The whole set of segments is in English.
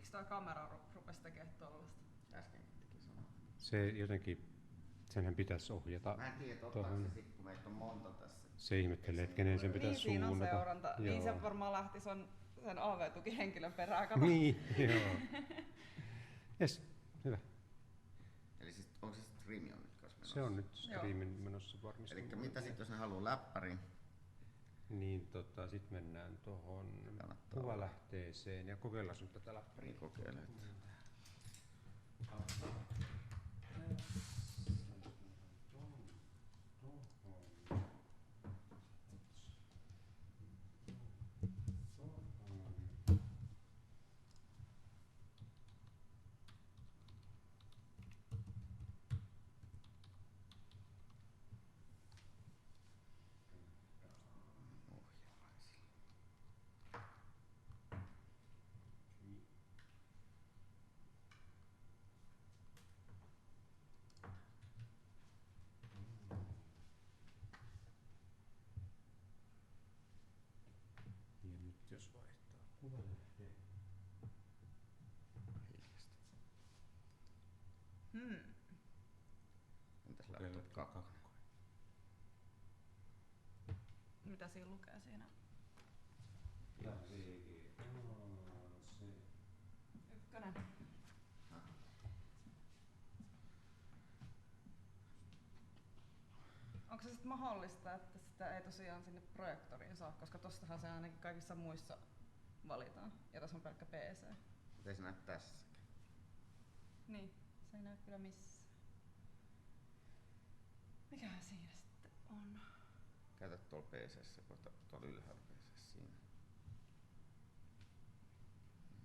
Miksi tuo kamera rupesi tekemään tollaista? Äskenkin teki samaa. Se jotenkin, senhän pitäisi ohjata. Mä en tiedä, ottaako se sit, kun meitä on monta tässä. Se ihmettelee, että kenen sen pitäisi siinä suunnata. on seuranta. Niin se varmaan lähti sen AV-tukihenkilön perään. Kato. Niin, joo. Jes, hyvä. Eli siis, onko se streami on nyt kanssa menossa? Se on nyt streamin menossa varmistumaan. Eli mitä sitten, jos ne haluaa läppärin? Niin, sitten mennään tuohon kuvalähteeseen ja kokeillaan nyt tätä läppäriä. Niin kokeilet. Ja nyt jos vaihtaa kuvalähteen. Hiljaista. Entäs lähtee kakkonen? Mitä siinä lukee siinä? Ykkönen. Onko se sitten mahdollista, että sitä ei tosiaan sinne projektoriin saa, koska tostahan se ainakin kaikissa muissa valitaan. Ja tässä on pelkkä PC. Ei se näy tässäkään. Niin, se ei näy kyllä missään. Mikähän siinä sitten on? Käytä tuolla PC:ssä, tuolla ylhäällä PC:ssä siinä.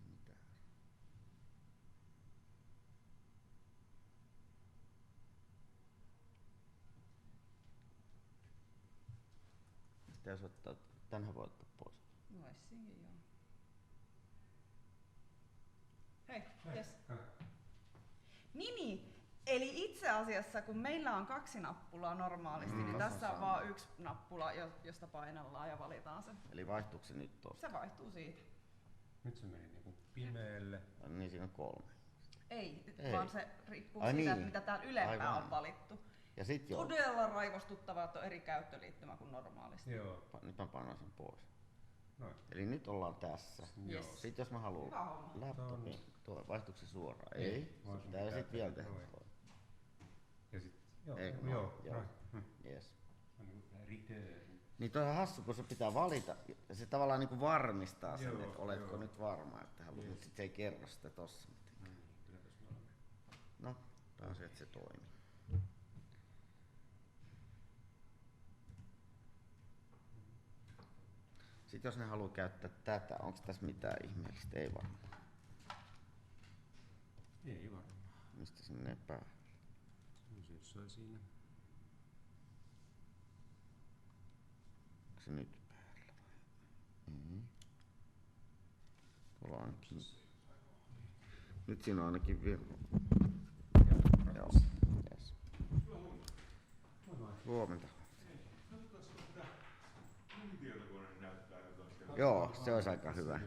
Mitä? Pitäisi ottaa, tänhän voi ottaa pois. Voisinkin joo. Hei, jes. Niin, eli itse asiassa kun meillä on 2 nappulaa normaalisti, niin tässä on vaan 1 nappula, josta painellaan ja valitaan se. Eli vaihtuuko se nyt tosta? Se vaihtuu siitä. Nyt se meni niinku pimeälle. Niin siinä on 3. Ei, vaan se riippuu Ai siitä, niin. mitä täällä ylempää Aivan. on valittu. Ja sit joo. Todella raivostuttavaa, että on eri käyttöliittymä kuin normaalisti. Joo. Nyt mä painan sen pois. Noin. Eli nyt ollaan tässä. Yes. Sitten jos mä haluan laptopin, vaihtuuko se suoraan? Ei. Se pitää jo sit vielä tehdä toi. Ja sit, joo. Joo. Yes. Return. Niin toi on hassu, kun se pitää valita. Ja se tavallaan niinku varmistaa sen, että oletko nyt varma, että haluat, mutta sit se ei kerro sitä tossa. No, tää on se, että se toimii. Sitten jos ne haluaa käyttää tätä, onko tässä mitään ihmeellistä? Ei varmaan. Ei varmaan. Mistä se menee päälle? Se jossain siinä. Onko se nyt päällä vai? Tuolla ainakin. Nyt siinä on ainakin virro. Joo. Yes. Huomenta. Joo, se olisi aika hyvä.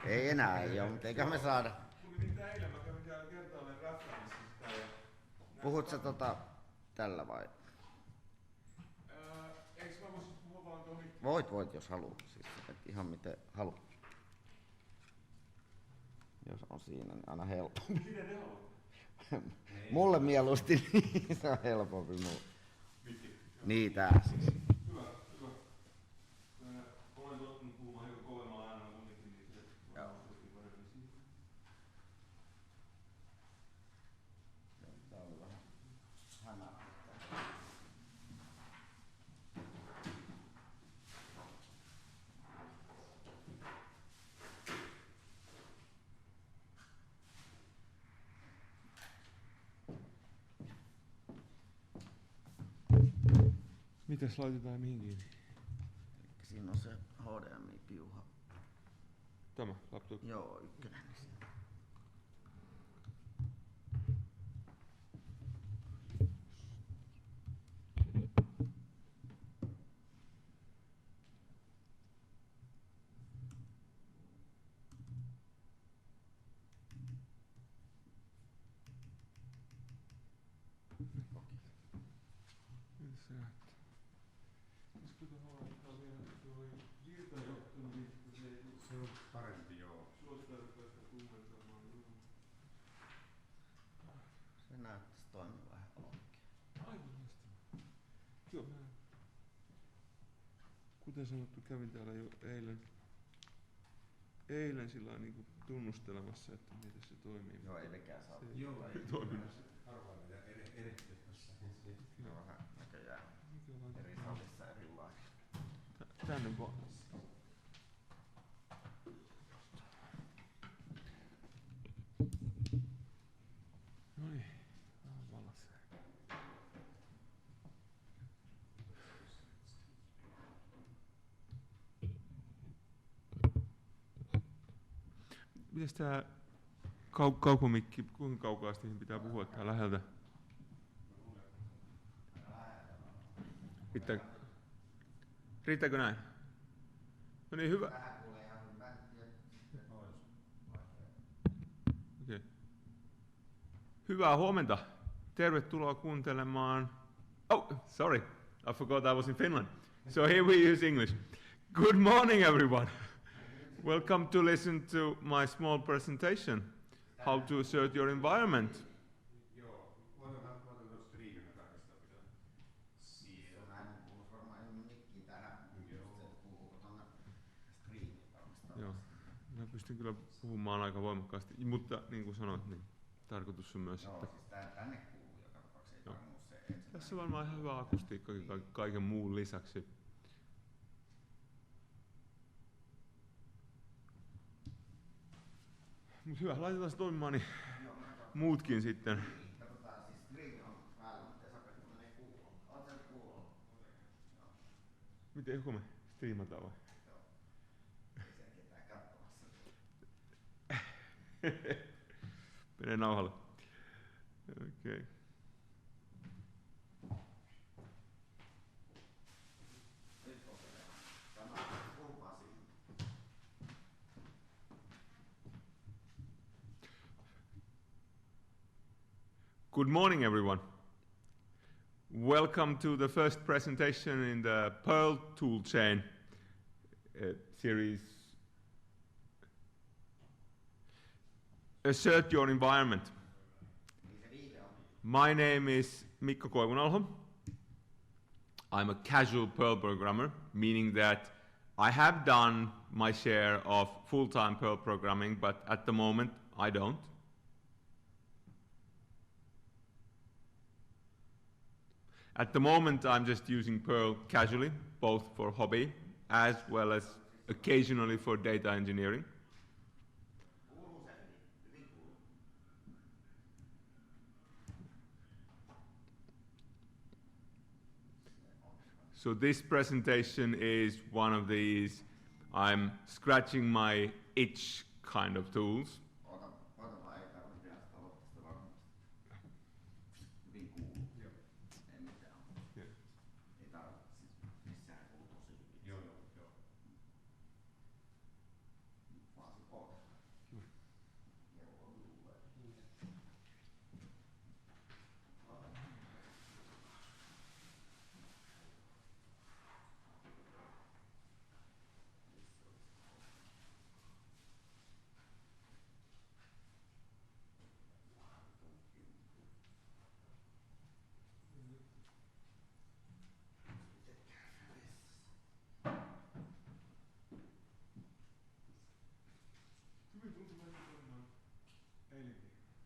Ei enää ei ole, mutta eiköhän me saada. Puhut sä tällä vai? Eikö mä voisin puhua vaan tuohon? Voit jos haluat, siis ihan miten haluat. Jos on siinä, niin aina helpompi. Miten ne haluat? Mulle mieluusti niin, se on helpompi mulle. Mikki? Niin tää siis. Hyvä. Olen tottunut puhumaan hiukan kovemmalla äänellä kumminkin, niin se on varmasti paremmin siinä. Tää oli vähän hämää. Mitäs laitetaan mihinkin? Siinä on se HDMI-piuha. Tämä laptop. Joo, ykkönen. kuten sanottu, kävin täällä jo eilen sillä niin tunnustelemassa, että miten se toimii. Joo, ei nekään saa. Joo, ei toiminut. Arvoin ja erehtyä tässä. Se on vähän näköjään eri salissa erilainen. Tänne vaan. Noniin, vähän valossa. Mites tää kaupamikki, kuinka kaukaa siihen pitää puhua tää läheltä? Riittääkö näin? No niin, hyvä. Okay. Hyvää huomenta. Tervetuloa kuuntelemaan. Oh, sorry. I forgot I was in Finland. So here we use English. Good morning, everyone. Welcome to listen to my small presentation, how to assert your environment. Joo, voitaisiin tuon striiminä tarkistaa pitää siellä. Joo, mä pystyn kyllä puhumaan aika voimakkaasti, mutta niin kuin sanoit, niin tarkoitus on myös, että... Siis tänne kuuluu joka tapauksessa, ei varmuus se. Tässä on varmaan ihan hyvä akustiikka kaiken muun lisäksi. Mut hyvä, laitetaan se toimimaan, niin muutkin sitten. Katsotaan, siis striimi on päällä, mutta Esa-Pekka menee kuuloon. Oot sä nyt kuuloon? Miten joko me striimataan vai? Joo. Ei siellä ketään katsomassa. Menee nauhalle. Okei. Okay. Nyt kokeillaan. Tämä puhupaa siihen. Good morning, everyone. Welcome to the first presentation in the Perl toolchain series. Assert your environment. My name is Mikko Koivunalho. I'm a casual Perl programmer, meaning that I have done my share of full-time Perl programming, but at the moment I don't. At the moment, I'm just using Perl casually, both for hobby as well as occasionally for data engineering. So this presentation is one of these I'm scratching my itch kind of tools.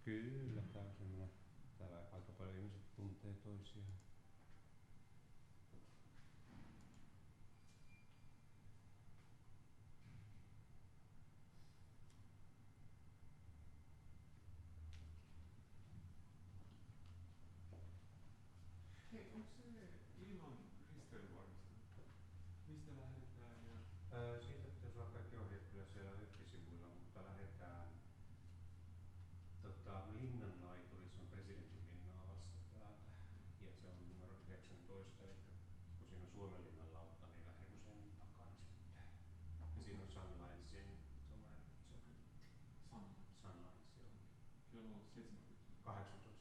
Kyllä, tää on semmoinen, täällä aika paljon ihmiset tuntee toisiaan. Hei, onko se ilman risteilyvarmistelua? Mistä lähdetään? Siitä pitäisi olla kaikki ohjeet kyllä siellä nettisivuilla, mutta lähdetään Linnanlaiturissa on presidentin linnaa vasta täältä, ja se on numero 19, eli kun siinä on Suomenlinnan lautta, niin lähdetään sen takana sitten. Ja siinä on Sunlinesin semmoinen iso kyltti. Sunlines, joo. Kello 17. 18.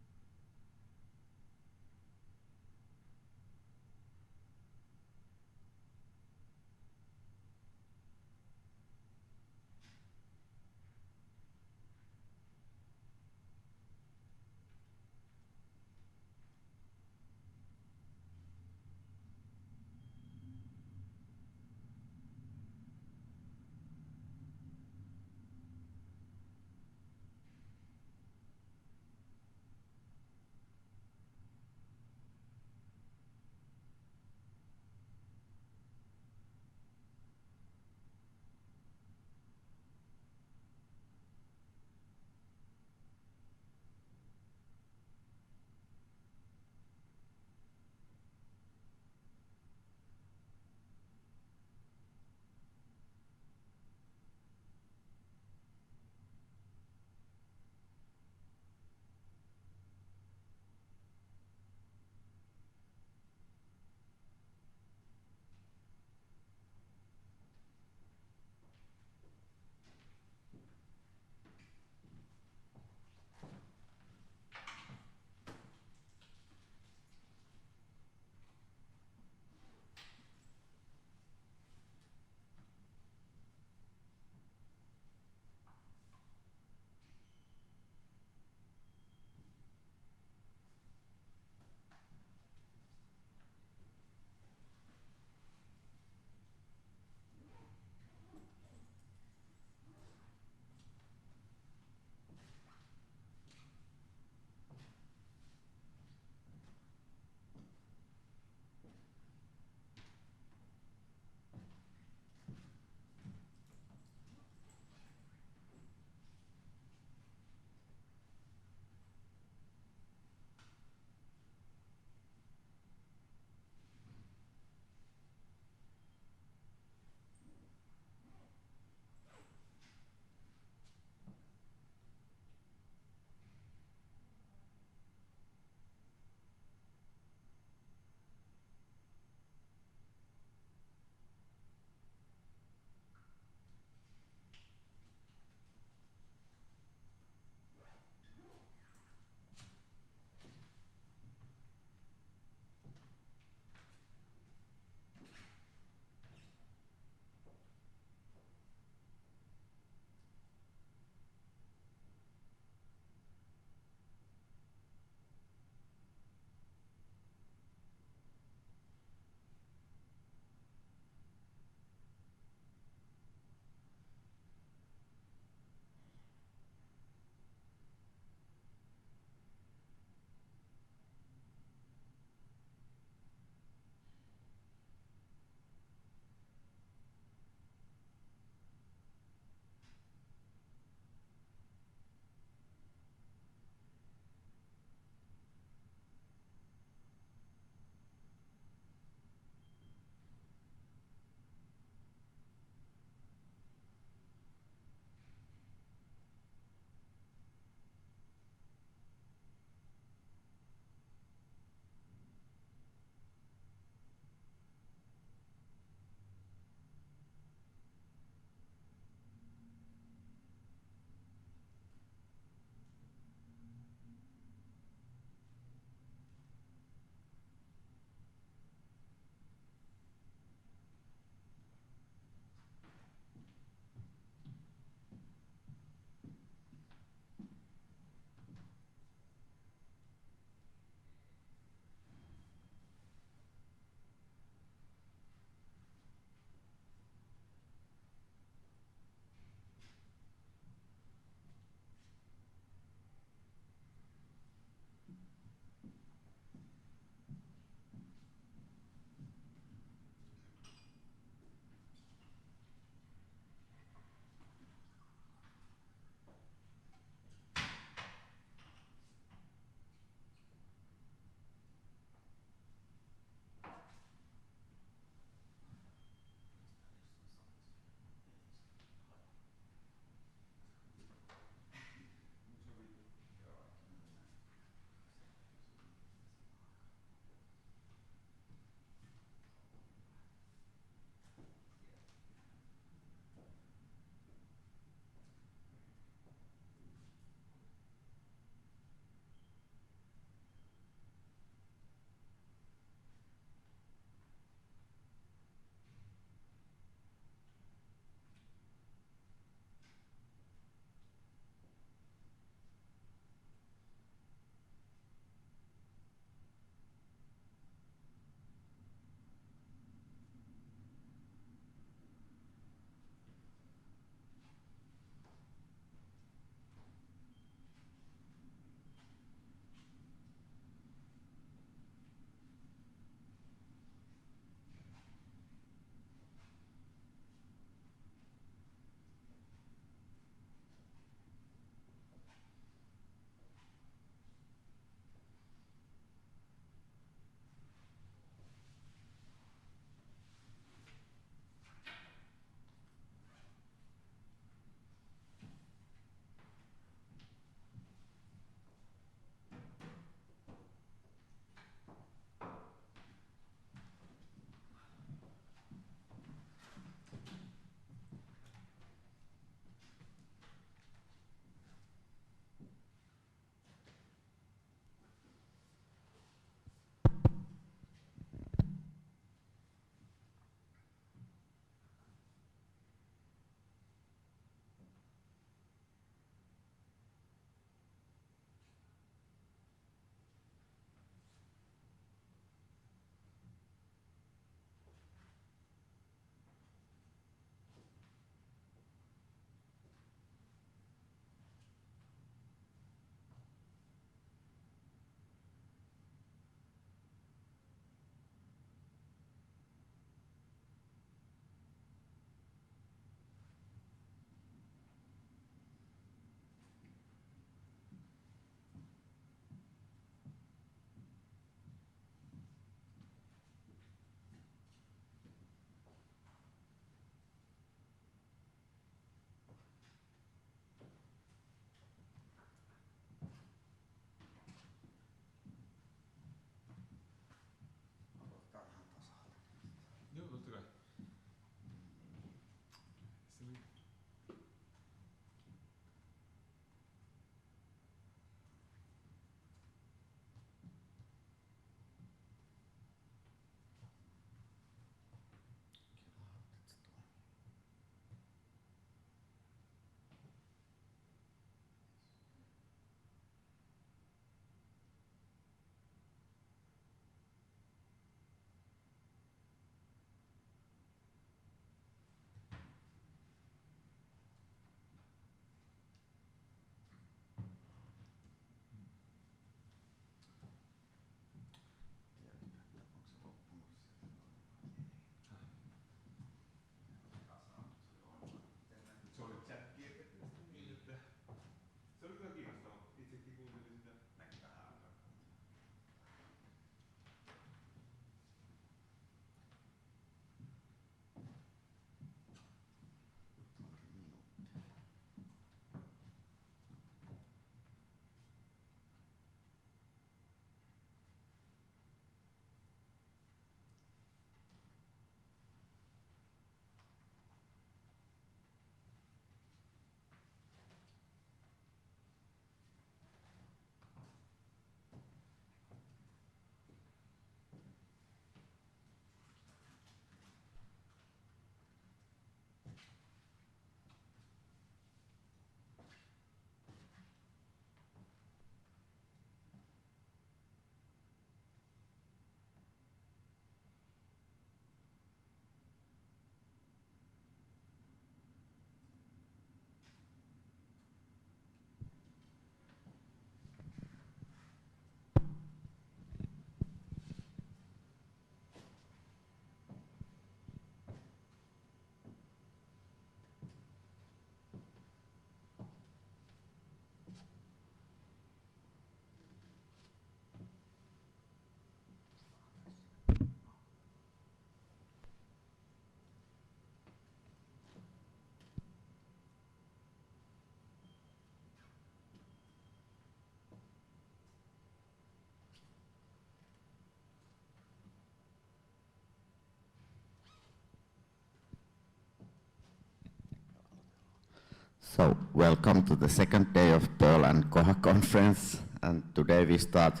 So, welcome to the second day of Perl and Koha conference, and today we start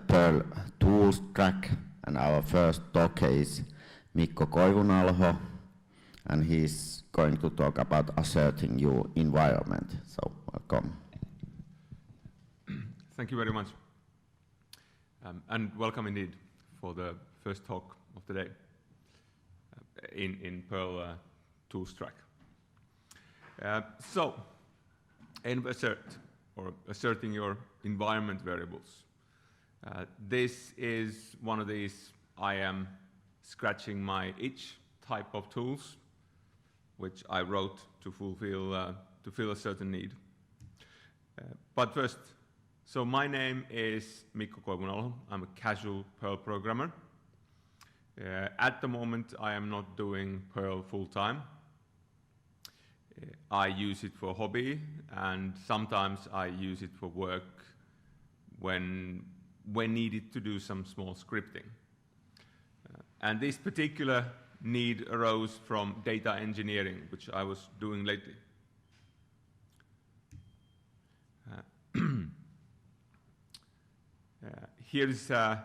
Perl tools track, and our first talker is Mikko Koivunalho, and he's going to talk about asserting your environment. So, welcome. Thank you very much. And welcome indeed for the first talk of the day in Perl tools track. So, assert, or asserting your environment variables. This is one of these I am scratching my itch type of tools, which I wrote to fill a certain need. But first, so my name is Mikko Koivunalho. I'm a casual Perl programmer. At the moment, I am not doing Perl full-time. I use it for hobby, and sometimes I use it for work when needed to do some small scripting. And this particular need arose from data engineering, which I was doing lately. Here is a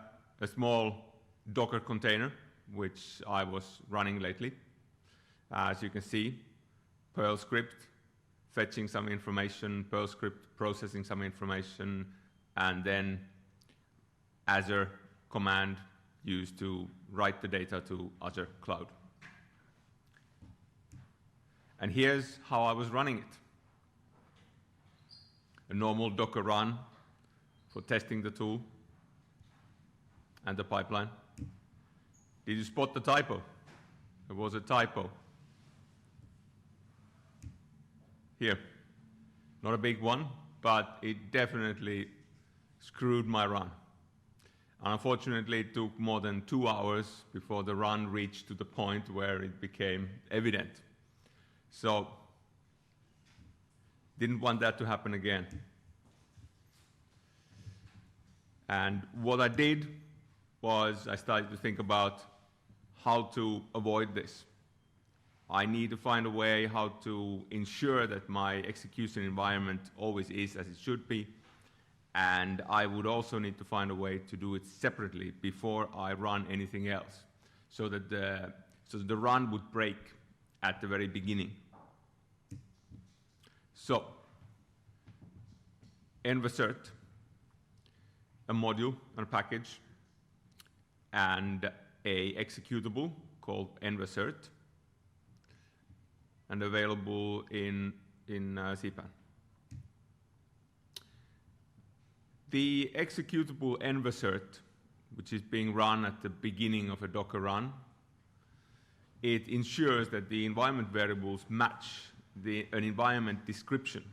small Docker container, which I was running lately. As you can see, Perl script fetching some information, Perl script processing some information, and then Azure command used to write the data to Azure Cloud. And here's how I was running it. A normal Docker run for testing the tool and the pipeline. Did you spot the typo? There was a typo. Here. Not a big one, but it definitely screwed my run. And unfortunately, it took more than 2 hours before the run reached to the point where it became evident. So, didn't want that to happen again. And what I did was I started to think about how to avoid this. I need to find a way how to ensure that my execution environment always is as it should be, and I would also need to find a way to do it separately before I run anything else, so that the run would break at the very beginning. So, envassert, a module and a package, and a executable called envassert, and available in CPAN. The executable envassert, which is being run at the beginning of a Docker run, it ensures that the environment variables match an environment description.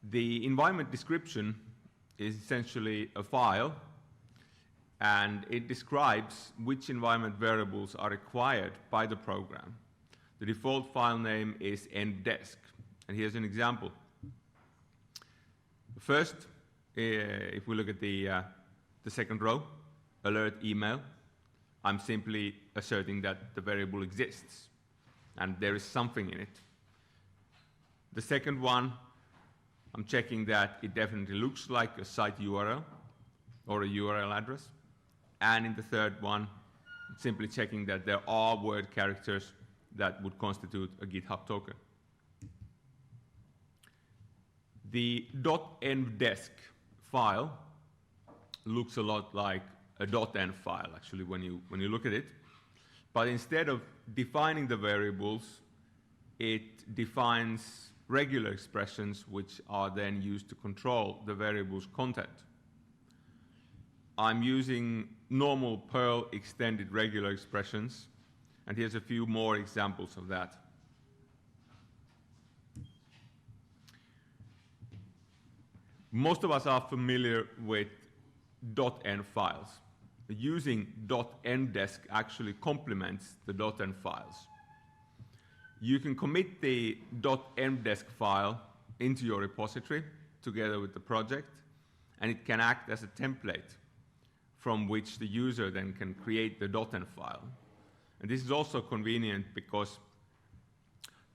The environment description is essentially a file, and it describes which environment variables are required by the program. The default file name is envdesk, and here's an example. First, if we look at the second row, alert email, I'm simply asserting that the variable exists, and there is something in it. The second one, I'm checking that it definitely looks like a site URL or a URL address. And in the third one, I'm simply checking that there are word characters that would constitute a GitHub token. The .envdesk file looks a lot like a .env file, actually, when you look at it. But instead of defining the variables, it defines regular expressions which are then used to control the variable's content. I'm using normal Perl extended regular expressions, and here's a few more examples of that. Most of us are familiar with .env files. Using .envdesk actually complements the .env files. You can commit the .envdesk file into your repository together with the project, and it can act as a template from which the user then can create the .env file. And this is also convenient because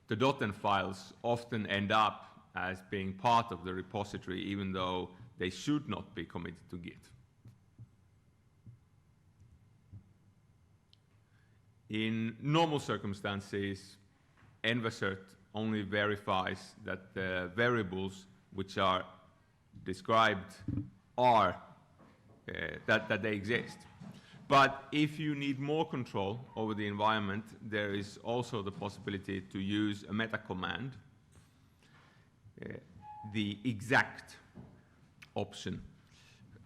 the .env files often end up as being part of the repository, even though they should not be committed to Git. In normal circumstances, env-assert only verifies that the variables which are described are that they exist. But if you need more control over the environment, there is also the possibility to use a meta command, the exact option.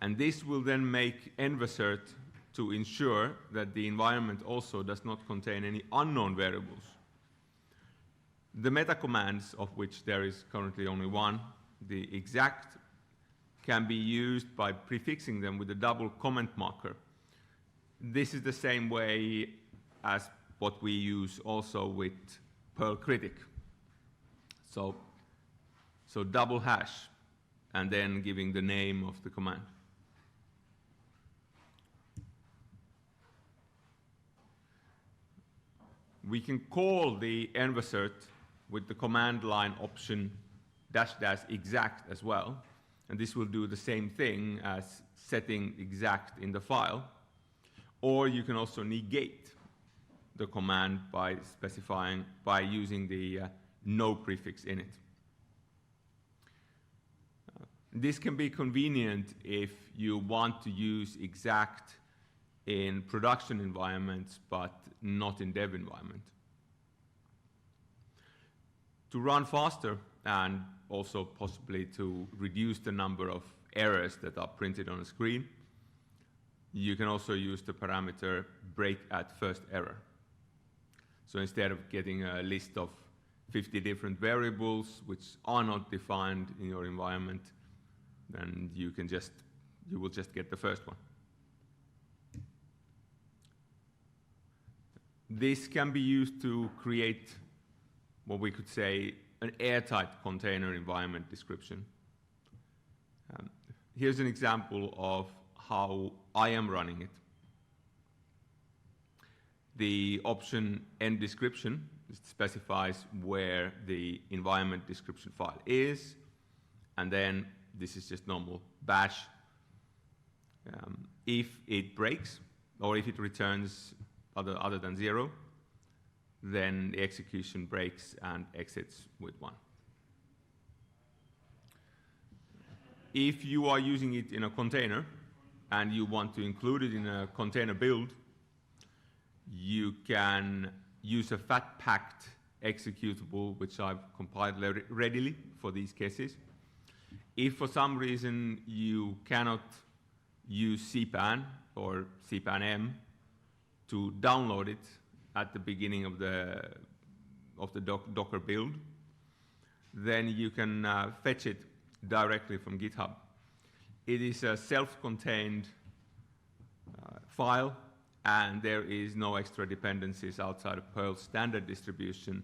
And this will then make env-assert to ensure that the environment also does not contain any unknown variables. The meta commands, of which there is currently only one, the exact, can be used by prefixing them with a double comment marker. This is the same way as what we use also with Perl critic. So double hash, and then giving the name of the command. We can call the env-assert with the command line option --exact as well, and this will do the same thing as setting exact in the file. Or you can also negate the command by using the no prefix in it. This can be convenient if you want to use exact in production environments, but not in dev environment. To run faster and also possibly to reduce the number of errors that are printed on a screen, you can also use the parameter break at first error. So instead of getting a list of 50 different variables which are not defined in your environment, then you will just get the first one. This can be used to create what we could say an airtight container environment description. Here's an example of how I am running it. The option end description specifies where the environment description file is, and then this is just normal bash. If it breaks, or if it returns other than 0, then the execution breaks and exits with 1. If you are using it in a container and you want to include it in a container build, you can use a fat-packed executable, which I've compiled readily for these cases. If for some reason you cannot use cpan or cpan-m to download it at the beginning of the Docker build, then you can fetch it directly from GitHub. It is a self-contained file, and there is no extra dependencies outside of Perl's standard distribution,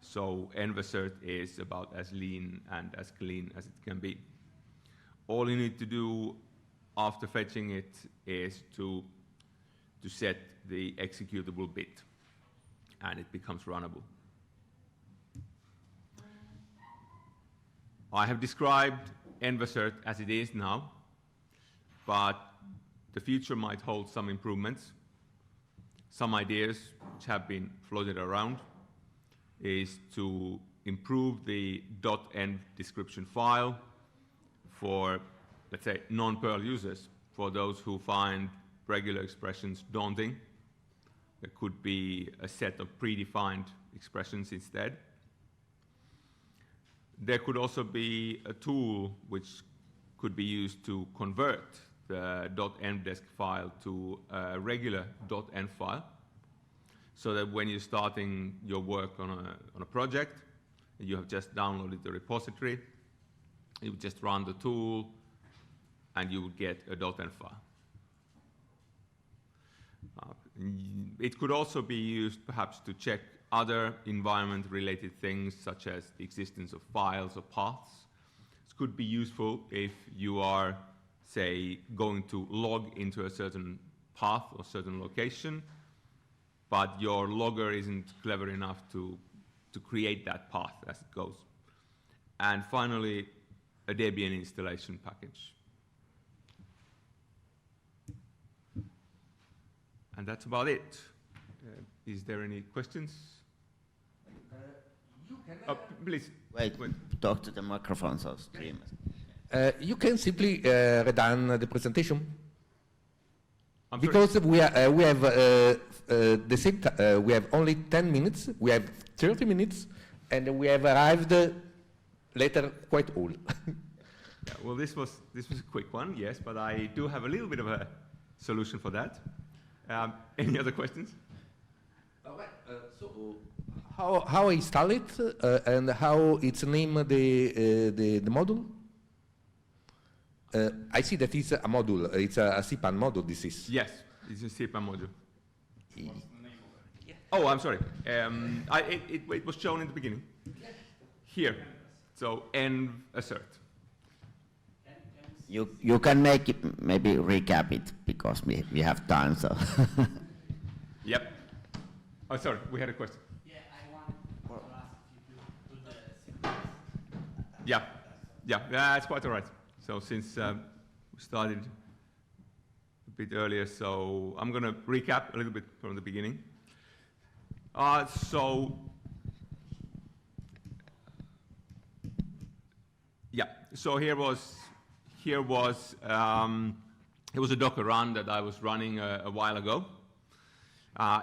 so env-assert is about as lean and as clean as it can be. All you need to do after fetching it is to set the executable bit, and it becomes runnable. I have described env-assert as it is now, but the future might hold some improvements. Some ideas which have been floated around is to improve the .env description file for, let's say, non-Perl users, for those who find regular expressions daunting. There could be a set of predefined expressions instead. There could also be a tool which could be used to convert the .envdesk file to a regular .env file, so that when you're starting your work on a project, you have just downloaded the repository, you would just run the tool, and you would get a .env file. It could also be used perhaps to check other environment-related things, such as the existence of files or paths. This could be useful if you are, say, going to log into a certain path or certain location, but your logger isn't clever enough to to create that path as it goes. And finally, a Debian installation package. And that's about it. Is there any questions? Please. Wait, talk to the microphone so streamers. You can simply redone the presentation. I'm Because sorry. we have the same we have only 10 minutes, we have 30 minutes, and we have arrived later quite old. Yeah, well, this was a quick one, yes, but I do have a little bit of a solution for that. Any other questions? So how I install it and how it's named the module? I see that it's a module. It's a CPAN module. This is. Yes, it's a CPAN module. What's the name of it? Oh, I'm sorry. It was shown in the beginning. Here. So N-assert. You can make it, maybe recap it because we have time. So. Yep. Oh, sorry, we had a question. Yeah, I wanted to ask if you could do the sequence. Yeah, that's quite all right. So since we started a bit earlier, so I'm going to recap a little bit from the beginning. So here was a Docker run that I was running a while ago.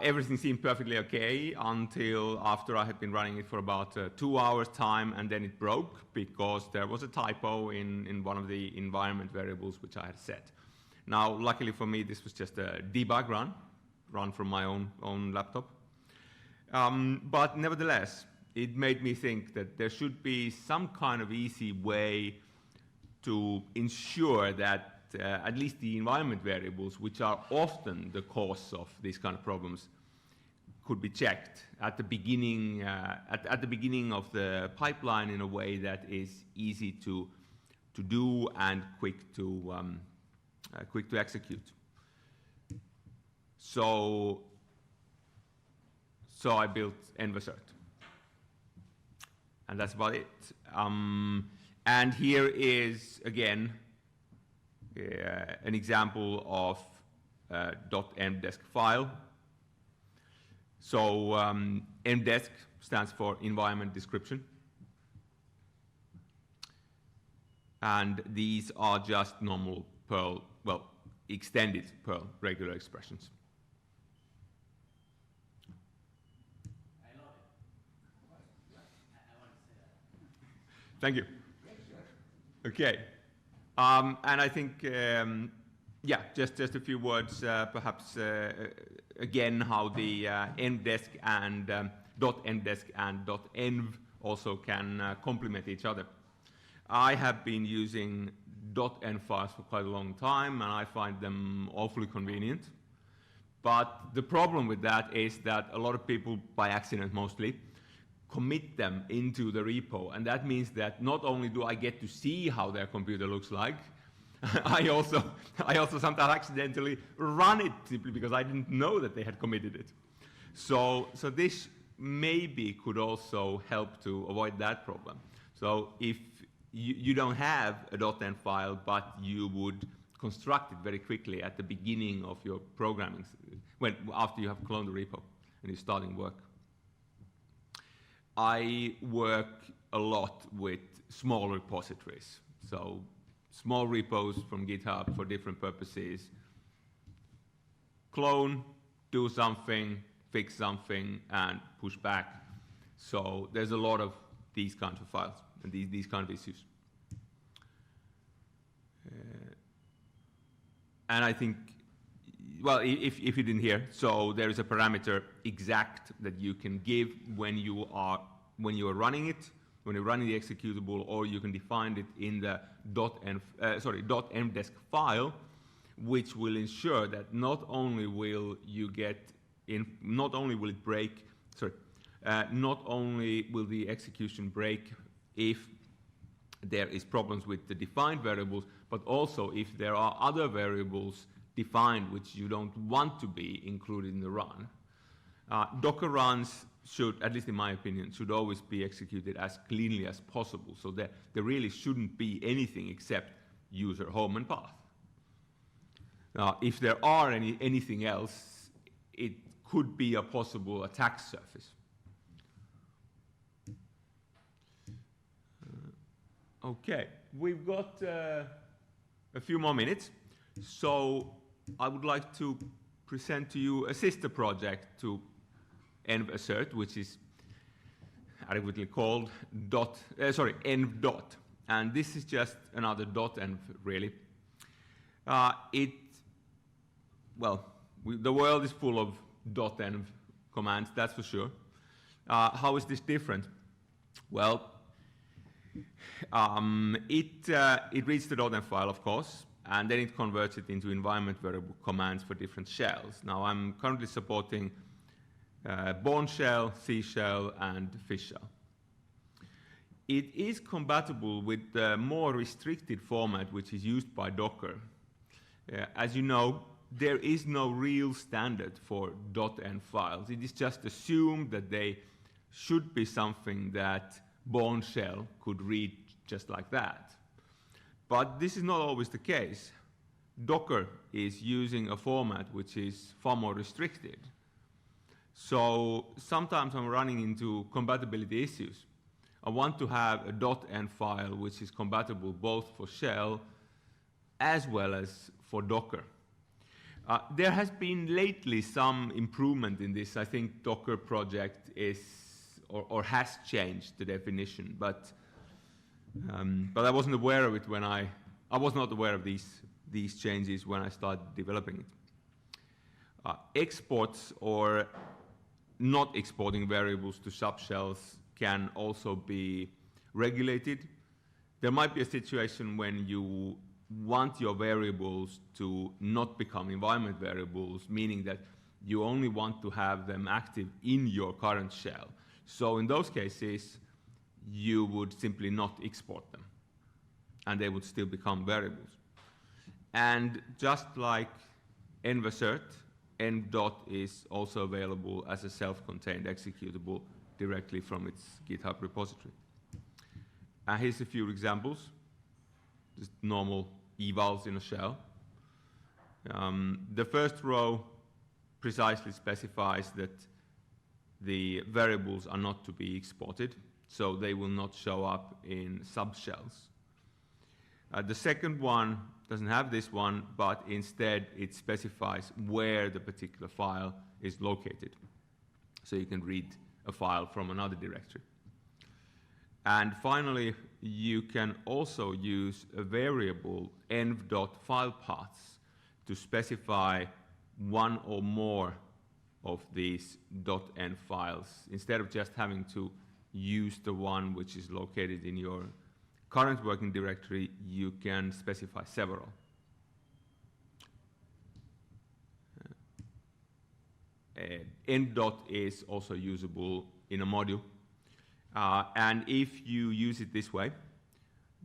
Everything seemed perfectly okay until after I had been running it for about 2 hours time, and then it broke because there was a typo in one of the environment variables which I had set. Now, luckily for me, this was just a debug run from my own laptop. But nevertheless, it made me think that there should be some kind of easy way to ensure that at least the environment variables, which are often the cause of these kind of problems, could be checked at the beginning, at the beginning of the pipeline in a way that is easy to do and quick to execute. So I built Env-assert, and that's about it. And here is again an example of .mdesk file. So mdesk stands for environment description. And these are just normal Perl, well, extended Perl regular expressions. I love it. I want to say that. Thank you. Okay. And I think, yeah, just a few words, perhaps again, how the mdesk and .mdesk and .env also can complement each other. I have been using .env files for quite a long time, and I find them awfully convenient. But the problem with that is that a lot of people, by accident mostly, commit them into the repo, and that means that not only do I get to see how their computer looks like, I also sometimes accidentally run it simply because I didn't know that they had committed it. So this maybe could also help to avoid that problem. So if you don't have a .env file, but you would construct it very quickly at the beginning of your programming, after you have cloned the repo and you're starting work. I work a lot with small repositories, so small repos from GitHub for different purposes. Clone, do something, fix something, and push back. So there's a lot of these kinds of files and these kind of issues. And I think, well, if you didn't hear, so there is a parameter exact that you can give when you are running it, when you're running the executable, or you can define it in the .mdesk file, which will ensure that not only will the execution break if there is problems with the defined variables, but also if there are other variables defined which you don't want to be included in the run. Docker runs should, at least in my opinion, should always be executed as cleanly as possible, so that there really shouldn't be anything except user, home, and path. Now, if there are anything else, it could be a possible attack surface. Okay, we've got a few more minutes, so I would like to present to you a sister project to env-assert, which is adequately called env. And this is just another .env, really. The world is full of .env commands, that's for sure. How is this different? Well, it reads the .env file, of course, and then it converts it into environment variable commands for different shells. Now, I'm currently supporting Bourne shell, C shell, and Fish shell. It is compatible with the more restricted format which is used by Docker. As you know, there is no real standard for .env files. It is just assumed that they should be something that Bourne shell could read just like that. But this is not always the case. Docker is using a format which is far more restricted. So sometimes I'm running into compatibility issues. I want to have a .env file which is compatible both for shell as well as for Docker. There has been lately some improvement in this. I think Docker project is or has changed the definition, but I wasn't aware of it when I was not aware of these changes when I started developing it. Exports or not exporting variables to subshells can also be regulated. There might be a situation when you want your variables to not become environment variables, meaning that you only want to have them active in your current shell. So in those cases, you would simply not export them, and they would still become variables. And just like env-assert, env. Is also available as a self-contained executable directly from its GitHub repository. Here's a few examples, just normal evals in a shell. The first row precisely specifies that the variables are not to be exported, so they will not show up in subshells. The second one doesn't have this one, but instead it specifies where the particular file is located. So you can read a file from another directory. And finally, you can also use a variable env.filepaths to specify one or more of these .env files, instead of just having to use the one which is located in your current working directory. You can specify several. Env. Is also usable in a module. And if you use it this way,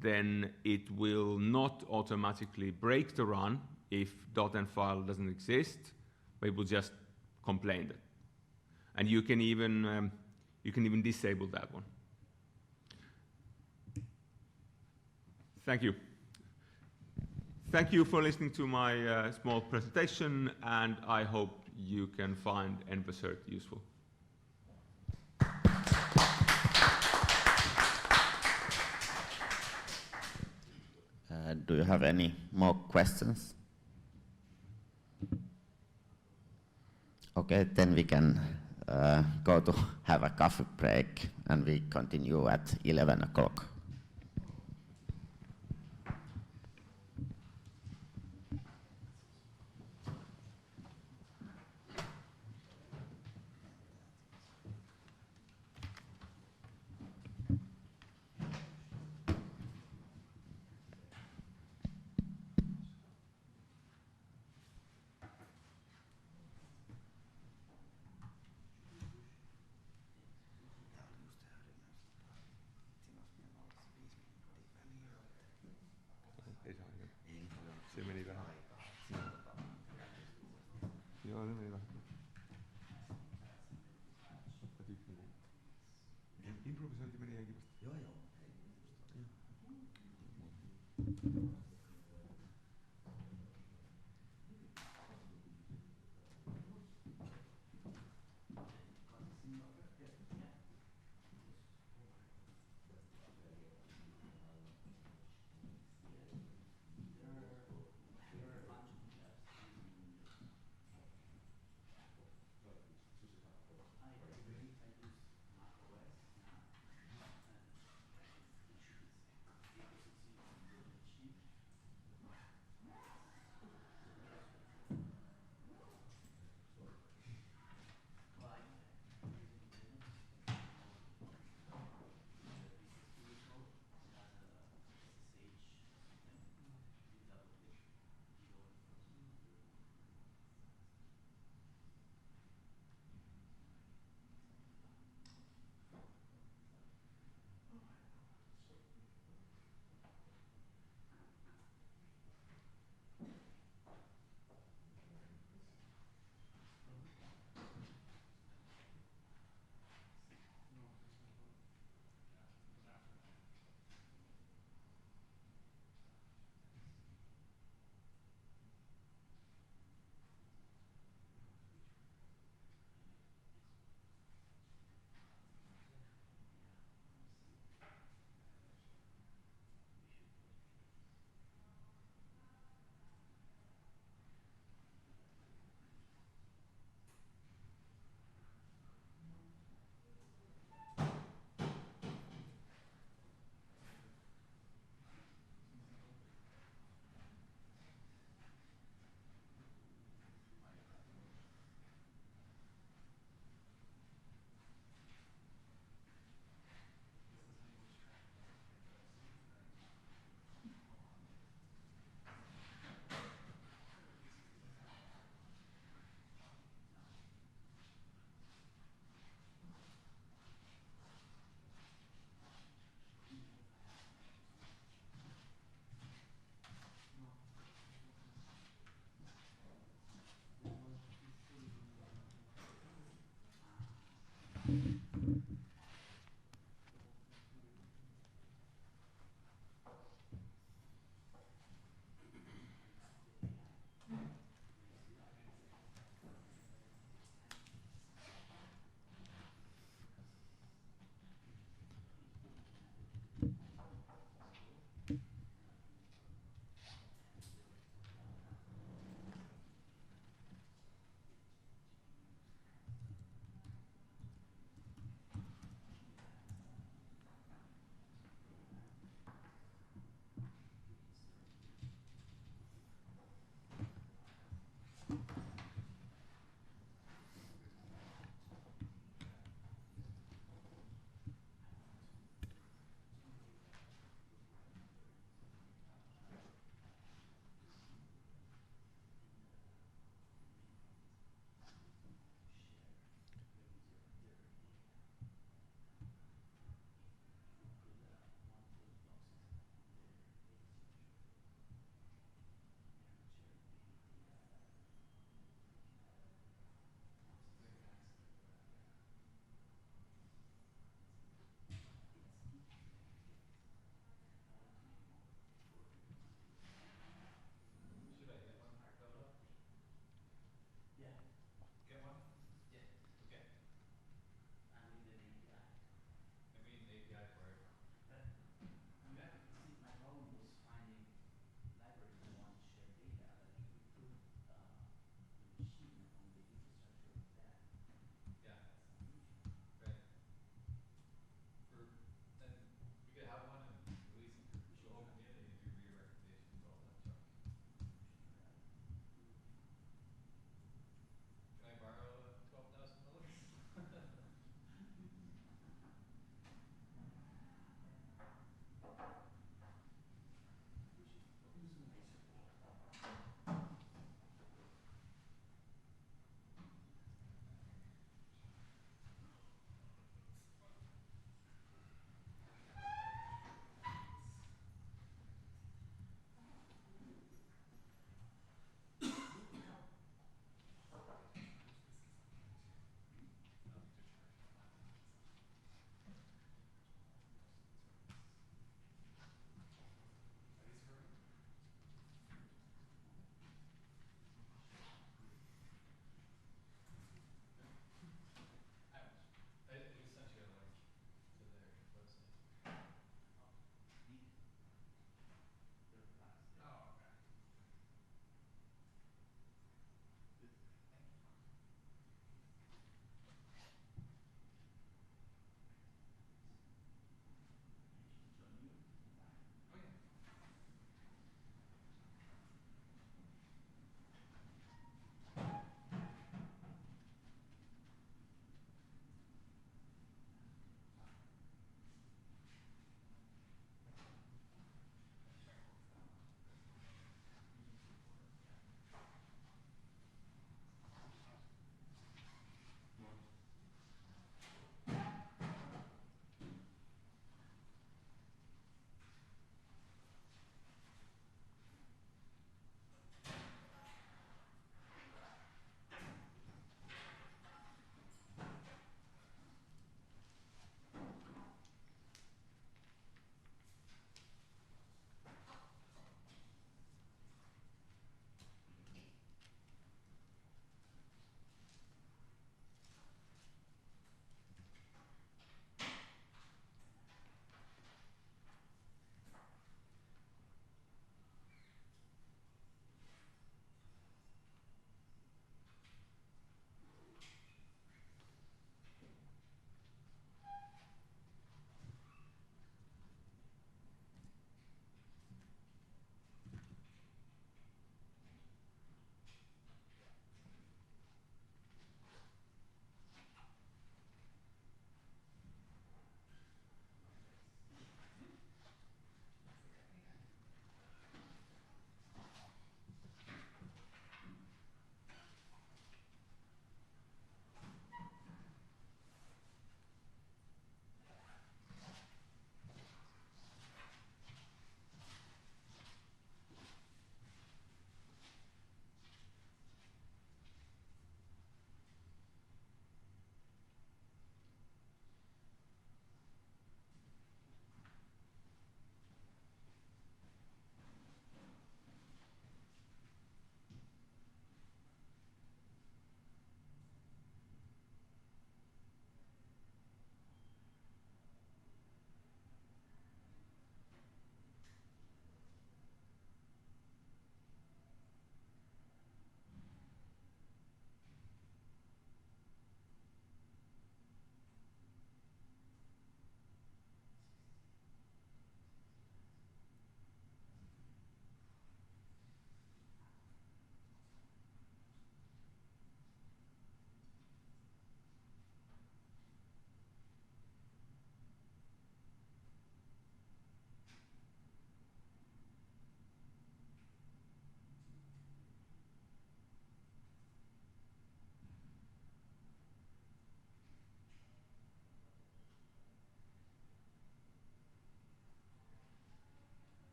then it will not automatically break the run if .env file doesn't exist, but it will just complain that. And you can even disable that one. Thank you. Thank you for listening to my small presentation, and I hope you can find env-assert useful. Do you have any more questions? Okay, then we can go to have a coffee break, and we continue at 11 o'clock. henkilöstä. Joo, joo.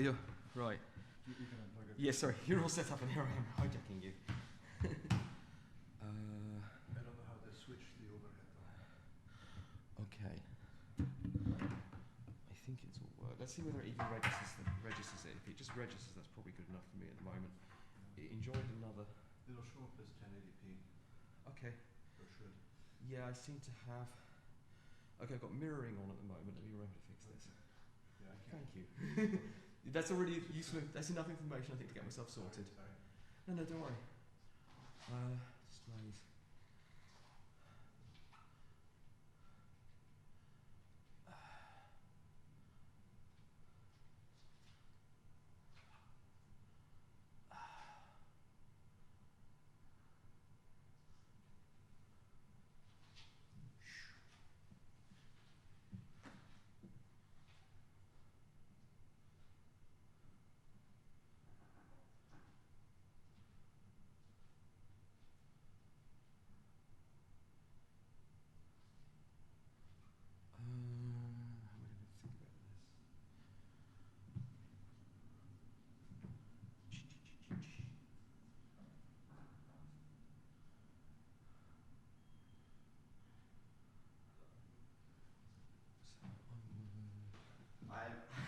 you're right. Yeah, sorry, you're all set up and here I am hijacking you. I don't know how to switch the overhead on. Okay. I think it's all worked. Let's see whether it even registers it. If it just registers, that's probably good enough for me at the moment. It enjoyed another. It'll show up as 1080p. Okay. Or should. Yeah, I seem to have. Okay, I've got mirroring on at the moment. Let me remember to fix this. Yeah, I can. Thank you. That's already useful. That's enough information, I think, to get myself sorted. Sorry. No, don't worry. Displays.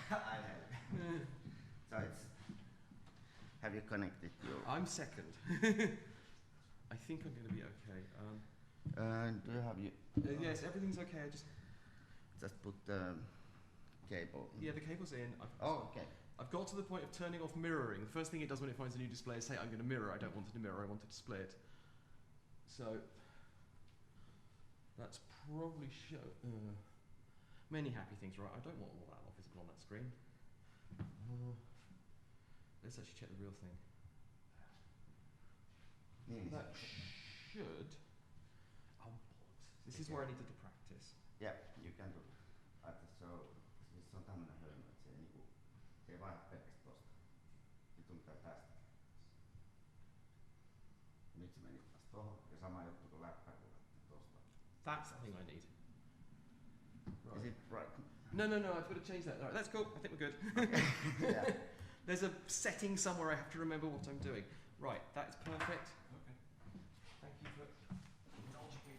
How am I going to think about this? I have. So it's. Have you connected your? I'm second. I think I'm going to be okay. Do you have you? Yes, everything's okay. I just Put the cable. the cable's in. Oh, okay. I've got to the point of turning off mirroring. The first thing it does when it finds a new display is say, I'm going to mirror. I don't want it to mirror. I want to display it. So that's probably many happy things, right? I don't want all that visible on that screen. Let's actually check the real thing. That should. Oh, bollocks. This is where I needed to practice. Yeah, you can do. So se on tämmönen hölmö, että se ei vaihda pelkästään tosta. Sitten sun pitää tästä. Nyt se meni taas tohon. Ja sama juttu kun läppä kun tosta. That's the thing I need. Is it right? No, I've got to change that. All right, that's cool. I think we're good. Okay. Yeah. There's a setting somewhere I have to remember what I'm doing. Right, that's perfect. Okay. Thank you for indulging me.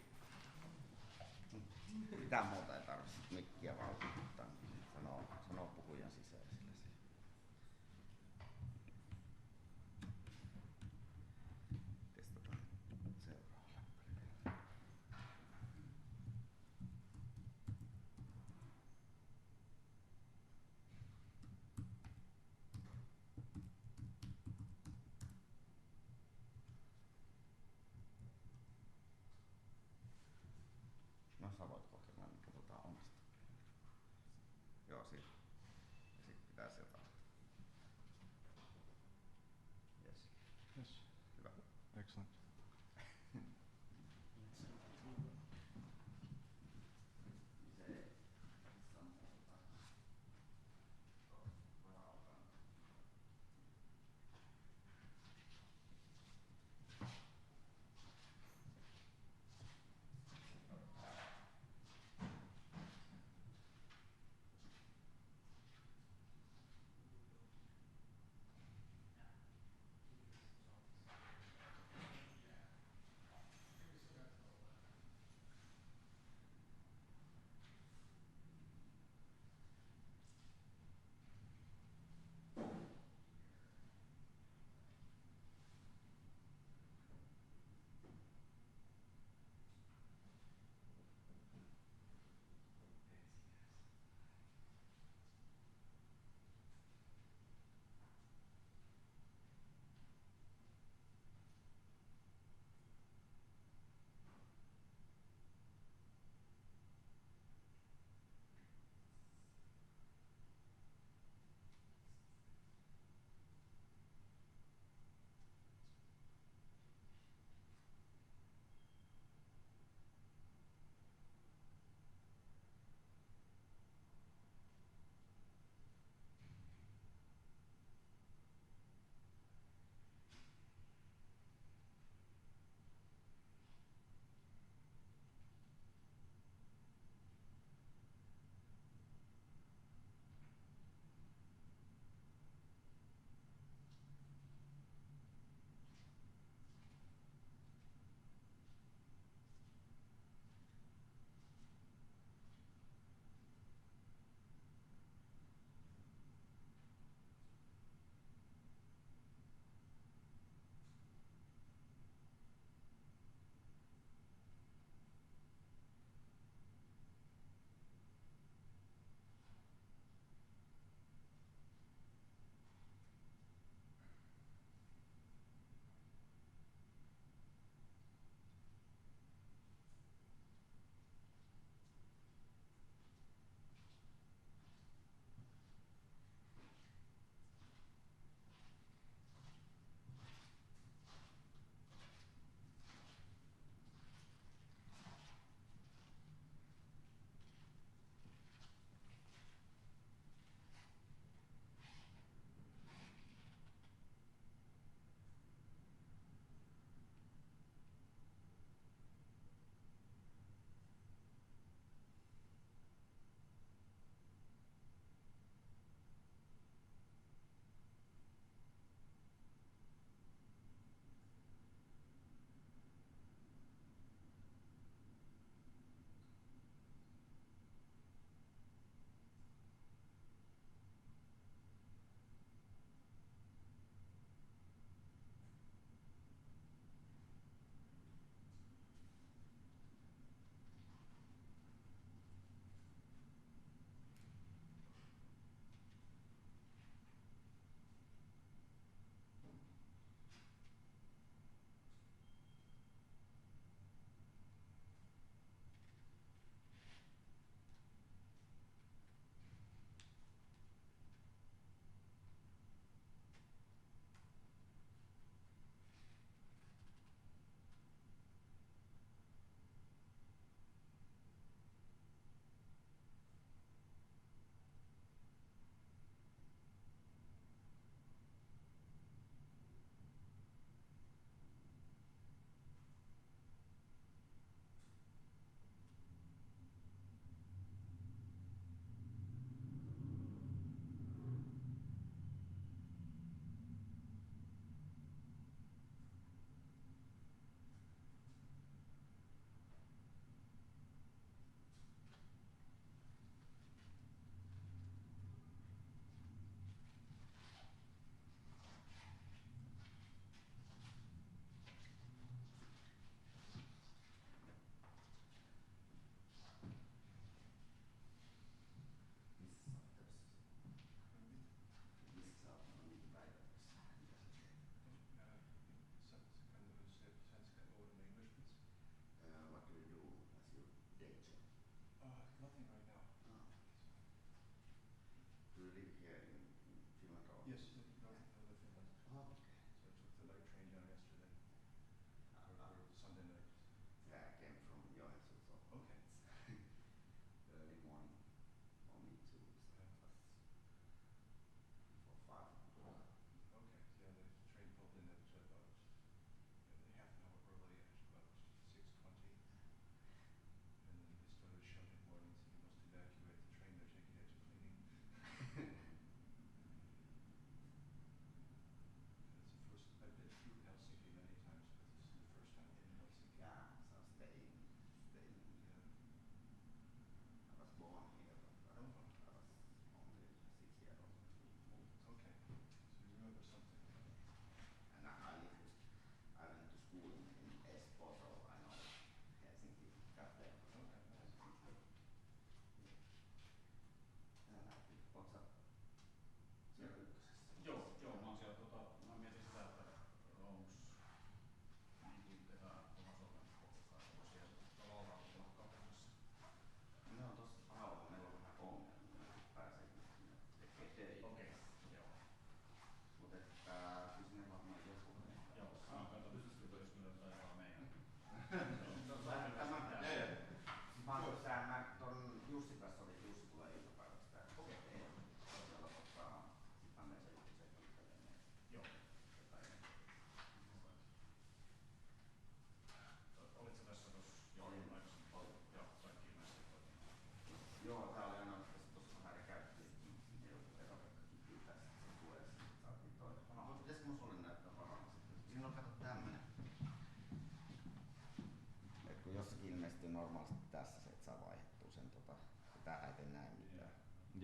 Mitään muuta ei tarvitse mikkiä vaan ottaa. Sanoo puhujan sisään sillä se. Testataan seuraavalla. No sä voit kokeilla, niin katsotaan onnistuu. Joo, siinä. Ja sit pitää sieltä. Yes. Yes. Hyvä. Excellent.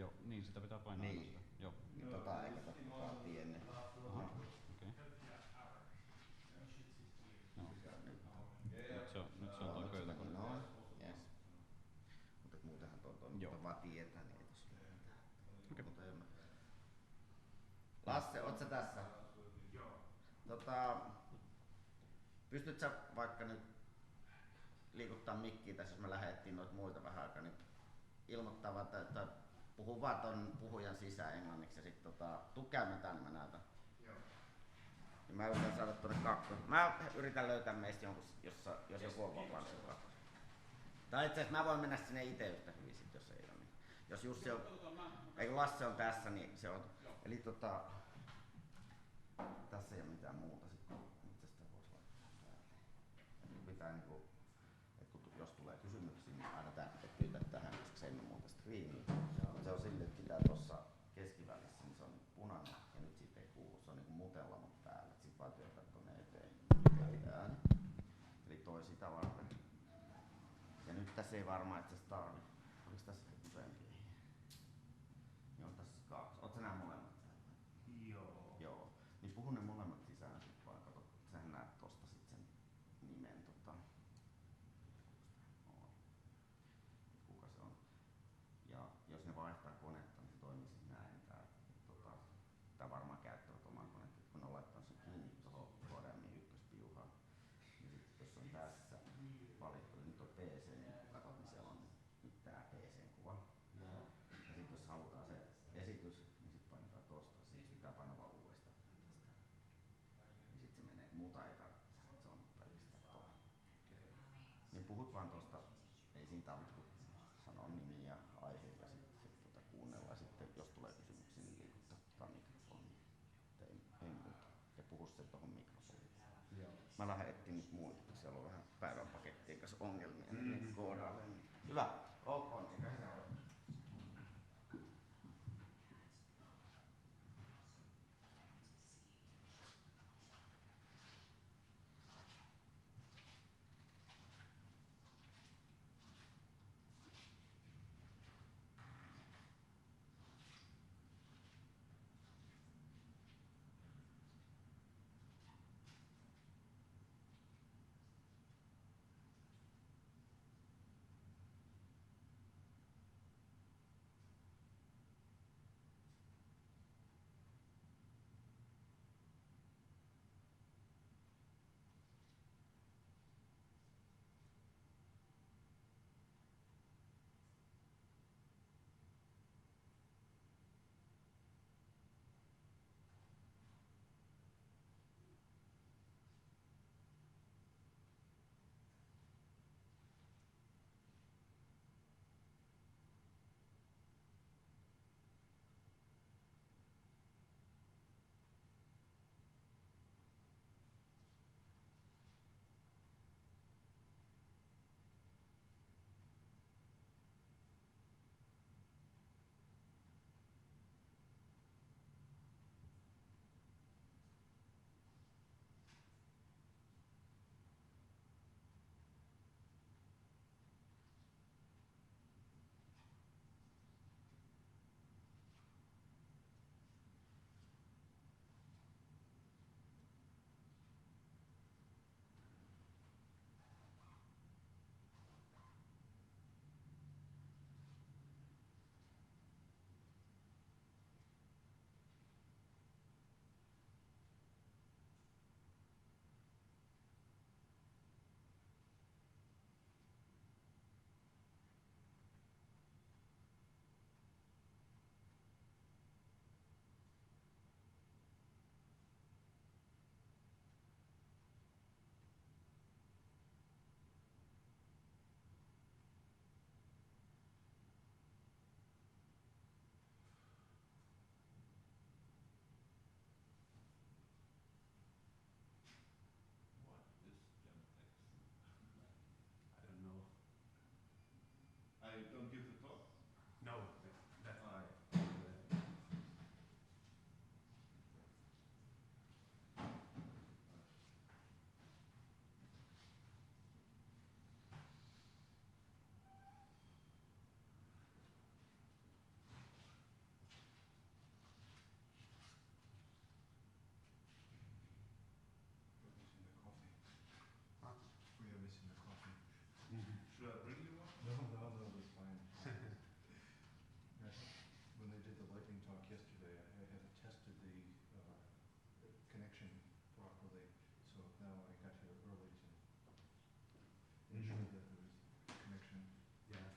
Joo, niin sitä pitää painaa Niin. aina sitä. Joo. Niin ei kato kukaan tiennyt. Aha, okei. Joo. Nyt se on toi pöytäkone. Noin, yes. Mutta muutenhan tuo toimii, Joo. mutta vaan tietää, niin ei tossa ole mitään. Okei. Mutta en mä. Lasse, oot sä tässä? Joo. Pystyt sä vaikka nyt liikuttaa mikkiä tässä, jos me lähdettiin noita muita vähän aikaa, niin ilmoittaa vaan, että puhuu vaan ton puhujan sisään englanniksi ja sit tuu käymään tänne, mä näytän. Joo. Ja mä yritän saada tuonne kakkoon. Mä yritän löytää meistä jonkun, jos joku on vapaan sen kakkoon. Tai itse asiassa mä voin mennä sinne itse yhtä hyvin sit, jos ei ole niin. Jos Jussi on, ei kun Lasse on tässä, niin se on. Eli tässä ei ole mitään muuta sitten. Itse sitä voisi laittaa päälle. Pitää niinku, että jos tulee kysymyksiä, niin aina pyytää tähän, koska se ei ole muuta striimiä. Se on silleen, että pitää tuossa keskivälissä, niin se on punainen ja nyt siitä ei kuulu. Se on niinku mutelamut päällä. Sitten vaan työtää tuonne eteen. Ääni. Eli toi sitä varten. Ja nyt tässä ei varmaan itse asiassa tarvi. Oliko tässä useampia? Niin on tässä 2. Oot sä nää molemmat? Joo. Joo. Niin puhu ne molemmat sisään sit vaan. Kato, sähän näet tosta sit sen nimen. Kuka se on? Ja jos ne vaihtaa konetta, niin se toimii siis näin. Tää varmaan käyttävät oman konetta, kun ne on laittanut sen kiinni tuohon HDMI ykköspiuhaan. Ja sit jos on tässä valittu, niin tuo PC, niin kun katsot, niin siellä on nyt tää PC-kuva. Ja sit jos halutaan se esitys, niin sit painetaan tosta. Siis pitää painaa vaan uudestaan tästä. Niin sit se menee, muuta ei tarvitse, se on pelkästään tuo. Niin puhut vaan tosta, ei siinä tarvitse sanoa nimi ja aihe ja sit kuunnella. Sitten jos tulee kysymyksiä, niin liikuttaa mikrofonia. Ei muuta. Ja puhu se tohon mikrofoniin. Mä lähden etsiä nyt muita, siellä on vähän päivän pakettien kanssa ongelmia. Niin koodaalle. Hyvä, olkoon. now I got here early to ensure that there is connection. Yeah.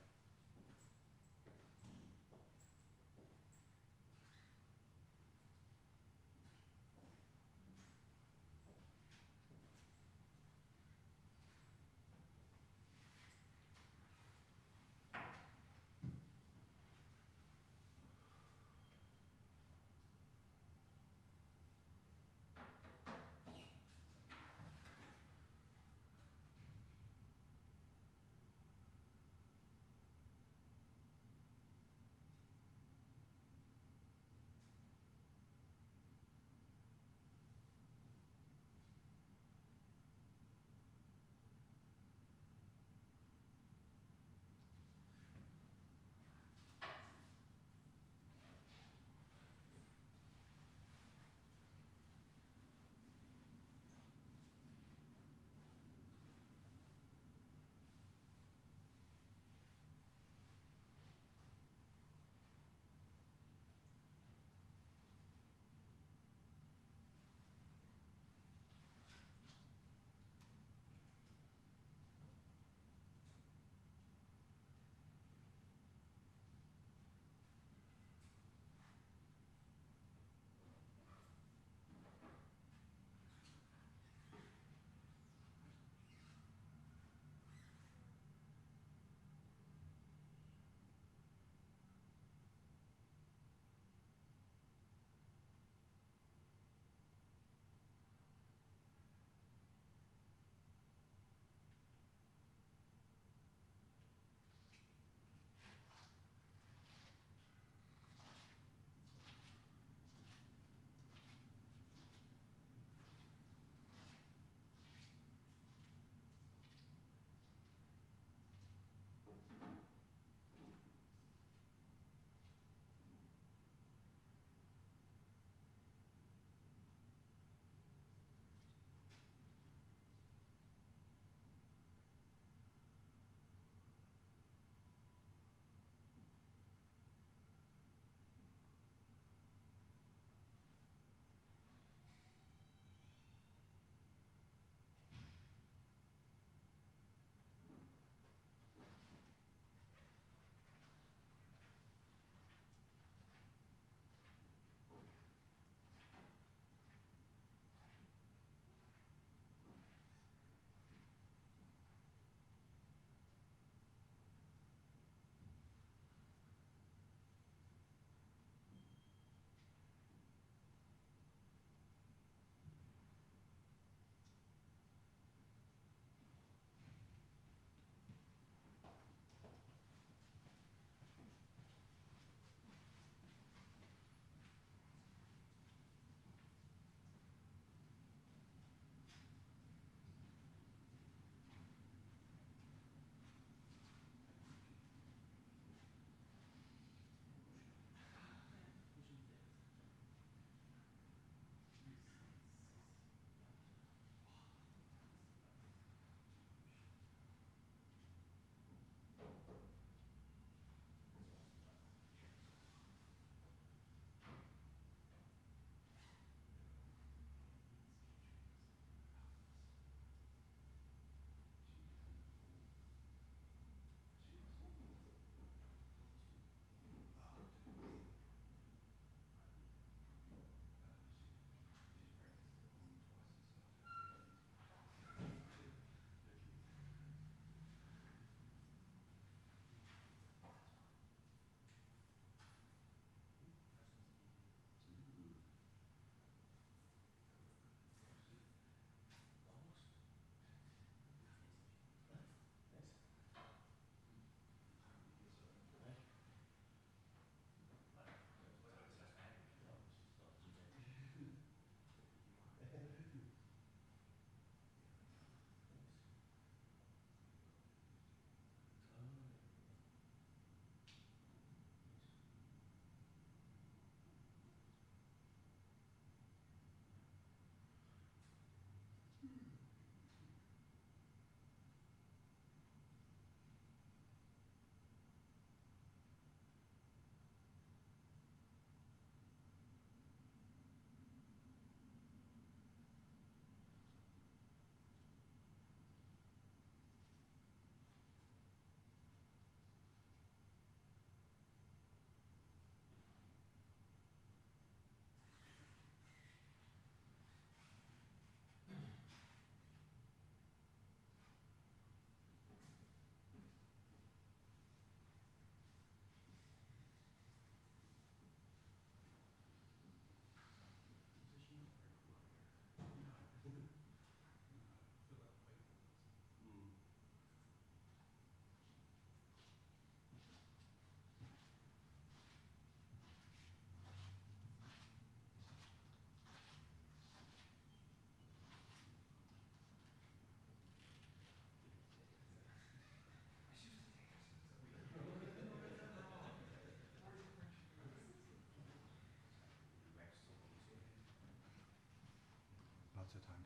Wartetank.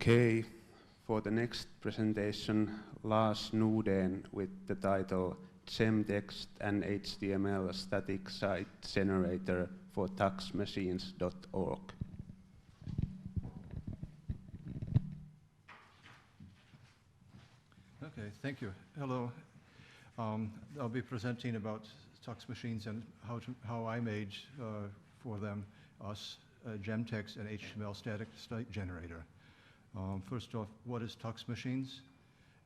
Okay, for the next presentation, Lars Nuden with the title Gemtext and HTML Static Site Generator for Taxmachines.org. Okay, thank you. Hello. I'll be presenting about Tux machines and how I made for them Gemtext and HTML static site generator. First off, what is Tux Machines?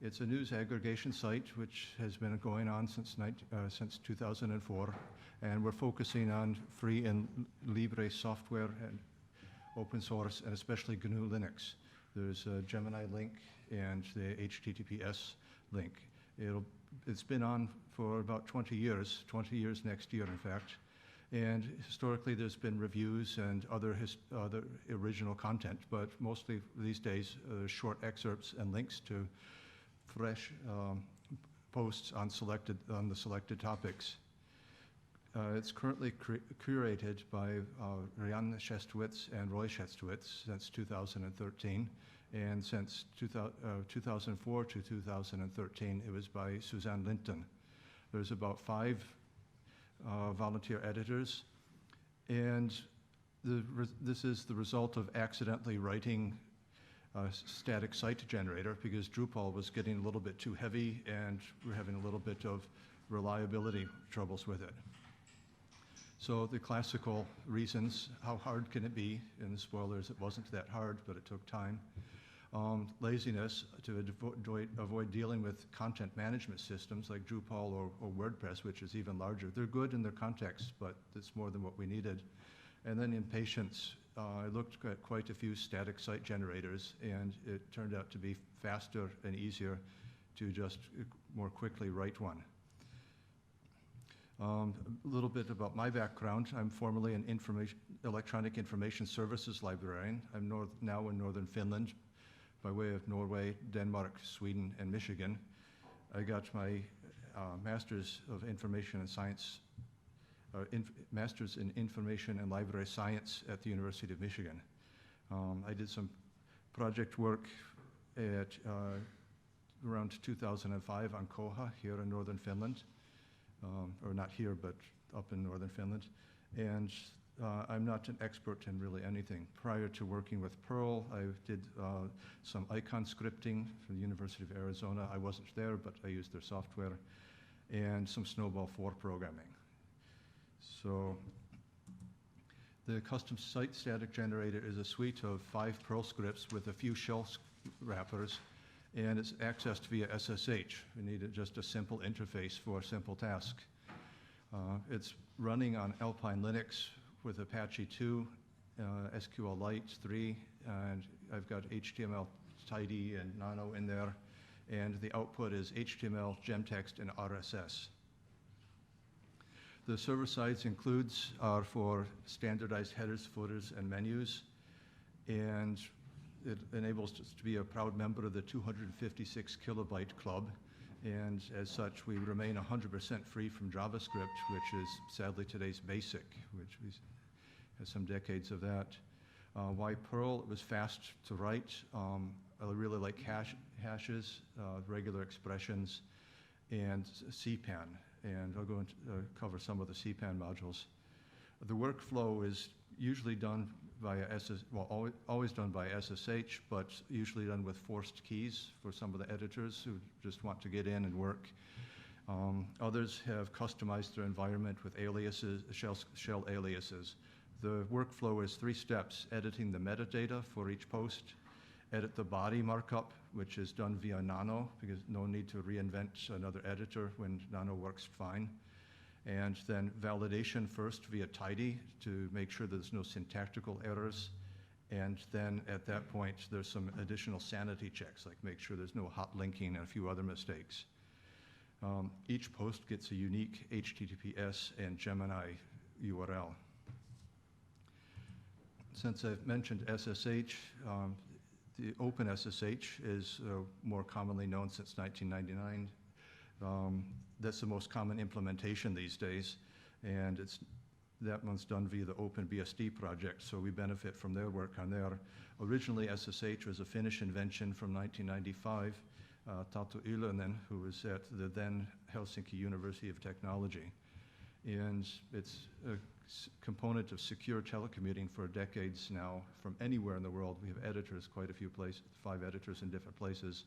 It's a news aggregation site which has been going on since 2004, and we're focusing on free and libre software and open source, and especially GNU Linux. There's a Gemini link and the HTTPS link. It's been on for about 20 years next year, in fact. And historically, there's been reviews and other original content, but mostly these days, short excerpts and links to fresh posts on the selected topics. It's currently curated by Ryan Szestowitz and Roy Szestowitz since 2013, and since 2004 to 2013, it was by Suzanne Linton. There's about 5 volunteer editors, and this is the result of accidentally writing a static site generator because Drupal was getting a little bit too heavy and we're having a little bit of reliability troubles with it. So the classical reasons, how hard can it be? In the spoilers, it wasn't that hard, but it took time. Laziness to avoid dealing with content management systems like Drupal or WordPress, which is even larger. They're good in their context, but it's more than what we needed. And then impatience. I looked at quite a few static site generators, and it turned out to be faster and easier to just more quickly write one. A little bit about my background. I'm formerly an electronic information services librarian. I'm now in northern Finland by way of Norway, Denmark, Sweden, and Michigan. I got my Master's of Information and Science, Master's in Information and Library Science at the University of Michigan. I did some project work at around 2005 on Koha here in northern Finland. Or not here, but up in northern Finland. And I'm not an expert in really anything. Prior to working with Perl, I did some icon scripting for the University of Arizona. I wasn't there, but I used their software, and some Snowball 4 programming. So the custom site static generator is a suite of 5 Perl scripts with a few shell wrappers, and it's accessed via SSH. We needed just a simple interface for a simple task. It's running on Alpine Linux with Apache 2, SQLite 3, and I've got HTML tidy and nano in there, and the output is HTML, gemtext, and RSS. The server sides are for standardized headers, footers, and menus, and it enables us to be a proud member of the 256 kilobyte club, and as such we remain 100% free from JavaScript, which is sadly today's basic, which has some decades of that. Why Perl? It was fast to write. I really like hashes, regular expressions, and CPAN, and I'll go into cover some of the CPAN modules. The workflow is usually done via always done by SSH, but usually done with forced keys for some of the editors who just want to get in and work. Others have customized their environment with aliases, shell aliases. The workflow is 3 steps: editing the metadata for each post, edit the body markup, which is done via Nano, because no need to reinvent another editor when Nano works fine. And then validation first via tidy to make sure there's no syntactical errors. And then at that point, there's some additional sanity checks, like make sure there's no hot linking and a few other mistakes. Each post gets a unique HTTPS and Gemini URL. Since I've mentioned SSH, the OpenSSH is more commonly known since 1999. That's the most common implementation these days, and that one's done via the OpenBSD project, so we benefit from their work on there. Originally, SSH was a Finnish invention from 1995, Tatu Ylönen, who was at the then Helsinki University of Technology. And it's a component of secure telecommuting for decades now from anywhere in the world. We have editors, quite a few places, 5 editors in different places.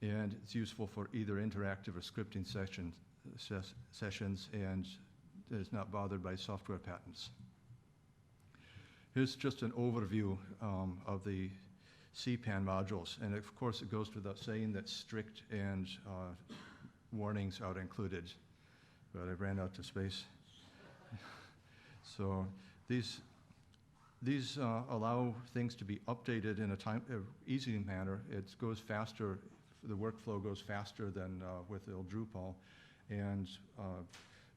And it's useful for either interactive or scripting sessions, and is not bothered by software patents. Here's just an overview of the CPAN modules, and of course it goes without saying that strict and warnings are included, but I ran out of space. So these allow things to be updated in a easy manner. It goes faster. The workflow goes faster than with Drupal, and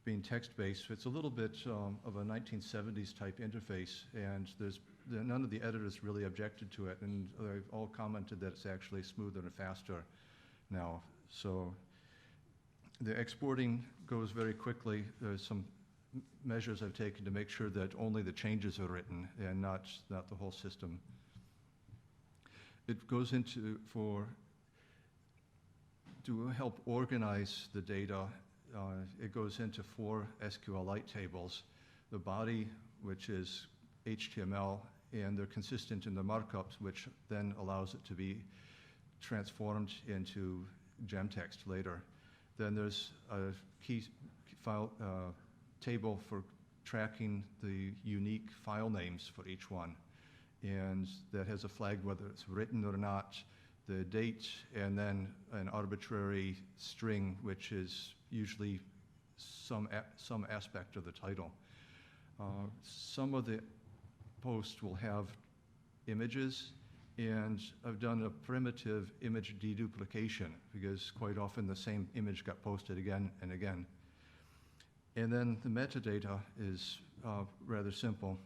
being text-based, it's a little bit of a 1970s type interface, and none of the editors really objected to it, and they've all commented that it's actually smoother and faster now. So the exporting goes very quickly. There's some measures I've taken to make sure that only the changes are written and not the whole system. It goes to help organize the data, it goes into 4 SQLite tables. The body, which is HTML, and they're consistent in the markups, which then allows it to be transformed into gemtext later. Then there's a key file table for tracking the unique file names for each one. and that has a flag whether it's written or not, the date, and then an arbitrary string, which is usually some aspect of the title. Some of the posts will have images, and I've done a primitive image deduplication because quite often the same image got posted again and again. And then the metadata is rather simple.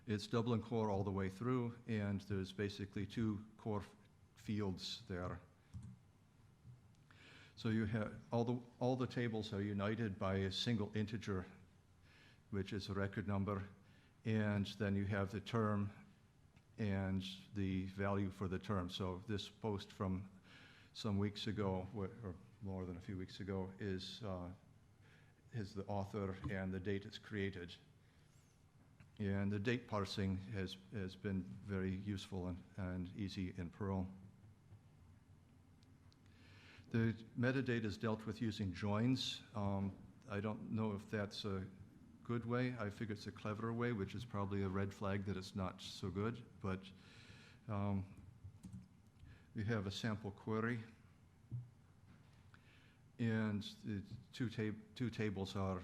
It's Dublin core all the way through, and there's basically 2 core fields there. So you have all the tables are united by a single integer, which is a record number, and then you have the term and the value for the term. So this post from some weeks ago, or more than a few weeks ago, is the author and the date it's created. And the date parsing has been very useful and easy in Perl. The metadata is dealt with using joins. I don't know if that's a good way. I figure it's a clever way, which is probably a red flag that it's not so good, but we have a sample query, and the two tables are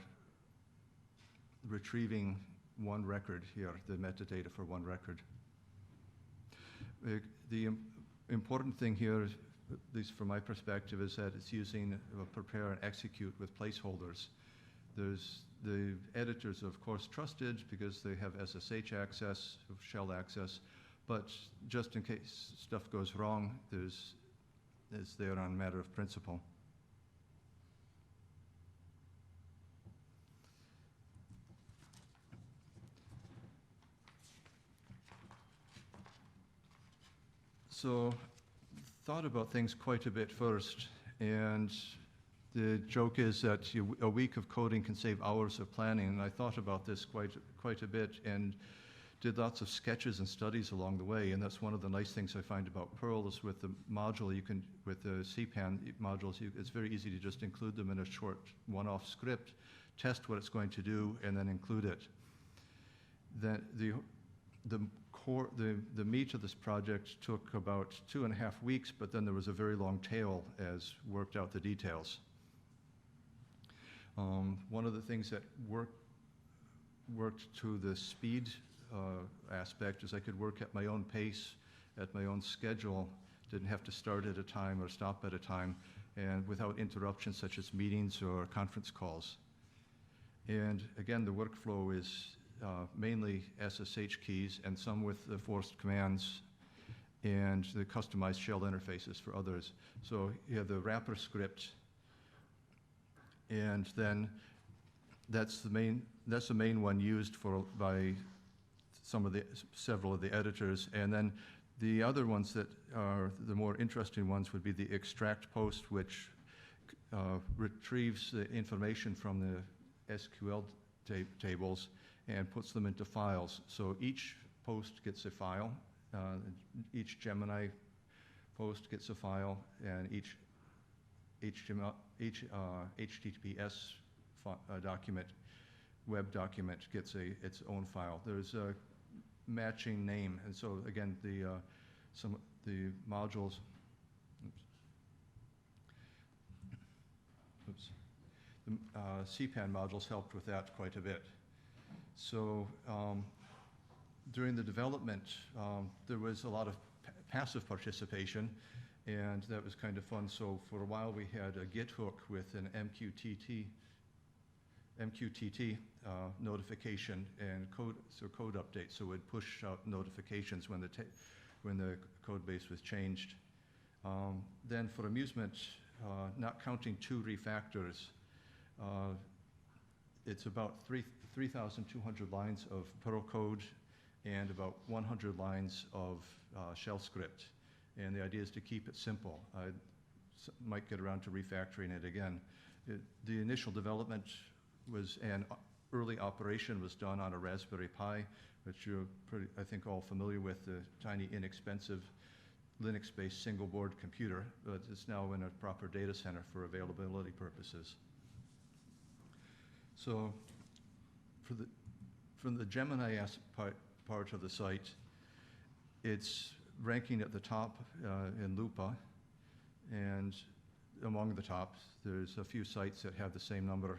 retrieving one record here, the metadata for one record. The important thing here, at least from my perspective, is that it's using prepare and execute with placeholders. The editors, of course, trusted because they have SSH access, shell access, but just in case stuff goes wrong, it's there on a matter of principle. So, thought about things quite a bit first, and the joke is that a week of coding can save hours of planning, and I thought about this quite a bit and did lots of sketches and studies along the way, and that's one of the nice things I find about Perl is with the module, with the CPAN modules, it's very easy to just include them in a short one-off script, test what it's going to do, and then include it. Then the meat of this project took about 2.5 weeks, but then there was a very long tail as worked out the details. One of the things that worked to the speed aspect is I could work at my own pace, at my own schedule, didn't have to start at a time or stop at a time, and without interruptions such as meetings or conference calls. And again, the workflow is mainly SSH keys and some with the forced commands and the customized shell interfaces for others. So you have the wrapper script, and then that's the main one used by several of the editors, and then the other ones that are the more interesting ones would be the extract post, which retrieves the information from the SQL tables and puts them into files. So each post gets a file, each Gemini post gets a file, and each HTTPS document, web document gets its own file. There's a matching name, and so again, some of the modules. The CPAN modules helped with that quite a bit. So during the development, there was a lot of passive participation, and that was kind of fun. So for a while, we had a Git hook with an MQTT notification and code updates. So it would push out notifications when the code base was changed. Then for amusement, not counting 2 refactors, it's about 3,200 lines of Perl code and about 100 lines of shell script. And the idea is to keep it simple. I might get around to refactoring it again. The initial development and early operation was done on a Raspberry Pi, which you're I think all familiar with, the tiny, inexpensive Linux-based single board computer, but it's now in a proper data center for availability purposes. So from the Gemini part of the site. It's ranking at the top in Lupa, and among the top, there's a few sites that have the same number,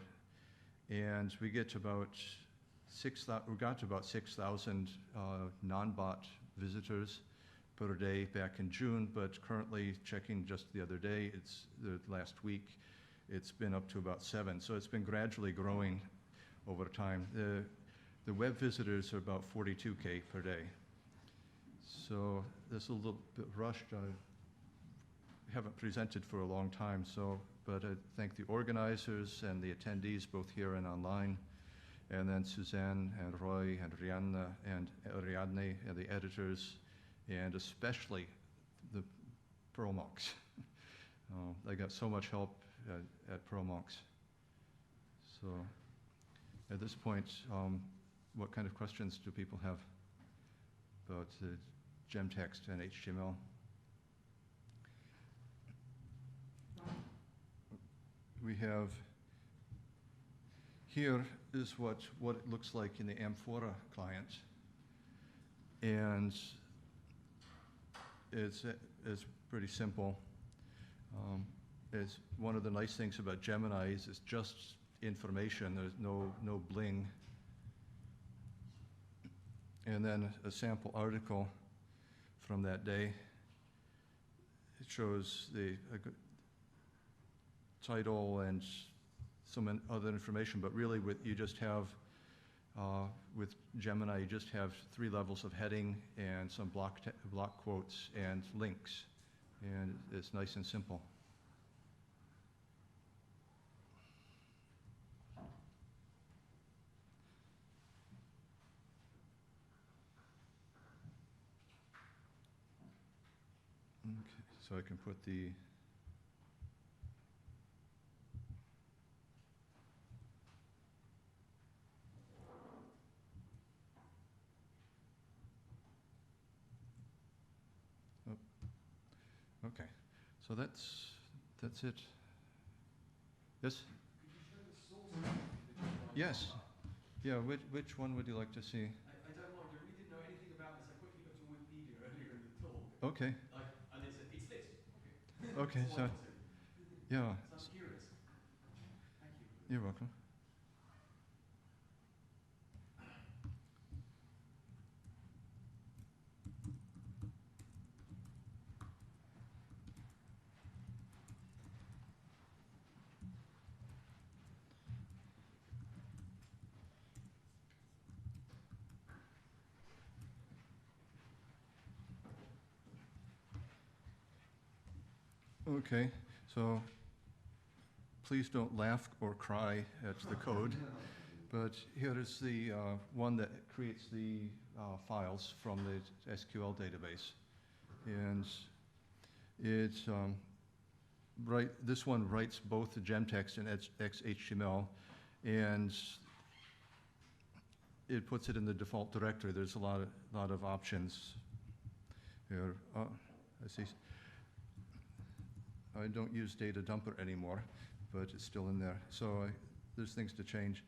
and we get about 6,000 non-bot visitors per day back in June, but currently checking just the other day, it's the last week, it's been up to about 7. So it's been gradually growing over time. The web visitors are about 42K per day. So this is a little bit rushed. I haven't presented for a long time, but I thank the organizers and the attendees both here and online, and then Suzanne and Roy and Rihanna and Ariadne and the editors, and especially the Perl monks. They got so much help at Perl monks. So at this point, what kind of questions do people have about gem text and HTML? We have here is what it looks like in the Amphora client, and it's pretty simple. It's one of the nice things about Gemini is it's just information. There's no bling. And then a sample article from that day. It shows the title and some other information, but really you just have, with Gemini, you just have 3 levels of heading and some block quotes and links, and it's nice and simple. Okay, so I can put the okay, so that's it. Yes? Could you show the source of the Yes. Yeah, which one would you like to see? I don't mind. I really didn't know anything about this. I quickly looked on Wikipedia earlier in the talk. Okay. And it's this. Okay. Okay, That's so, all I wanted. yeah. So I'm curious. Thank you. You're welcome. Okay, so please don't laugh or cry at the code, but here is the one that creates the files from the SQL database. And it's this one writes both the gem text and XHTML, and it puts it in the default directory. There's a lot of options here. I see. I don't use data dumper anymore, but it's still in there. So there's things to change.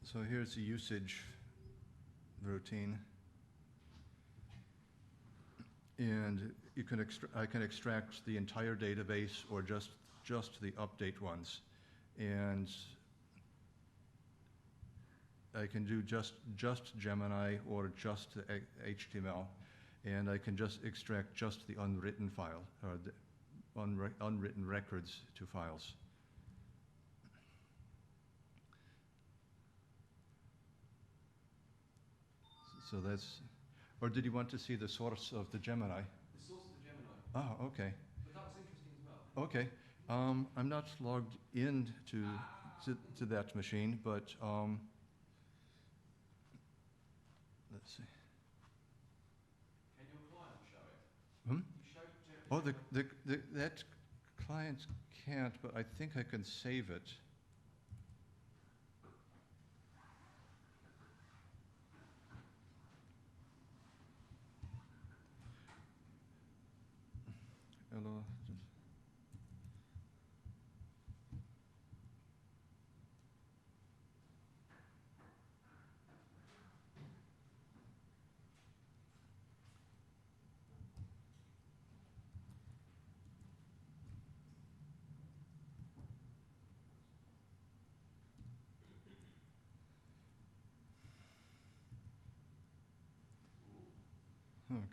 So here's the usage routine. And you can I can extract the entire database or just the update ones. And I can do just Gemini or just the HTML, and I can just extract just the unwritten file, or the unwritten records to files. So that's, or did you want to see the source of the Gemini? The source of the Gemini. Oh, okay. But that was interesting as well. Okay. I'm not logged in to that machine, but let's see. Can your client show it? Hmm? You showed Oh, that client can't, but I think I can save it. hello.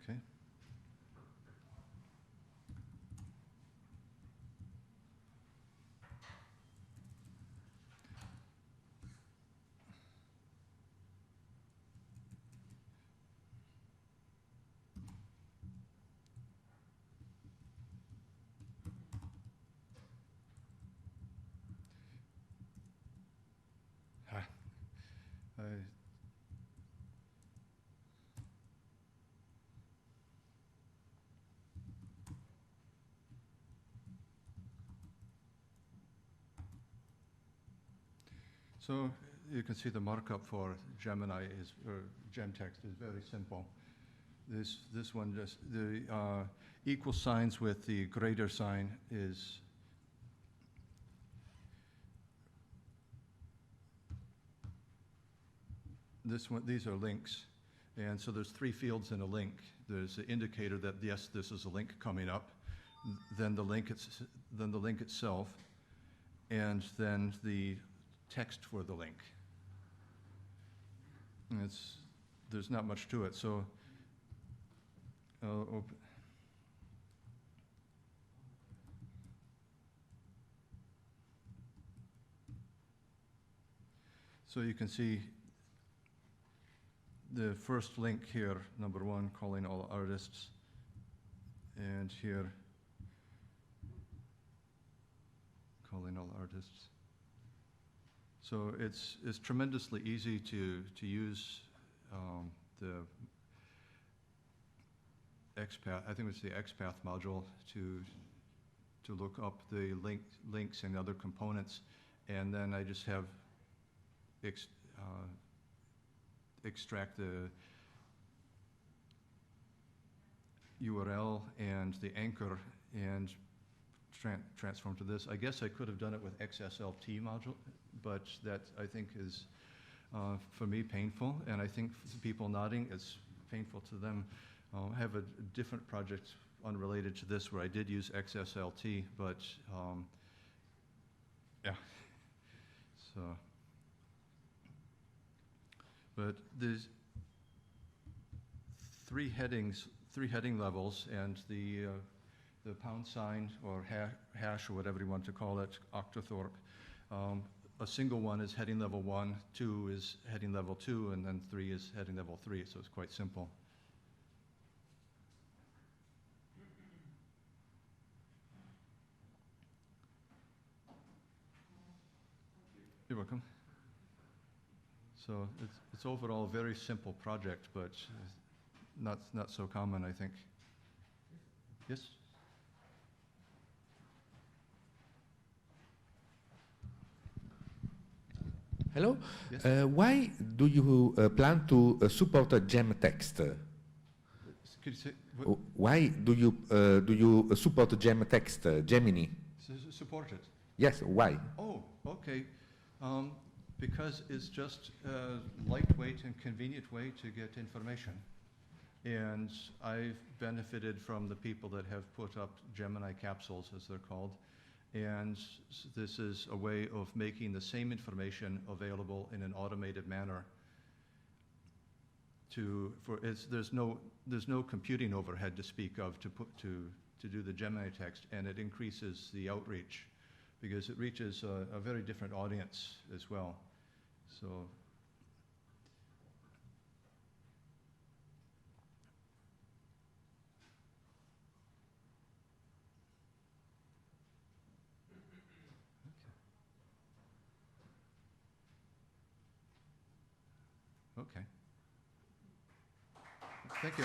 Okay. I So you can see the markup for Gemini is, or GemText is very simple. This one just, the equal signs with the greater sign is this one, these are links. And so there's 3 fields in a link. There's the indicator that yes, this is a link coming up, then the link itself, and then the text for the link. And there's not much to it. So I'll open. So you can see the first link here, number 1, calling all artists, and here, calling all artists. So it's tremendously easy to use the XPath. I think it's the XPath module to look up the links and other components, and then I just have extract the URL and the anchor and transform to this. I guess I could have done it with XSLT module, but that I think is, for me, painful, and I think for people nodding, it's painful to them. I have a different project unrelated to this where I did use XSLT, but yeah, so. But there's 3 heading levels, and the pound sign or hash or whatever you want to call it, octothorpe. A single one is heading level 1, 2 is heading level 2, and then 3 is heading level 3, so it's quite simple. You're welcome. So it's overall a very simple project, but not so common, I think. Yes? Hello. Yes? Why do you plan to support GemText? Could you say, Why do you support GemText, Gemini? support it? Yes. Why? Oh, okay. Because it's just a lightweight and convenient way to get information. And I've benefited from the people that have put up Gemini capsules, as they're called. And this is a way of making the same information available in an automated manner. There's no computing overhead to speak of to do the Gemini text, and it increases the outreach because it reaches a very different audience as well. So. Okay. Thank you.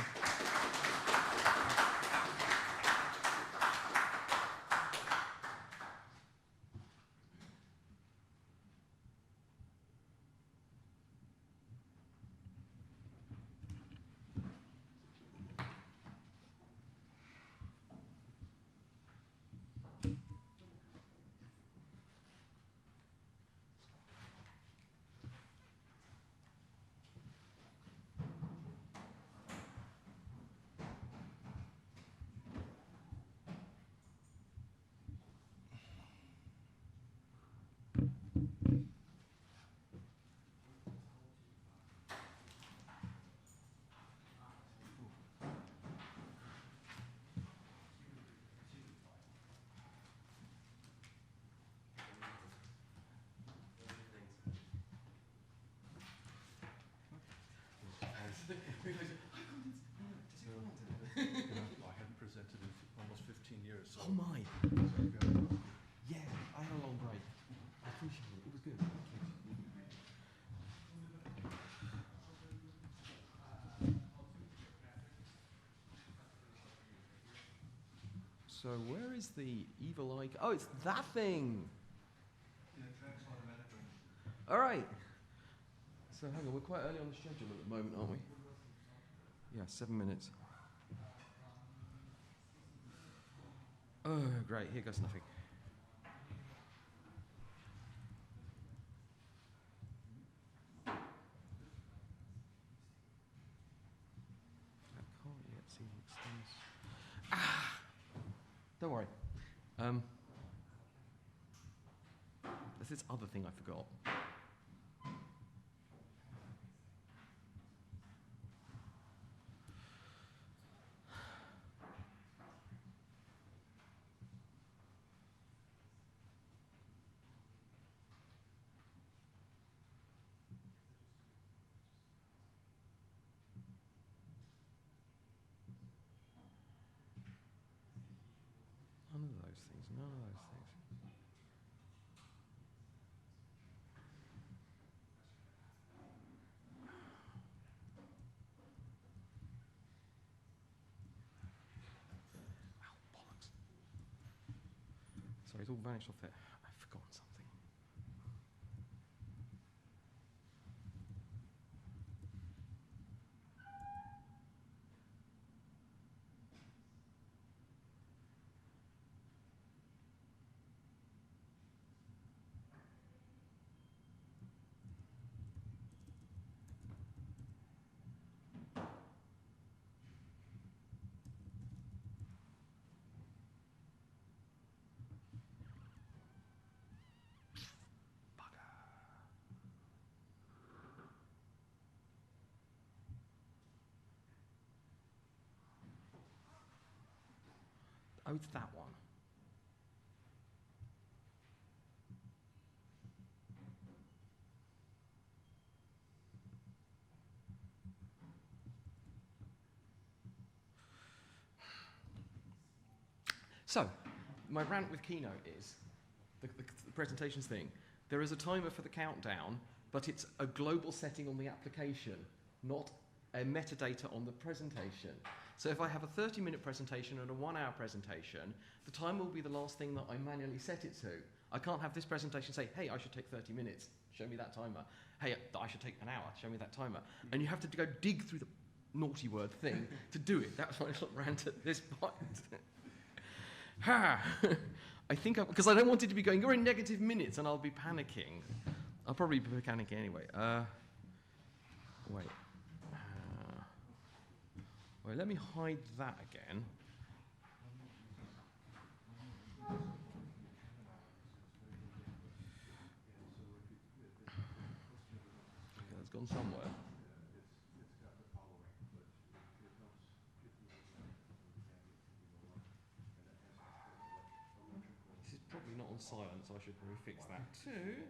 I haven't presented in almost 15 years. So Oh my. so Yeah, I had a long break. I appreciate it. It was good. So where is the evil icon? Oh, it's that thing. All right. So hang on, we're quite early on the schedule at the moment, aren't we? Yeah, 7 minutes. Oh, great. Here goes nothing. I can't yet see the extents. Ah! Don't worry. There's this other thing I forgot. None of those things, none of those things. Ow, bollocks. Sorry, it's all vanished off there. I've forgotten something. Oh, it's that one. So, my rant with Keynote is, the presentations thing, there is a timer for the countdown, but it's a global setting on the application, not a metadata on the presentation. So if I have a 30-minute presentation and a 1-hour presentation, the timer will be the last thing that I manually set it to. I can't have this presentation say, hey, I should take 30 minutes, show me that timer. Hey, I should take an hour, show me that timer. And you have to go dig through the naughty word thing to do it. That's my little rant at this point. I think, because I don't want it to be going, you're in negative minutes, and I'll be panicking. I'll probably be panicking anyway. Wait. Wait, let me hide that again. Okay, that's gone somewhere. This is probably not on silent, so I should probably fix that too.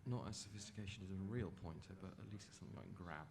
Not as sophisticated as a real pointer, but at least it's something I can grab.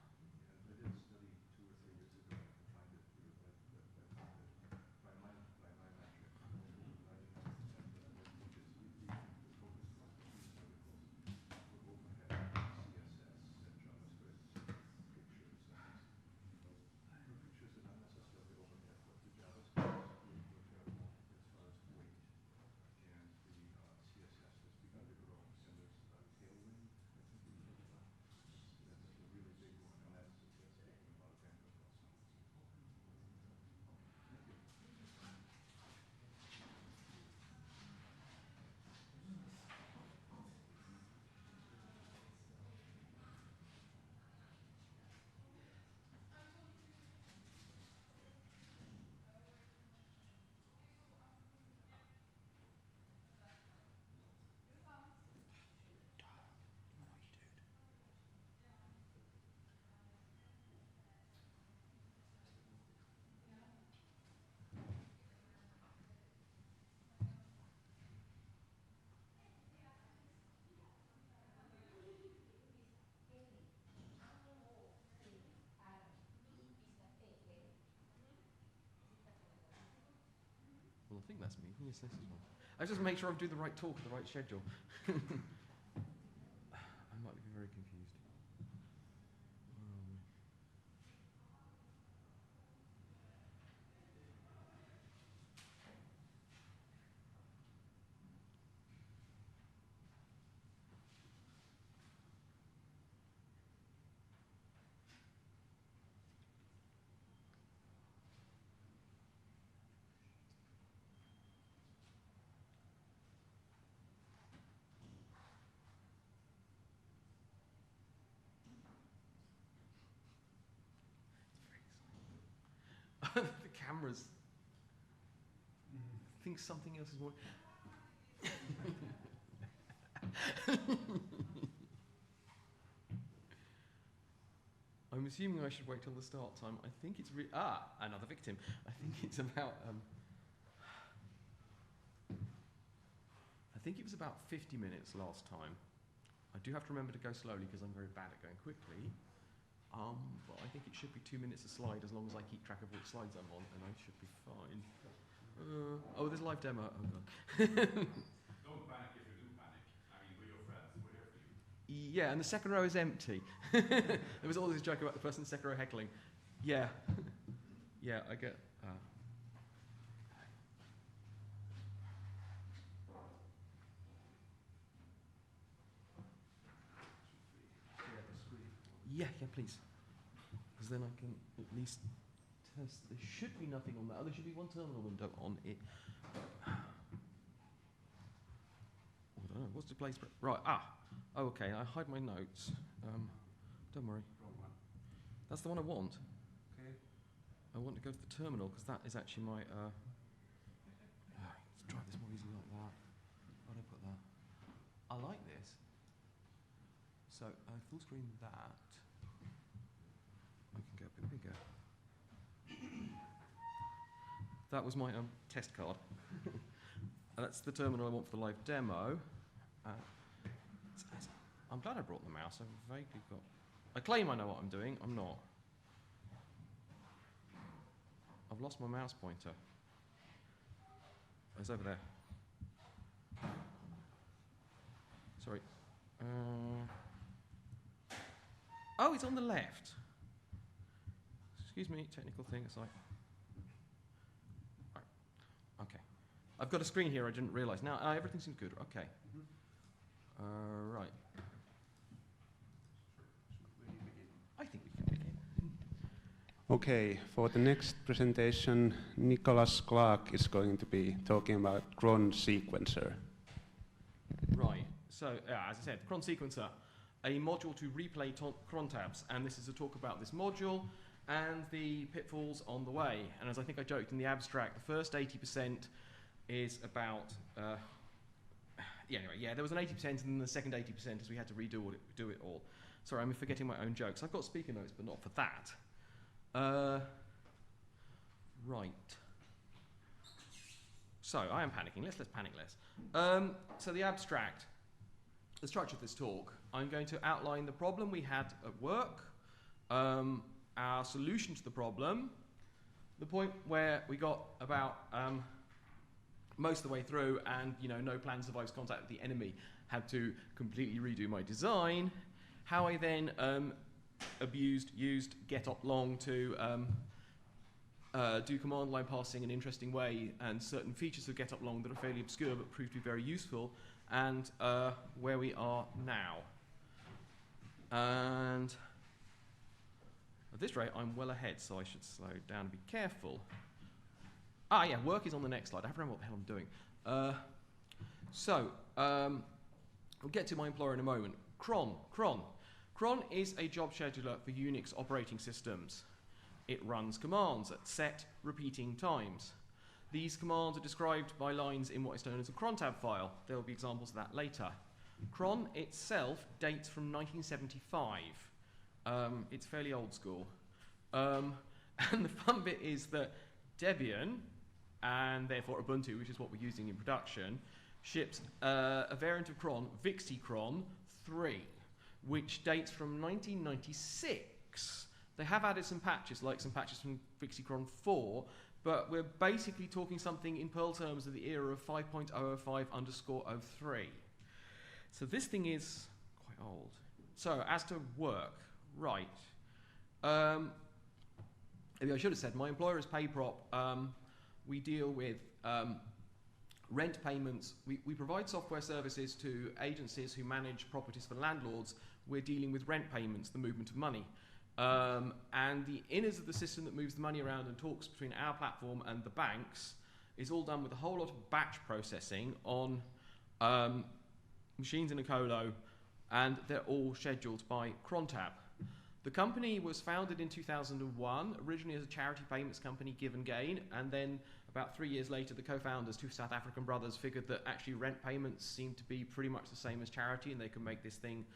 think that's me. Yes, this is one. I just make sure I'm doing the right talk, the right schedule. I might be very confused. The cameras think something else is more. I'm assuming I should wait till the start time. I think it's another victim. I think it's about I think it was about 50 minutes last time. I do have to remember to go slowly because I'm very bad at going quickly. But I think it should be 2 minutes a slide as long as I keep track of which slides I'm on, and I should be fine. Oh, there's a live demo. Oh, God. Don't panic if you do panic. I mean, we're your friends. We're here for you. Yeah, and the second row is empty. There was all this joke about the person in the second row heckling. Yeah. Yeah, I get... Yeah, please. Because then I can at least test. There should be nothing on that. Oh, there should be one terminal window on it. I don't know. What's the place? Right. Oh, okay. I hide my notes. Don't worry. That's the one I want. Okay. I want to go to the terminal because that is actually my. Let's try this more easily like that. Why do I put that? I like this. So full screen that. I can go a bit bigger. That was my test card. That's the terminal I want for the live demo. I'm glad I brought the mouse. I've vaguely got... I claim I know what I'm doing. I'm not. I've lost my mouse pointer. It's over there. Sorry. Oh, it's on the left. Excuse me, technical thing aside. Right. Okay. I've got a screen here I didn't realise. Now, everything seems good. Okay. Right. I think we can begin. Okay, for the next presentation, Nicholas Clark is going to be talking about cron sequencer. Right. So, as I said, cron sequencer, a module to replay cron tabs, and this is a talk about this module and the pitfalls on the way. And as I think I joked in the abstract, the first 80% is about, there was an 80% and then the second 80% is we had to do it all. Sorry, I'm forgetting my own jokes. I've got speaker notes, but not for that. Right. So, I am panicking. Let's panic less. So the abstract, the structure of this talk, I'm going to outline the problem we had at work, our solution to the problem, the point where we got about most of the way through and no plan survives contact with the enemy, had to completely redo my design, how I then used get-up-long to do command line passing in an interesting way, and certain features of get-up-long that are fairly obscure but proved to be very useful, and where we are now. And at this rate, I'm well ahead, so I should slow down and be careful. Work is on the next slide. I have to remember what the hell I'm doing. We'll get to my employer in a moment. Cron. Cron is a job scheduler for Unix operating systems. It runs commands at set repeating times. These commands are described by lines in what is known as a crontab file. There will be examples of that later. Cron itself dates from 1975. It's fairly old school. And the fun bit is that Debian, and therefore Ubuntu, which is what we're using in production, ships a variant of cron, VixieCron 3, which dates from 1996. They have added some patches, like some patches from VixieCron 4, but we're basically talking something in Perl terms of the era of 5.005_03. So this thing is quite old. So as to work, right. Maybe I should have said, my employer is PayProp. We deal with rent payments. We provide software services to agencies who manage properties for landlords. We're dealing with rent payments, the movement of money. And the innards of the system that moves the money around and talks between our platform and the banks is all done with a whole lot of batch processing on machines in a colo, and they're all scheduled by Crontab. The company was founded in 2001, originally as a charity payments company, Give and Gain, and then about 3 years later, the co-founders, two South African brothers, figured that actually rent payments seemed to be pretty much the same as charity, and they could make this thing,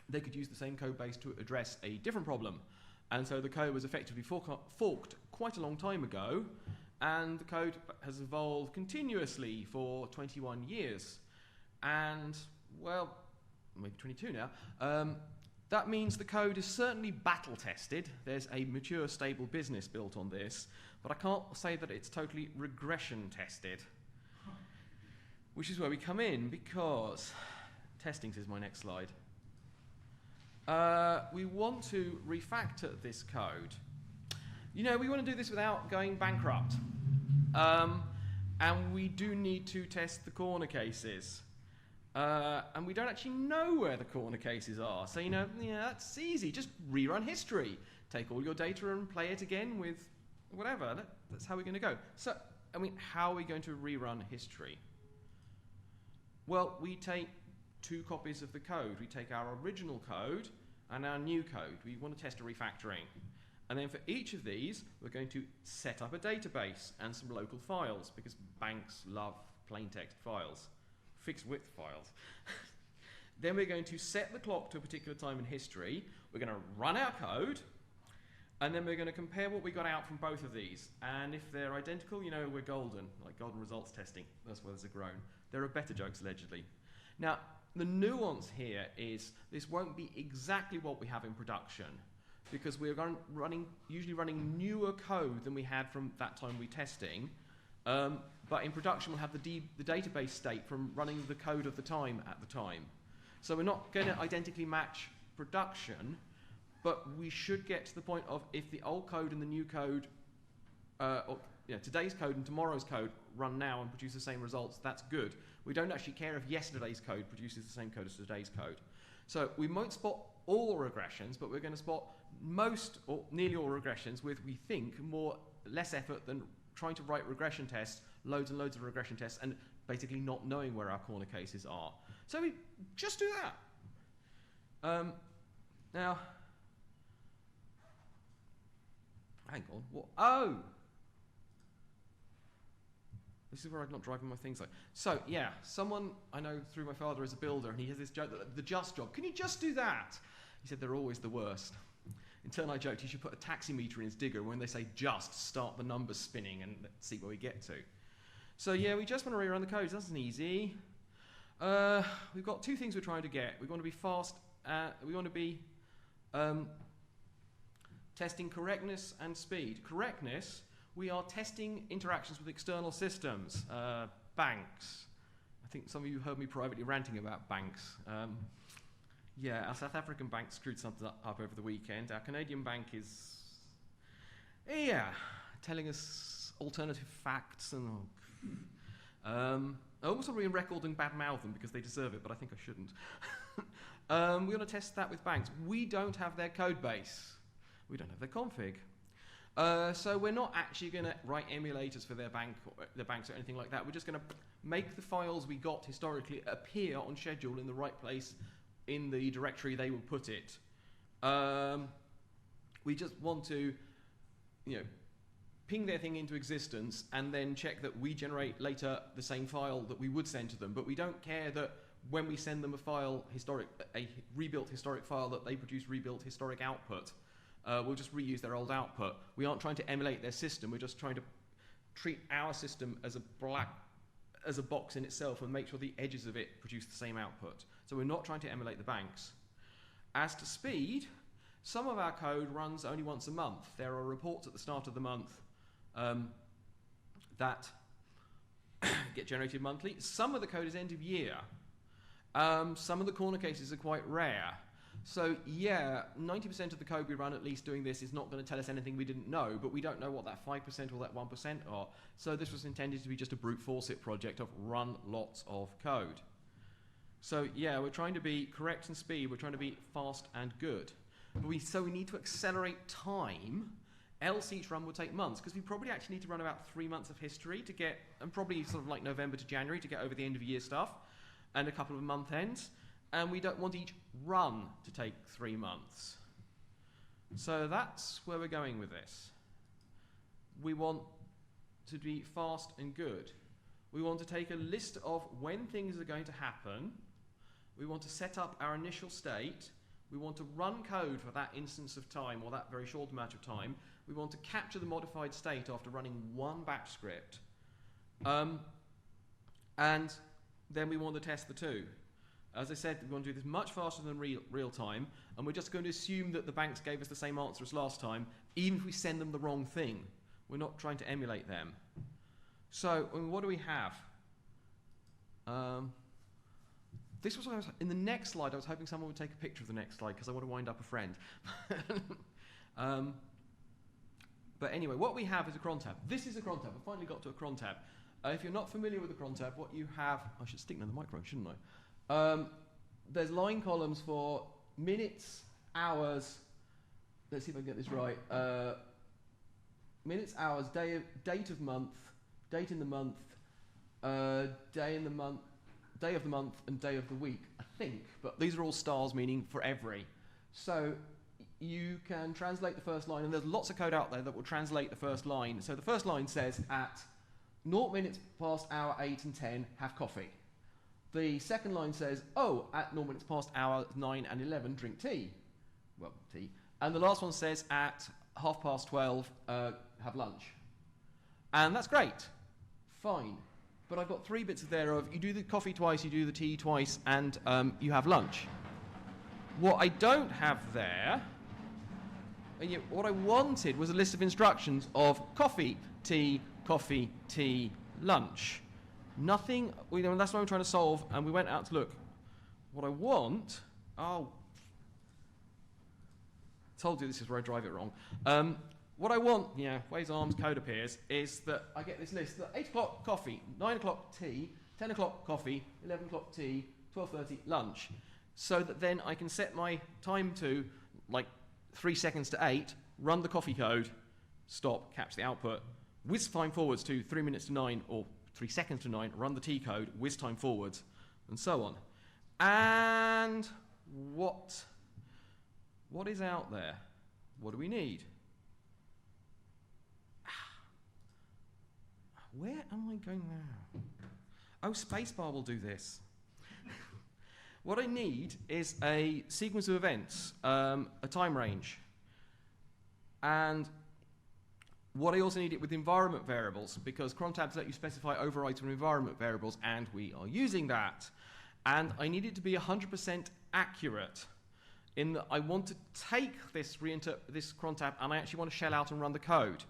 they could use the same code base to address a different problem. And so the code was effectively forked quite a long time ago, and the code has evolved continuously for 21 years. And, well, maybe 22 now. That means the code is certainly battle tested. There's a mature, stable business built on this, but I can't say that it's totally regression tested. Which is where we come in, because testing is my next slide. We want to refactor this code. You know, we want to do this without going bankrupt. And we do need to test the corner cases. And we don't actually know where the corner cases are. So, you know, yeah, that's easy. Just rerun history. Take all your data and play it again with whatever. That's how we're going to go. So, I mean, how are we going to rerun history? Well, we take two copies of the code. We take our original code and our new code. We want to test a refactoring. And then for each of these, we're going to set up a database and some local files, because banks love plain text files. Fixed width files. Then we're going to set the clock to a particular time in history. We're going to run our code, and then we're going to compare what we got out from both of these. And if they're identical, you know, we're golden, like golden results testing. That's where there's a groan. There are better jokes, allegedly. Now, the nuance here is this won't be exactly what we have in production, because we're usually running newer code than we had from that time we're testing. But in production, we'll have the database state from running the code of the time at the time. So we're not going to identically match production, but we should get to the point of, if the old code and the new code, or today's code and tomorrow's code run now and produce the same results, that's good. We don't actually care if yesterday's code produces the same code as today's code. So we won't spot all regressions, but we're going to spot most or nearly all regressions with, we think, less effort than trying to write regression tests, loads and loads of regression tests, and basically not knowing where our corner cases are. So we just do that. Now, hang on. What? Oh! This is where I'm not driving my things like. So, yeah, someone I know through my father is a builder, and he has this joke, the just job. Can you just do that? He said they're always the worst. In turn, I joked he should put a taximeter in his digger. When they say just, start the numbers spinning and let's see where we get to. So yeah, we just want to rerun the codes. That's easy. We've got two things we're trying to get. We want to be fast. We want to be testing correctness and speed. Correctness, we are testing interactions with external systems. Banks. I think some of you heard me privately ranting about banks. Yeah, our South African bank screwed something up over the weekend. Our Canadian bank is, telling us alternative facts and. I also re-record and badmouth them because they deserve it, but I think I shouldn't. We're going to test that with banks. We don't have their code base. We don't have their config. So we're not actually going to write emulators for their banks or anything like that. We're just going to make the files we got historically appear on schedule in the right place in the directory they will put it. We just want to, ping their thing into existence and then check that we generate later the same file that we would send to them. But we don't care that when we send them a rebuilt historic file, that they produce rebuilt historic output. We'll just reuse their old output. We aren't trying to emulate their system. We're just trying to treat our system as a box in itself and make sure the edges of it produce the same output. So we're not trying to emulate the banks. As to speed, some of our code runs only once a month. There are reports at the start of the month that get generated monthly. Some of the code is end of year. Some of the corner cases are quite rare. So yeah, 90% of the code we run at least doing this is not going to tell us anything we didn't know, but we don't know what that 5% or that 1% are. So this was intended to be just a brute force it project of run lots of code. So yeah, we're trying to be correct in speed, we're trying to be fast and good. But so we need to accelerate time, else each run will take months, because we probably actually need to run about 3 months of history to get, and probably sort of like November to January to get over the end of year stuff, and a couple of month ends. And we don't want each run to take 3 months. So that's where we're going with this. We want to be fast and good. We want to take a list of when things are going to happen. We want to set up our initial state. We want to run code for that instance of time, or that very short amount of time. We want to capture the modified state after running one batch script. And then we want to test the two. As I said, we want to do this much faster than real time, and we're just going to assume that the banks gave us the same answer as last time, even if we send them the wrong thing. We're not trying to emulate them. So, what do we have? This was what I was, in the next slide, I was hoping someone would take a picture of the next slide, because I want to wind up a friend. But anyway, what we have is a cron tab. This is a cron tab. I finally got to a cron tab. If you're not familiar with the cron tab, what you have, I should stick near the microphone, shouldn't I? There's line columns for minutes, hours, let's see if I can get this right, minutes, hours, date of month, date in the month, day in the month, day of the month, and day of the week, I think. But these are all stars, meaning for every. So you can translate the first line, and there's lots of code out there that will translate the first line. So the first line says, at 0 minutes past hour 8 and 10, have coffee. The second line says, oh, at 0 minutes past hour 9 and 11, drink tea. Well, tea. And the last one says, at 12:30, have lunch. And that's great. Fine. But I've got 3 bits there of, you do the coffee twice, you do the tea twice, and you have lunch. What I don't have there, and yet what I wanted was a list of instructions of coffee, tea, lunch. Nothing, that's what I'm trying to solve, and we went out to look. What I want, told you this is where I drive it wrong. What I want, Waves Arms code appears, is that I get this list, that 8 o'clock coffee, 9 o'clock tea, 10 o'clock coffee, 11 o'clock tea, 12:30 lunch. So that then I can set my time to like 3 seconds to 8, run the coffee code, stop, capture the output, whiz time forwards to 3 minutes to 9, or 3 seconds to 9, run the T code, whiz time forwards, and so on. And what is out there? What do we need? Where am I going now? Oh, spacebar will do this. What I need is a sequence of events, a time range. And what I also need it with environment variables, because cron tabs let you specify overrides from environment variables, and we are using that. And I need it to be 100% accurate, in that I want to take this cron tab and I actually want to shell out and run the code.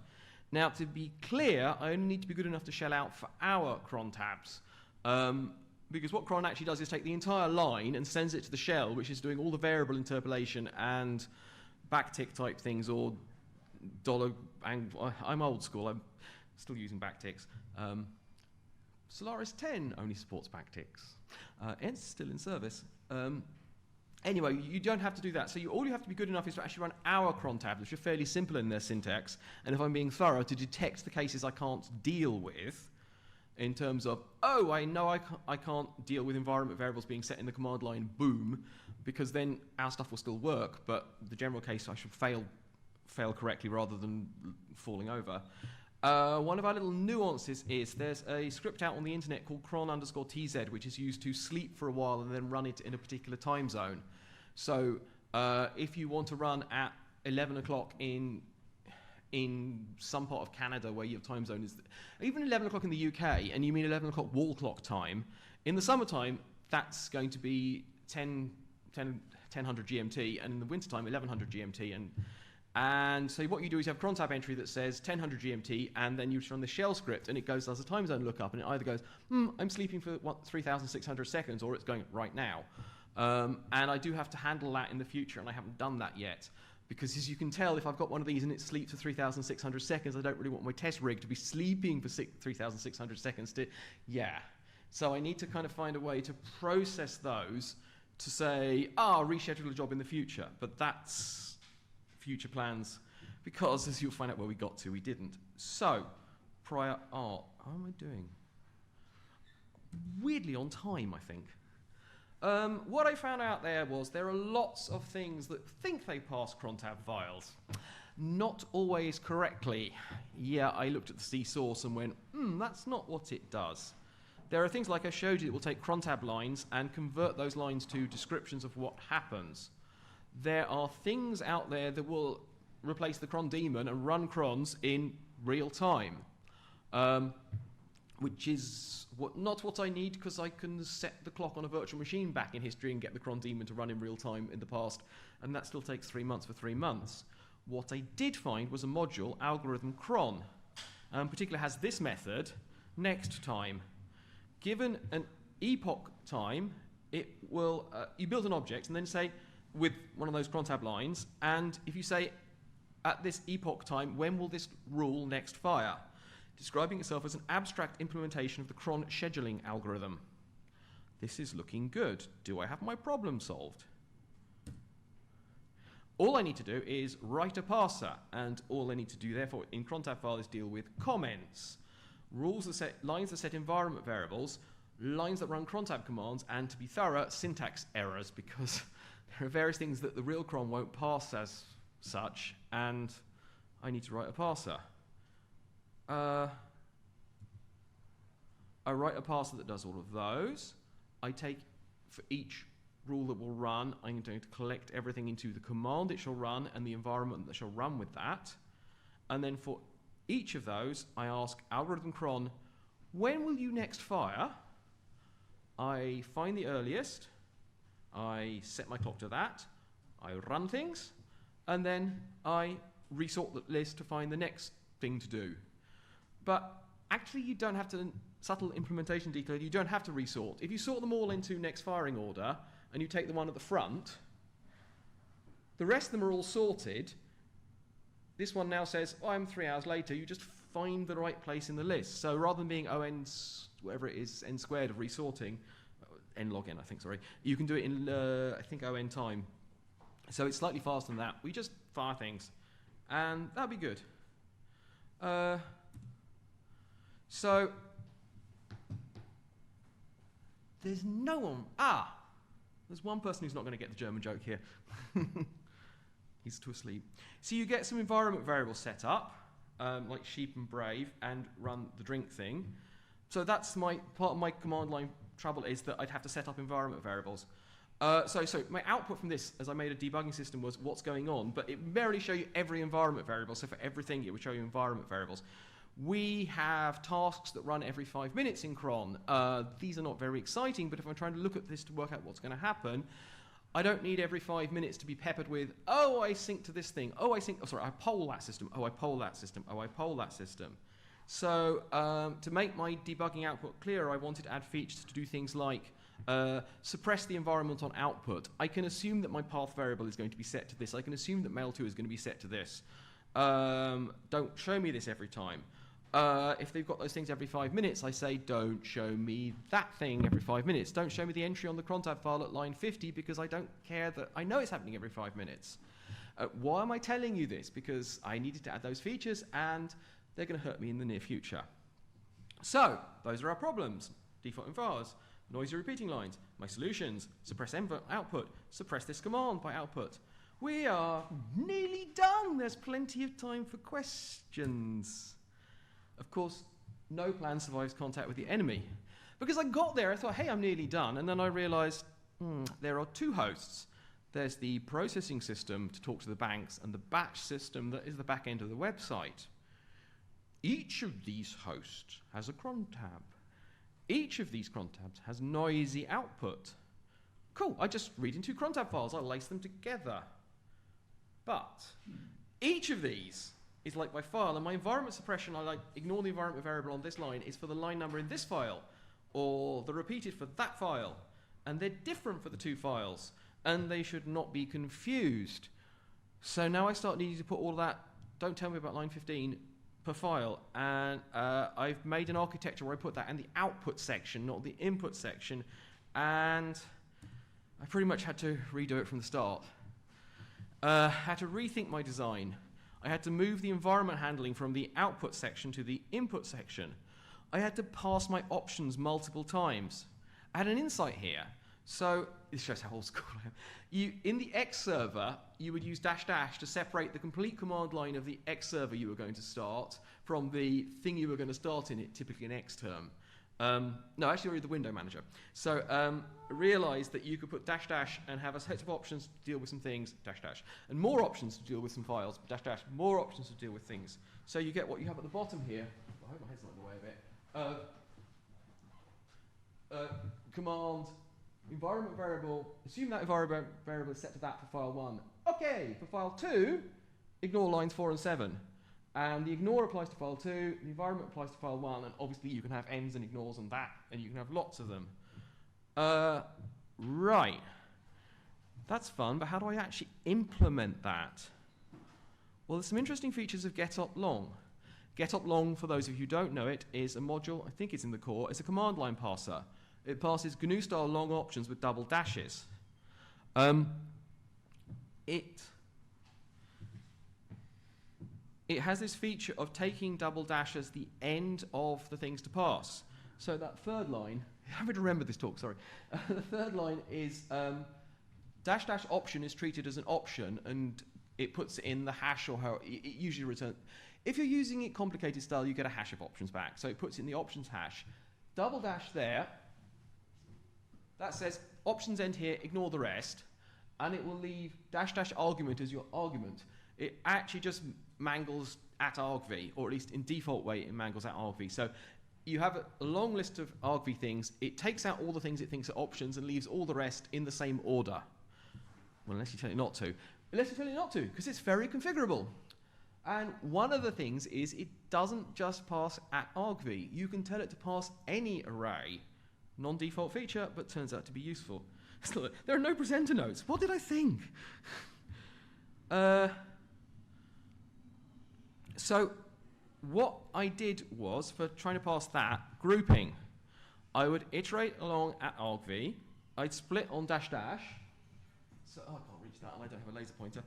Now, to be clear, I only need to be good enough to shell out for our cron tabs. Because what cron actually does is take the entire line and sends it to the shell, which is doing all the variable interpolation and backtick type things, or I'm old school, I'm still using backticks. Solaris 10 only supports backticks. It's still in service. Anyway, you don't have to do that. So all you have to be good enough is to actually run our cron tabs, which are fairly simple in their syntax, and if I'm being thorough, to detect the cases I can't deal with, in terms of, oh, I know I can't deal with environment variables being set in the command line, boom, because then our stuff will still work, but the general case I should fail correctly rather than falling over. One of our little nuances is there's a script out on the internet called cron_tz, which is used to sleep for a while and then run it in a particular time zone. So if you want to run at 11 o'clock in some part of Canada where your time zone is, even 11 o'clock in the UK, and you mean 11 o'clock wall clock time, in the summertime, that's going to be 1000 GMT, and in the wintertime, 1100 GMT, and And so what you do is you have a cron tab entry that says 1000 GMT, and then you just run the shell script, and it goes as a time zone lookup, and it either goes, I'm sleeping for 3,600 seconds, or it's going right now. And I do have to handle that in the future, and I haven't done that yet. Because as you can tell, if I've got one of these and it sleeps for 3,600 seconds, I don't really want my test rig to be sleeping for 3,600 seconds. So I need to kind of find a way to process those to say, reschedule a job in the future. But that's future plans, because as you'll find out where we got to, we didn't. So, prior art. How am I doing? Weirdly on time, I think. What I found out there was there are lots of things that think they pass crontab files. Not always correctly. Yeah, I looked at the C source and went, that's not what it does. There are things like I showed you that will take crontab lines and convert those lines to descriptions of what happens. There are things out there that will replace the cron daemon and run crons in real time, which is not what I need, because I can set the clock on a virtual machine back in history and get the cron daemon to run in real time in the past, and that still takes 3 months for 3 months. What I did find was a module, algorithm cron, particularly has this method, next time. Given an epoch time, it will, you build an object and then say, with one of those crontab lines, and if you say, at this epoch time, when will this rule next fire? Describing itself as an abstract implementation of the cron scheduling algorithm. This is looking good. Do I have my problem solved? All I need to do is write a parser, and all I need to do, therefore, in crontab file is deal with comments. Rules that set, lines that set environment variables, lines that run crontab commands, and to be thorough, syntax errors, because there are various things that the real cron won't pass as such, and I need to write a parser. I write a parser that does all of those. I take, for each rule that will run, I'm going to collect everything into the command it shall run and the environment that shall run with that. And then for each of those, I ask algorithm cron, when will you next fire? I find the earliest. I set my clock to that, I run things, and then I resort the list to find the next thing to do. But actually you don't have to, subtle implementation detail, you don't have to resort. If you sort them all into next firing order, and you take the one at the front, the rest of them are all sorted. This one now says, I'm 3 hours later, you just find the right place in the list. So rather than being n, whatever it is, n squared of resorting, n log n, I think, sorry. You can do it in, I think, O(n) time. So it's slightly faster than that. We just fire things. And that'll be good. So there's no one. There's one person who's not going to get the German joke here. He's too asleep. So you get some environment variables set up, like sheep and brave, and run the drink thing. So that's my part of my command line trouble, is that I'd have to set up environment variables. So my output from this, as I made a debugging system, was what's going on, but it merely show you every environment variable. So for everything, it would show you environment variables. We have tasks that run every 5 minutes in cron. These are not very exciting, but if I'm trying to look at this to work out what's going to happen, I don't need every 5 minutes to be peppered with, I sync to this thing. I poll that system. I poll that system. I poll that system. So to make my debugging output clearer, I wanted to add features to do things like suppress the environment on output. I can assume that my path variable is going to be set to this. I can assume that mail2 is going to be set to this. Don't show me this every time. If they've got those things every 5 minutes, I say, don't show me that thing every 5 minutes. Don't show me the entry on the crontab file at line 50, because I don't care that I know it's happening every 5 minutes. Why am I telling you this? Because I needed to add those features, and they're going to hurt me in the near future. So those are our problems. Default envars, noisy repeating lines. My solutions: suppress output, suppress this command by output. We are nearly done. There's plenty of time for questions. Of course, no plan survives contact with the enemy. Because I got there, I thought, hey, I'm nearly done. And then I realized there are two hosts. There's the processing system to talk to the banks and the batch system that is the back end of the website. Each of these hosts has a cron tab. Each of these cron tabs has noisy output. Cool, I just read into cron tab files. I lace them together. But each of these is like my file, and my environment suppression, I like ignore the environment variable on this line, is for the line number in this file, or the repeated for that file. And they're different for the two files, and they should not be confused. So now I start needing to put all of that, don't tell me about line 15, per file, and I've made an architecture where I put that in the output section, not the input section, and I pretty much had to redo it from the start. Had to rethink my design. I had to move the environment handling from the output section to the input section. I had to pass my options multiple times. I had an insight here. So this shows how old school I am. In the X server, you would use -- to separate the complete command line of the X server you were going to start from the thing you were going to start in it, typically an X term. No, actually, read the window manager. So realize that you could put -- and have a set of options to deal with some things, -- and more options to deal with some files, -- more options to deal with things. So you get what you have at the bottom here. I hope my head's not in the way a bit. Command environment variable, assume that environment variable is set to that for file 1. Okay, for file 2, ignore lines 4 and 7. And the ignore applies to file 2, the environment applies to file 1, and obviously you can have ends and ignores and that, and you can have lots of them. Right. That's fun, but how do I actually implement that? Well, there's some interesting features of getOpLong. getOpLong, for those of you who don't know it, is a module, I think it's in the core, it's a command line parser. It passes GNU-style long options with double dashes. It has this feature of taking double dash as the end of the things to pass. So that third line, I haven't remembered this talk, sorry. The third line is -- option is treated as an option, and it puts it in the hash, or how it usually returns. If you're using it complicated style, you get a hash of options back. So it puts it in the options hash. Double dash there, that says options end here, ignore the rest, and it will leave -- argument as your argument. It actually just mangles at argv, or at least in default way it mangles at argv. So you have a long list of argv things. It takes out all the things it thinks are options and leaves all the rest in the same order. Well, unless you tell it not to. Unless you tell it not to, because it's very configurable. And one of the things is it doesn't just pass at argv. You can tell it to pass any array. Non-default feature, but turns out to be useful. There are no presenter notes. What did I think? So what I did was, for trying to pass that, grouping. I would iterate along at argv. I'd split on -- So I can't reach that, and I don't have a laser pointer.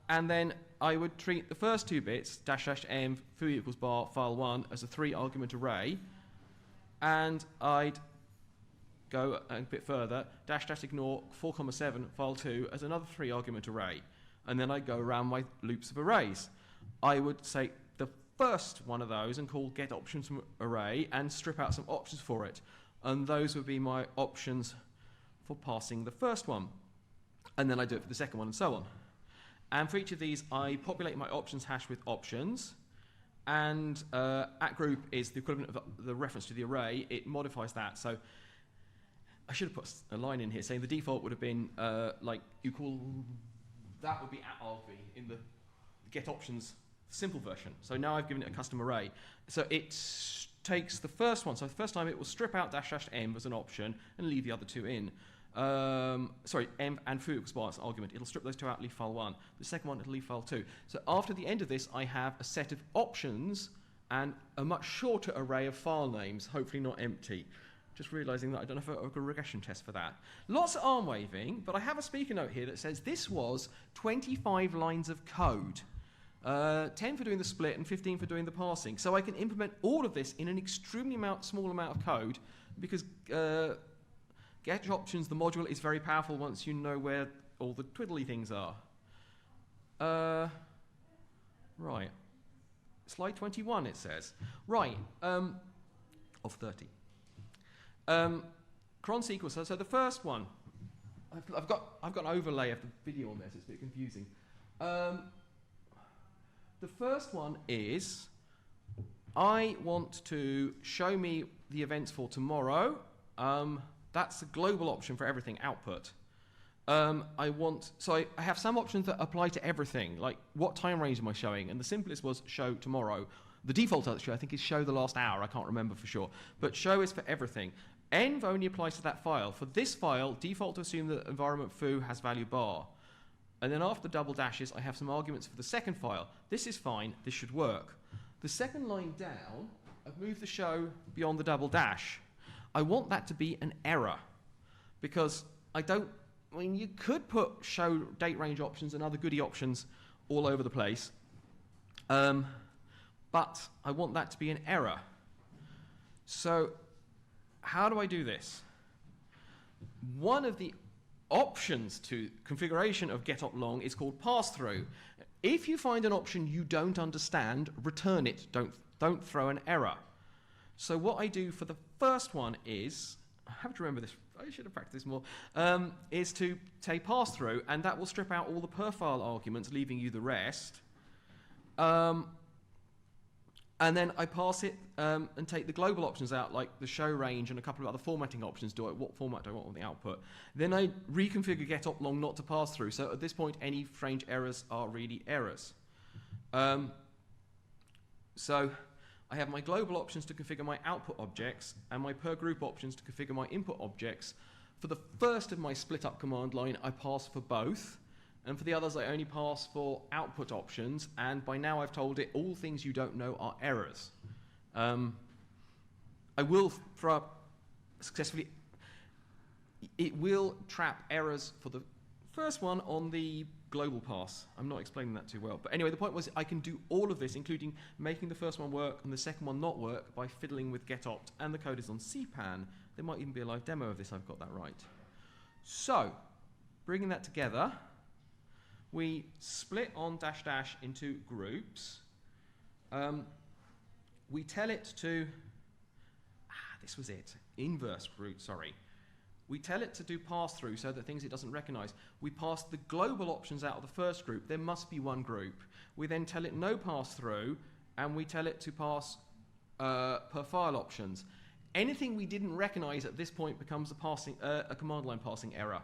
And then I would treat the first two bits, -- foo equals bar file 1, as a 3-argument array. And I'd go a bit further, -- ignore 4,7 file 2 as another 3-argument array. And then I'd go around my loops of arrays. I would say the first one of those and call getOptions from array and strip out some options for it. And those would be my options for passing the first one. And then I do it for the second one and so on. And for each of these, I populate my options hash with options. And at group is the equivalent of the reference to the array. It modifies that. So I should have put a line in here saying the default would have been like you call, that would be at argv in the getOptions simple version. So now I've given it a custom array. So it takes the first one. So the first time it will strip out -- as an option and leave the other two in. M and foo equals bar as an argument. It'll strip those two out, leave file 1. The second one, it'll leave file 2. So after the end of this, I have a set of options and a much shorter array of file names, hopefully not empty. Just realizing that I don't have a regression test for that. Lots of arm waving, but I have a speaker note here that says this was 25 lines of code. 10 for doing the split and 15 for doing the parsing. So I can implement all of this in an extremely small amount of code, because getOptions, the module, is very powerful once you know where all the twiddly things are. Right. Slide 21, it says. Right. Of 30. Cron sequencer. So the first one, I've got an overlay of the video on there, so it's a bit confusing. The first one is, I want to show me the events for tomorrow. That's a global option for everything output. I have some options that apply to everything, like what time range am I showing? And the simplest was show tomorrow. The default actually, I think, is show the last hour. I can't remember for sure. But show is for everything. Env only applies to that file. For this file, default to assume that environment foo has value bar. And then after double dashes, I have some arguments for the second file. This is fine. This should work. The second line down, I've moved the show beyond the double dash. I want that to be an error because you could put show date range options and other goodie options all over the place. But I want that to be an error. So how do I do this? One of the options to configuration of getOpLong is called pass-through. If you find an option you don't understand, return it. Don't throw an error. So what I do for the first one is, I have to remember this, I should have practiced this more, is to say pass-through, and that will strip out all the per file arguments, leaving you the rest. And then I pass it and take the global options out, like the show range and a couple of other formatting options. What format do I want on the output? Then I reconfigure getOpLong not to pass through. So at this point, any strange errors are really errors. So I have my global options to configure my output objects and my per group options to configure my input objects. For the first of my split up command line, I pass for both. And for the others, I only pass for output options, and by now I've told it all things you don't know are errors. I will throw up successfully. It will trap errors for the first one on the global pass. I'm not explaining that too well. But anyway, the point was I can do all of this, including making the first one work and the second one not work by fiddling with getopt, and the code is on CPAN. There might even be a live demo of this, I've got that right. So, bringing that together, we split on dash dash into groups. We tell it to, this was it, inverse route, sorry. We tell it to do pass through so that things it doesn't recognize. We pass the global options out of the first group. There must be one group. We then tell it no pass through, and we tell it to pass per file options. Anything we didn't recognize at this point becomes a command line passing error.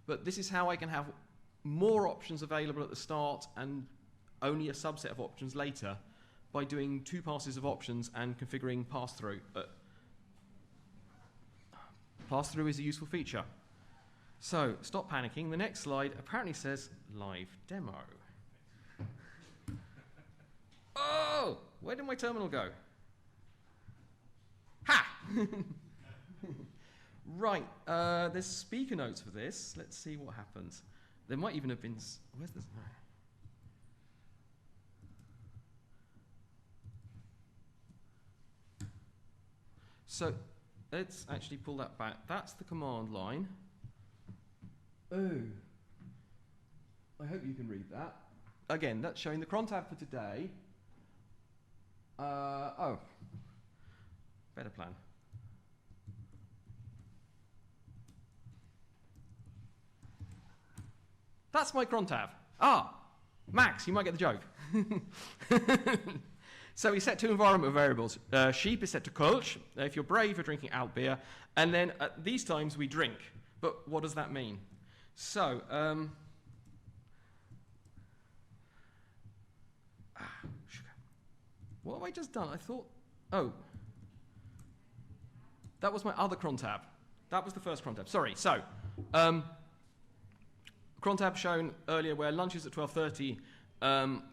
But this is how I can have more options available at the start and only a subset of options later by doing 2 passes of options and configuring pass-through. Pass-through is a useful feature. So, stop panicking. The next slide apparently says live demo. Oh! Where did my terminal go? Ha! Right, there's speaker notes for this. Let's see what happens. There might even have been, where's this? So let's actually pull that back. That's the command line. Oh, I hope you can read that. Again, that's showing the cron tab for today. Oh, better plan. That's my cron tab. Max, you might get the joke. So we set 2 environment variables. Sheep is set to Kölsch. If you're brave, you're drinking alt beer. And then at these times we drink. But what does that mean? So, what have I just done? I thought, that was my other cron tab. That was the first cron tab. Sorry. So, cron tab shown earlier where lunch is at 12:30.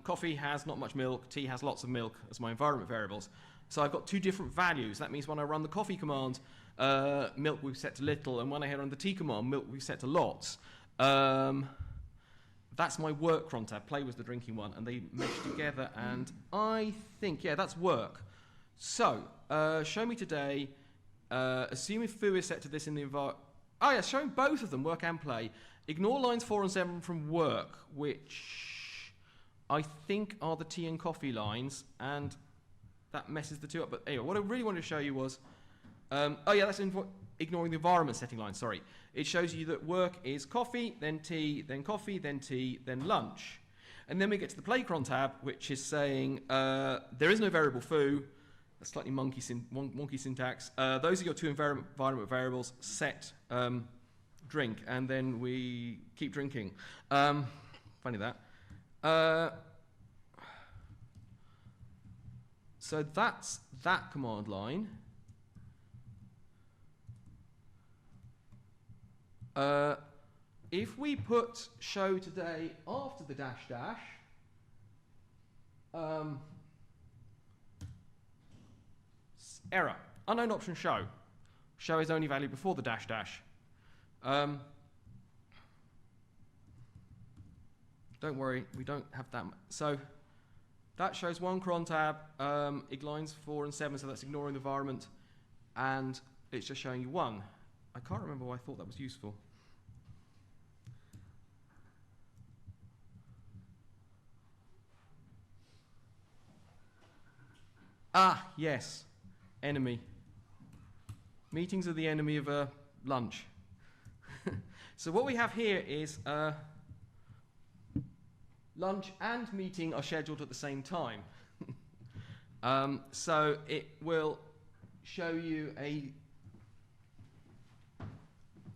Coffee has not much milk, tea has lots of milk as my environment variables. So I've got 2 different values. That means when I run the coffee command, milk we've set to little, and when I run the tea command, milk we've set to lots. That's my work cron tab. Play was the drinking one, and they mesh together, and I think, yeah, that's work. So, show me today, assume if foo is set to this in the environment. Oh yeah, showing both of them, work and play. Ignore lines 4 and 7 from work, which I think are the tea and coffee lines, and that messes the 2 up. But anyway, what I really wanted to show you was, that's ignoring the environment setting line, sorry. It shows you that work is coffee, then tea, then coffee, then tea, then lunch. And then we get to the play cron tab, which is saying there is no variable foo, a slightly wonky syntax. Those are your 2 environment variables set drink, and then we keep drinking. Funny that. So that's that command line. If we put show today after the dash dash, error. Unknown option show. Show is only valid before the dash dash. Don't worry, we don't have that. So that shows one cron tab, lines 4 and 7, so that's ignoring the environment, and it's just showing you 1. I can't remember why I thought that was useful. Ah, yes, enemy. Meetings are the enemy of lunch. So what we have here is lunch and meeting are scheduled at the same time. So it will show you a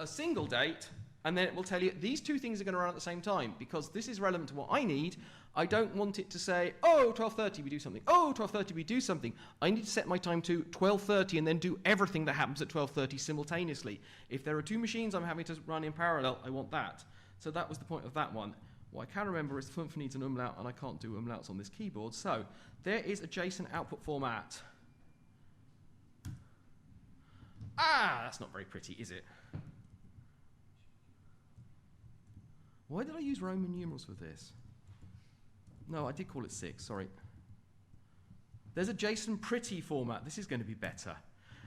single date, and then it will tell you these two things are going to run at the same time, because this is relevant to what I need. I don't want it to say, oh, 12:30 we do something, oh, 12:30 we do something. I need to set my time to 12:30 and then do everything that happens at 12:30 simultaneously. If there are two machines I'm having to run in parallel, I want that. So that was the point of that one. What I can remember is the function needs an umlaut, and I can't do umlauts on this keyboard. So there is a JSON output format. Ah, that's not very pretty, is it? Why did I use Roman numerals for this? No, I did call it 6, sorry. There's a JSON pretty format. This is going to be better.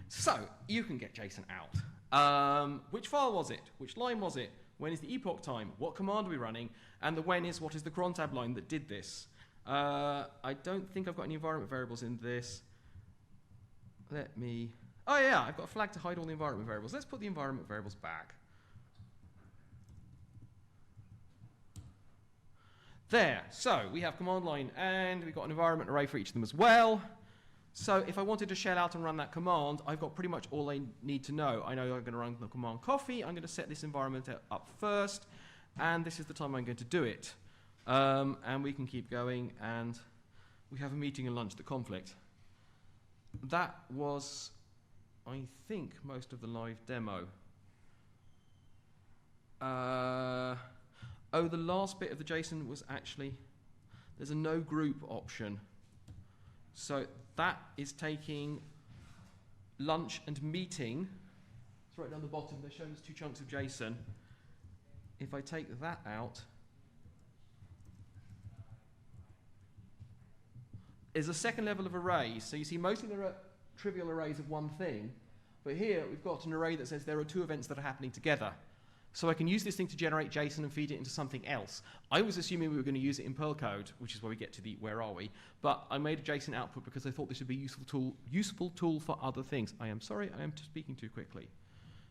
So, you can get JSON out. Which file was it? Which line was it? When is the epoch time? What command are we running? And the when is what is the cron tab line that did this? I don't think I've got any environment variables in this. Let me... Oh yeah, I've got a flag to hide all the environment variables. Let's put the environment variables back. There, so we have command line, and we've got an environment array for each of them as well. So if I wanted to shell out and run that command, I've got pretty much all I need to know. I know I'm going to run the command coffee, I'm going to set this environment up first, and this is the time I'm going to do it. And we can keep going, and we have a meeting and lunch, the conflict. That was, I think, most of the live demo. Oh, the last bit of the JSON was actually, there's a no group option. So that is taking lunch and meeting. It's right down the bottom. They're showing us 2 chunks of JSON. If I take that out, there's a second level of arrays. So you see, mostly there are trivial arrays of one thing. But here we've got an array that says there are 2 events that are happening together. So I can use this thing to generate JSON and feed it into something else. I was assuming we were going to use it in Perl code, which is where we get to the where are we. But I made a JSON output because I thought this would be a useful tool for other things. I am sorry, I am speaking too quickly.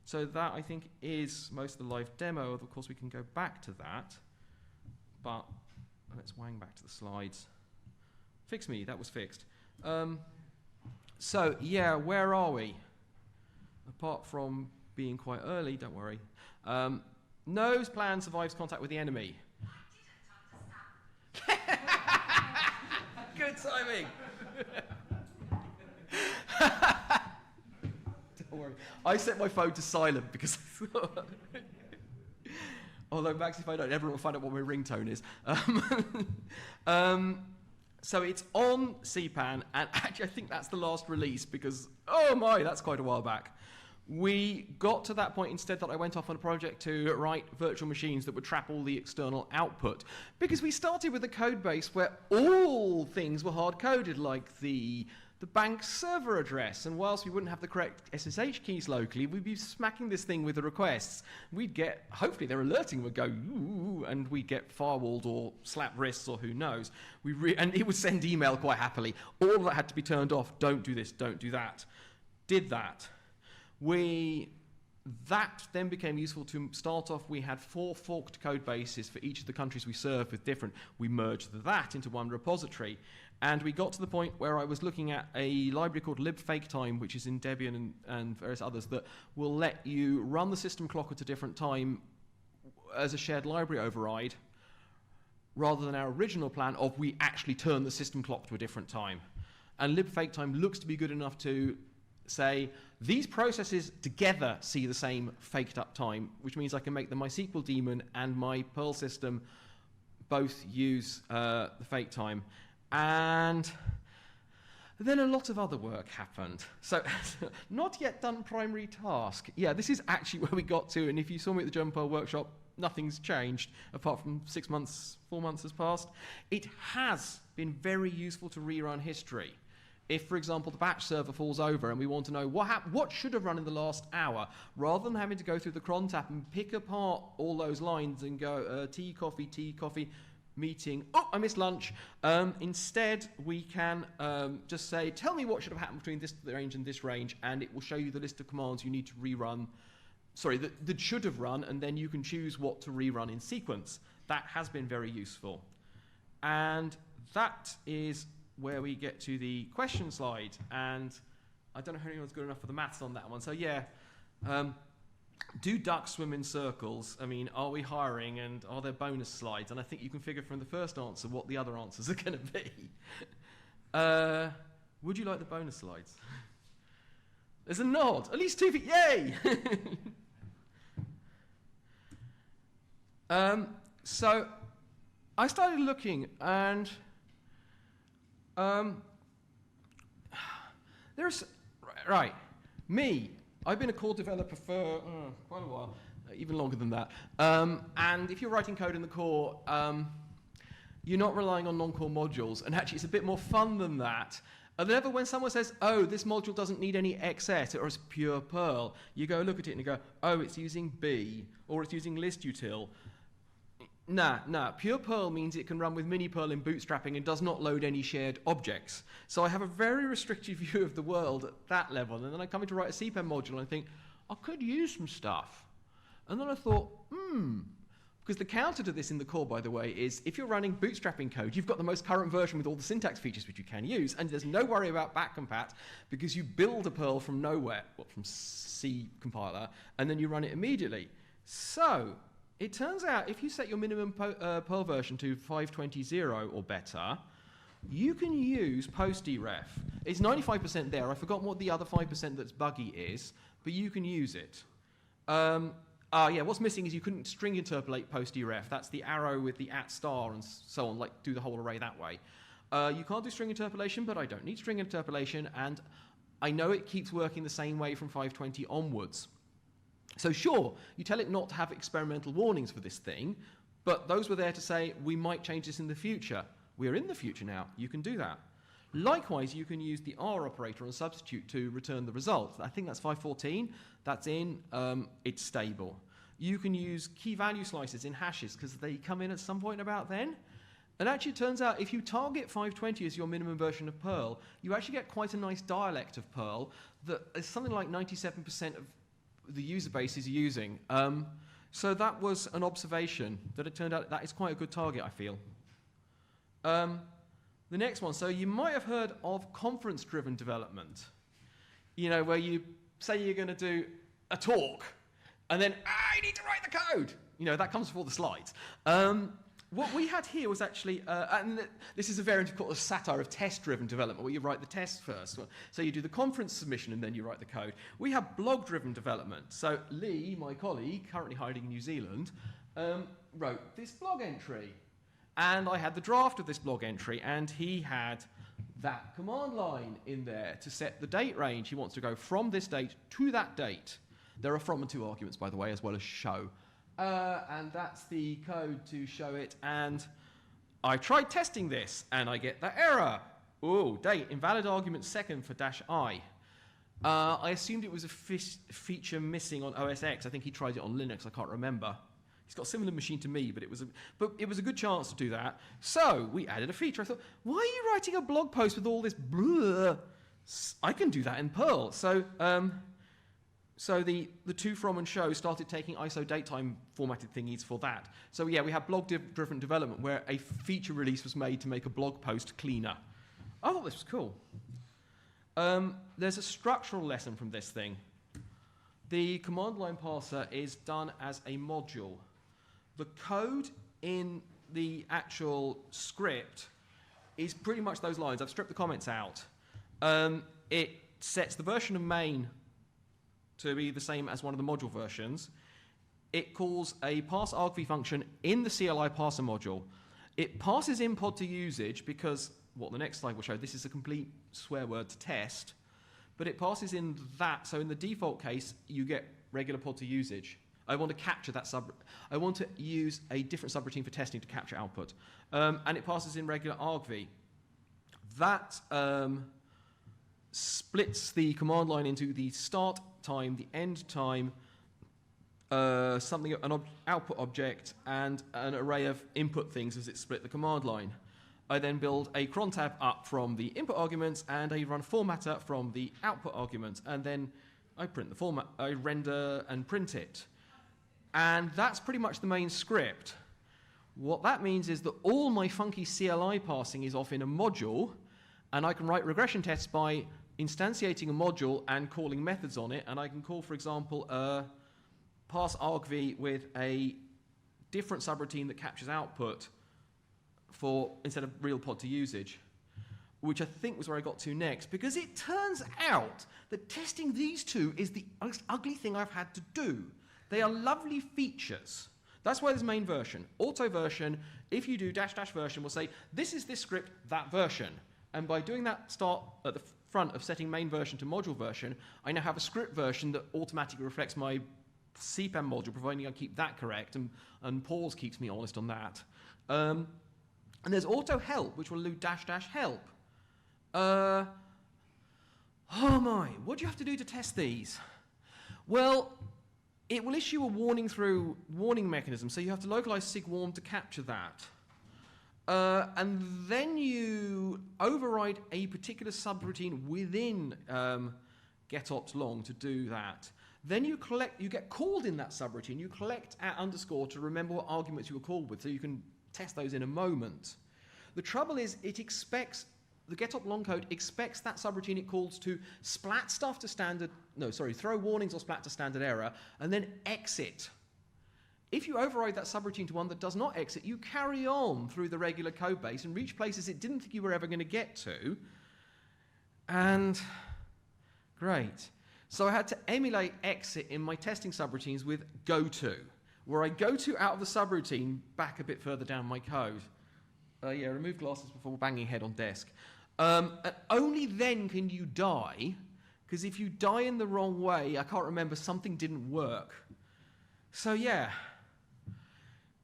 So that, I think, is most of the live demo. Of course, we can go back to that. But let's wang back to the slides. Fix me, that was fixed. So, yeah, where are we? Apart from being quite early, don't worry. Knows plan, survives contact with the enemy. Good timing. Don't worry. I set my phone to silent because I thought... Although, Max, if I don't, everyone will find out what my ringtone is. So it's on CPAN, and actually I think that's the last release because, oh my, that's quite a while back. We got to that point instead that I went off on a project to write virtual machines that would trap all the external output. Because we started with a code base where all things were hard-coded, like the bank server address. And whilst we wouldn't have the correct SSH keys locally, we'd be smacking this thing with the requests. We'd get, hopefully their alerting would go, ooh, and we'd get firewalled or slap wrists or who knows. And it would send email quite happily. All of that had to be turned off. Don't do this, don't do that. Did that. We that then became useful to start off. We had 4 forked code bases for each of the countries we serve with different. We merged that into one repository. And we got to the point where I was looking at a library called libFakeTime, which is in Debian and various others, that will let you run the system clock at a different time as a shared library override, rather than our original plan of we actually turn the system clock to a different time. And libFakeTime looks to be good enough to say, these processes together see the same faked up time, which means I can make the MySQL daemon and my Perl system both use the fake time. And then a lot of other work happened. So, not yet done primary task. Yeah, this is actually where we got to, and if you saw me at the German Perl workshop, nothing's changed, apart from 6 months, 4 months has passed. It has been very useful to rerun history. If, for example, the batch server falls over and we want to know what should have run in the last hour, rather than having to go through the cron tab and pick apart all those lines and go tea, coffee, meeting, oh, I missed lunch. Instead, we can just say, tell me what should have happened between this range and this range, and it will show you the list of commands you need to rerun, that should have run, and then you can choose what to rerun in sequence. That has been very useful. And that is where we get to the question slide. And I don't know if anyone's good enough for the maths on that one. So yeah, do ducks swim in circles? I mean, are we hiring, and are there bonus slides? And I think you can figure from the first answer what the other answers are going to be. Would you like the bonus slides? There's a nod. At least 2 feet. Yay! So I started looking, and there's me. I've been a core developer for quite a while, even longer than that. And if you're writing code in the core, you're not relying on non-core modules. And actually, it's a bit more fun than that. And then when someone says, oh, this module doesn't need any XS, or it's pure Perl, you go look at it and you go, oh, it's using B, or it's using listutil. Nah, pure Perl means it can run with mini Perl in bootstrapping and does not load any shared objects. So I have a very restrictive view of the world at that level, and then I come in to write a CPEM module and I think, I could use some stuff. And then I thought, because the counter to this in the core, by the way, is if you're running bootstrapping code, you've got the most current version with all the syntax features which you can use, and there's no worry about backcompat because you build a Perl from nowhere, from C compiler, and then you run it immediately. So it turns out if you set your minimum Perl version to 5.20 or better, you can use post-deref. It's 95% there. I've forgotten what the other 5% that's buggy is, but you can use it. Yeah, what's missing is you couldn't string interpolate post-deref. That's the arrow with the @ star and so on, like do the whole array that way. You can't do string interpolation, but I don't need string interpolation, and I know it keeps working the same way from 5.20 onwards. So sure, you tell it not to have experimental warnings for this thing, but those were there to say, we might change this in the future. We're in the future now. You can do that. Likewise, you can use the R operator on substitute to return the result. I think that's 5.14. That's in. It's stable. You can use key value slices in hashes because they come in at some point about then. And actually, it turns out if you target 5.20 as your minimum version of Perl, you actually get quite a nice dialect of Perl that is something like 97% of the user base is using. So that was an observation that it turned out that is quite a good target, I feel. The next one, so you might have heard of conference-driven development. You know, where you say you're going to do a talk, and then, I need to write the code. You know, that comes before the slides. What we had here was actually, and this is a variant of a satire of test-driven development, where you write the test first. So you do the conference submission, and then you write the code. We have blog-driven development. So Lee, my colleague, currently hiding in New Zealand, wrote this blog entry. And I had the draft of this blog entry, and he had that command line in there to set the date range. He wants to go from this date to that date. There are from and to arguments, by the way, as well as show. And that's the code to show it. And I tried testing this, and I get that error. Oh, date, invalid argument second for -I. I assumed it was a feature missing on OS X. I think he tried it on Linux. I can't remember. He's got a similar machine to me, but it was a good chance to do that. So we added a feature. I thought, why are you writing a blog post with all this blah? I can do that in Perl. So So the to, from, and show started taking ISO datetime formatted thingies for that. So yeah, we have blog-driven development where a feature release was made to make a blog post cleaner. I thought this was cool. There's a structural lesson from this thing. The command line parser is done as a module. The code in the actual script is pretty much those lines. I've stripped the comments out. It sets the version of main to be the same as one of the module versions. It calls a parse argv function in the CLI parser module. It passes in pod to usage because, what the next slide will show, this is a complete swear word to test, but it passes in that, so in the default case, you get regular pod to usage. I want to capture that I want to use a different subroutine for testing to capture output. And it passes in regular argv. That splits the command line into the start time, the end time, an output object, and an array of input things as it split the command line. I then build a cron tab up from the input arguments, and I run a formatter from the output arguments, and then I print the format. I render and print it. And that's pretty much the main script. What that means is that all my funky CLI parsing is off in a module, and I can write regression tests by instantiating a module and calling methods on it, and I can call, for example, parse argv with a different subroutine that captures output instead of real pod to usage, which I think was where I got to next, because it turns out that testing these two is the most ugly thing I've had to do. They are lovely features. That's why there's main version. Auto version, if you do -- version, will say, this is this script, that version. And by doing that start at the front of setting main version to module version, I now have a script version that automatically reflects my CPAM module, providing I keep that correct, and Paul's keeps me honest on that. And there's auto help, which will include -- help. Oh my, what do you have to do to test these? Well, it will issue a warning through warning mechanism, so you have to localize sigwarm to capture that. And then you override a particular subroutine within getOpt_long to do that. Then you get called in that subroutine. You collect @_ to remember what arguments you were called with, so you can test those in a moment. The trouble is, the getOpt_long code expects that subroutine it calls to splat stuff to throw warnings or splat to standard error, and then exit. If you override that subroutine to one that does not exit, you carry on through the regular code base and reach places it didn't think you were ever going to get to. And great. So I had to emulate exit in my testing subroutines with goto, where I go to out of the subroutine back a bit further down my code. Remove glasses before banging head on desk. And only then can you die, because if you die in the wrong way, I can't remember, something didn't work. So yeah.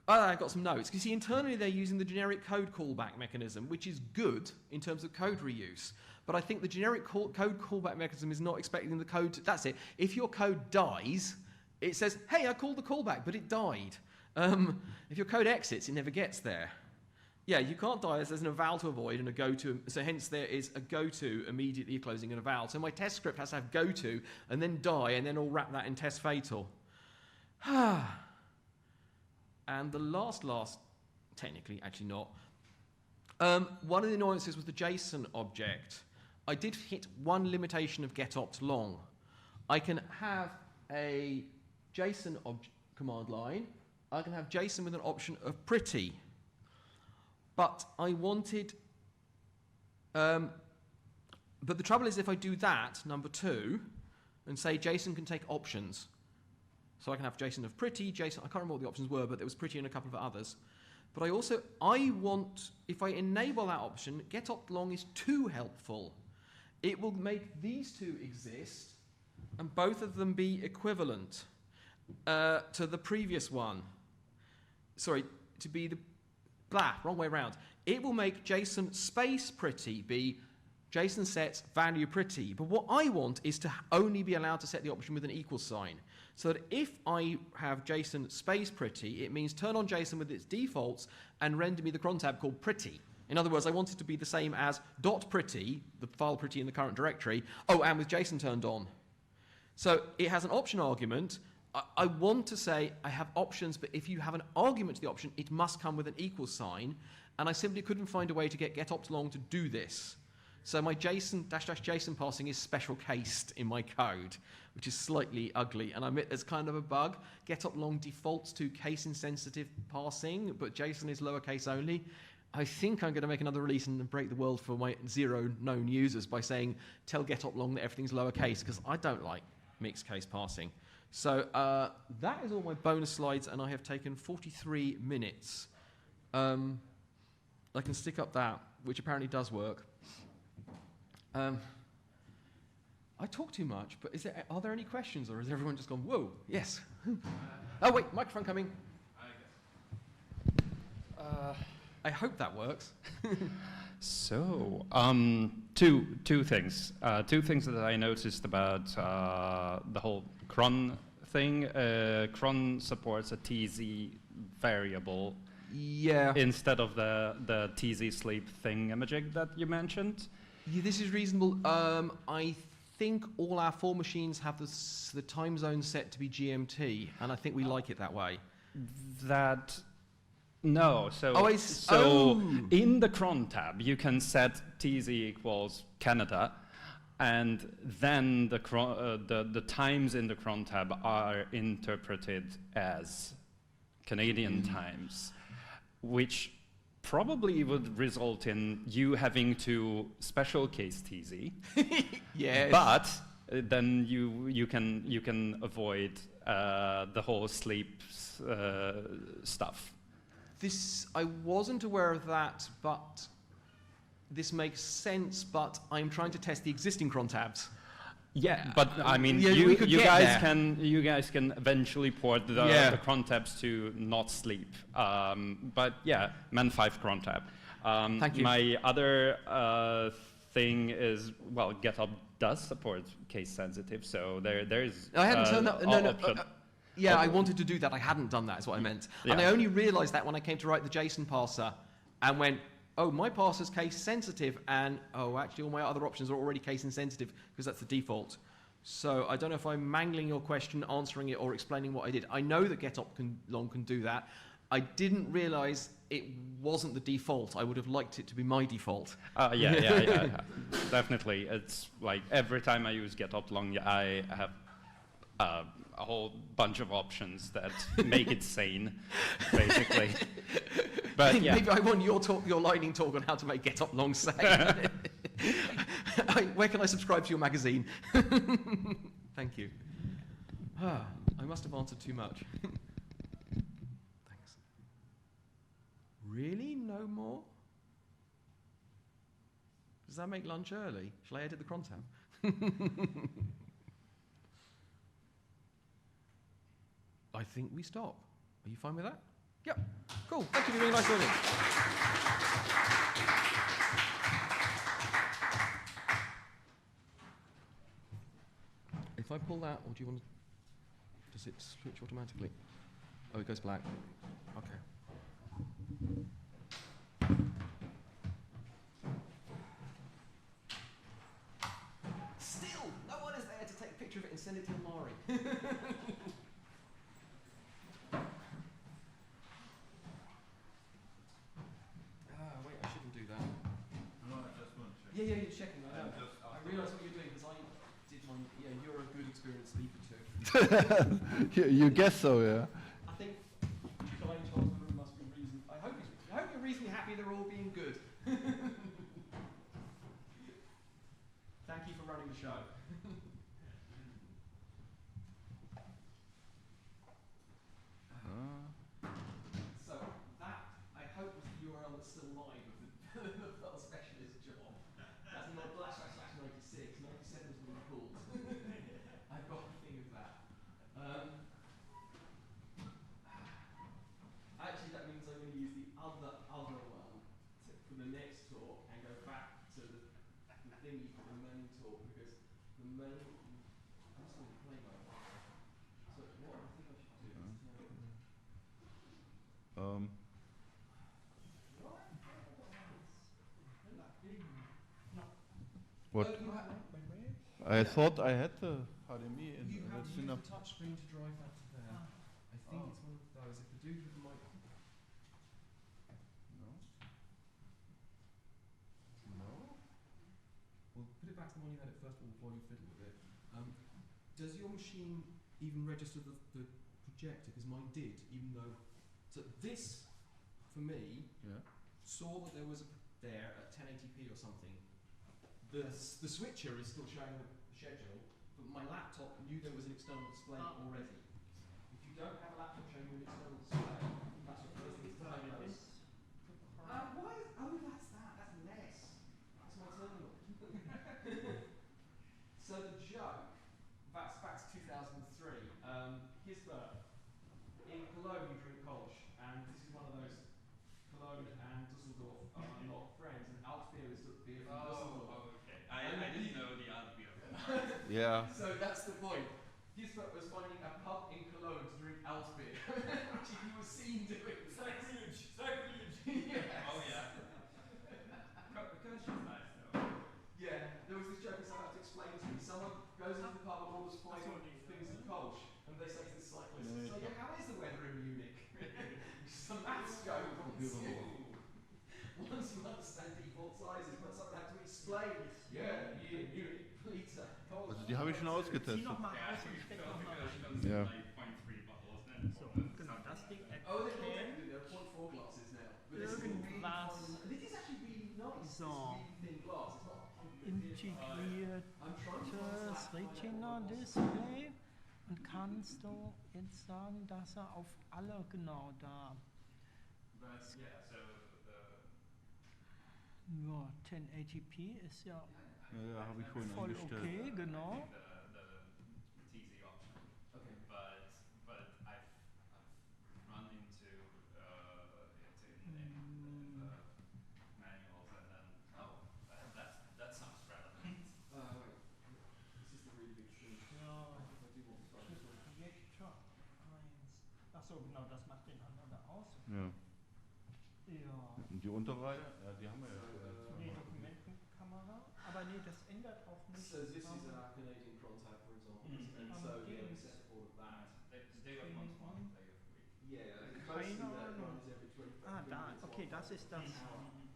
I got some notes. You see, internally they're using the generic code callback mechanism, which is good in terms of code reuse. But I think the generic code callback mechanism is not expecting the code that's it. If your code dies, it says, hey, I called the callback, but it died. If your code exits, it never gets there. Yeah, you can't die as there's an eval to avoid and a goto, so hence there is a goto immediately closing an eval. So my test script has to have goto and then die, and then I'll wrap that in test fatal. And the last, technically, actually not. One of the annoyances was the JSON object. I did hit one limitation of getOpt_long. I can have a JSON command line. I can have JSON with an option of pretty. But I wanted, but the trouble is if I do that, number 2, and say JSON can take options. So I can have JSON of pretty, JSON, I can't remember what the options were, but there was pretty and a couple of others. But I want, if I enable that option, getOpt_long is too helpful. It will make these two exist, and both of them be equivalent to the previous one. Sorry, to be the, wrong way around. It will make JSON space pretty be JSON sets value pretty. But what I want is to only be allowed to set the option with an equal sign. So that if I have JSON space pretty, it means turn on JSON with its defaults and render me the cron tab called pretty. In other words, I want it to be the same as .pretty, the file pretty in the current directory, and with JSON turned on. So it has an option argument. I want to say I have options, but if you have an argument to the option, it must come with an equal sign, and I simply couldn't find a way to get getOpt_long to do this. So my JSON --JSON parsing is special cased in my code, which is slightly ugly, and I admit there's kind of a bug. getOpt_long defaults to case-insensitive parsing, but JSON is lowercase only. I think I'm going to make another release and break the world for my 0 known users by saying, tell getOpt_long that everything's lowercase, because I don't like mixed case parsing. So that is all my bonus slides, and I have taken 43 minutes. I can stick up that, which apparently does work. I talk too much, but are there any questions, or has everyone just gone, whoa, yes? Oh, wait, microphone coming. I hope that works. So, two things. Two things that I noticed about the whole cron thing. Cron supports a TZ variable. Yeah. Instead of the TZ sleep thingamajig that you mentioned. Yeah, this is reasonable. I think all our 4 machines have the time zone set to be GMT, and I think we like it that way. No, so in the cron tab you can set TZ equals Canada, and then the times in the cron tab are interpreted as Canadian times, which probably would result in you having to special case TZ. Yes. But then you can avoid the whole sleep stuff. I wasn't aware of that, but this makes sense, but I'm trying to test the existing cron tabs. Yeah, but I mean, yeah, you guys can eventually port the cron tabs to not sleep. But yeah, man5 cron tab. Thank you. My other thing is, well, GitHub does support case sensitive, so there's I hadn't turned that. option. Yeah, I wanted to do that. I hadn't done that, is what I meant. Yeah. And I only realized that when I came to write the JSON parser and went, oh, my parser's case sensitive, and oh, actually all my other options are already case insensitive because that's the default. So I don't know if I'm mangling your question, answering it, or explaining what I did. I know that getOpt_long can do that. I didn't realize it wasn't the default. I would have liked it to be my default. Yeah, definitely. It's like every time I use getOpt_long, I have a whole bunch of options that make it sane, basically. But yeah. Maybe I want your lightning talk on how to make getOpt_long sane. Where can I subscribe to your magazine? Thank you. I must have answered too much. Thanks. Really? No more? Does that make lunch early? Shall I edit the cron tab? I think we stop. Are you fine with that? Yep. Cool. Thank you for being a nice audience. If I pull that, or do you want to... Does it switch automatically? Oh, it goes black. Okay. Still, no one is there to take a picture of it and send it to Mari. Wait, I shouldn't do that. No, I just want to check. Yeah, you're checking. I know. I realise what you're doing because I did mine. Yeah, you're a good experienced sleeper too. You guess so, yeah. I think the guy in charge of the room must be reasonably. I hope you're reasonably happy they're all being good. Thank you for running the show. So that I hope was the URL that's still live of the Perl specialist job. That's not //96. 97 is really cool. I've got a thing of that. Actually, that means I'm going to use the other one for the next talk and go back to the thingy for the main talk because the main. I'm still in play mode. So what I think I should do is What? I thought I had the HDMI in. You have That's used enough. the touchscreen to drive that to there. I think it's one of those. If the dude with the mic. No. No? Well, put it back to the one you had it first of all before you fiddle with it. Does your machine even register the projector? Because mine did, even though. So this, for me, saw that there was there at 1080p or something. The switcher is still showing the schedule, but my laptop knew there was an external display already. If you don't have a laptop showing you an external display, that's the first thing to diagnose. Why is, that's that. That's less. That's my terminal. So the joke, that's back to 2003. Here's Bert. In Cologne, you drink Kolsch, and this is one of those. Cologne and Dusseldorf are not friends, and Altbier is the beer from Dusseldorf. Okay. I didn't know the Altbier. Yeah. So that's the point. Gisbert was finding a pub in Cologne to drink Altbier, which he was seen doing. Sacrilege! Sacrilege! Yes. Oh yeah. Because she's nice though. Yeah, there was this joke I had to explain to me. Someone goes into the pub and orders 5 things of Kolsch, and they say to the cyclist, so yeah, how is the weather in Munich? Some maths joke. Once you understand default sizes, but someone had to explain. Yeah, Munich, liter, Kolsch. Also die habe ich schon ausgetestet. Zieh noch mal aus und steck noch mal rein. Ja. So, genau, das Ding Oh, they're erkennt not they're 0.4 glasses now. But it's still really irgendwas fun. This is actually really nice. So. It's really thin glass. It's not I'm trying to integriertes Retina-Display und kannst du jetzt sagen, dass er auf alle genau da. But yeah, so Ja, 1080p ist ja Ja, habe ich vorhin voll eingestellt. okay, genau. the TZ option. Okay. But I've run into it in the manuals and then that sounds relevant. Wait. This is the really big thing. Ja, If I do want to try this one. Projektor 1. Achso, genau, das macht den anderen da aus. Ja. Ja. Und die Unterreihe? Ja, die haben wir ja. Nee, Dokumentenkamera. Aber nee, das ändert auch nicht. So this is our Canadian Crontab, for example. And so yeah, we set all of that. They got one to one day of the week. Yeah, Keine mostly that Ahnung. one is every 25 Ah, da, minutes okay, or das ist das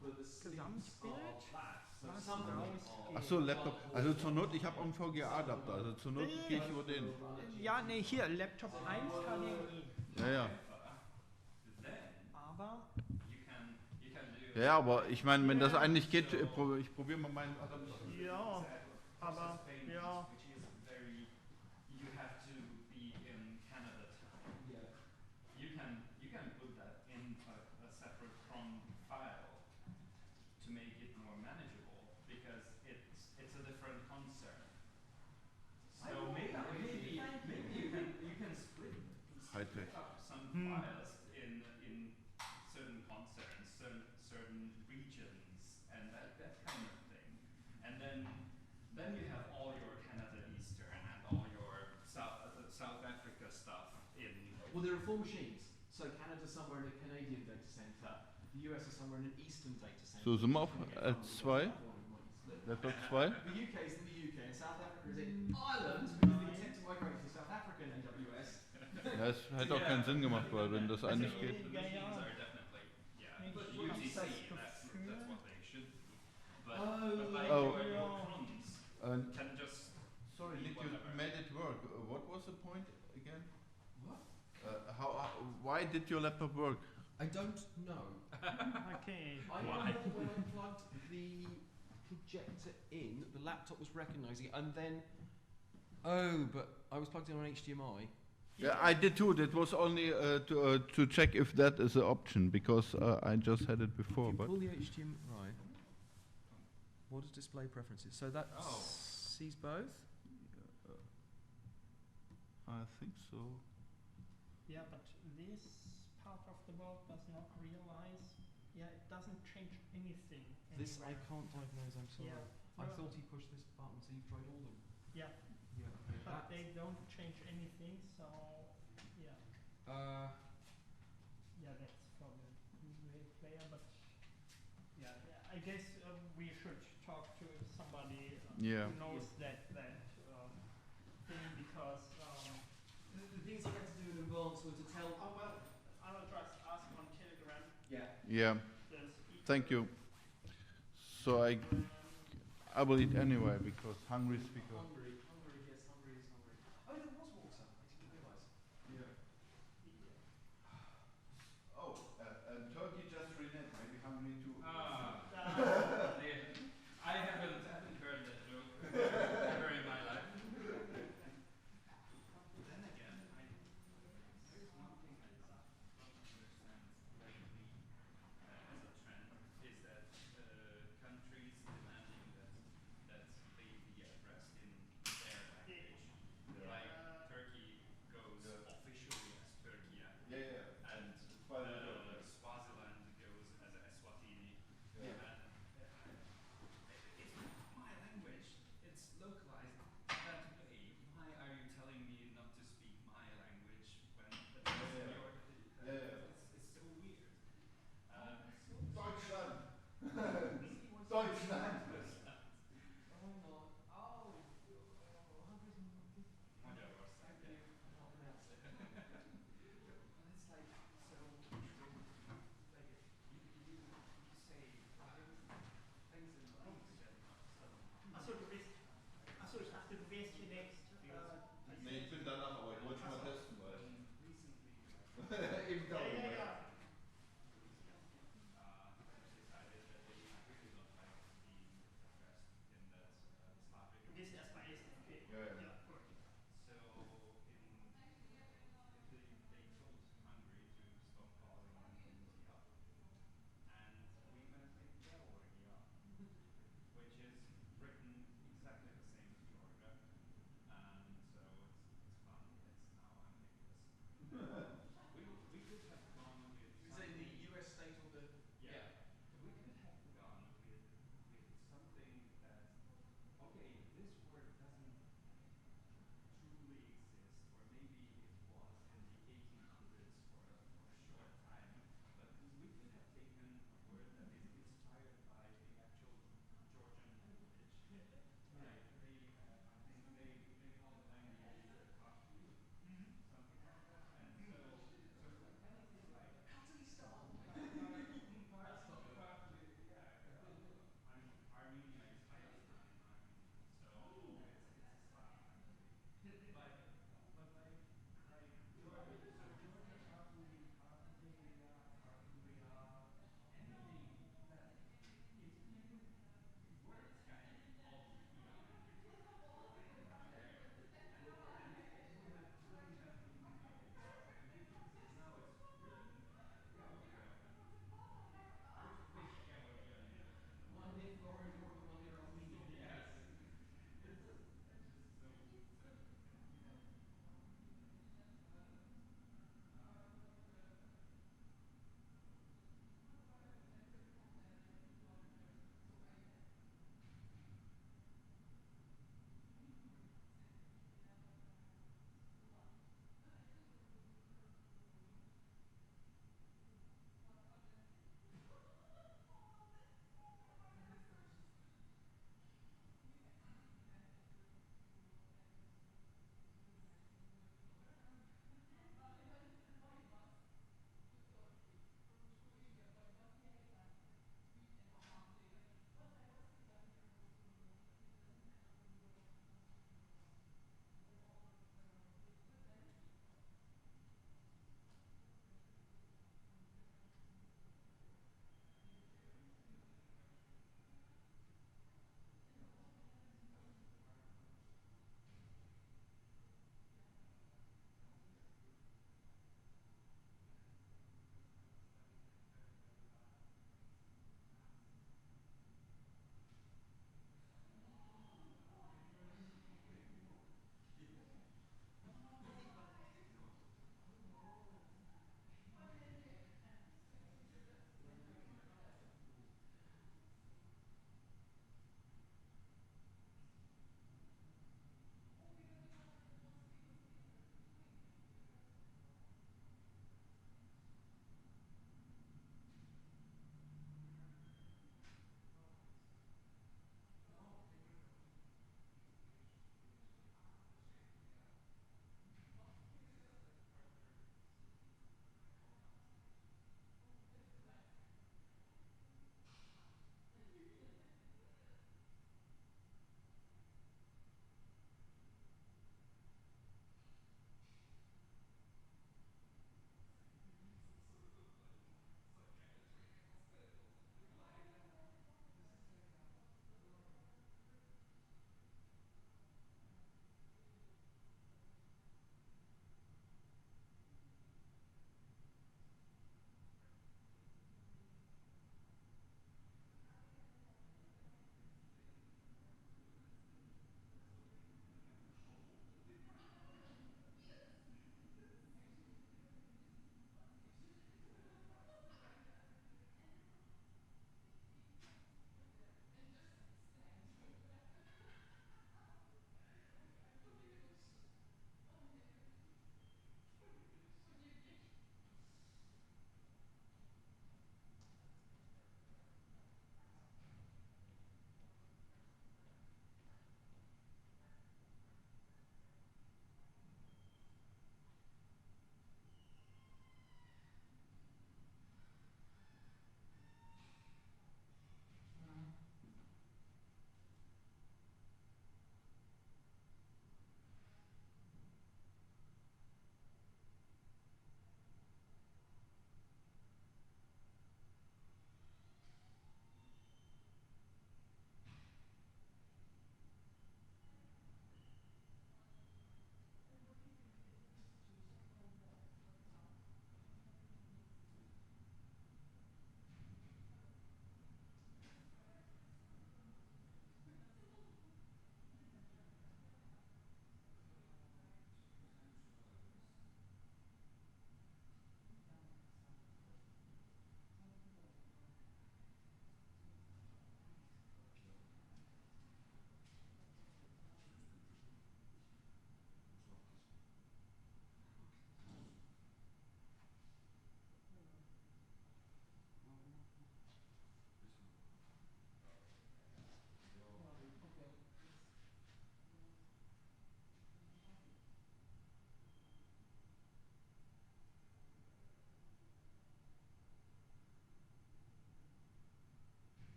But the sleeves Gesamtbild, are flat. So was some of them rausgeht. Ach so, Laptop. Also zur Not, ich habe auch einen VGA-Adapter. Also zur Not gehe ich über den. Ja, nee, hier, Laptop 1 HDMI. Ja, ja. Aber You can do Ja, aber ich meine, wenn das eigentlich geht, ich probiere mal meinen Adapter. ja, aber ja. which is very you have to be in Canada time. Yeah. You can put that in a separate cron file to make it more manageable because it's a different concern. So maybe you can split High-tech. up some files in certain concerns, certain regions, and that kind of thing. And then you have all your Canada Eastern and all your South Africa stuff in. Well, there are 4 machines. So Canada's somewhere in a Canadian data center. The US is somewhere in an Eastern data center. So sind wir auf L2? Laptop 2? The UK is in the UK, and South Africa is in Ireland because they intend to migrate to South African AWS. Ja, es hätte auch keinen Sinn gemacht, weil wenn das eigentlich geht. The machines are definitely, Ich UTC, hab das that's Gefühl- what they should do. But, Oh. but like Oh. your crons can just Sorry, Nick, you made it work. What was the point again? What? Why did your laptop work? I don't know. Okay. I know that when I plugged the projector in, the laptop was recognizing it, and then. Oh, but I was plugged in on HDMI. Yeah, I did too. That was only to check if that is an option because I just had it before. If you But pull the HDMI. Right. What is display preferences? So that sees both? I think so. Yeah, but this part of the world does not realize. Yeah, it doesn't change anything. This I anywhere. can't diagnose, I'm sorry. Yeah. I No. thought he pushed this button, so you've tried all of them. Yeah, Yeah, okay. but they don't change anything. So yeah, yeah, that's for the Blu-ray player. But yeah, I guess we should talk to somebody Yeah. who knows that thing because The things I had to do in advance were to tell. oh well, I will just ask on Telegram. Yeah. Yeah, There's thank you. So I will eat anyway because hungry speaker. Hungary, yes, Hungary is hungry. Oh, there was water. I didn't realise. Yeah. Oh, and Turkey just renamed, maybe Hungary too. Ah, I haven't heard that joke ever in my life. Then again, there's one thing I don't understand lately as a trend is that countries demanding that they be addressed in their language. Like Turkey goes officially as Turkey, and Swaziland goes as Eswatini. And it's my language. It's localized that way. Why are you telling me not to speak my language when it's your? It's so weird. Deutschland. Deutschland. Oh no. Oh, Hungary's Magyarország. thank you. I can't pronounce it. But it's like so. Like you say things in English and some. Achso, ich dachte, du wärst hier next. Nee, ich bin danach, aber ich wollte schon mal testen, weil. Recently, Eben darum. Ja, ja, ja. decided that they really don't like being addressed in that Slavic. Du gehst erstmal essen, okay. Ja, ja. Gut. So they told Hungary to stop calling Georgia, and we're gonna say Georgia, which is written exactly the same as Georgia, and so it's fun. It's now ambiguous. we could have gone with You say the US state or the. yeah. We could have gone with something that, okay, this word doesn't truly exist, or maybe it was in the 1800s for a short time, but we could have taken a word that is inspired by the actual Georgian language. Like they, I think they call the language Koha, something like that, and so anything like Kazakhstan. Armenia is Kazakhstan in Armenia, so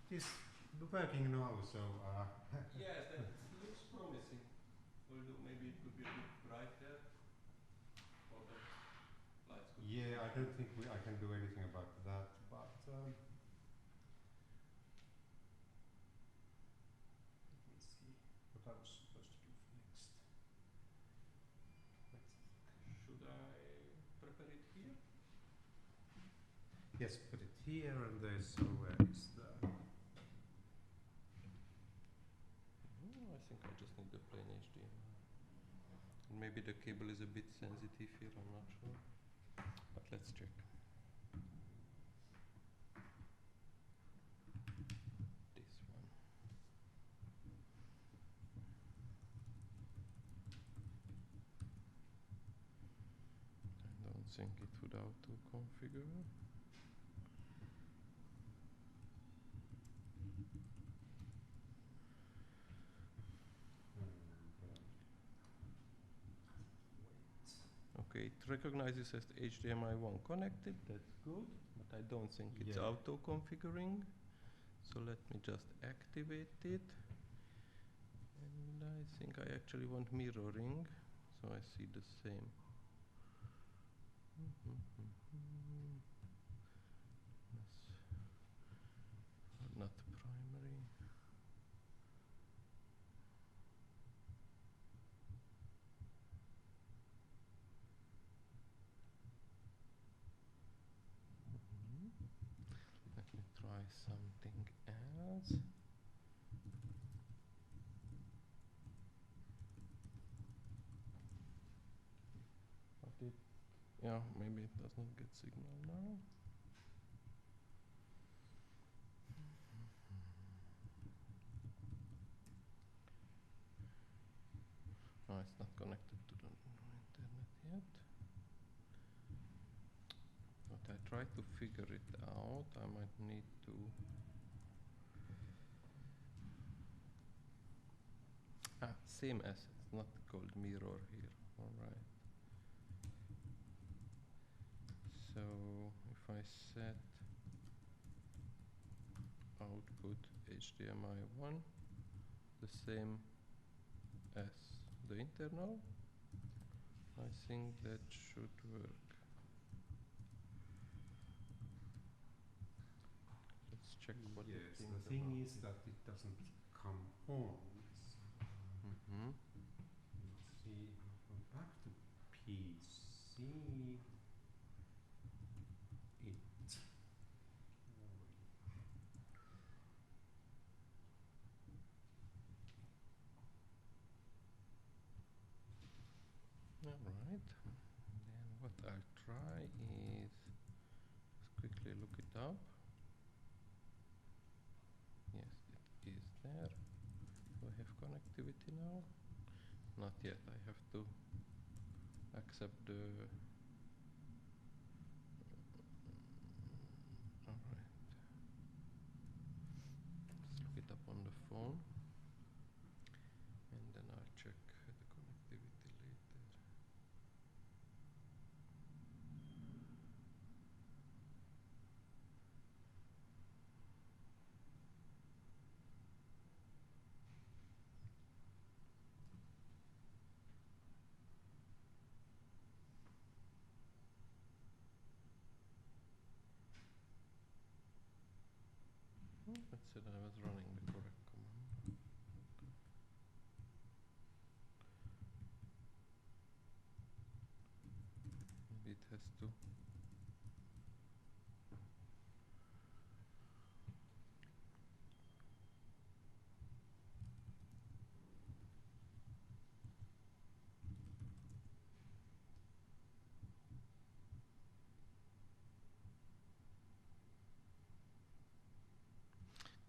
It is working now, so. Yes, that looks promising. Although maybe it could be a bit brighter. Or the lights could be. Yeah, I don't think I can do anything about that, but. Let me see what I was supposed to do next. Should I prepare it here? Yes, put it here, and there's so where is the. I think I just need the plain HDMI. And maybe the cable is a bit sensitive here, I'm not sure. But let's check. This one. I don't think it would auto-configure. Okay, it recognizes as HDMI 1 connected, that's good, but I don't think it's auto-configuring. So let me just activate it. And I think I actually want mirroring, so I see the same. That's not primary. Let me try something else. But it, yeah, maybe it does not get signal now. No, it's not connected to the internet yet. But I try to figure it out. I might need to. Same as it's not called mirror here. All right. So if I set output HDMI 1 the same as the internal, I think that should work. Let's check what it Yes, thinks the thing about is it. that it doesn't come on. Let's see, go back to PC. It. All right. Then what I'll try is just quickly look it up. Yes, it is there. Do I have connectivity now? Not yet. I have to accept the. All right. Just look it up on the phone, and then I'll check the connectivity later. It said I was running the correct command. Maybe it has to.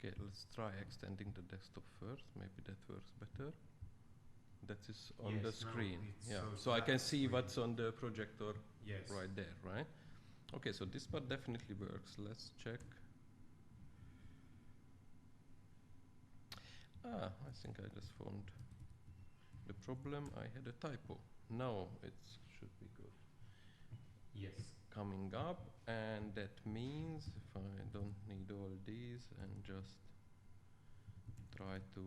Okay, let's try extending the desktop first. Maybe that works better. That is on the Yes, now screen. it Yeah, shows so I can that see screen. what's on the projector Yes. right there, right? Okay, so this part definitely works. Let's check. I think I just found the problem. I had a typo. Now it should be good. Yes. Coming up, and and that means if I don't need all these and just try to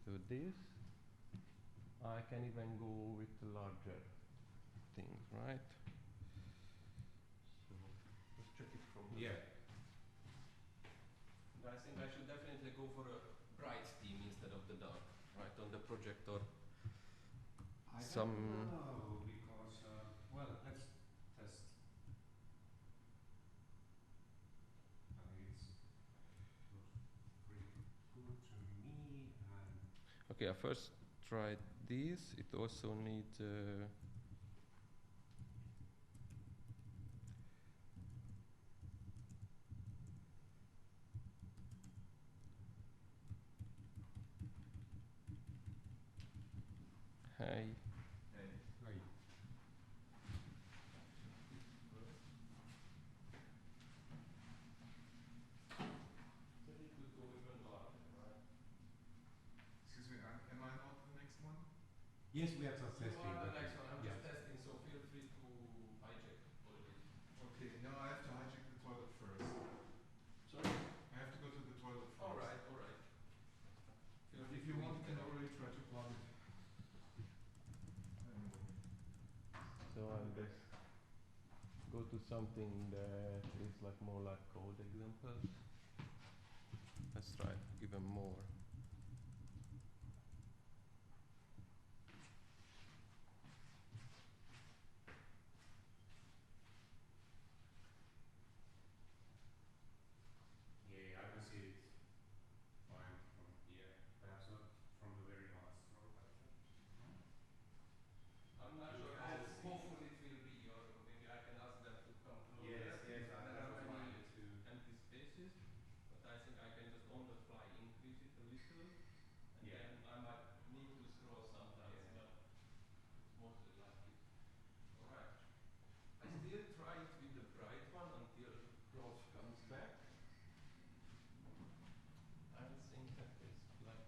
do this, I can even go with larger things, right? So let's check it from here. And I think I should definitely go for a bright theme instead of the dark, right? On the projector. I don't know, because, well, let's test. I think it looks pretty good to me, and Okay, I first tried this. It also needs hey. Right. Excuse me, am I not the next one? Yes, we are just You testing. are the but next one. I'm yeah. just testing, so feel free to hijack all this. Okay, no, I have to hijack the toilet first. Sorry? I have to go to the toilet first. All right, all right. But if you want, you can already try to plug it. Anyway. So I'll just go to something that is like more like code examples. Let's try to give them more. Yeah, I can see it fine from here. Perhaps not from the very last row, but I'm not You sure. can see. Hopefully it will be, or maybe I can ask them to come closer. yes, if I there are will any find it too. empty spaces, but I think I can just on the fly increase it a little, and Yeah. then I might need to scroll sometimes, Yeah. but it's mostly like it. Alright. I still try it with the bright one until Rolf comes back. I think that is like.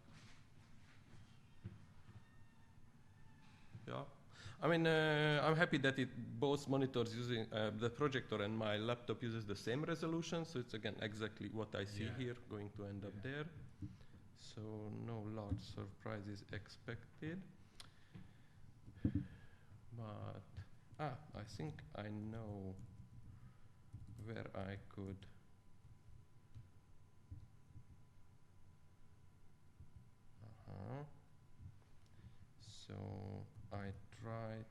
Yeah. I mean, I'm happy that it both monitors using the projector and my laptop uses the same resolution, so it's again exactly what I see Yeah. here going to end up there. So no large surprises expected. But I think I know where I could. So I tried.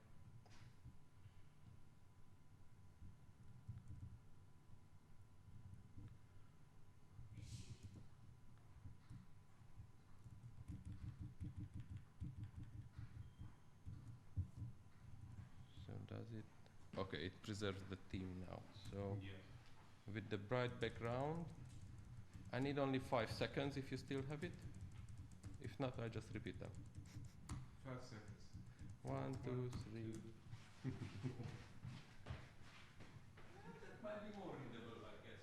So does it? Okay, it preserves the theme now. So Yeah. with the bright background, I need only 5 seconds if you still have it. If not, I just repeat them. 5 seconds. 1, 2, 3. That might be more readable, I guess.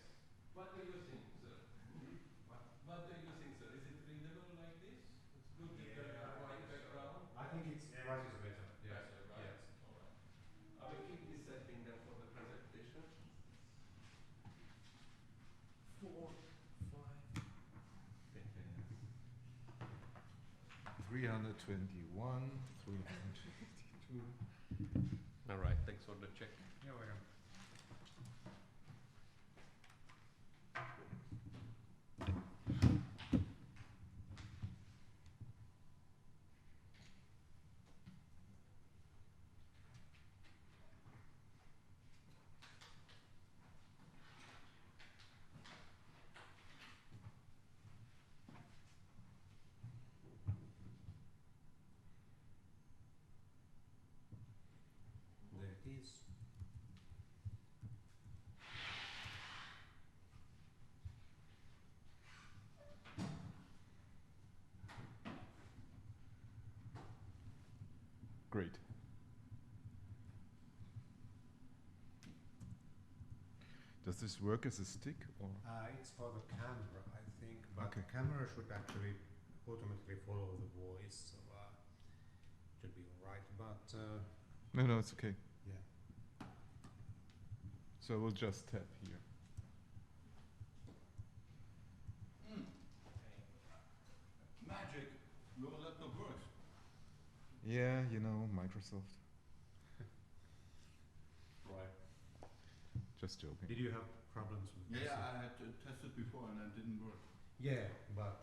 What do you think, sir? What do you think, sir? Is it readable like this? It's good with the white background. I think it's bright is better. Yeah. Better, right? Yes. All right. I will keep this setting then for the presentation. 4, 5. 321, 352. All right, thanks for the check. You're welcome. There it is. Great. Does this work as a stick or? It's for the camera, I think, but Okay. the camera should actually automatically follow the voice, so it should be alright. But No, it's okay. yeah. So we'll just tap here. Magic! Your laptop works. Yeah, you know, Microsoft. Right. Just joking. Did you have problems with this? Yeah, I had tested before and it didn't work. Yeah, but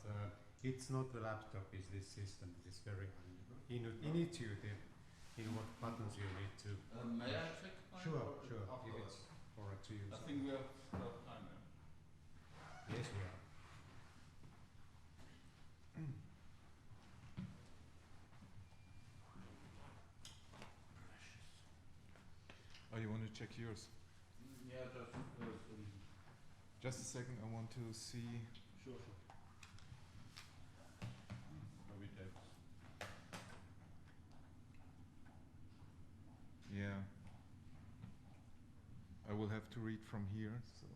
it's not the laptop, it's this system. It's very intuitive in what buttons you need to. May I check? Sure, sure. If it's correct to use. I think we have enough time now. Yes, we are. Oh, you want to check yours? Yeah, Just a second, I want to see. sure. Maybe takes. Yeah. I will have to read from here, so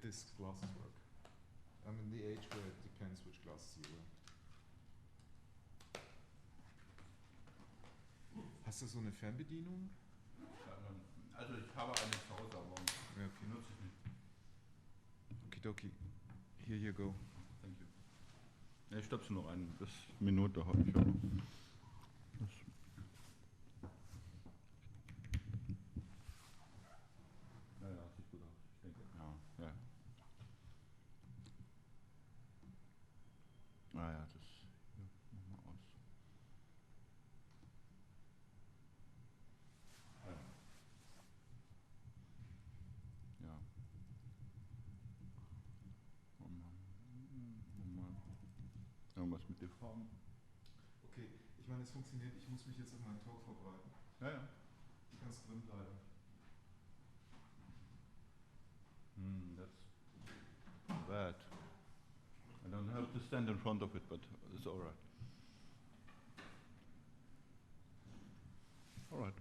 this glasses work. I'm in the age where it depends which glasses you wear. Hast du so eine Fernbedienung? Also ich habe eine zu Hause, aber Ja, okay. benutze ich nicht. Okidoki. Here you go. Thank you. Ja, ich stöpsel noch eine. Das Minute habe ich auch. Ja, sieht gut aus. Ich denke. Ja. Ah ja, das hier, mach mal aus. Ja. Nochmal. Irgendwas mit den Farben. Okay, ich meine, es funktioniert. Ich muss mich jetzt auf meinen Talk vorbereiten. Ja, ja. Du kannst drin bleiben. That's bad. I don't have to stand in front of it, but it's all right. All right.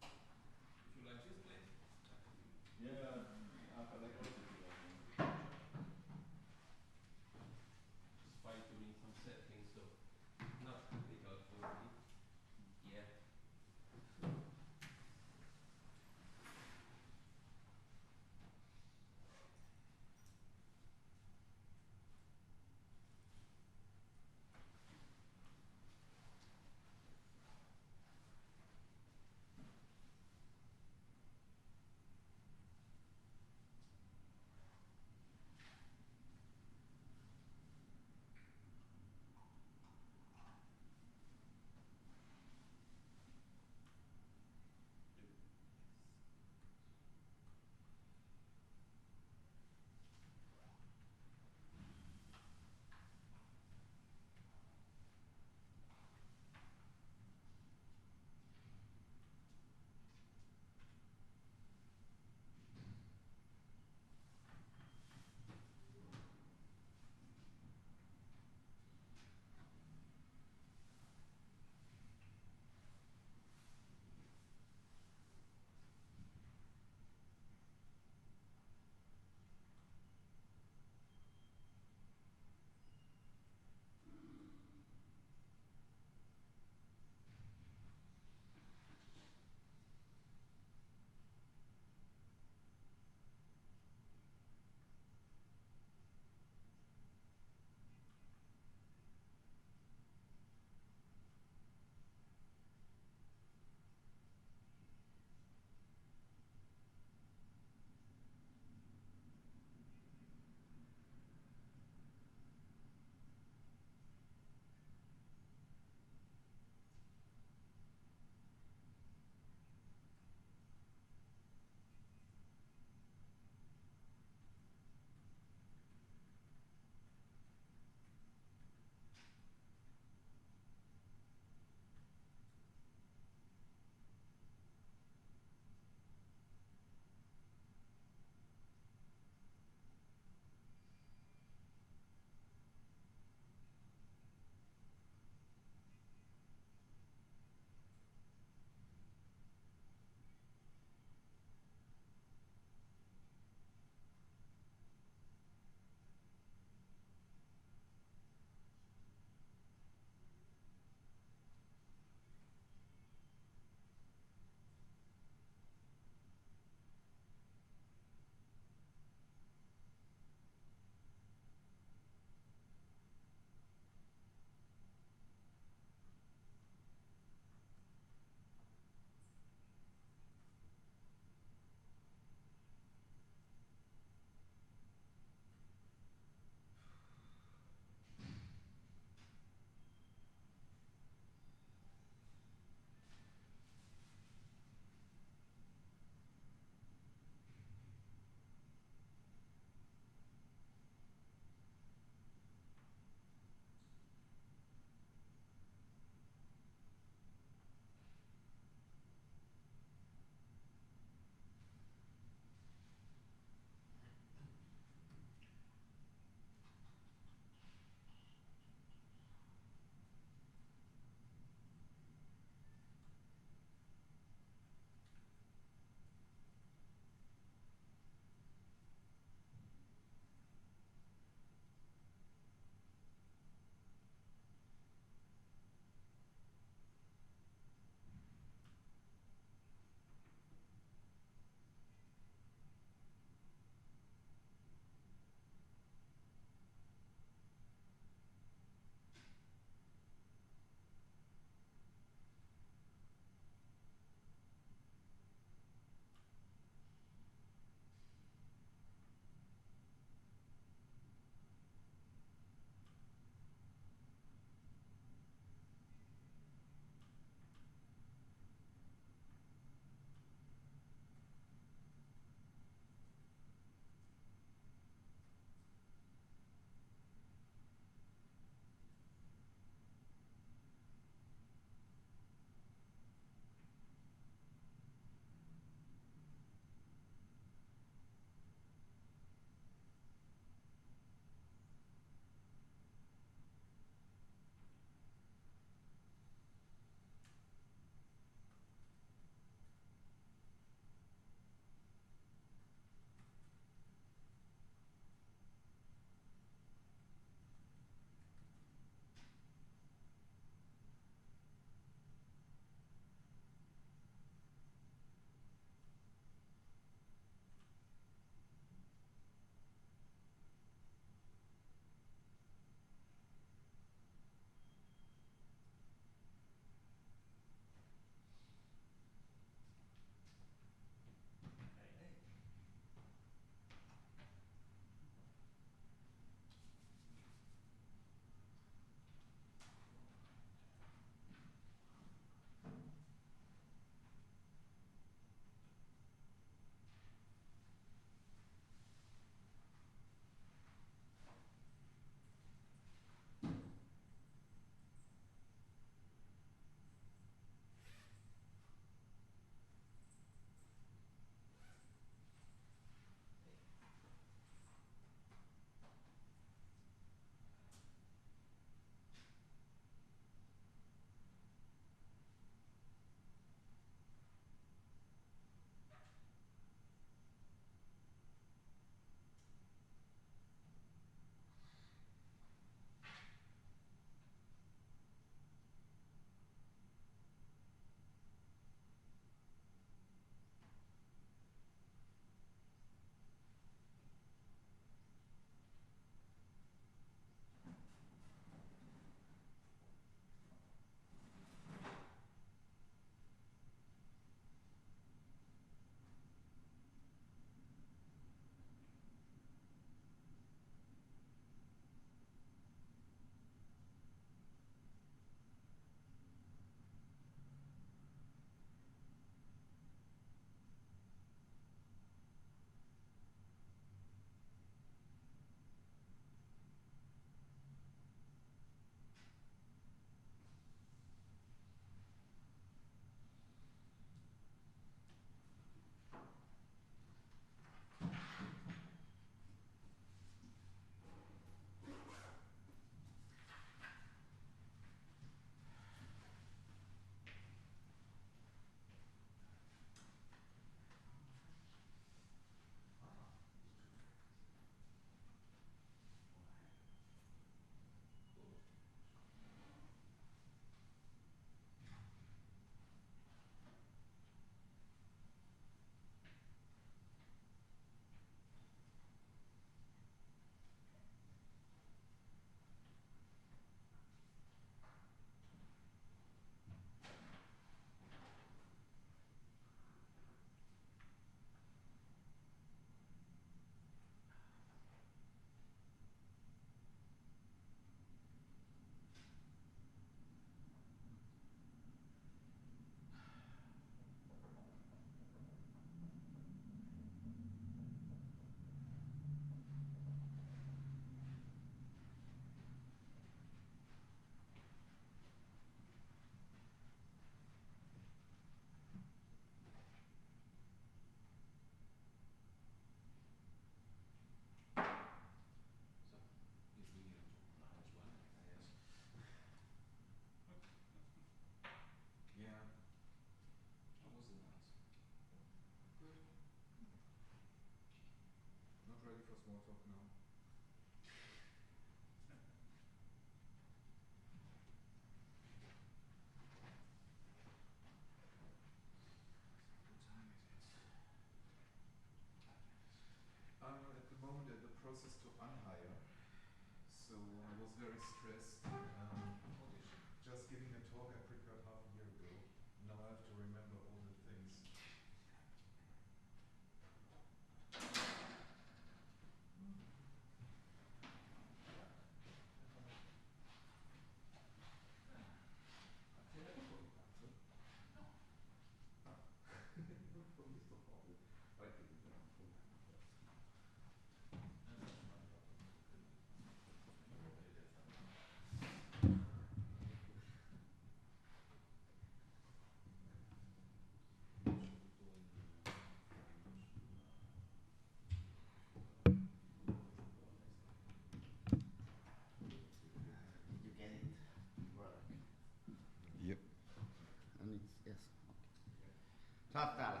Sä oot täällä.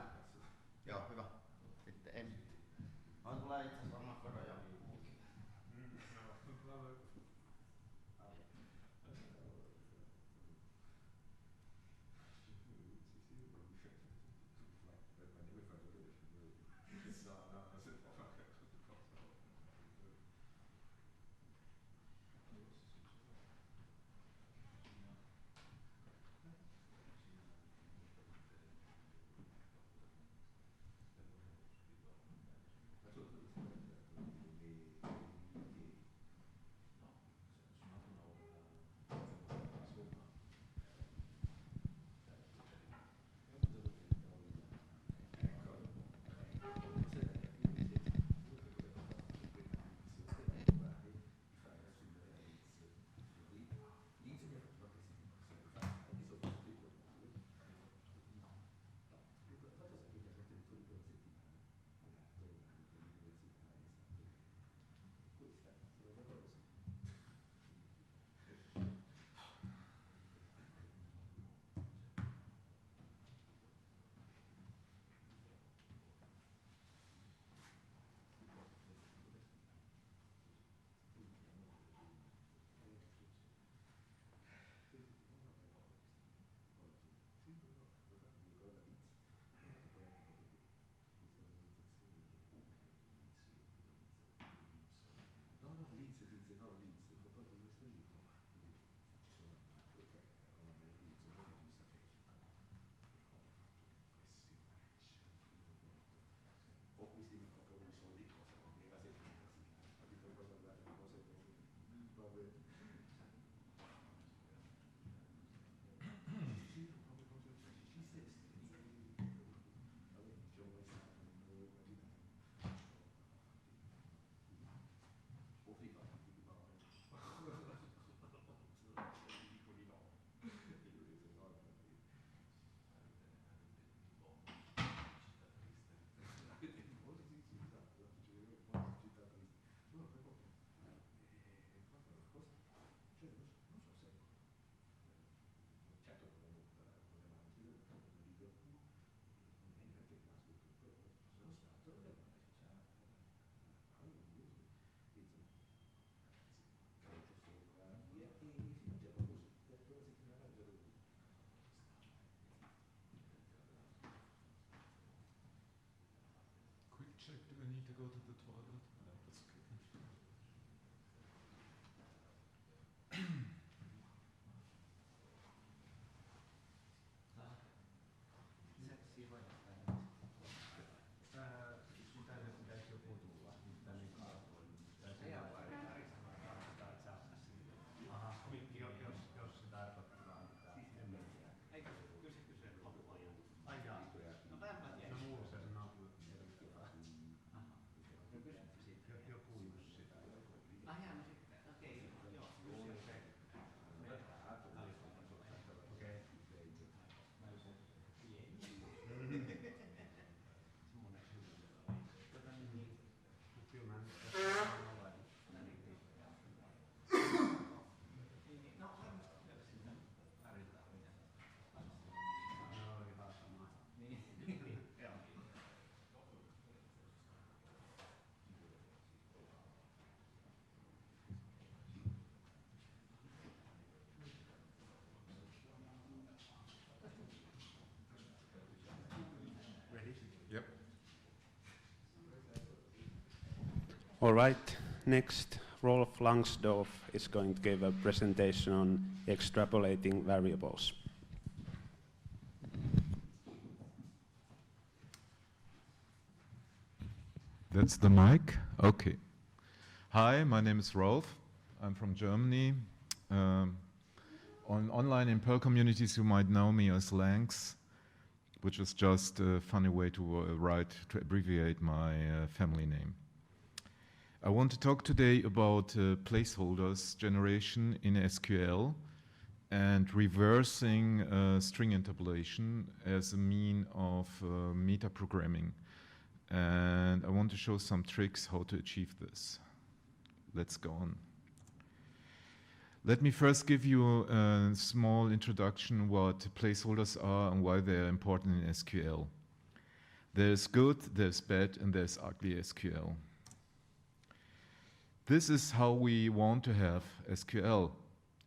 Joo, hyvä. Sitten en. Mä tulee itse asiassa varmaan kodon jo. Check, do I need to go to the toilet? No, that's Yep. All right, next, Rolf Langsdorff is going to give a presentation on extrapolating variables. That's the mic? Okay. Hi, my name is Rolf. I'm from Germany. Online in Perl communities, you might know me as Langs, which is just a funny way to abbreviate my family name. I want to talk today about placeholders generation in SQL and reversing string interpolation as a mean of metaprogramming. And I want to show some tricks how to achieve this. Let's go on. Let me first give you a small introduction what placeholders are and why they are important in SQL. There's good, there's bad, and there's ugly SQL. This is how we want to have SQL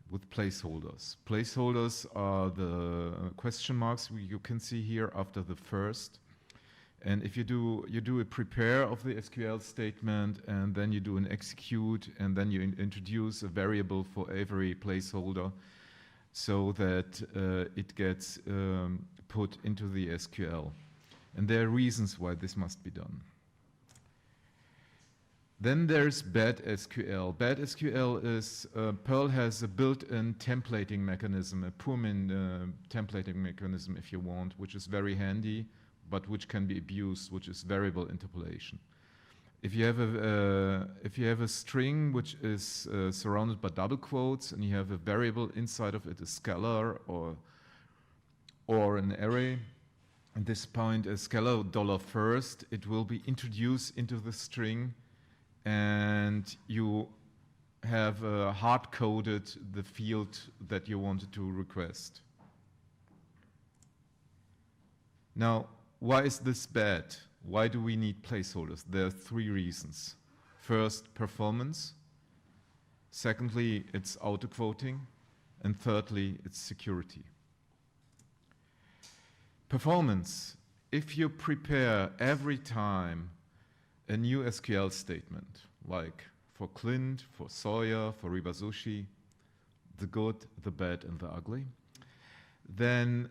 with placeholders. Placeholders are the question marks you can see here after the first. And if you do a prepare of the SQL statement, and then you do an execute, and then you introduce a variable for every placeholder so that it gets put into the SQL. And there are reasons why this must be done. Then there's bad SQL. Bad SQL is, Perl has a built-in templating mechanism, a Pullman templating mechanism if you want, which is very handy, but which can be abused, which is variable interpolation. If you have a string which is surrounded by double quotes, and you have a variable inside of it, a scalar or an array, at this point a scalar $first, it will be introduced into the string, and you have hard-coded the field that you wanted to request. Now, why is this bad? Why do we need placeholders? There are three reasons. First, performance. Secondly, it's auto-quoting. And thirdly, it's security. Performance. If you prepare every time a new SQL statement, like for Clint, for Sawyer, for Ribasushi, the good, the bad, and the ugly, then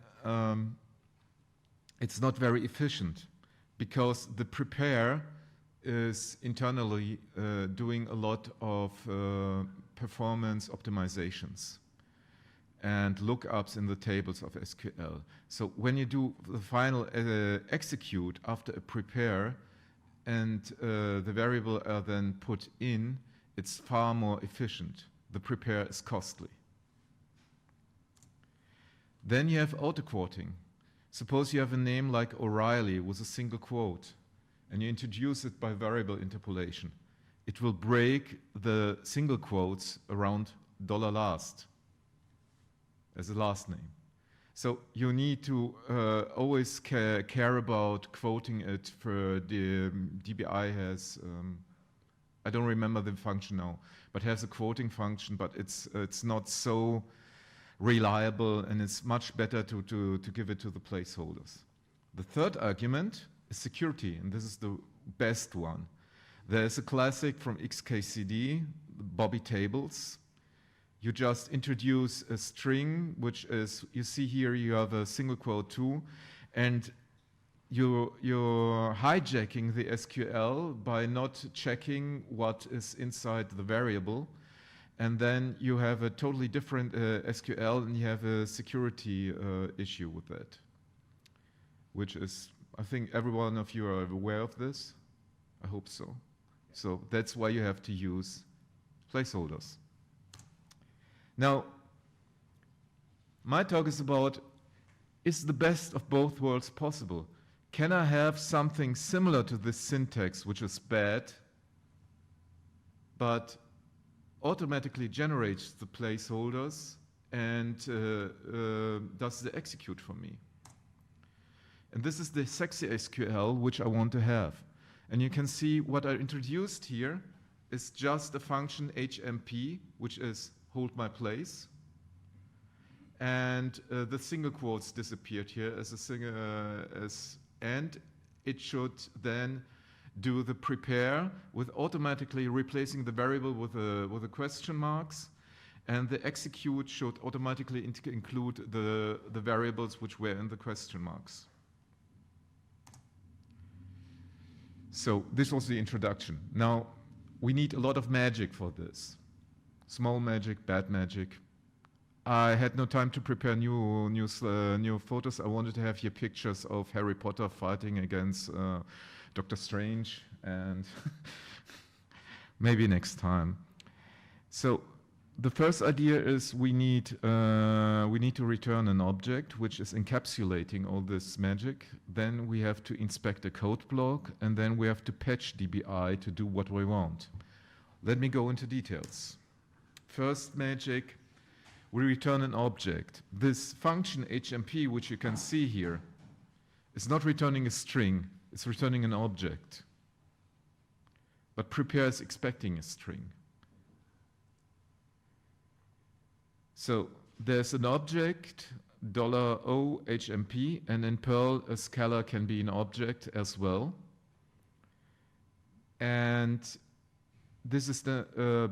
it's not very efficient, because the prepare is internally doing a lot of performance optimizations and lookups in the tables of SQL. So when you do the final execute after a prepare, and the variable are then put in, it's far more efficient. The prepare is costly. Then you have auto-quoting. Suppose you have a name like O'Reilly with a single quote, and you introduce it by variable interpolation. It will break the single quotes around $last as a last name. So you need to always care about quoting it. For the DBI has, I don't remember the function now, but has a quoting function, but it's not so reliable, and it's much better to give it to the placeholders. The third argument is security, and this is the best one. There's a classic from XKCD, Bobby tables. You just introduce a string, which is, you see here you have a single quote too, and you're hijacking the SQL by not checking what is inside the variable, and then you have a totally different SQL, and you have a security issue with that, which is, I think every one of you are aware of this. I hope so. So that's why you have to use placeholders. Now, my talk is about, is the best of both worlds possible? Can I have something similar to this syntax, which is bad, but automatically generates the placeholders and does the execute for me? And this is the sexy SQL which I want to have. And you can see what I introduced here is just a function HMP, which is hold my place. And the single quotes disappeared here as a single, and it should then do the prepare with automatically replacing the variable with the question marks, and the execute should automatically include the variables which were in the question marks. So this was the introduction. Now, we need a lot of magic for this. Small magic, bad magic. I had no time to prepare new photos. I wanted to have here pictures of Harry Potter fighting against Dr. Strange, and maybe next time. So the first idea is we need to return an object which is encapsulating all this magic. Then we have to inspect a code block, and then we have to patch DBI to do what we want. Let me go into details. First magic, we return an object. This function HMP, which you can see here, is not returning a string. It's returning an object. But prepare is expecting a string. So there's an object, $O HMP, and in Perl a scalar can be an object as well. And this is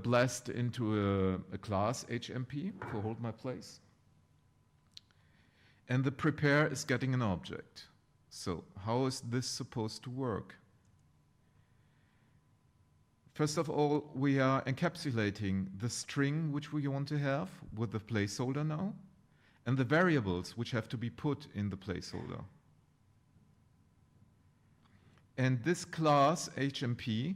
blessed into a class HMP for hold my place. And the prepare is getting an object. So how is this supposed to work? First of all, we are encapsulating the string which we want to have with the placeholder now, and the variables which have to be put in the placeholder. And this class, HMP,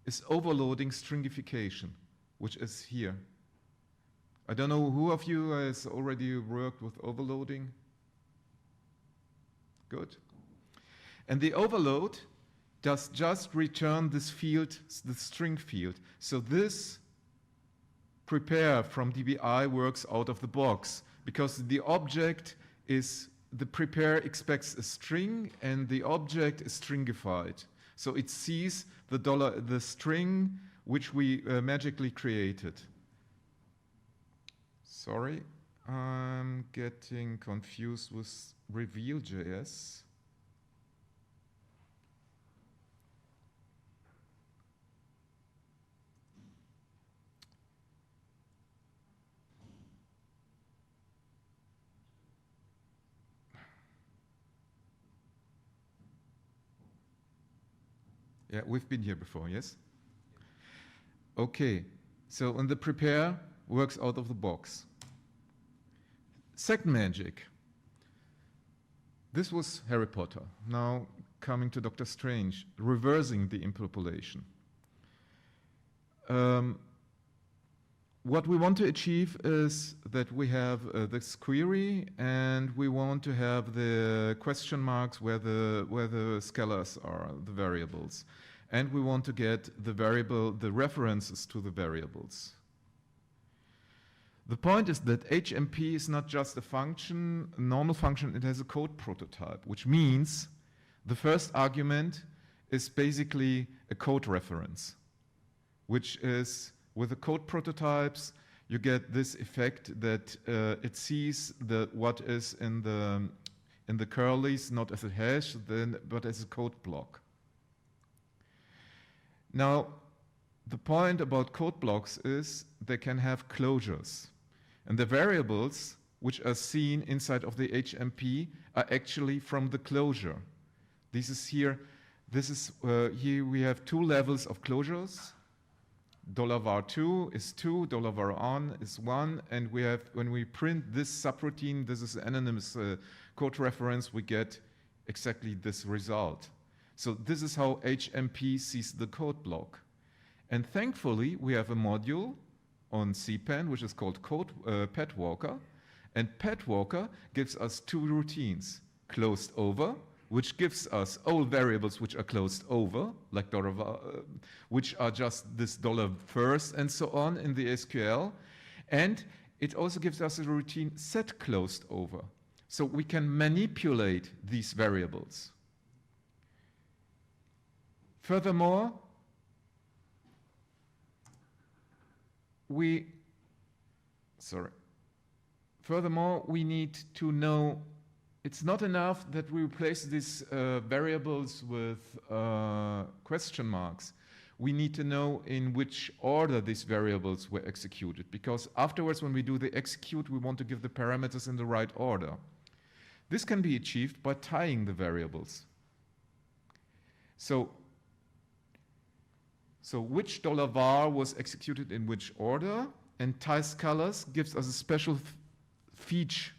is overloading stringification, which is here. I don't know who of you has already worked with overloading? Good. And the overload does just return this field, the string field. So this prepare from DBI works out of the box because the object is, the prepare expects a string and the object is stringified. So it sees the string which we magically created. Sorry, I'm getting confused with reveal.js. Yeah, we've been here before, yes? Okay, so and the prepare works out of the box. Second magic. This was Harry Potter. Now coming to Dr. Strange, reversing the interpolation. What we want to achieve is that we have this query and we want to have the question marks where the scalars are, the variables. And we want to get the references to the variables. The point is that HMP is not just a function, a normal function, it has a code prototype, which means the first argument is basically a code reference, which is, with the code prototypes, you get this effect that it sees what is in the curlies not as a hash, but as a code block. Now, the point about code blocks is they can have closures. And the variables which are seen inside of the HMP are actually from the closure. This is here. Here we have two levels of closures. $var2 is 2, $var1 is 1, and we have, when we print this subroutine, this is an anonymous code reference, we get exactly this result. So this is how HMP sees the code block. And thankfully, we have a module on CPAN, which is called PetWalker, and PetWalker gives us two routines, closed over, which gives us all variables which are closed over, like which are just this $first and so on in the SQL. And it also gives us a routine set closed over. So we can manipulate these variables. Furthermore, we need to know it's not enough that we replace these variables with question marks. We need to know in which order these variables were executed, because afterwards when we do the execute, we want to give the parameters in the right order. This can be achieved by tying the variables. So which $var was executed in which order, and tie_scalars gives us a special fetch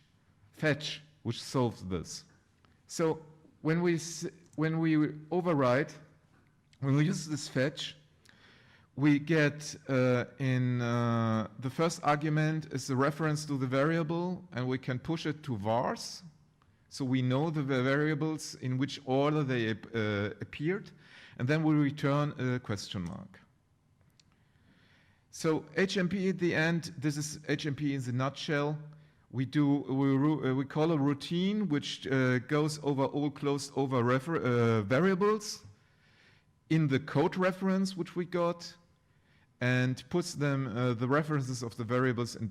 which solves this. So when we override, when we use this fetch, we get the first argument is the reference to the variable, and we can push it to vars. So we know the variables in which order they appeared, and then we return a question mark. So HMP at the end, this is HMP in the nutshell. we call a routine which goes over all closed over variables in the code reference which we got, and puts them the references of the variables in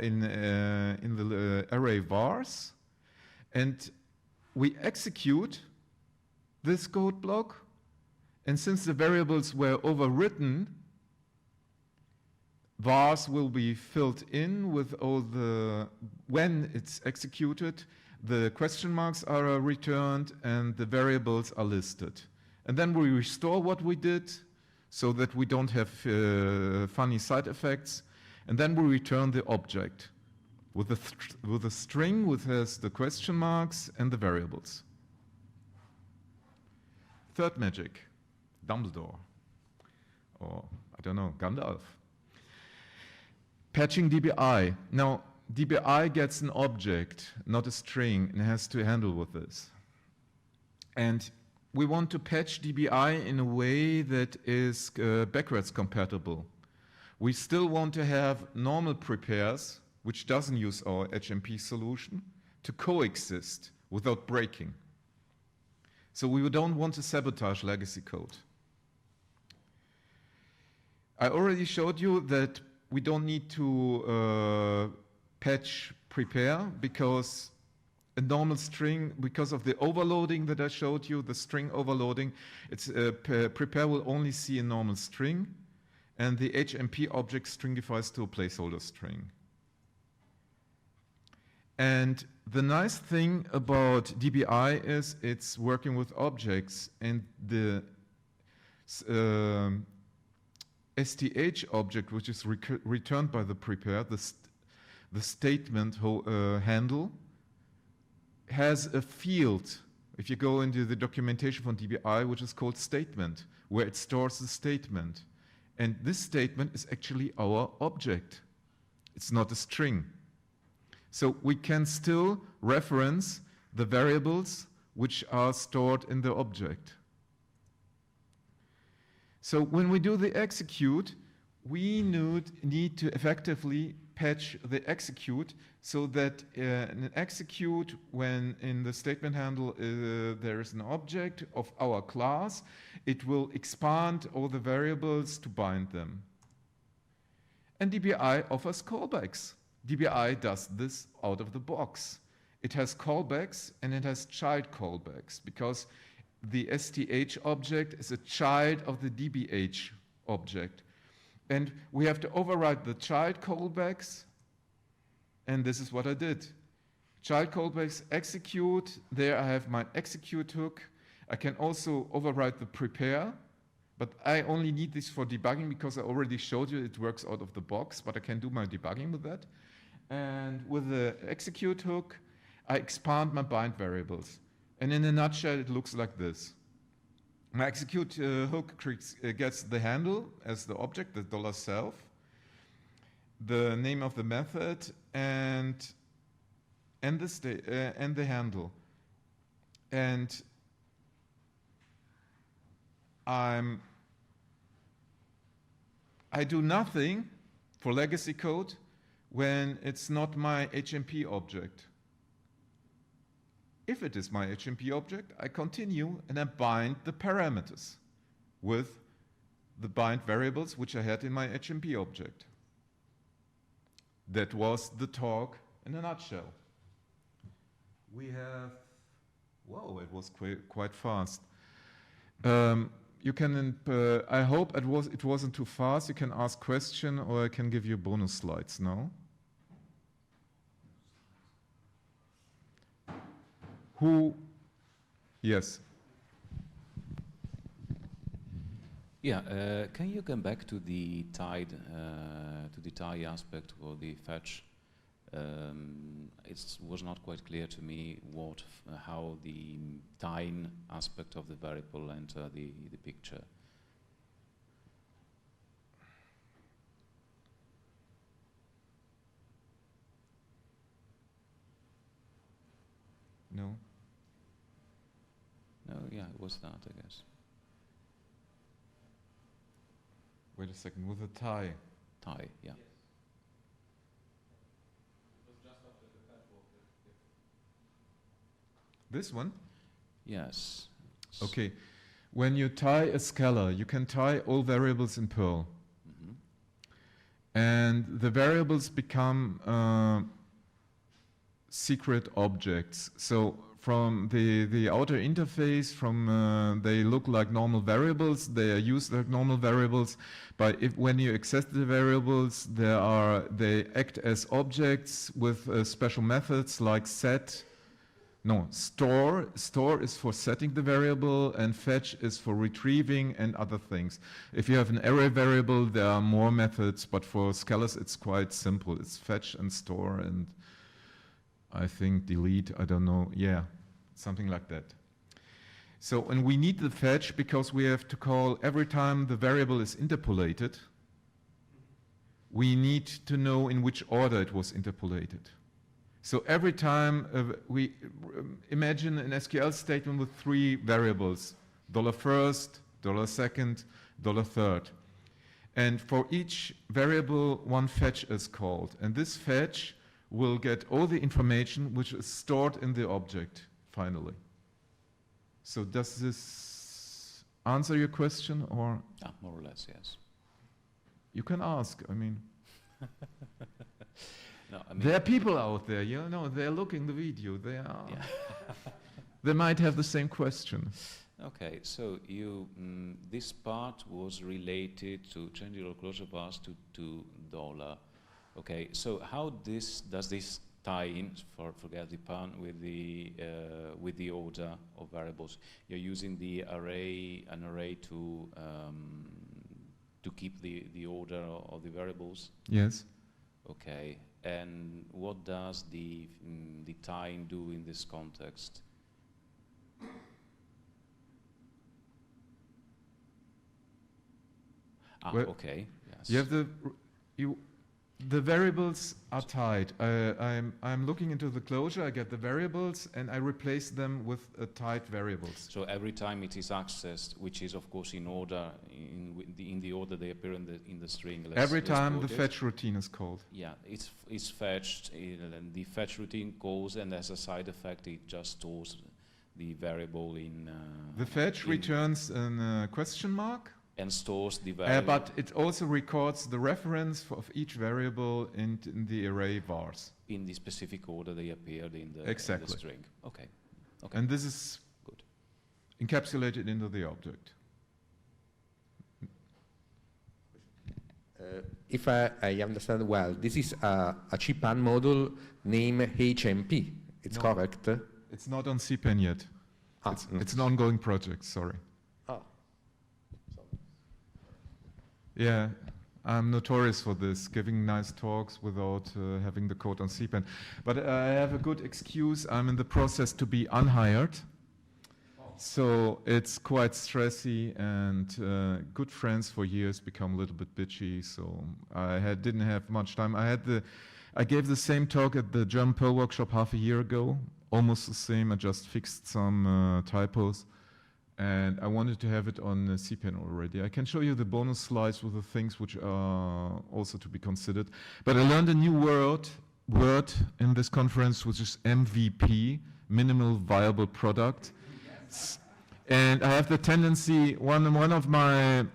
in the array vars, and we execute this code block. And since the variables were overwritten, vars will be filled in with all the, when it's executed, the question marks are returned and the variables are listed. And then we restore what we did so that we don't have funny side effects. And then we return the object with a string which has the question marks and the variables. Third magic, Dumbledore, or I don't know, Gandalf. Patching DBI. Now, DBI gets an object, not a string, and has to handle with this. And we want to patch DBI in a way that is backwards compatible. We still want to have normal prepares, which doesn't use our HMP solution, to coexist without breaking. So we don't want to sabotage legacy code. I already showed you that we don't need to patch prepare because a normal string, because of the overloading that I showed you, the string overloading, it's prepare will only see a normal string, and the HMP object stringifies to a placeholder string. And the nice thing about DBI is it's working with objects, and the STH object, which is returned by the prepare, the statement handle, has a field, if you go into the documentation from DBI, which is called statement, where it stores the statement. And this statement is actually our object. It's not a string. So we can still reference the variables which are stored in the object. So when we do the execute, we need to effectively patch the execute so that an execute, when in the statement handle there is an object of our class, it will expand all the variables to bind them. And DBI offers callbacks. DBI does this out of the box. It has callbacks and it has child callbacks because the STH object is a child of the DBH object. And we have to override the child callbacks, and this is what I did. Child callbacks execute, there I have my execute hook. I can also override the prepare, but I only need this for debugging because I already showed you it works out of the box, but I can do my debugging with that. And with the execute hook, I expand my bind variables. And in a nutshell, it looks like this. My execute hook gets the handle as the object, the $self, the name of the method, and the handle. And I do nothing for legacy code when it's not my HMP object. If it is my HMP object, I continue and I bind the parameters with the bind variables which I had in my HMP object. That was the talk in a nutshell. We have, whoa, it was quite fast. You can, I hope it wasn't too fast. You can ask question or I can give you bonus slides now. Yes. Yeah, can you come back to the tie aspect or the fetch? It was not quite clear to me how the tying aspect of the variable enter the picture. No. No, yeah, it was that, I guess. Wait a second, with a tie. Tie, yeah. Yes. It was just after the This one? Yes. Okay. When you tie a scalar, you can tie all variables in Perl. Mhm. And the variables become secret objects. So from the outer interface, they look like normal variables. They are used like normal variables, but when you access the variables, they act as objects with special methods like set. No, store. Store is for setting the variable, and fetch is for retrieving and other things. If you have an array variable, there are more methods, but for scalars, it's quite simple. It's fetch and store, and I think delete, I don't know, yeah, something like that. So, and we need the fetch because we have to call every time the variable is interpolated, we need to know in which order it was interpolated. So every time we imagine an SQL statement with 3 variables, $first, $second, $third. And for each variable, one fetch is called. And this fetch will get all the information which is stored in the object, finally. So does this answer your question, or? More or less, yes. You can ask, I mean. No, I mean, there are people out there, you know, they're looking the video, they are. Yeah. They might have the same question. Okay, so this part was related to changing your closure path to $. Okay, so how does this tie in, forget the pun, with the order of variables? You're using an array to keep the order of the variables? Yes. Okay, and what does the tying do in this context? Well, okay. Yes. You have the variables are tied. I'm looking into the closure, I get the variables, and I replace them with tied variables. So every time it is accessed, which is of course in order, in the order they appear in the string. Every time the fetch routine is called. Yeah, it's fetched, and the fetch routine calls, and as a side effect, it just stores the variable in. The fetch returns a question mark. And stores the variable. But it also records the reference of each variable in the array vars. In the specific order they appeared in the string. Okay. Okay. And this is good encapsulated into the object. If I understand well, this is a CPAN module named HMP. It's correct? It's not on CPAN yet. It's an ongoing project, sorry. Yeah, I'm notorious for this, giving nice talks without having the code on CPAN. But I have a good excuse. I'm in the process to be unhired. So it's quite stressy, and good friends for years become a little bit bitchy. So I didn't have much time. I gave the same talk at the German Perl workshop half a year ago, almost the same. I just fixed some typos. And I wanted to have it on CPAN already. I can show you the bonus slides with the things which are also to be considered. But I learned a new word in this conference, which is MVP, Minimal Viable Product. Yes. And I have the tendency, one of my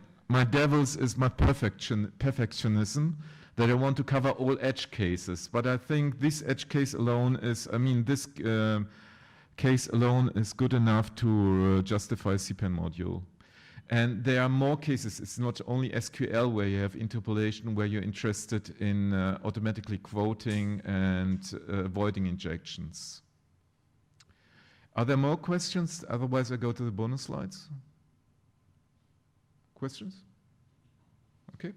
devils is my perfectionism, that I want to cover all edge cases. But I think this edge case alone is, this case alone is good enough to justify a CPAN module. And there are more cases. It's not only SQL where you have interpolation, where you're interested in automatically quoting and avoiding injections. Are there more questions? Otherwise, I go to the bonus slides. Questions? Okay.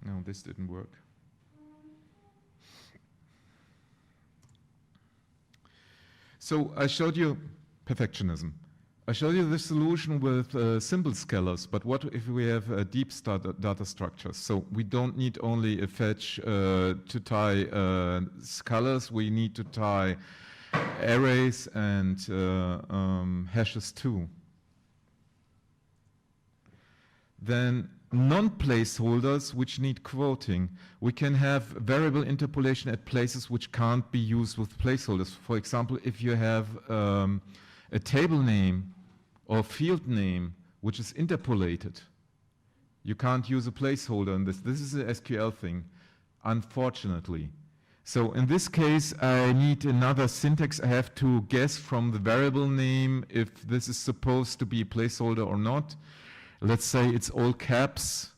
No, this didn't work. So I showed you perfectionism. I showed you the solution with simple scalars, but what if we have deep data structures? So we don't need only a fetch to tie scalars, we need to tie arrays and hashes too. than non-placeholders which need quoting. We can have variable interpolation at places which can't be used with placeholders. For example, if you have a table name or field name which is interpolated, you can't use a placeholder in this. This is an SQL thing, unfortunately. So in this case, I need another syntax. I have to guess from the variable name if this is supposed to be a placeholder or not. Let's say it's all caps.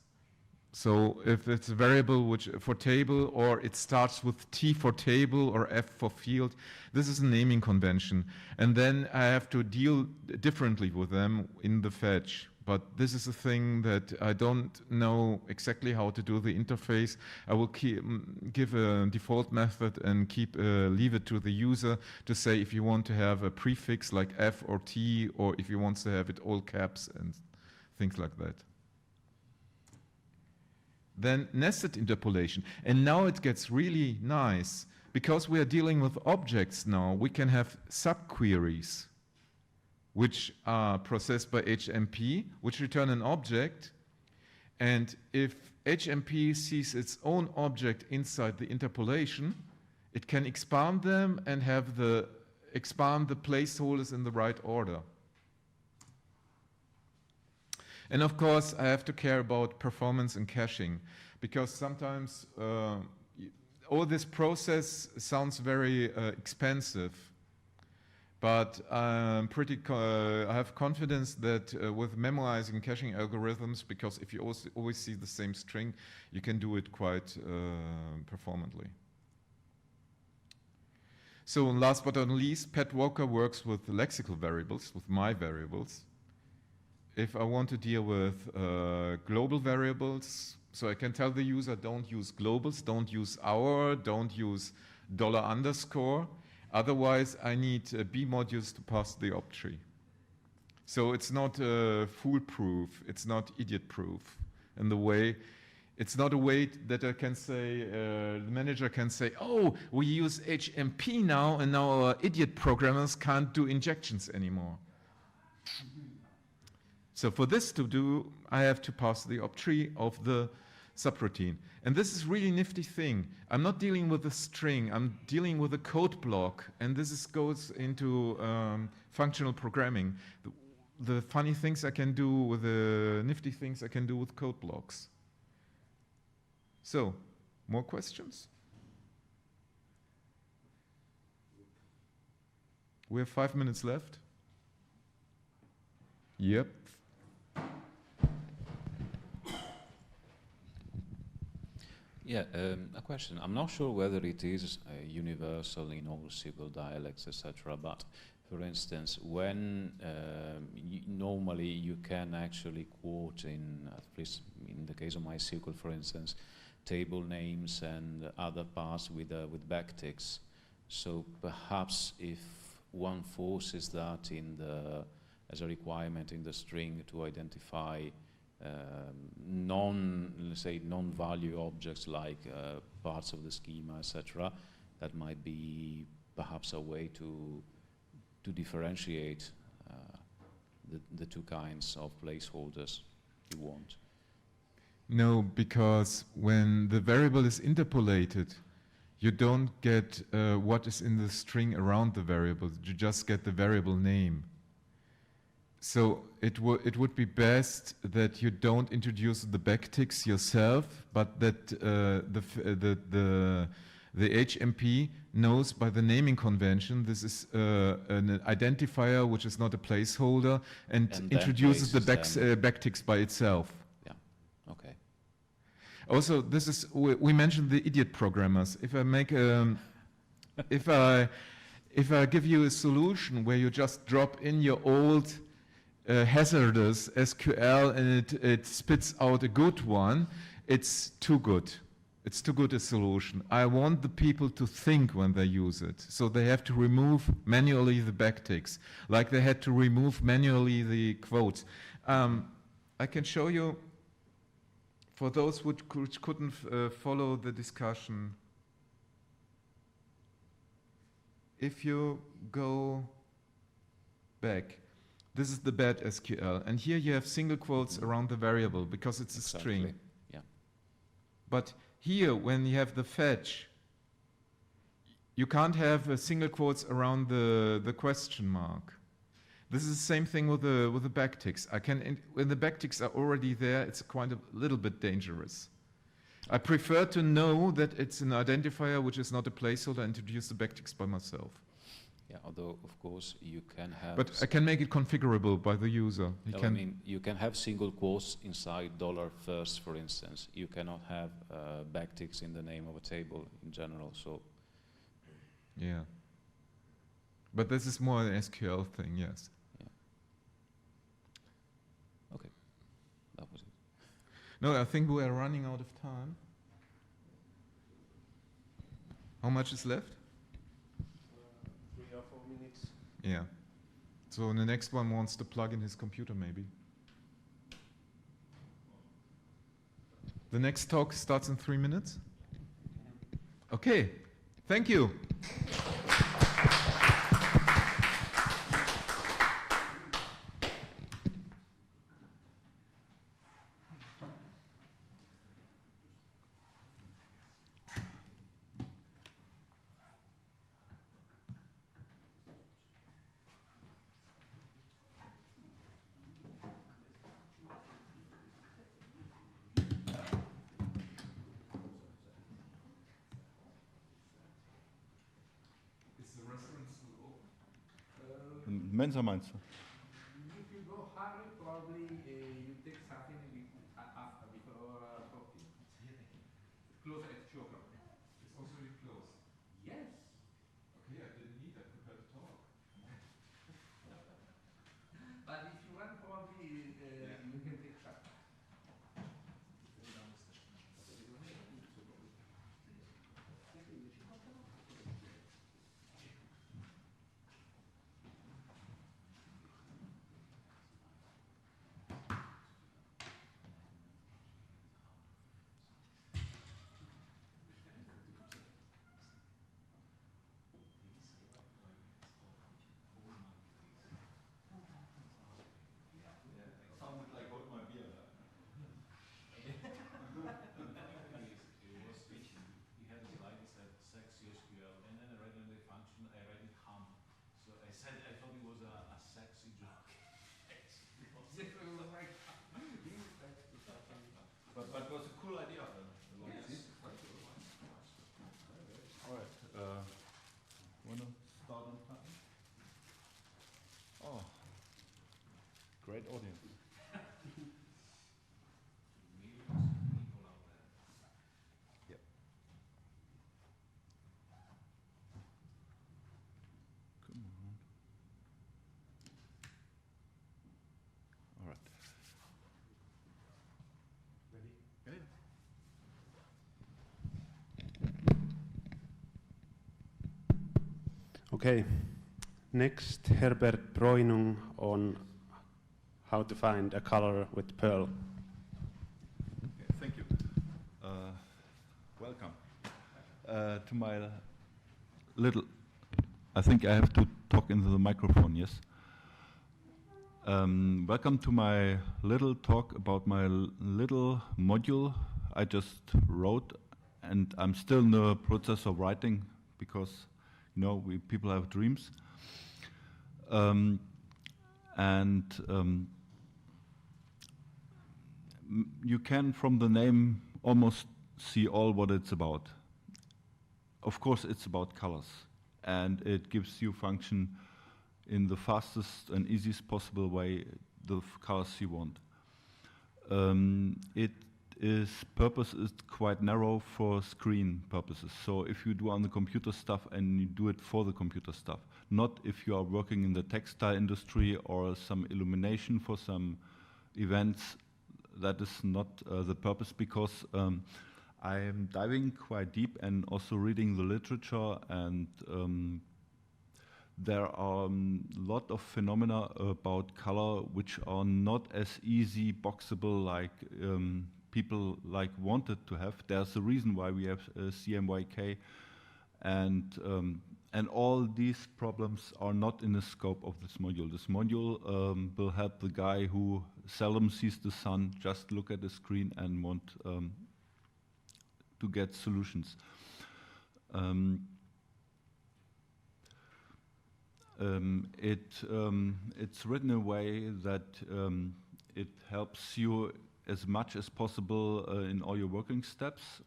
So if it's a variable which for table, or it starts with T for table or F for field, this is a naming convention. And then I have to deal differently with them in the fetch. But this is a thing that I don't know exactly how to do the interface. I will give a default method and leave it to the user to say if you want to have a prefix like F or T, or if you want to have it all caps and things like that. Then nested interpolation. And now it gets really nice. Because we are dealing with objects now, we can have subqueries which are processed by HMP, which return an object. And if HMP sees its own object inside the interpolation, it can expand them and expand the placeholders in the right order. And of course, I have to care about performance and caching, because sometimes all this process sounds very expensive. But I have confidence that with memoizing caching algorithms, because if you always see the same string, you can do it quite performantly. So last but not least, Pat Walker works with lexical variables, with my variables. If I want to deal with global variables, so I can tell the user, don't use globals, don't use our, don't use $_. Otherwise, I need B modules to pass the op tree. So it's not foolproof, it's not idiot-proof in the way. It's not a way that I can say, the manager can say, oh, we use HMP now, and now our idiot programmers can't do injections anymore. So for this to do, I have to pass the op tree of the subroutine. And this is really nifty thing. I'm not dealing with a string, I'm dealing with a code block, and this goes into functional programming. The funny things I can do with the nifty things I can do with code blocks. So, more questions? We have 5 minutes left. Yep. Yeah, a question. I'm not sure whether it is universal in all SQL dialects, etc. But for instance, when normally you can actually quote in, at least in the case of MySQL, for instance, table names and other parts with backticks. So perhaps if one forces that in as a requirement in the string to identify non-value objects like parts of the schema, etc., that might be perhaps a way to differentiate the two kinds of placeholders you want. No, because when the variable is interpolated, you don't get what is in the string around the variable. You just get the variable name. So it would be best that you don't introduce the backticks yourself, but that the HMP knows by the naming convention this is an identifier which is not a placeholder, and introduces the backticks by itself. Yeah. Okay. Also, this is we mentioned the idiot programmers. If I make if I give you a solution where you just drop in your old hazardous SQL and it spits out a good one, it's too good. It's too good a solution. I want the people to think when they use it. So they have to remove manually the backticks, like they had to remove manually the quotes. I can show you, for those which couldn't follow the discussion, if you go back, This is the bad SQL. And here you have single quotes around the variable because it's a string. Yeah. But here, when you have the fetch, you can't have single quotes around the question mark. This is the same thing with the backticks. When the backticks are already there, it's quite a little bit dangerous. I prefer to know that it's an identifier which is not a placeholder and introduce the backticks by myself. Yeah, although of course you can have. But I can make it configurable by the user. I mean, you can have single quotes inside $first, for instance. You cannot have backticks in the name of a table in general. So. Yeah. But this is more an SQL thing, yes. Yeah. Okay, that was it. No, I think we are running out of time. How much is left? 3 or 4 minutes. Yeah. So the next one wants to plug in his computer, maybe. The next talk starts in 3 minutes? Okay. Thank you. Mensa meinst du? If you go higher, probably you take something after, before talking. Closer at choker. It's also really close. Yes. Okay, I didn't need that compared to talk. But if you want, probably you can take something. But it was a cool idea. Yes. All right. Want to start on time? Oh, great audience. Yep. Come on. All right. Ready? Yeah. Okay, next Herbert Broinung on how to find a color with Perl. Okay, thank you. Welcome to my little. I think I have to talk into the microphone. Yes. Welcome to my little talk about my little module I just wrote, and I'm still in the process of writing because, you know, people have dreams. You can, from the name, almost see all what it's about. Of course, it's about colors, and it gives you function in the fastest and easiest possible way, the colors you want. Purpose is quite narrow for screen purposes. So if you do on the computer stuff and you do it for the computer stuff, not if you are working in the textile industry or some illumination for some events, that is not the purpose, because I am diving quite deep and also reading the literature, and there are a lot of phenomena about color which are not as easy boxable like people wanted to have. There's a reason why we have CMYK, and and all these problems are not in the scope of this module. This module will help the guy who seldom sees the sun just look at the screen and want to get solutions. It's written in a way that it helps you as much as possible in all your working steps.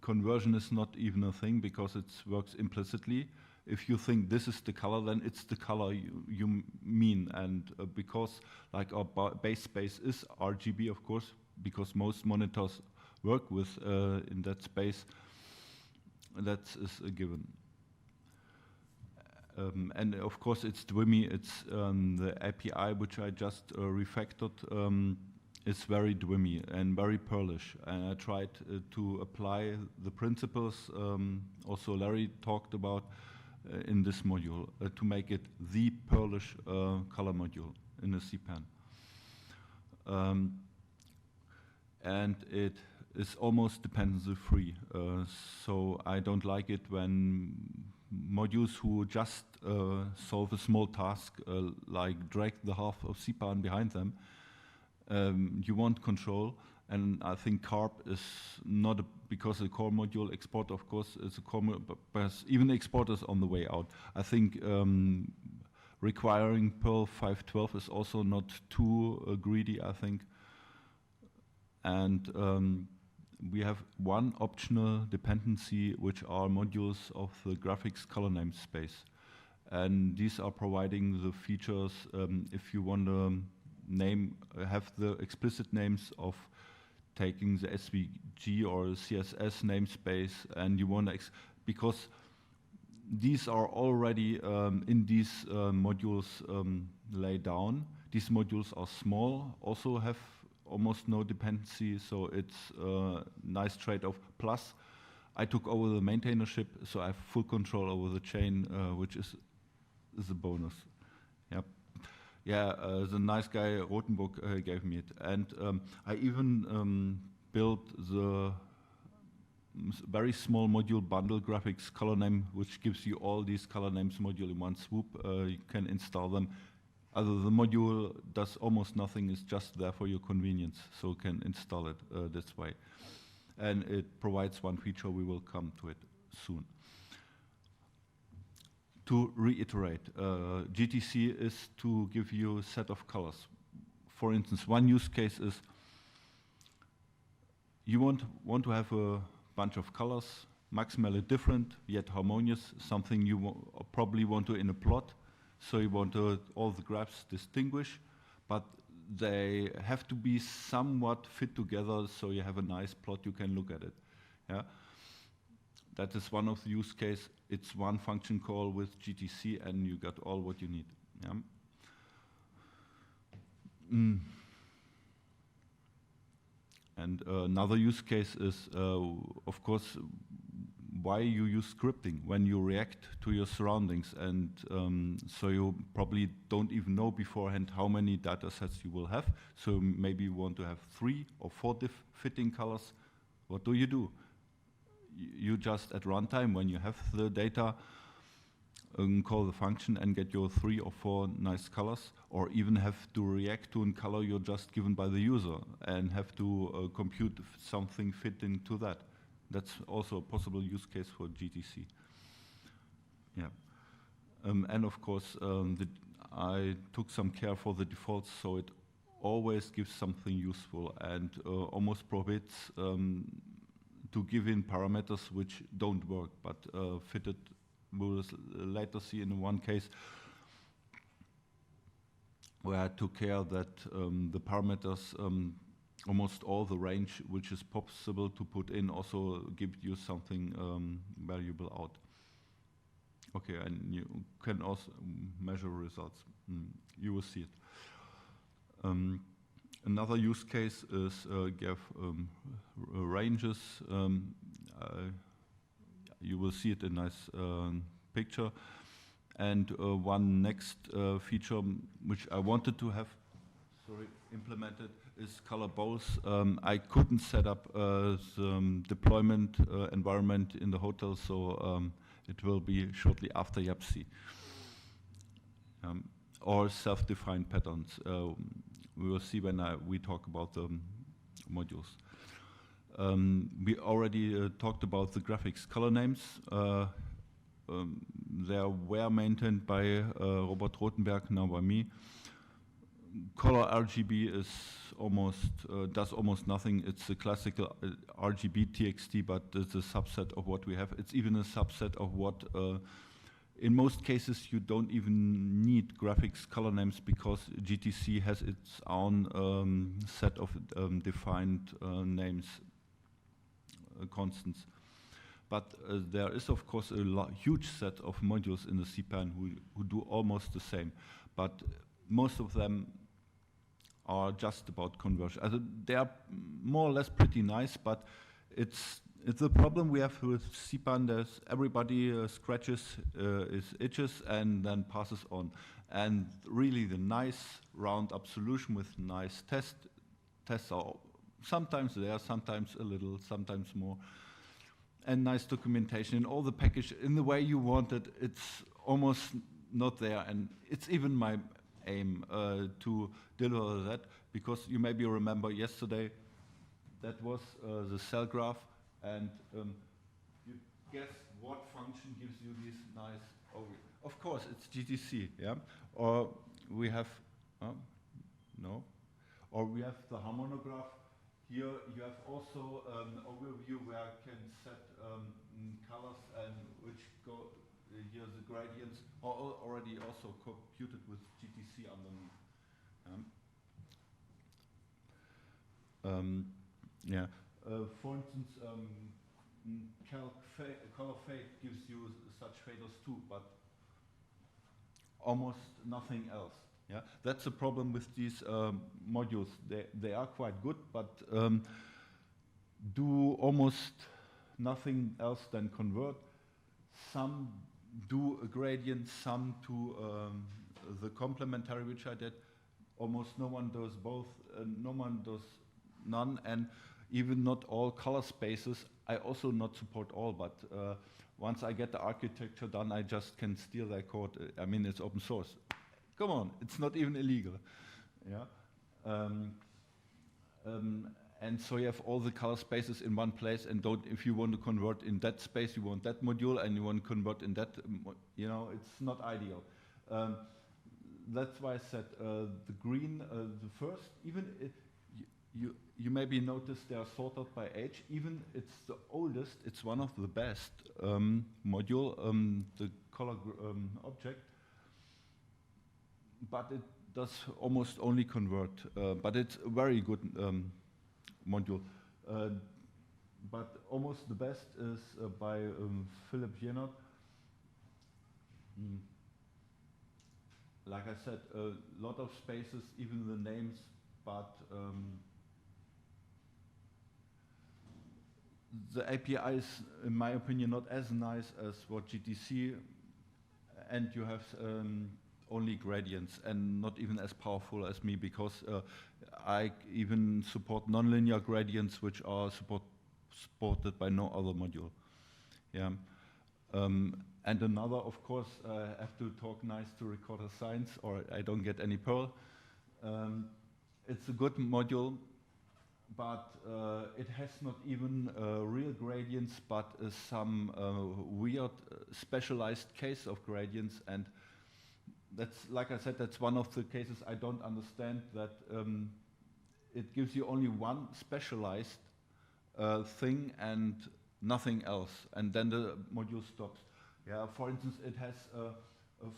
Conversion is not even a thing because it works implicitly. If you think this is the color, then it's the color you mean. And because like our base space is RGB, of course, because most monitors work with in that space, that is a given. And of course it's DWIMI, it's the API which I just refactored is very DWIMI and very Perlish. And I tried to apply the principles also Larry talked about in this module to make it the Perlish color module in the CPAN. And it is almost dependency free. So I don't like it when modules who just solve a small task, like drag the half of CPAN behind them, you want control, and I think CARP is not because the core module export, of course, is a core, but even the export is on the way out. I think requiring Perl 512 is also not too greedy, I think. And we have one optional dependency, which are modules of the graphics color namespace. And these are providing the features if you want to have the explicit names of taking the SVG or the CSS namespace, and you want to, because these are already in these modules laid down. These modules are small, also have almost no dependency, so it's a nice trade-off. Plus, I took over the maintainership, so I have full control over the chain, which is a bonus. Yep. Yeah, the nice guy Rotenburg gave me it, and I even built the very small module bundle graphics color name, which gives you all these color names module in one swoop. You can install them. The module does almost nothing, it's just there for your convenience, so you can install it this way. And it provides one feature, we will come to it soon. To reiterate, GTC is to give you a set of colors. For instance, one use case is you want to have a bunch of colors, maximally different, yet harmonious, something you probably want to in a plot. So you want all the graphs distinguish, but they have to be somewhat fit together so you have a nice plot, you can look at it. Yeah? That is one of the use case. It's one function call with GTC and you got all what you need. Yeah? And another use case is, of course, why you use scripting when you react to your surroundings, and so you probably don't even know beforehand how many data sets you will have. So maybe you want to have 3 or 4 fitting colors. What do? You just at runtime, when you have the data, call the function and get your 3 or 4 nice colors, or even have to react to a color you're just given by the user and have to compute something fitting to that. That's also a possible use case for GTC. Yeah, and of course, I took some care for the defaults, so it always gives something useful and almost prohibits to give in parameters which don't work, but fitted. We'll later see in one case where I took care that the parameters, almost all the range which is possible to put in, also give you something valuable out. Okay, and you can also measure results. You will see it. Another use case is give ranges. You will see it in a nice picture. And one next feature which I wanted to have implemented is color both. I couldn't set up the deployment environment in the hotel, so it will be shortly after YAPC. Or self-defined patterns. We will see when we talk about the modules. We already talked about the graphics color names. They were maintained by Robert Rothenberg, now by me. Color RGB is does almost nothing. It's a classical RGB TXT, but it's a subset of what we have. It's even a subset of what, in most cases, you don't even need graphics color names because GTC has its own set of defined names, constants. But there is, of course, a huge set of modules in the CPAN who do almost the same. But most of them are just about conversion. They are more or less pretty nice, but it's the problem we have with CPAN. There's everybody scratches his itches and then passes on. And really the nice round-up solution with nice tests are sometimes there, sometimes a little, sometimes more. And nice documentation in all the package in the way you want it. It's almost not there, and it's even my aim to deliver that, because you maybe remember yesterday that was the cell graph, and you guess what function gives you this nice overview. Of course, it's GTC, yeah. Or we have no, or we have the harmonograph. Here you have also an overview where I can set colors and which go, here the gradients are already also computed with GTC underneath. Yeah. For instance, color fade gives you such faders too, but almost nothing else. Yeah, that's the problem with these modules. They are quite good, but do almost nothing else than convert. Some do a gradient, some do the complementary, which I did. Almost no one does both, no one does none, and even not all color spaces. I also not support all, but once I get the architecture done, I just can steal their code. I mean, it's open source. Come on, it's not even illegal. Yeah. And so you have all the color spaces in one place, and if you want to convert in that space, you want that module, and you want to convert in that, you know, it's not ideal. That's why I said the green, the first, even you maybe noticed they are sorted by age. Even it's the oldest, it's one of the best module, the color object. But it does almost only convert, but it's a very good module. But almost the best is by Philip Jenert. Like I said, a lot of spaces, even the names, but the API is, in my opinion, not as nice as what GTC, and you have only gradients and not even as powerful as me, because I even support nonlinear gradients, which are supported by no other module. Yeah. And another, of course, I have to talk nice to Recorder Science, or I don't get any Perl. It's a good module, but it has not even real gradients, but some weird specialized case of gradients, and that's, like I said, that's one of the cases I don't understand, that it gives you only one specialized thing and nothing else, and then the module stops. Yeah, for instance, it has a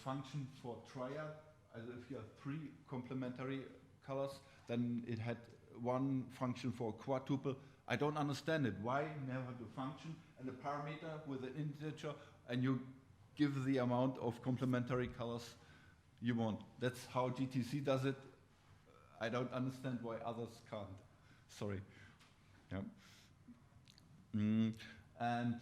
function for triad, as if you have 3 complementary colors, then it had one function for a quadruple. I don't understand it. Why never have a function and a parameter with an integer, and you give the amount of complementary colors you want? That's how GTC does it. I don't understand why others can't. Sorry. Yeah. And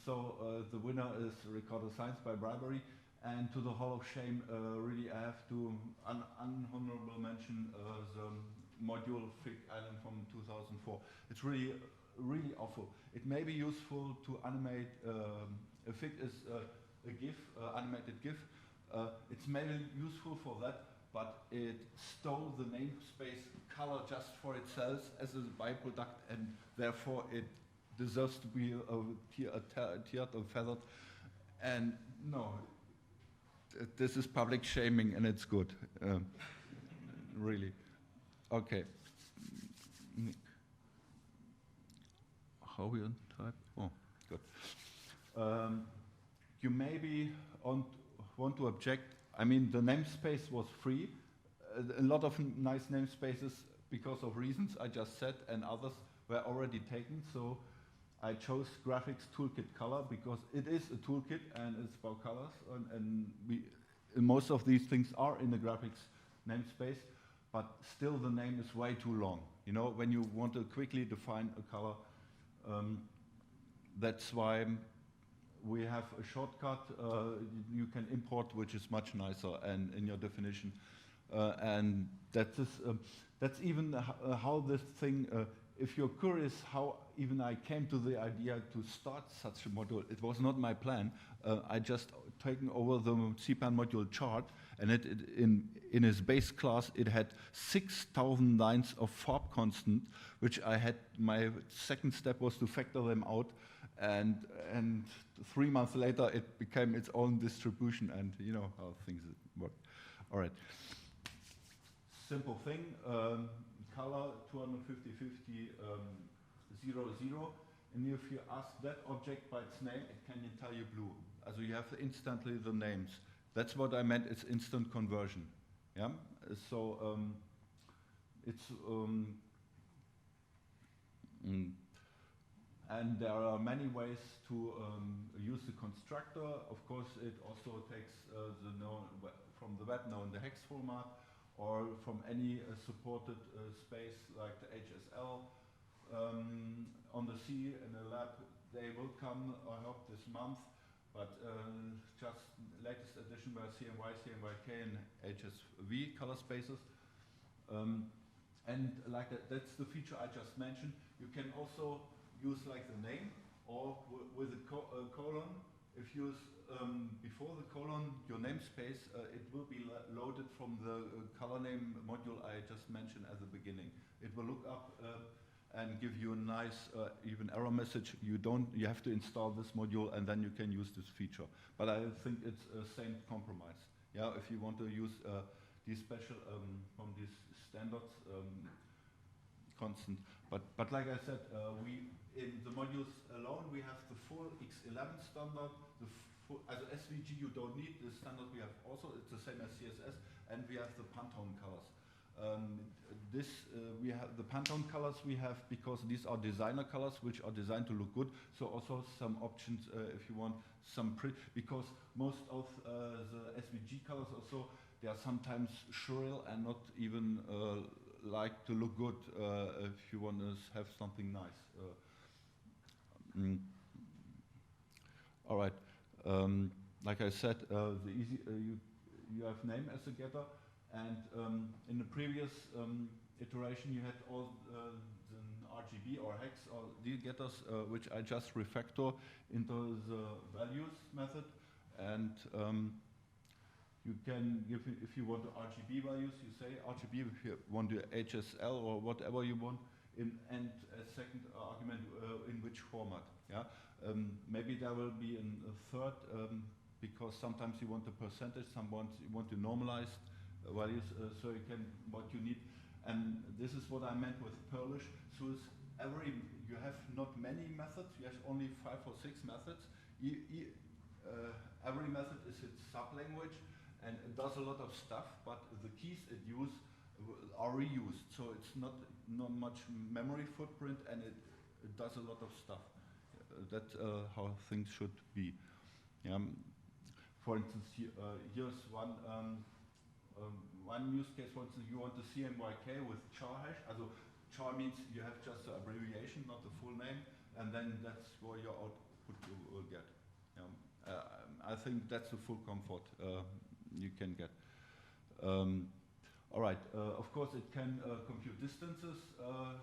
so the winner is Recorder Science by bribery. And to the Hall of Shame, really, I have to honorable mention the module Fig Island from 2004. It's really, really awful. It may be useful to animate, a Fig is a GIF, animated GIF. It's maybe useful for that, but it stole the namespace color just for itself as a byproduct, and therefore it deserves to be tiered or feathered. And no, this is public shaming, and it's good, really. Okay. How we on type? Oh, good. You maybe want to object. I mean, the namespace was free. A lot of nice namespaces, because of reasons I just said, and others were already taken. So I chose Graphics Toolkit Color because it is a toolkit and it's about colors. And most of these things are in the graphics namespace, but still the name is way too long. You know, when you want to quickly define a color, that's why we have a shortcut you can import, which is much nicer and in your definition. And that's even how this thing, if you're curious how even I came to the idea to start such a module, it was not my plan. I just taken over the CPAN module chart, and in its base class, it had 6,000 lines of Farb constant, which I had, my second step was to factor them out, and 3 months later, it became its own distribution, and you know how things work. All right. Simple thing, color 250-50, 0, and if you ask that object by its name, it can tell you blue. So you have instantly the names. That's what I meant, it's instant conversion. Yeah. So it's and there are many ways to use the constructor. Of course, it also takes from the web known the hex format, or from any supported space like the HSL. On the C in the lab, they will come, I hope, this month. But just latest edition were CMY, CMYK, and HSV color spaces. And like that's the feature I just mentioned. You can also use like the name, or with a colon. If you use before the colon your namespace, it will be loaded from the color name module I just mentioned at the beginning. It will look up and give you a nice even error message. You have to install this module, and then you can use this feature. But I think it's a same compromise. Yeah, if you want to use these special from these standards constant. But like I said, we in the modules alone we have the full X11 standard. As SVG you don't need the standard. We have also, it's the same as CSS, and we have the Pantone colors. We have the Pantone colors we have because these are designer colors which are designed to look good. So also some options if you want some because most of the SVG colors also, they are sometimes shrill and not even like to look good if you want to have something nice. All right. Like I said, you have name as a getter. And in the previous iteration, you had all the RGB or hex or D getters, which I just refactor into the values method. And you can give, if you want the RGB values, you say RGB. If you want the HSL or whatever you want, and a second argument in which format. Yeah. Maybe there will be a third because sometimes you want the percentage, sometimes you want to normalize values, so you can what you need, and this is what I meant with Perlish. So you have not many methods. You have only 5 or 6 methods. Every method is its sublanguage, and it does a lot of stuff. But the keys it uses are reused, so it's not much memory footprint, and it does a lot of stuff. That's how things should be. For instance, here's one. One use case, for instance, you want the CMYK with char hash. Also, char means you have just the abbreviation, not the full name, and then that's where your output you will get. I think that's the full comfort you can get. All right, of course it can compute distances,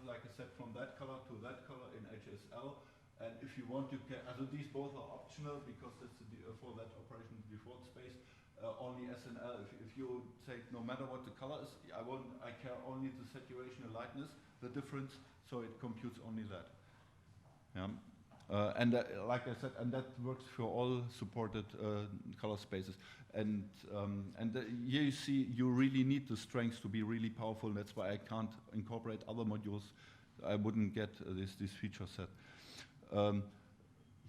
like I said, from that color to that color in HSL. And if you want, you can, these both are optional because it's for that operation default space, only SNL. If you say no matter what the color is, I care only the saturation and lightness, the difference, so it computes only that. Yeah. And like I said, and that works for all supported color spaces. And here you see you really need the strengths to be really powerful. That's why I can't incorporate other modules. I wouldn't get this feature set.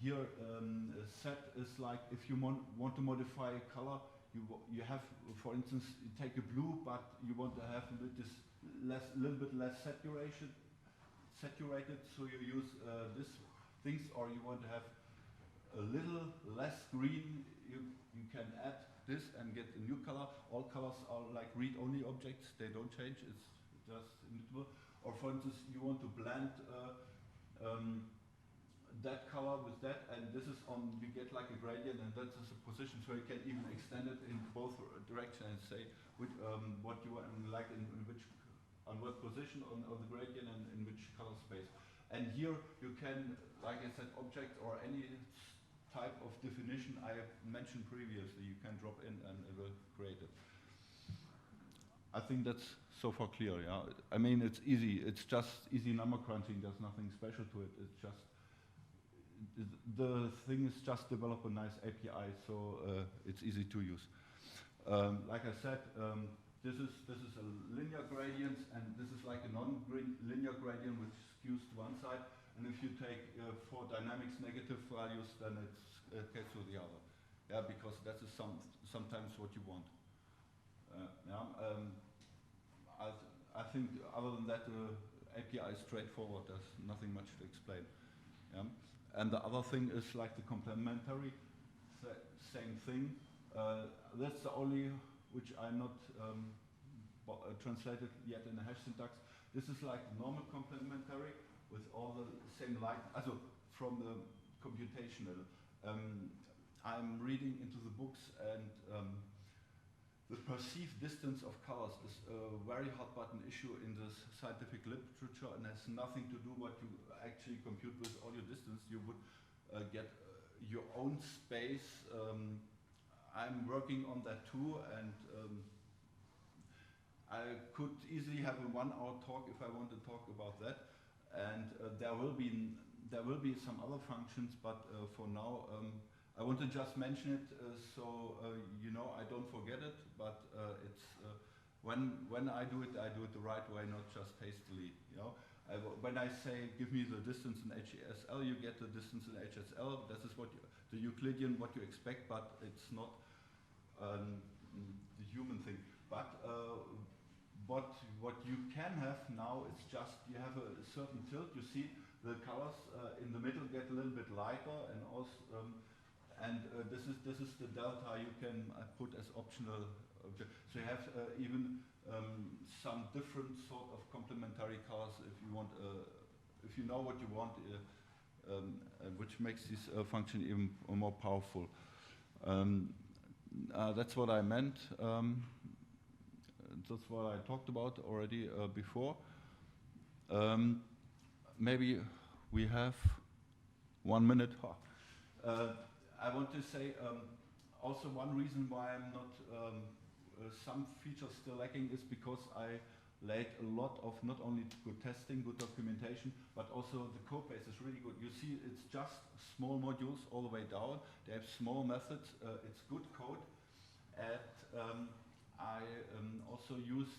Here, set is like if you want to modify a color, you have, for instance, you take a blue, but you want to have a little bit less saturated, so you use this things, or you want to have a little less green, you can add this and get a new color. All colors are like read-only objects, they don't change, it's just immutable. Or for instance, you want to blend that color with that, and this is you get like a gradient, and that is a position, so you can even extend it in both directions and say what you want, like on what position on the gradient and in which color space. And here you can, like I said, object or any type of definition I have mentioned previously, you can drop in and it will create it. I think that's so far clear, yeah. I mean, it's easy. It's just easy number crunching. There's nothing special to it. It's just, the thing is just develop a nice API, so it's easy to use. Like I said, this is a linear gradient, and this is like a non-linear gradient which skews to one side. And if you take for dynamics negative values, then it gets to the other. Yeah, because that is sometimes what you want. I think other than that, the API is straightforward. There's nothing much to explain. Yeah? And the other thing is like the complementary, same thing. That's the only which I'm not translated yet in the hash syntax. This is like normal complementary with all the same light, also from the computational. I'm reading into the books, and the perceived distance of colors is a very hot button issue in the scientific literature, and has nothing to do what you actually compute with audio distance. You would get your own space. I'm working on that too, and I could easily have a 1 hour talk if I want to talk about that. And there will be some other functions, but for now I want to just mention it so you know I don't forget it. But it's when I do it the right way, not just hastily. You know, when I say give me the distance in HSL, you get the distance in HSL. This is what the Euclidean what you expect, but it's not the human thing. But what you can have now is just you have a certain tilt. You see the colors in the middle get a little bit lighter, and also this is the delta you can put as optional. So you have even some different sort of complementary colors if you want, if you know what you want, which makes this function even more powerful. That's what I meant. That's what I talked about already before. Maybe we have 1 minute. I want to say also one reason why I'm not some features still lacking is because I laid a lot of not only good testing, good documentation, but also the code base is really good. You see, it's just small modules all the way down. They have small methods. It's good code. And I also used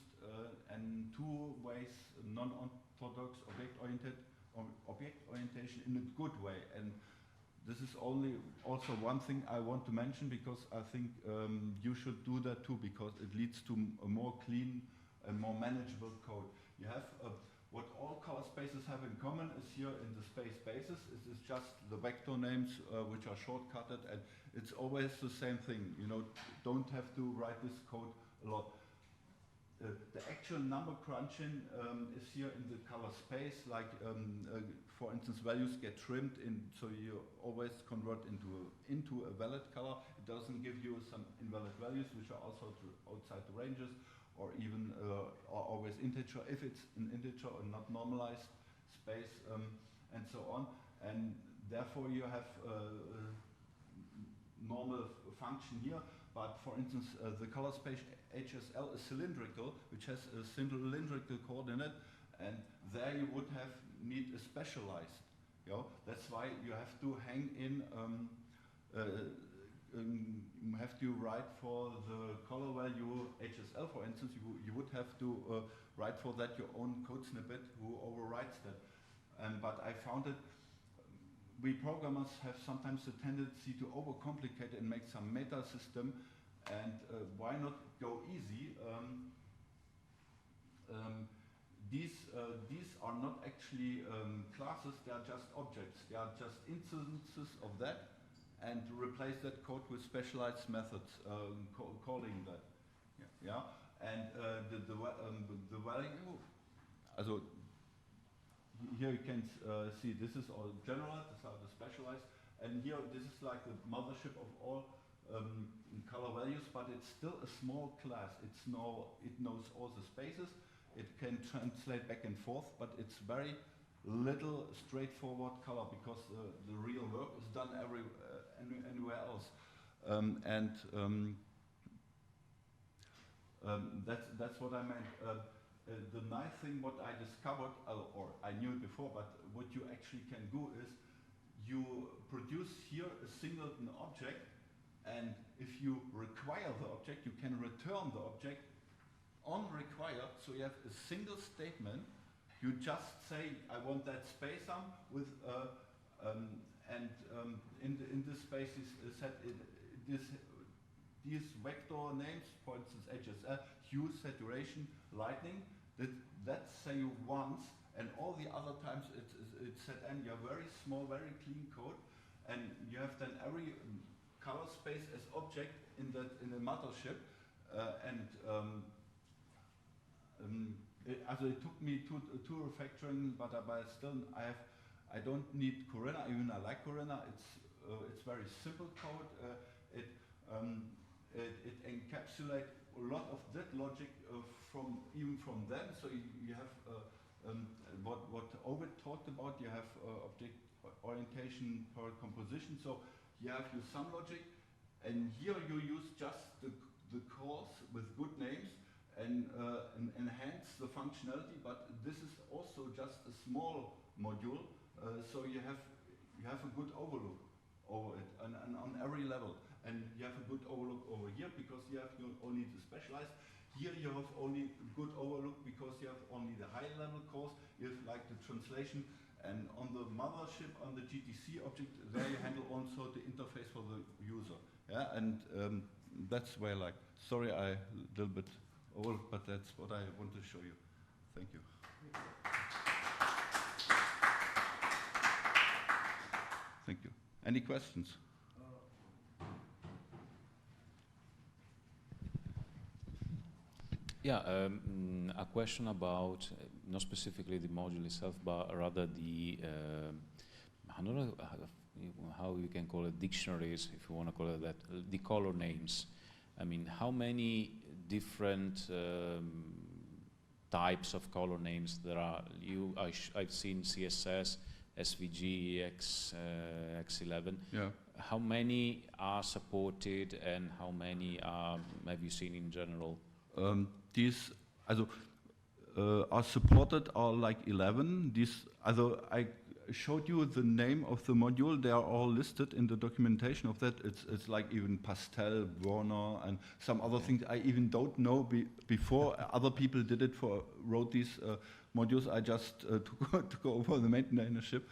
in 2 ways non-orthodox object orientation in a good way. And this is also one thing I want to mention, because I think you should do that too, because it leads to a more clean and more manageable code. You have what all color spaces have in common is here in the space basis. It is just the vector names which are shortcutted, and it's always the same thing. You know, don't have to write this code a lot. The actual number crunching is here in the color space. Like for instance, values get trimmed in, so you always convert into a valid color. It doesn't give you some invalid values which are also outside the ranges. or even or always integer if it's an integer or not normalized space, and so on. And therefore you have normal function here, but for instance the color space HSL is cylindrical, which has a cylindrical coordinate, and there you would need a specialized. That's why you have to hang in, have to write for the color value HSL, for instance, you would have to write for that your own code snippet who overwrites that. But I found it, we programmers have sometimes a tendency to overcomplicate and make some meta system, and why not go easy? These are not actually classes, they are just objects. They are just instances of that, and to replace that code with specialized methods calling that. Yeah. And the value, also here you can see this is all general, these are the specialized, and here this is like the mothership of all color values, but it's still a small class. It knows all the spaces. It can translate back and forth, but it's very little straightforward color because the real work is done anywhere else. That's what I meant. The nice thing what I discovered, or I knew it before, but what you actually can do is you produce here a singleton object, and if you require the object, you can return the object on required, so you have a single statement. You just say, I want that space with, in this space is set these vector names, for instance, HSL, hue, saturation, lighting. That say once, and all the other times it's set n. You have very small, very clean code, and you have then every color space as object in the mothership, it took me two refactoring, but still I don't need Corinna. Even I like Corinna. It's very simple code. It encapsulates a lot of that logic even from them. So you have what Ovid talked about. You have object orientation per composition. So you have your sum logic, and here you use just the calls with good names. And enhance the functionality, but this is also just a small module, so you have a good overlook over it, and on every level. And you have a good overlook over here because you have only the specialized. Here you have only a good overlook because you have only the high level calls. You have like the translation, and on the mothership, on the GTC object, there you handle also the interface for the user. Yeah, and that's where sorry I a little bit old, but that's what I want to show you. Thank you. Thank you. Any questions? Yeah, a question about not specifically the module itself, but rather the I don't know how you can call it, dictionaries, if you want to call it that, the color names. I mean, how many different types of color names there are? I've seen CSS, SVG, X11. Yeah. How many are supported, and how many have you seen in general? These are supported are like 11. I showed you the name of the module. They are all listed in the documentation of that. It's like even Pastel, Warner, and some other things I even don't know before other people did it wrote these modules. I just took over the maintainership.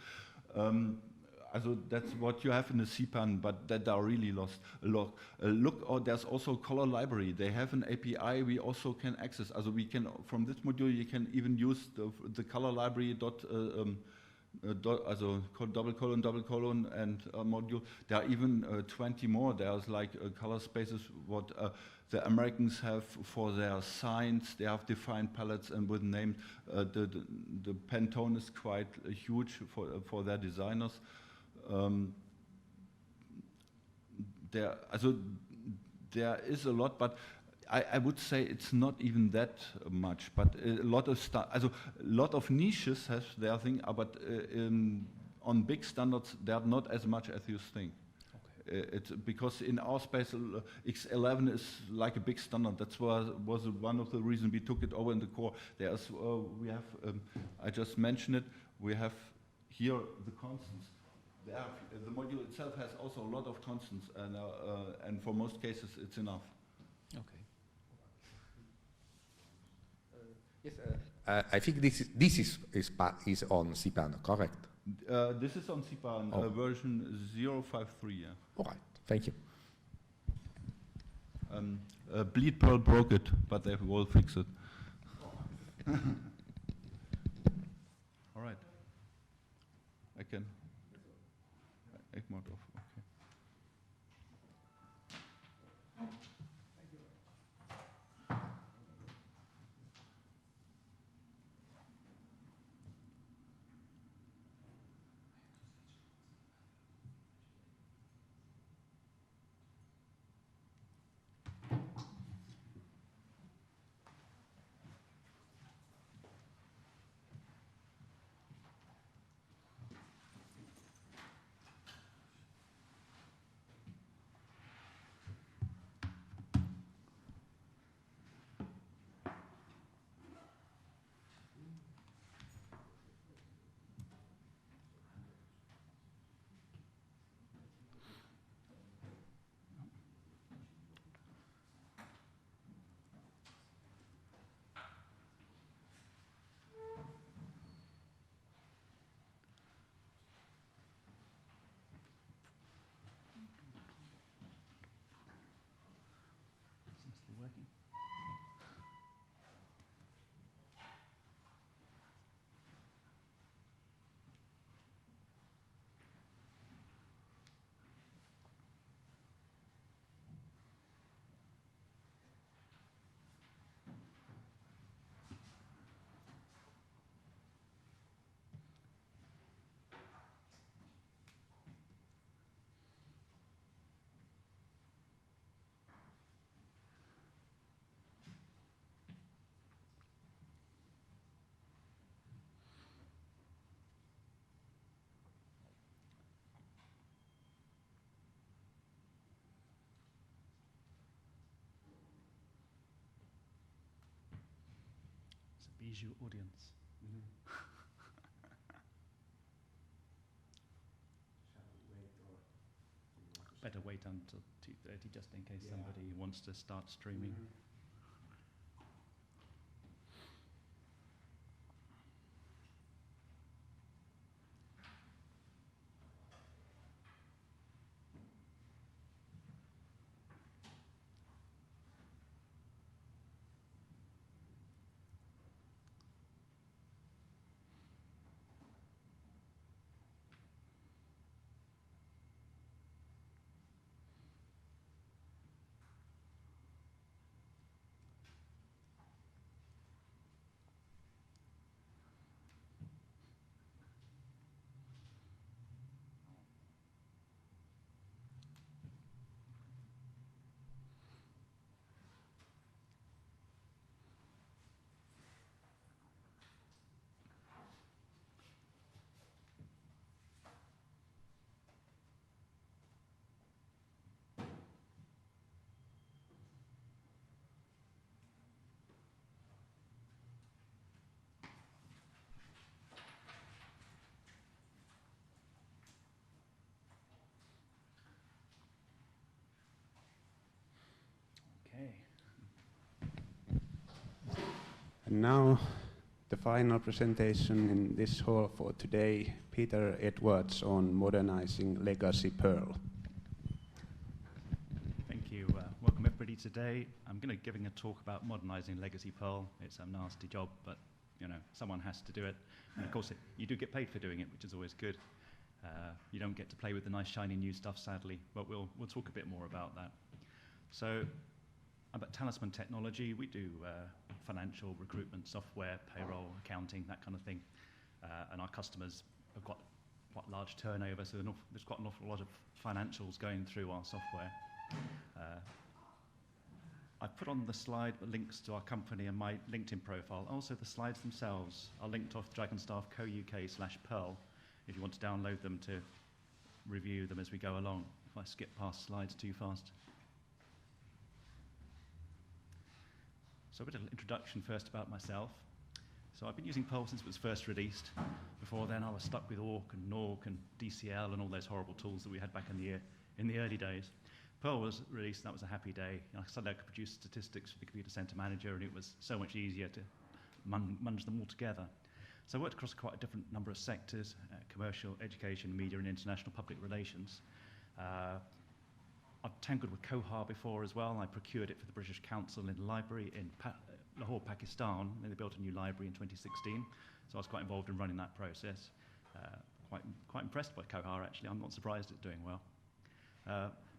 That's what you have in the CPAN, but that are really lost. There's also Color Library. They have an API we also can access. We can, from this module, you can even use the Color Library double colon and module. There are even 20 more. There's like color spaces what the Americans have for their signs. They have defined palettes and with names. The Pantone is quite huge for their designers. There is a lot, but I would say it's not even that much, but a lot of also a lot of niches have their thing, but on big standards they are not as much as you think. It's because in our space X11 is like a big standard. That's was one of the reasons we took it over in the core. There's we have I just mentioned it. We have here the constants. The module itself has also a lot of constants, and for most cases it's enough. Okay. Yes, I think this is on CPAN, correct? This is on CPAN version 053. Yeah. All right. Thank you. Bleed Perl broke it, but they will fix it. All right. I can. Egmont off. Okay. Bijou audience. Better wait until 2:30 just in case somebody wants to start streaming. And now, the final presentation in this hall for today, Peter Edwards on modernizing legacy Perl. Thank you. Welcome everybody today. I'm going to be giving a talk about modernizing legacy Perl. It's a nasty job, but you know, someone has to do it. And of course, you do get paid for doing it, which is always good. You don't get to play with the nice shiny new stuff, sadly, but we'll talk a bit more about that. So, about Talisman Technology, we do financial recruitment software, payroll, accounting, that kind of thing. And our customers have got quite large turnover, so there's quite an awful lot of financials going through our software. I put on the slide the links to our company and my LinkedIn profile. Also, the slides themselves are linked off Dragonstaff co.uk/Perl if you want to download them to review them as we go along, if I skip past slides too fast. So a bit of an introduction first about myself. So I've been using Perl since it was first released. Before then, I was stuck with Awk and Nork and DCL and all those horrible tools that we had back in the early days. Perl was released, and that was a happy day. You know, suddenly I could produce statistics for the Computer Center Manager, and it was so much easier to manage them all together. So I worked across quite a different number of sectors, commercial, education, media, and international public relations. I've tangled with Koha before as well. I procured it for the British Council in the library in Lahore, Pakistan. And they built a new library in 2016, so I was quite involved in running that process. Quite impressed by Koha, actually. I'm not surprised it's doing well.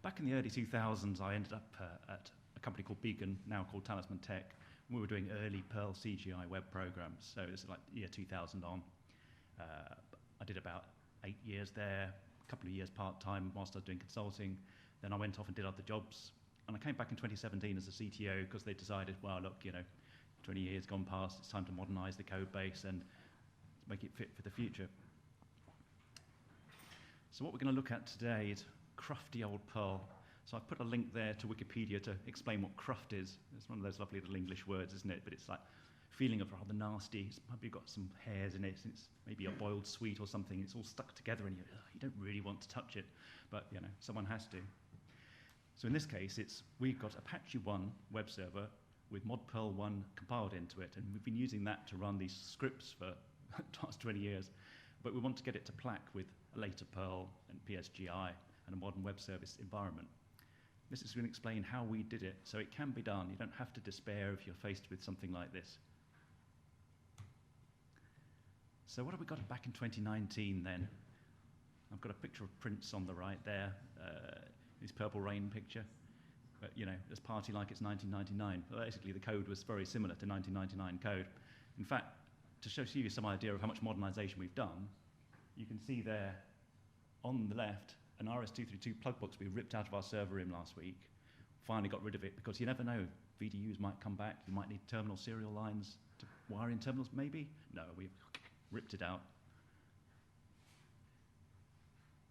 Back in the early 2000s, I ended up at a company called Beacon, now called Talisman Tech. We were doing early Perl CGI web programs, so it was like year 2000 on. I did about 8 years there, a couple of years part-time whilst I was doing consulting. Then I went off and did other jobs. And I came back in 2017 as a CTO because they decided, well, look, 20 years gone past, it's time to modernize the code base and make it fit for the future. So what we're going to look at today is crufty old Perl. So I've put a link there to Wikipedia to explain what cruft is. It's one of those lovely little English words, isn't it? But it's like feeling of rather nasty. It's probably got some hairs in it. It's maybe a boiled sweet or something. It's all stuck together and you don't really want to touch it. But, someone has to. So in this case, we've got Apache 1 web server with modperl 1 compiled into it. And we've been using that to run these scripts for the past 20 years. But we want to get it to plaque with a later Perl and PSGI and a modern web service environment. This is going to explain how we did it, so it can be done. You don't have to despair if you're faced with something like this. So what have we got back in 2019 then? I've got a picture of Prince on the right there, his Purple Rain picture. But, it's party like it's 1999. Well, basically, the code was very similar to 1999 code. In fact, to show you some idea of how much modernization we've done, you can see there on the left an RS-232 plug box we ripped out of our server room last week. Finally got rid of it because you never know. VDUs might come back. You might need terminal serial lines to wire in terminals, maybe. No, we ripped it out.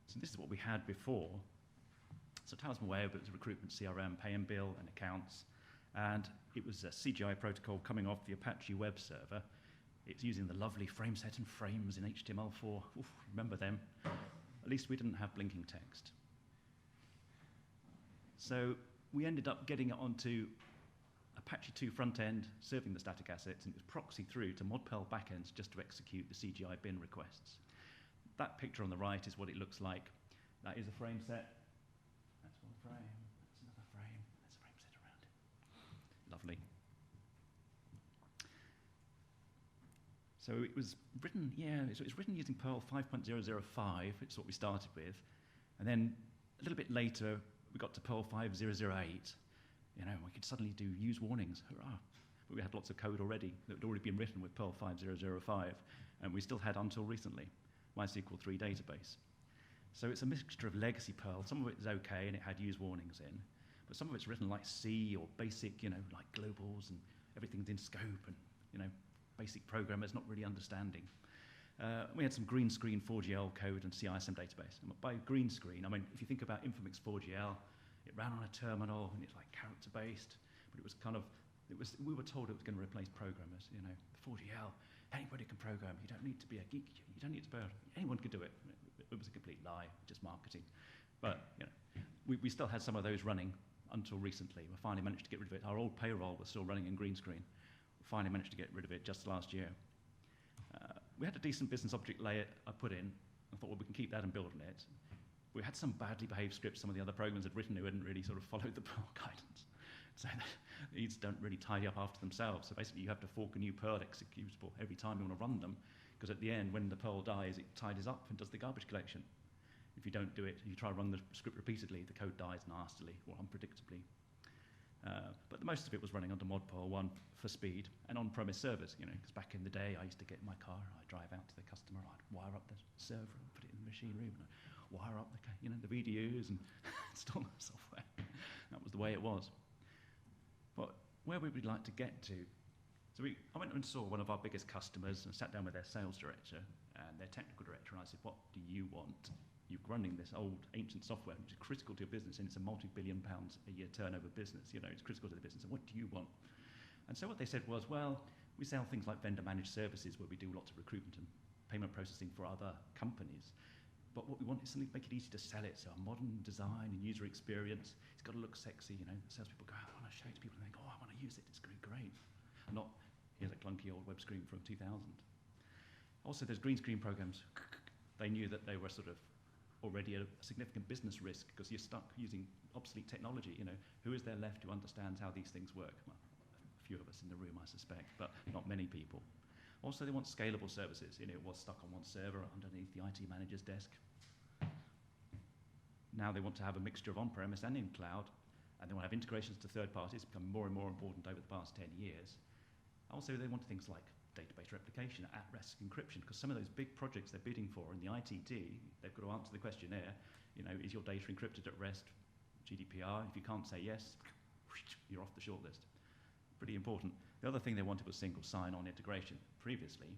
So this is what we had before. So Talisman Web, it was a recruitment CRM, pay and bill, and accounts. And it was a CGI protocol coming off the Apache web server. It's using the lovely frame set and frames in HTML4. Oof, remember them? At least we didn't have blinking text. So we ended up getting it onto Apache 2 front end, serving the static assets, and it was proxied through to modperl backends just to execute the CGI bin requests. That picture on the right is what it looks like. That is a frame set. That's one frame. That's another frame. There's a frame set around it. Lovely. So it was written, so it's written using Perl 5.005, which is what we started with. And then a little bit later, we got to Perl 5.008. We could suddenly do use warnings, hurrah. But we had lots of code already that had already been written with Perl 5.005, and we still had until recently MySQL 3 database. So it's a mixture of legacy Perl. Some of it is okay, and it had use warnings in. But some of it's written like C or basic, like globals, and everything's in scope, and, basic programmers not really understanding. We had some green screen 4GL code and CISM database. And by green screen, I mean, if you think about Infomix 4GL, it ran on a terminal and it's like character based, but it was we were told it was going to replace programmers, The 4GL, anybody can program. You don't need to be a geek. You don't need to anyone could do it. It was a complete lie, just marketing. But, we still had some of those running until recently. We finally managed to get rid of it. Our old payroll was still running in green screen. Finally managed to get rid of it just last year. We had a decent business object layer I put in. I thought, well, we can keep that and build on it. We had some badly behaved scripts some of the other programs had written who hadn't really sort of followed the Perl guidance. So these don't really tidy up after themselves. So basically you have to fork a new Perl executable every time you want to run them, because at the end, when the Perl dies, it tidies up and does the garbage collection. If you don't do it, you try to run the script repeatedly, the code dies nastily or unpredictably. But most of it was running under modperl 1 for speed and on-premise servers, because back in the day I used to get in my car, I'd drive out to the customer, I'd wire up the server and put it in the machine room, and I'd wire up the VDUs and install the software. That was the way it was. But where would we like to get to? So I went and saw one of our biggest customers and sat down with their sales director and their technical director, and I said, what do you want? You're running this old, ancient software, which is critical to your business, and it's a multi-billion pounds a year turnover business. You know, it's critical to the business, and what do you want? And so what they said was, well, we sell things like vendor-managed services where we do lots of recruitment and payment processing for other companies. But what we want is something to make it easy to sell it, so a modern design and user experience. It's got to look sexy, you know. Salespeople go, I want to show it to people and think, oh, I want to use it, it's going to be great. And not, here's a clunky old web screen from 2000. Also, there's green screen programs. They knew that they were sort of already at a significant business risk because you're stuck using obsolete technology. You know, who is there left who understands how these things work? Well, a few of us in the room, I suspect, but not many people. Also, they want scalable services. You know, it was stuck on one server underneath the IT manager's desk. Now they want to have a mixture of on-premise and in cloud, and they want to have integrations to third parties, become more and more important over the past 10 years. Also, they want things like database replication, at-rest encryption, because some of those big projects they're bidding for in the ITT, they've got to answer the questionnaire, you know, is your data encrypted at rest, GDPR? If you can't say yes, you're off the shortlist. Pretty important. The other thing they wanted was single sign-on integration. Previously,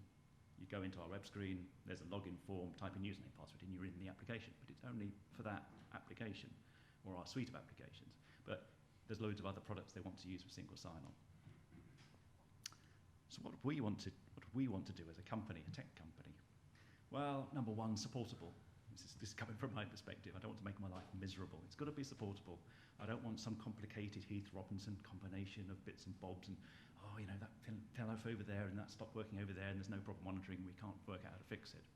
you go into our web screen, there's a login form, type in username, password, and you're in the application, but it's only for that application, or our suite of applications. But there's loads of other products they want to use with single sign-on. So what do we want to do as a company, a tech company? Well, number one, supportable. This is coming from my perspective. I don't want to make my life miserable. It's got to be supportable. I don't want some complicated Heath Robinson combination of bits and bobs and, oh, you know, that fell off over there and that stopped working over there and there's no problem monitoring. We can't work out how to fix it.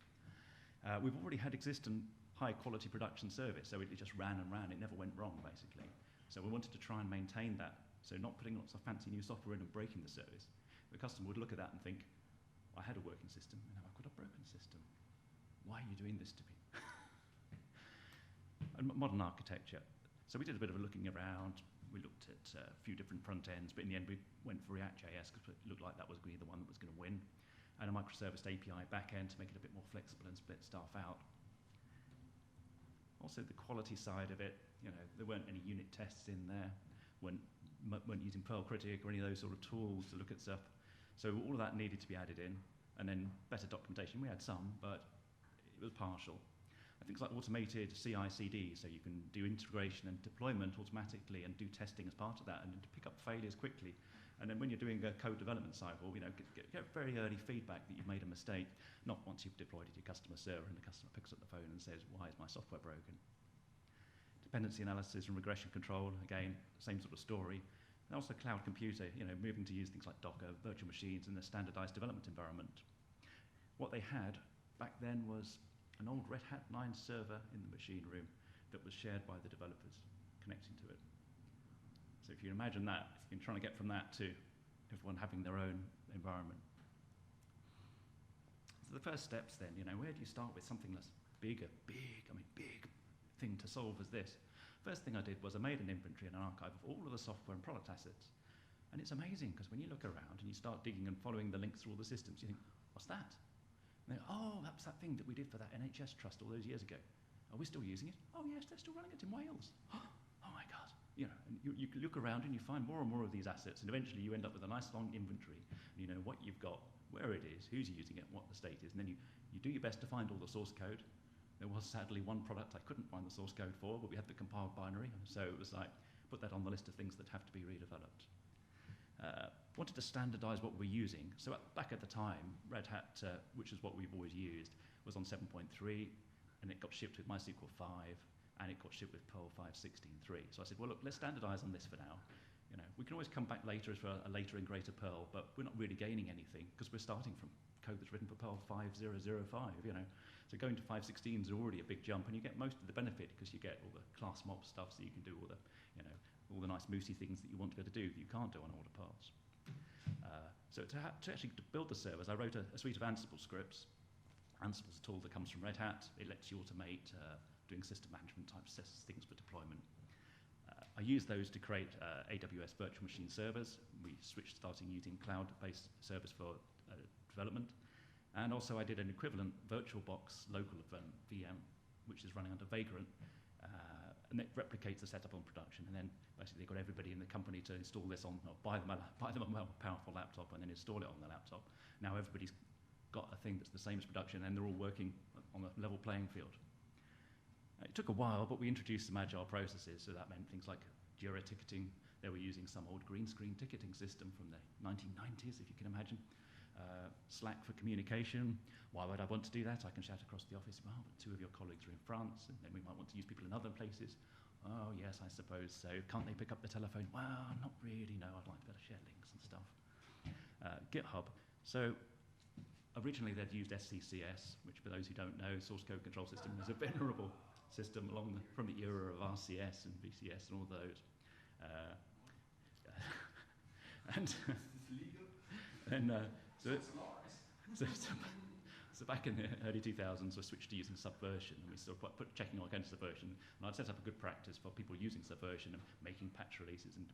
We've already had existing high-quality production service, so it just ran and ran. It never went wrong, basically. So we wanted to try and maintain that. So not putting lots of fancy new software in and breaking the service. The customer would look at that and think, I had a working system, and now I've got a broken system. Why are you doing this to me? And modern architecture. So we did a bit of a looking around. We looked at a few different front ends, but in the end we went for React.js because it looked like that was going to be the one that was going to win. And a microservice API backend to make it a bit more flexible and split stuff out. Also the quality side of it, you know, there weren't any unit tests in there, weren't using Perl Critic or any of those sort of tools to look at stuff. So all of that needed to be added in, and then better documentation. We had some, but it was partial. Things like automated CI/CD, so you can do integration and deployment automatically and do testing as part of that, and to pick up failures quickly. And then when you're doing a code development cycle, you know, get very early feedback that you've made a mistake, not once you've deployed it to your customer server and the customer picks up the phone and says, why is my software broken? Dependency analysis and regression control, again, same sort of story. And also cloud computer, you know, moving to use things like Docker, virtual machines, and a standardized development environment. What they had back then was an old Red Hat 9 server in the machine room that was shared by the developers connecting to it. So if you imagine that, you can try to get from that to everyone having their own environment. So the first steps then, you know, where do you start with something that's big thing to solve as this? First thing I did was I made an inventory and an archive of all of the software and product assets. And it's amazing because when you look around and you start digging and following the links through all the systems, you think, what's that? And oh, that's that thing that we did for that NHS trust all those years ago. Are we still using it? Oh yes, they're still running it in Wales. Oh my God. You know, and you look around and you find more and more of these assets, and eventually you end up with a nice long inventory. And you know what you've got, where it is, who's using it, what the state is, and then you do your best to find all the source code. There was sadly one product I couldn't find the source code for, but we had the compiled binary, so it was like, put that on the list of things that have to be redeveloped. Wanted to standardize what we're using. So back at the time, Red Hat, which is what we've always used, was on 7.3, and it got shipped with MySQL 5, and it got shipped with Perl 5.16.3. So I said, well, look, let's standardize on this for now. You know, we can always come back later for a later and greater Perl, but we're not really gaining anything because we're starting from code that's written for Perl 5.0.0.5, you know. So going to 5.16 is already a big jump, and you get most of the benefit because you get all the class mob stuff, so you can do all the, you know, all the nice moosey things that you want to be able to do that you can't do on older Perls. So to actually build the servers, I wrote a suite of Ansible scripts. Ansible's a tool that comes from Red Hat. It lets you automate doing system management type things for deployment. I used those to create AWS virtual machine servers. We switched starting using cloud-based servers for development. And also I did an equivalent VirtualBox local VM, which is running under Vagrant. and it replicates the setup on production, and then basically they got everybody in the company to install this on, or buy them a powerful laptop and then install it on the laptop. Now everybody's got a thing that's the same as production, and they're all working on a level playing field. It took a while, but we introduced some agile processes, so that meant things like Jira ticketing. They were using some old green screen ticketing system from the 1990s, if you can imagine. Slack for communication. Why would I want to do that? I can shout across the office, well, but 2 of your colleagues are in France, and then we might want to use people in other places. Oh, yes, I suppose so. Can't they pick up the telephone? Well, not really, no, I'd like to be able to share links and stuff. GitHub. So originally they'd used SCCS, which for those who don't know, Source Code Control System, was a venerable system from the era of RCS and VCS and all those. So back in the early 2000s, we switched to using Subversion, and we still put checking against Subversion. And I'd set up a good practice for people using Subversion and making patch releases and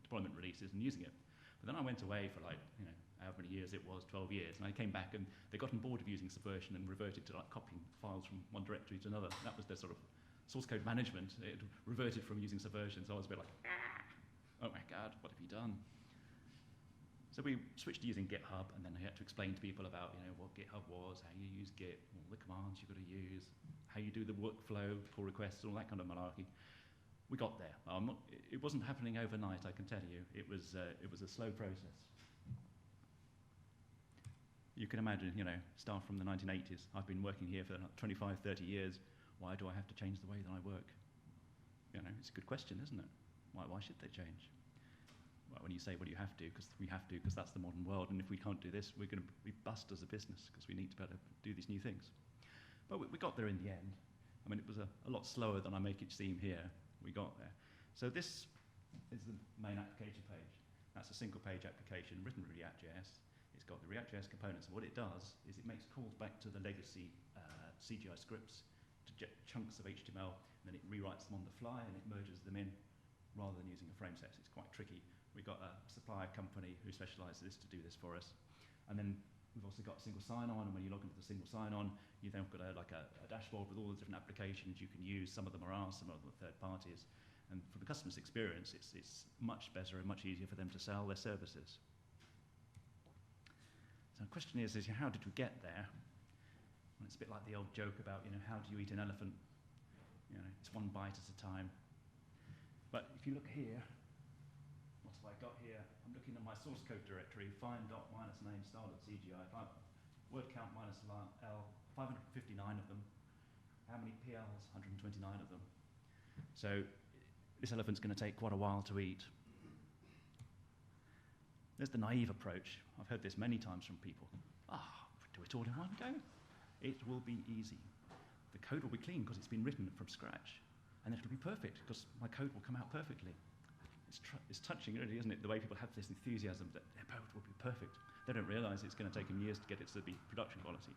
deployment releases and using it. But then I went away for however many years it was, 12 years, and I came back and they got on board of using Subversion and reverted to copying files from one directory to another. That was their sort of source code management. It reverted from using Subversion, so I was a bit like, oh my God, what have you done? So we switched to using GitHub, and then I had to explain to people about what GitHub was, how you use Git, all the commands you've got to use, how you do the workflow, pull requests, all that kind of malarkey. We got there. It wasn't happening overnight, I can tell you. It was a slow process. You can imagine, staff from the 1980s. I've been working here for 25, 30 years. Why do I have to change the way that I work? It's a good question, isn't it? Why should they change? Well, when you say, well, you have to, because we have to, because that's the modern world, and if we can't do this, we're going to be bust as a business, because we need to be able to do these new things. But we got there in the end. I mean, it was a lot slower than I make it seem here. We got there. So this is the main application page. That's a single-page application written with React.js. It's got the React.js components, and what it does is it makes calls back to the legacy CGI scripts to chunks of HTML, and then it rewrites them on the fly, and it merges them in rather than using a frame set. It's quite tricky. We've got a supplier company who specialises to do this for us. And then we've also got a single sign-on, and when you log into the single sign-on, you've then got a dashboard with all the different applications you can use. Some of them are ours, some of them are third parties. And from the customer's experience, it's much better and much easier for them to sell their services. So the question is how did we get there? And it's a bit like the old joke about, how do you eat an elephant? It's one bite at a time. But if you look here, what have I got here? I'm looking at my source code directory, find.-name star.cgi, word count minus L, 559 of them. How many PLs? 129 of them. So this elephant's going to take quite a while to eat. There's the naive approach. I've heard this many times from people. Do it all in one go. It will be easy. The code will be clean because it's been written from scratch. And it'll be perfect because my code will come out perfectly. It's touching, really, isn't it? The way people have this enthusiasm that their code will be perfect. They don't realise it's going to take them years to get it to be production quality.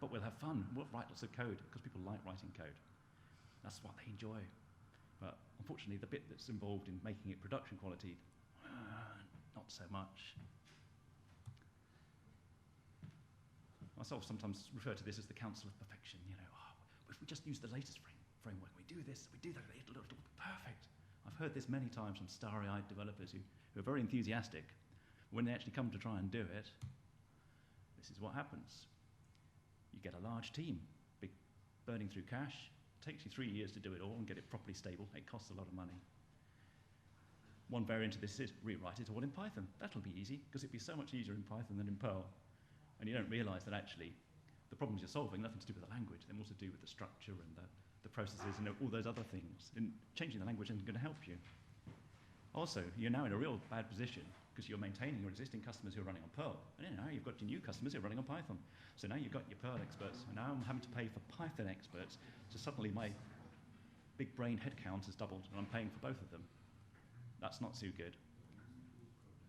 But we'll have fun. We'll write lots of code because people like writing code. That's what they enjoy. But unfortunately, the bit that's involved in making it production quality, not so much. Myself sometimes refer to this as the council of perfection. If we just use the latest framework, we do this, we do that, it'll be perfect. I've heard this many times from starry-eyed developers who are very enthusiastic. When they actually come to try and do it, this is what happens. You get a large team, burning through cash. It takes you 3 years to do it all and get it properly stable. It costs a lot of money. One variant of this is rewrite it all in Python. That'll be easy, because it'd be so much easier in Python than in Perl. And you don't realise that actually the problems you're solving nothing to do with the language, they're more to do with the structure and the processes and all those other things. And changing the language isn't going to help you. Also, you're now in a real bad position because you're maintaining your existing customers who are running on Perl. And now you've got your new customers who are running on Python. So now you've got your Perl experts, and now I'm having to pay for Python experts. So suddenly my big brain headcount has doubled, and I'm paying for both of them. That's not too good.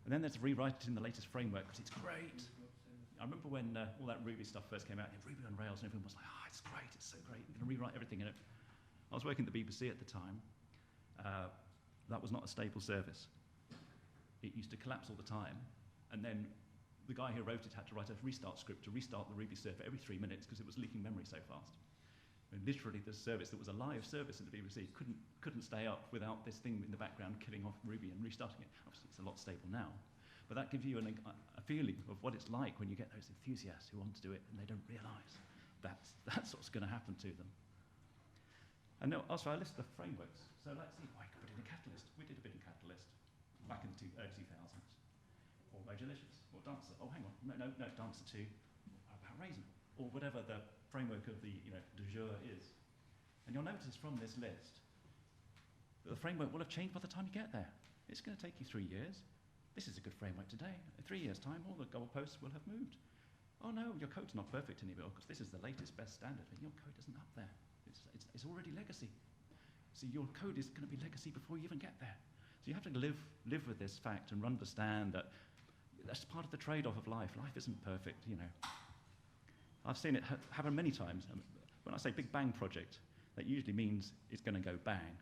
And then there's rewrite it in the latest framework because it's great. I remember when all that Ruby stuff first came out, Ruby on Rails, and everyone was like, it's great, it's so great, I'm going to rewrite everything in it. I was working at the BBC at the time. That was not a stable service. It used to collapse all the time, and then the guy who wrote it had to write a restart script to restart the Ruby server every 3 minutes because it was leaking memory so fast. And literally, the service that was a live service at the BBC couldn't stay up without this thing in the background killing off Ruby and restarting it. Obviously, it's a lot stable now, but that gives you a feeling of what it's like when you get those enthusiasts who want to do it and they don't realise that's what's going to happen to them. And also, I list the frameworks. So let's see, I could put in a Catalyst. We did a bit in Catalyst back in the early 2000s. Or Modulicious, or Dancer. Oh, hang on, no, Dancer 2. How about Raisin? Or whatever the framework of the du jour is. And you'll notice from this list that the framework will have changed by the time you get there. It's going to take you 3 years. This is a good framework today. In 3 years' time, all the goalposts will have moved. Oh no, your code's not perfect anymore because this is the latest, best standard, and your code isn't up there. It's already legacy. So your code is going to be legacy before you even get there. So you have to live with this fact and understand that that's part of the trade-off of life. Life isn't perfect, I've seen it happen many times. When I say Big Bang project, that usually means it's going to go bang.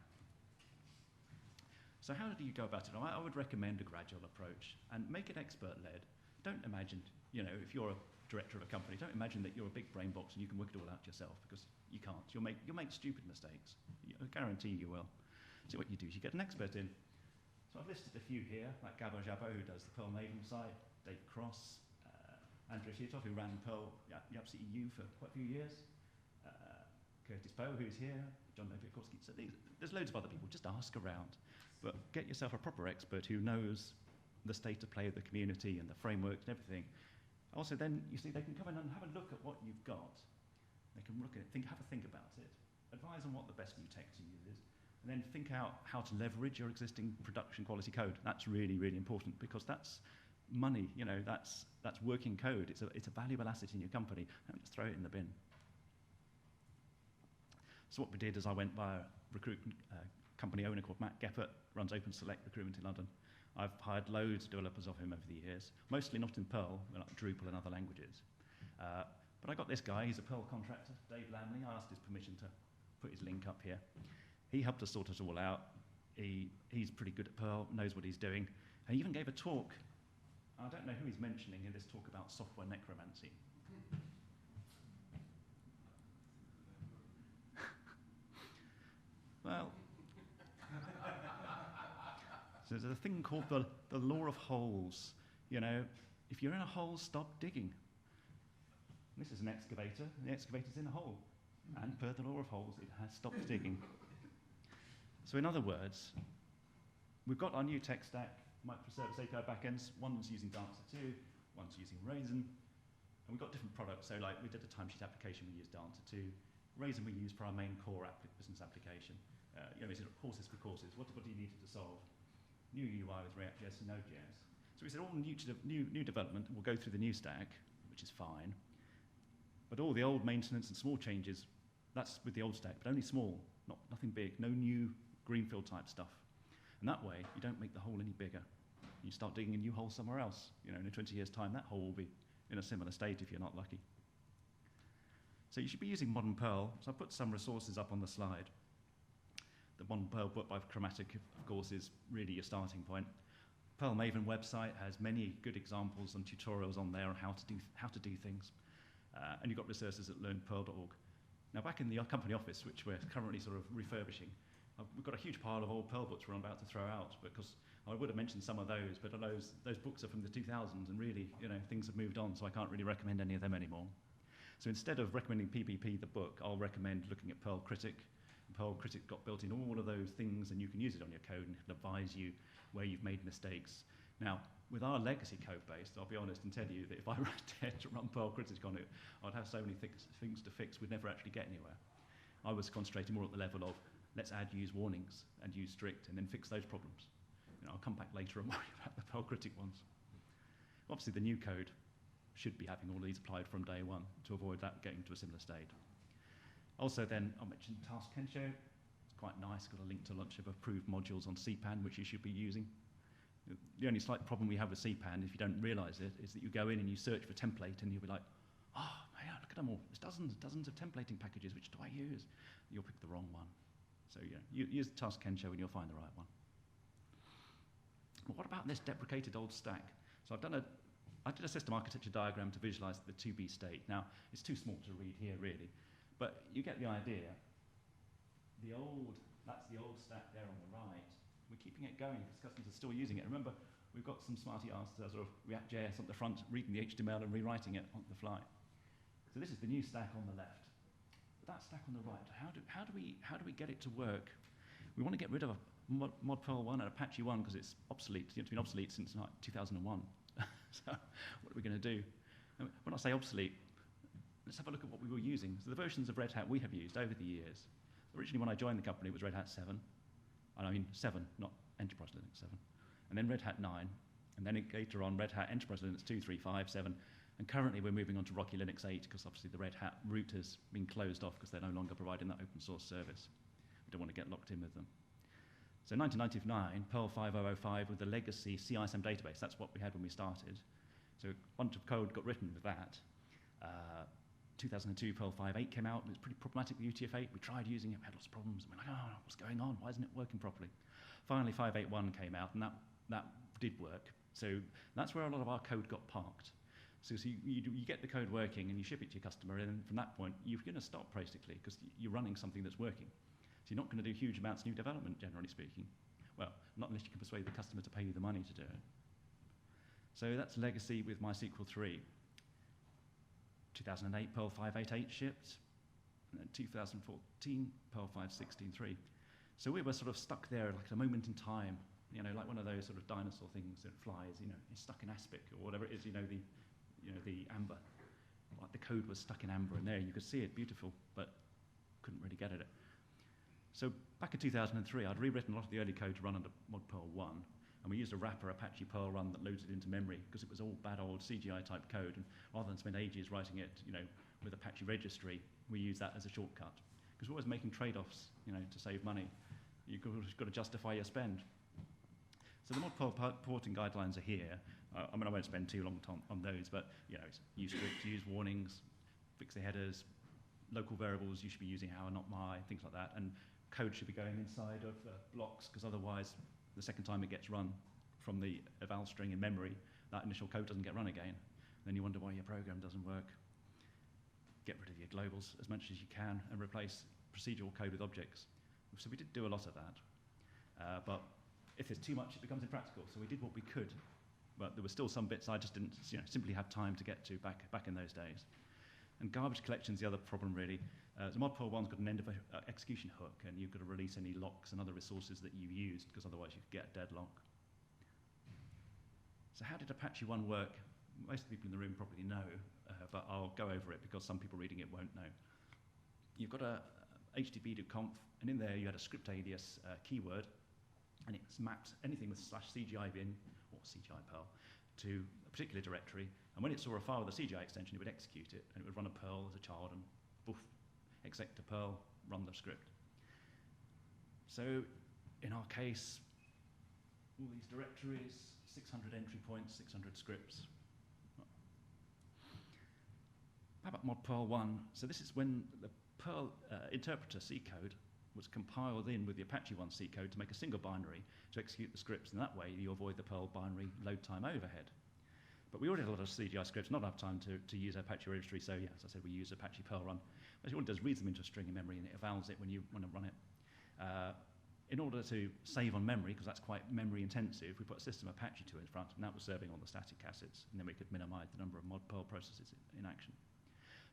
So how do you go about it? I would recommend a gradual approach and make it expert-led. Don't imagine, if you're a director of a company, don't imagine that you're a big brain box and you can work it all out yourself, because you can't. You'll make stupid mistakes. I guarantee you will. So what you do is you get an expert in. So I've listed a few here, like Gabo Jabo, who does the Perl Maven site, Dave Cross, Andrea Shitov, who ran Perl YAPS EU for quite a few years, Curtis Poe, who's here, John Noviakovsky. So there's loads of other people. Just ask around. But get yourself a proper expert who knows the state of play of the community and the frameworks and everything. Also, then, you see, they can come in and have a look at what you've got. They can look at it, have a think about it, advise on what the best new tech to use is, and then think out how to leverage your existing production quality code. That's really, really important, because that's money, that's working code. It's a valuable asset in your company. Don't just throw it in the bin. So what we did is I went via a recruitment company owner called Matt Geppert, runs Open Select Recruitment in London. I've hired loads of developers of him over the years, mostly not in Perl, but like Drupal and other languages. But I got this guy, he's a Perl contractor, Dave Lamley. I asked his permission to put his link up here. He helped us sort it all out. He's pretty good at Perl, knows what he's doing. And he even gave a talk. I don't know who he's mentioning in this talk about software necromancy. Well, so there's a thing called the law of holes. If you're in a hole, stop digging. This is an excavator. The excavator's in a hole. And per the law of holes, it has stopped digging. So in other words, we've got our new tech stack, microservice API backends. One's using Dancer 2, one's using Raisin. And we've got different products. So like we did a timesheet application, we used Dancer 2. Raisin we use for our main core business application. Is it courses for courses? What do you need to solve? New UI with React.js and Node.js. So we said all new development will go through the new stack, which is fine. But all the old maintenance and small changes, that's with the old stack, but only small, nothing big, no new greenfield type stuff. And that way, you don't make the hole any bigger. You start digging a new hole somewhere else. In 20 years' time, that hole will be in a similar state if you're not lucky. So you should be using modern Perl. So I put some resources up on the slide. The modern Perl book by Chromatic, of course, is really your starting point. Perl Maven website has many good examples and tutorials on there on how to do things. And you've got resources at learnperl.org. Now, back in the company office, which we're currently sort of refurbishing, we've got a huge pile of old Perl books we're about to throw out, because I would have mentioned some of those, but those books are from the 2000s, and really, things have moved on, so I can't really recommend any of them anymore. So instead of recommending PPP, the book, I'll recommend looking at Perl Critic. Perl Critic got built in all of those things, and you can use it on your code and it'll advise you where you've made mistakes. Now, with our legacy code base, I'll be honest and tell you that if I dared to run Perl Critic on it, I'd have so many things to fix, we'd never actually get anywhere. I was concentrating more at the level of, let's add use warnings and use strict and then fix those problems. I'll come back later and worry about the Perl Critic ones. Obviously, the new code should be having all these applied from day one to avoid that getting to a similar state. Also then, I mentioned Task Kensho. It's quite nice, got a link to a bunch of approved modules on CPAN, which you should be using. The only slight problem we have with CPAN, if you don't realize it, is that you go in and you search for template and you'll be like, oh, man, look at them all. There's dozens of templating packages, which do I use? You'll pick the wrong one. So you use Task Kensho and you'll find the right one. But what about this deprecated old stack? So I did a system architecture diagram to visualize the 2B state. Now, it's too small to read here, really. But you get the idea. That's the old stack there on the right. We're keeping it going because customers are still using it. Remember, we've got some smarty arse sort of React.js on the front, reading the HTML and rewriting it on the fly. So this is the new stack on the left. But that stack on the right, how do we get it to work? We want to get rid of mod Perl 1 and Apache 1 because it's obsolete. It's been obsolete since like 2001. So what are we going to do? And when I say obsolete, let's have a look at what we were using. So the versions of Red Hat we have used over the years. Originally, when I joined the company, it was Red Hat 7. And I mean 7, not Enterprise Linux 7. And then Red Hat 9. And then later on, Red Hat Enterprise Linux 2, 3, 5, 7. And currently, we're moving on to Rocky Linux 8 because obviously the Red Hat root has been closed off because they're no longer providing that open source service. We don't want to get locked in with them. So 1999, Perl 5005 with the legacy CISM database. That's what we had when we started. So a bunch of code got written with that. 2002, Perl 5.8 came out, and it's pretty problematic with UTF-8. We tried using it, we had lots of problems. We're like, oh, what's going on? Why isn't it working properly? Finally, 5.8.1 came out, and that did work. So that's where a lot of our code got parked. So you get the code working, and you ship it to your customer, and from that point, you're going to stop, basically, because you're running something that's working. So you're not going to do huge amounts of new development, generally speaking. Well, not unless you can persuade the customer to pay you the money to do it. So that's legacy with MySQL 3. 2008, Perl 5.8.8 shipped, and then 2014, Perl 5.16.3. So we were sort of stuck there like a moment in time, you know, like one of those sort of dinosaur things that flies, you know, it's stuck in aspic or whatever it is, the amber. Like the code was stuck in amber, and there you could see it, beautiful, but couldn't really get at it. So back in 2003, I'd rewritten a lot of the early code to run under mod Perl 1. And we used a wrapper Apache Perl run that loads it into memory because it was all bad old CGI type code. And rather than spend ages writing it, you know, with Apache registry, we use that as a shortcut. Because we're always making trade-offs, you know, to save money. You've got to justify your spend. So the mod Perl porting guidelines are here. I mean, I won't spend too long on those, but you know, it's use strict, use warnings, fix the headers, local variables you should be using how, not my, things like that. And code should be going inside of blocks because otherwise, the second time it gets run from the eval string in memory, that initial code doesn't get run again. Then you wonder why your program doesn't work. Get rid of your globals as much as you can and replace procedural code with objects. So we did do a lot of that. But if there's too much, it becomes impractical. So we did what we could. But there were still some bits I just didn't simply have time to get to back in those days. And garbage collection is the other problem, really. So mod Perl 1's got an end of execution hook, and you've got to release any locks and other resources that you used, because otherwise you could get a deadlock. So how did Apache 1 work? Most of the people in the room probably know, but I'll go over it because some people reading it won't know. You've got a http.conf, and in there you had a script alias keyword, and it's mapped anything with /CGI bin or CGI Perl to a particular directory. And when it saw a file with a CGI extension, it would execute it, and it would run a Perl as a child, and poof, exec to Perl, run the script. So in our case, all these directories, 600 entry points, 600 scripts. How about mod Perl 1? So this is when the Perl interpreter C code was compiled in with the Apache 1 C code to make a single binary to execute the scripts, and that way you avoid the Perl binary load time overhead. But we already had a lot of CGI scripts, not enough time to use Apache registry, so yeah, as I said, we use Apache Perl run. Basically what it does, reads them into a string in memory, and it evals it when you want to run it. In order to save on memory, because that's quite memory intensive, we put a system Apache 2 in front, and that was serving all the static assets, and then we could minimize the number of mod Perl processes in action.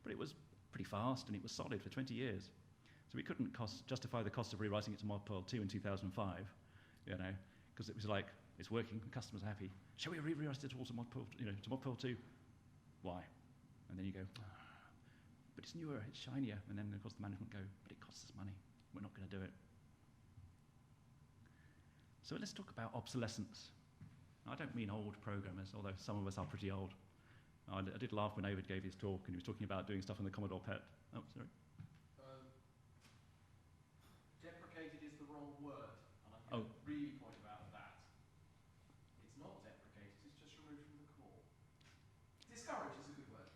But it was pretty fast, and it was solid for 20 years. So we couldn't justify the cost of rewriting it to mod Perl 2 in 2005, you know, because it was like, it's working, the customer's happy. Shall we rewrite it all to mod Perl, to mod Perl 2? Why? And then you go, but it's newer, it's shinier. And then of course the management go, but it costs us money. We're not going to do it. So let's talk about obsolescence. I don't mean old programmers, although some of us are pretty old. I did laugh when David gave his talk and he was talking about doing stuff on the Commodore PET. Oh, sorry. Deprecated is the wrong word, and I can really point about that. It's not deprecated, it's just removed from the core. Discouraged is a good word.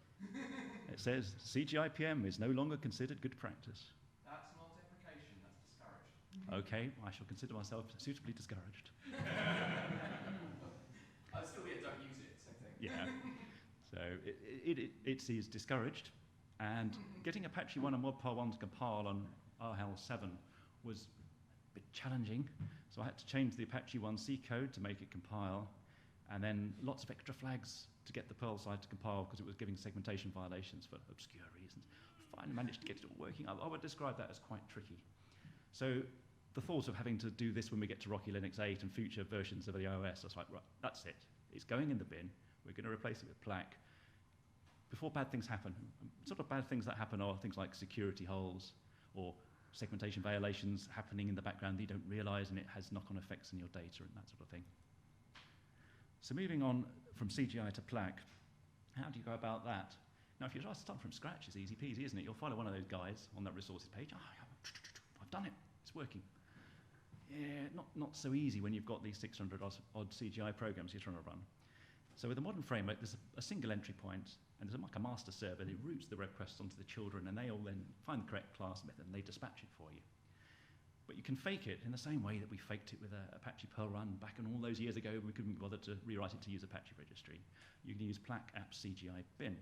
It says CGIPM is no longer considered good practice. That's not deprecation, that's discouraged. Okay, I shall consider myself suitably discouraged. I still don't use it, same thing. Yeah. So it is discouraged, And getting Apache 1 and ModPerl 1 to compile on RHEL 7 was a bit challenging. So I had to change the Apache 1 C code to make it compile, and then lots of extra flags to get the Perl side to compile because it was giving segmentation violations for obscure reasons. I finally managed to get it all working. I would describe that as quite tricky. So the thought of having to do this when we get to Rocky Linux 8 and future versions of the OS, I was like, right, that's it. It's going in the bin. We're going to replace it with Plaque. Before bad things happen, sort of bad things that happen are things like security holes or segmentation violations happening in the background that you don't realize, and it has knock-on effects on your data and that sort of thing. So moving on from CGI to Plaque, how do you go about that? Now, if you try to start from scratch, it's easy peasy, isn't it? You'll follow one of those guys on that resources page. I've done it. It's working. Yeah, not so easy when you've got these 600 odd CGI programs you're trying to run. So with a modern framework, there's a single entry point, and there's like a master server that routes the requests onto the children, and they all then find the correct class method, and they dispatch it for you. But you can fake it in the same way that we faked it with Apache Perl run back in all those years ago. We couldn't bother to rewrite it to use Apache registry. You can use Plaque apps CGI bin,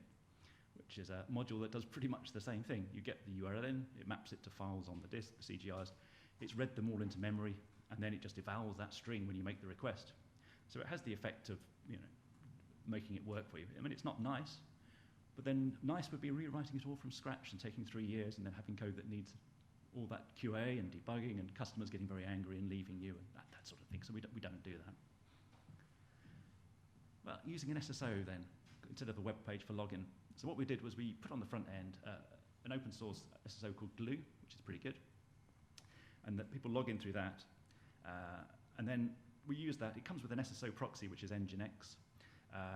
which is a module that does pretty much the same thing. You get the URL in, it maps it to files on the disk, the CGIs. It's read them all into memory, and then it just evals that string when you make the request. So it has the effect of, making it work for you. I mean, it's not nice, but then nice would be rewriting it all from scratch and taking 3 years and then having code that needs all that QA and debugging and customers getting very angry and leaving you and that sort of thing. So we don't do that. Well, using an SSO then, instead of a web page for login. So what we did was we put on the front end an open source SSO called Glue, which is pretty good. And that people log in through that. And then we use that. It comes with an SSO proxy, which is Nginx,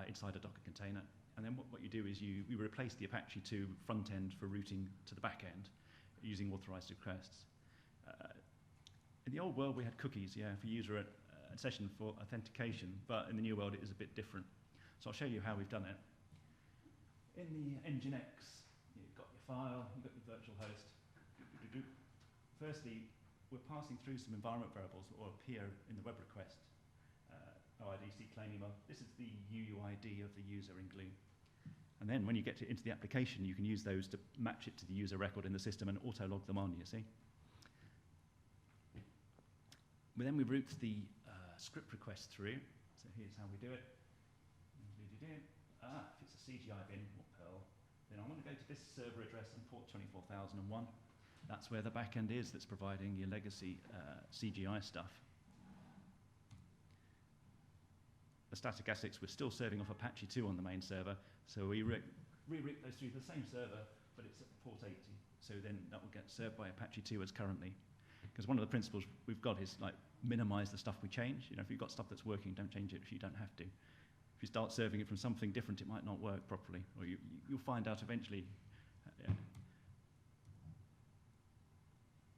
inside a Docker container. And then what you do is we replace the Apache 2 front end for routing to the back end using authorized requests. In the old world, we had cookies, for user session for authentication, but in the new world, it is a bit different. So I'll show you how we've done it. In the Nginx, you've got your file, you've got your virtual host. Firstly, we're passing through some environment variables that will appear in the web request. OIDC claim email. This is the UUID of the user in Glue. And then when you get into the application, you can use those to match it to the user record in the system and auto-log them on, you see. Then we route the script request through. So here's how we do it. If it's a CGI bin or Perl, then I'm going to go to this server address on port 24001. That's where the backend is that's providing your legacy CGI stuff. The static ASICs, we're still serving off Apache 2 on the main server, so we reroute those through the same server, but it's at port 80. So then that will get served by Apache 2 as currently. Because one of the principles we've got is like minimize the stuff we change. If you've got stuff that's working, don't change it if you don't have to. If you start serving it from something different, it might not work properly, or you'll find out eventually.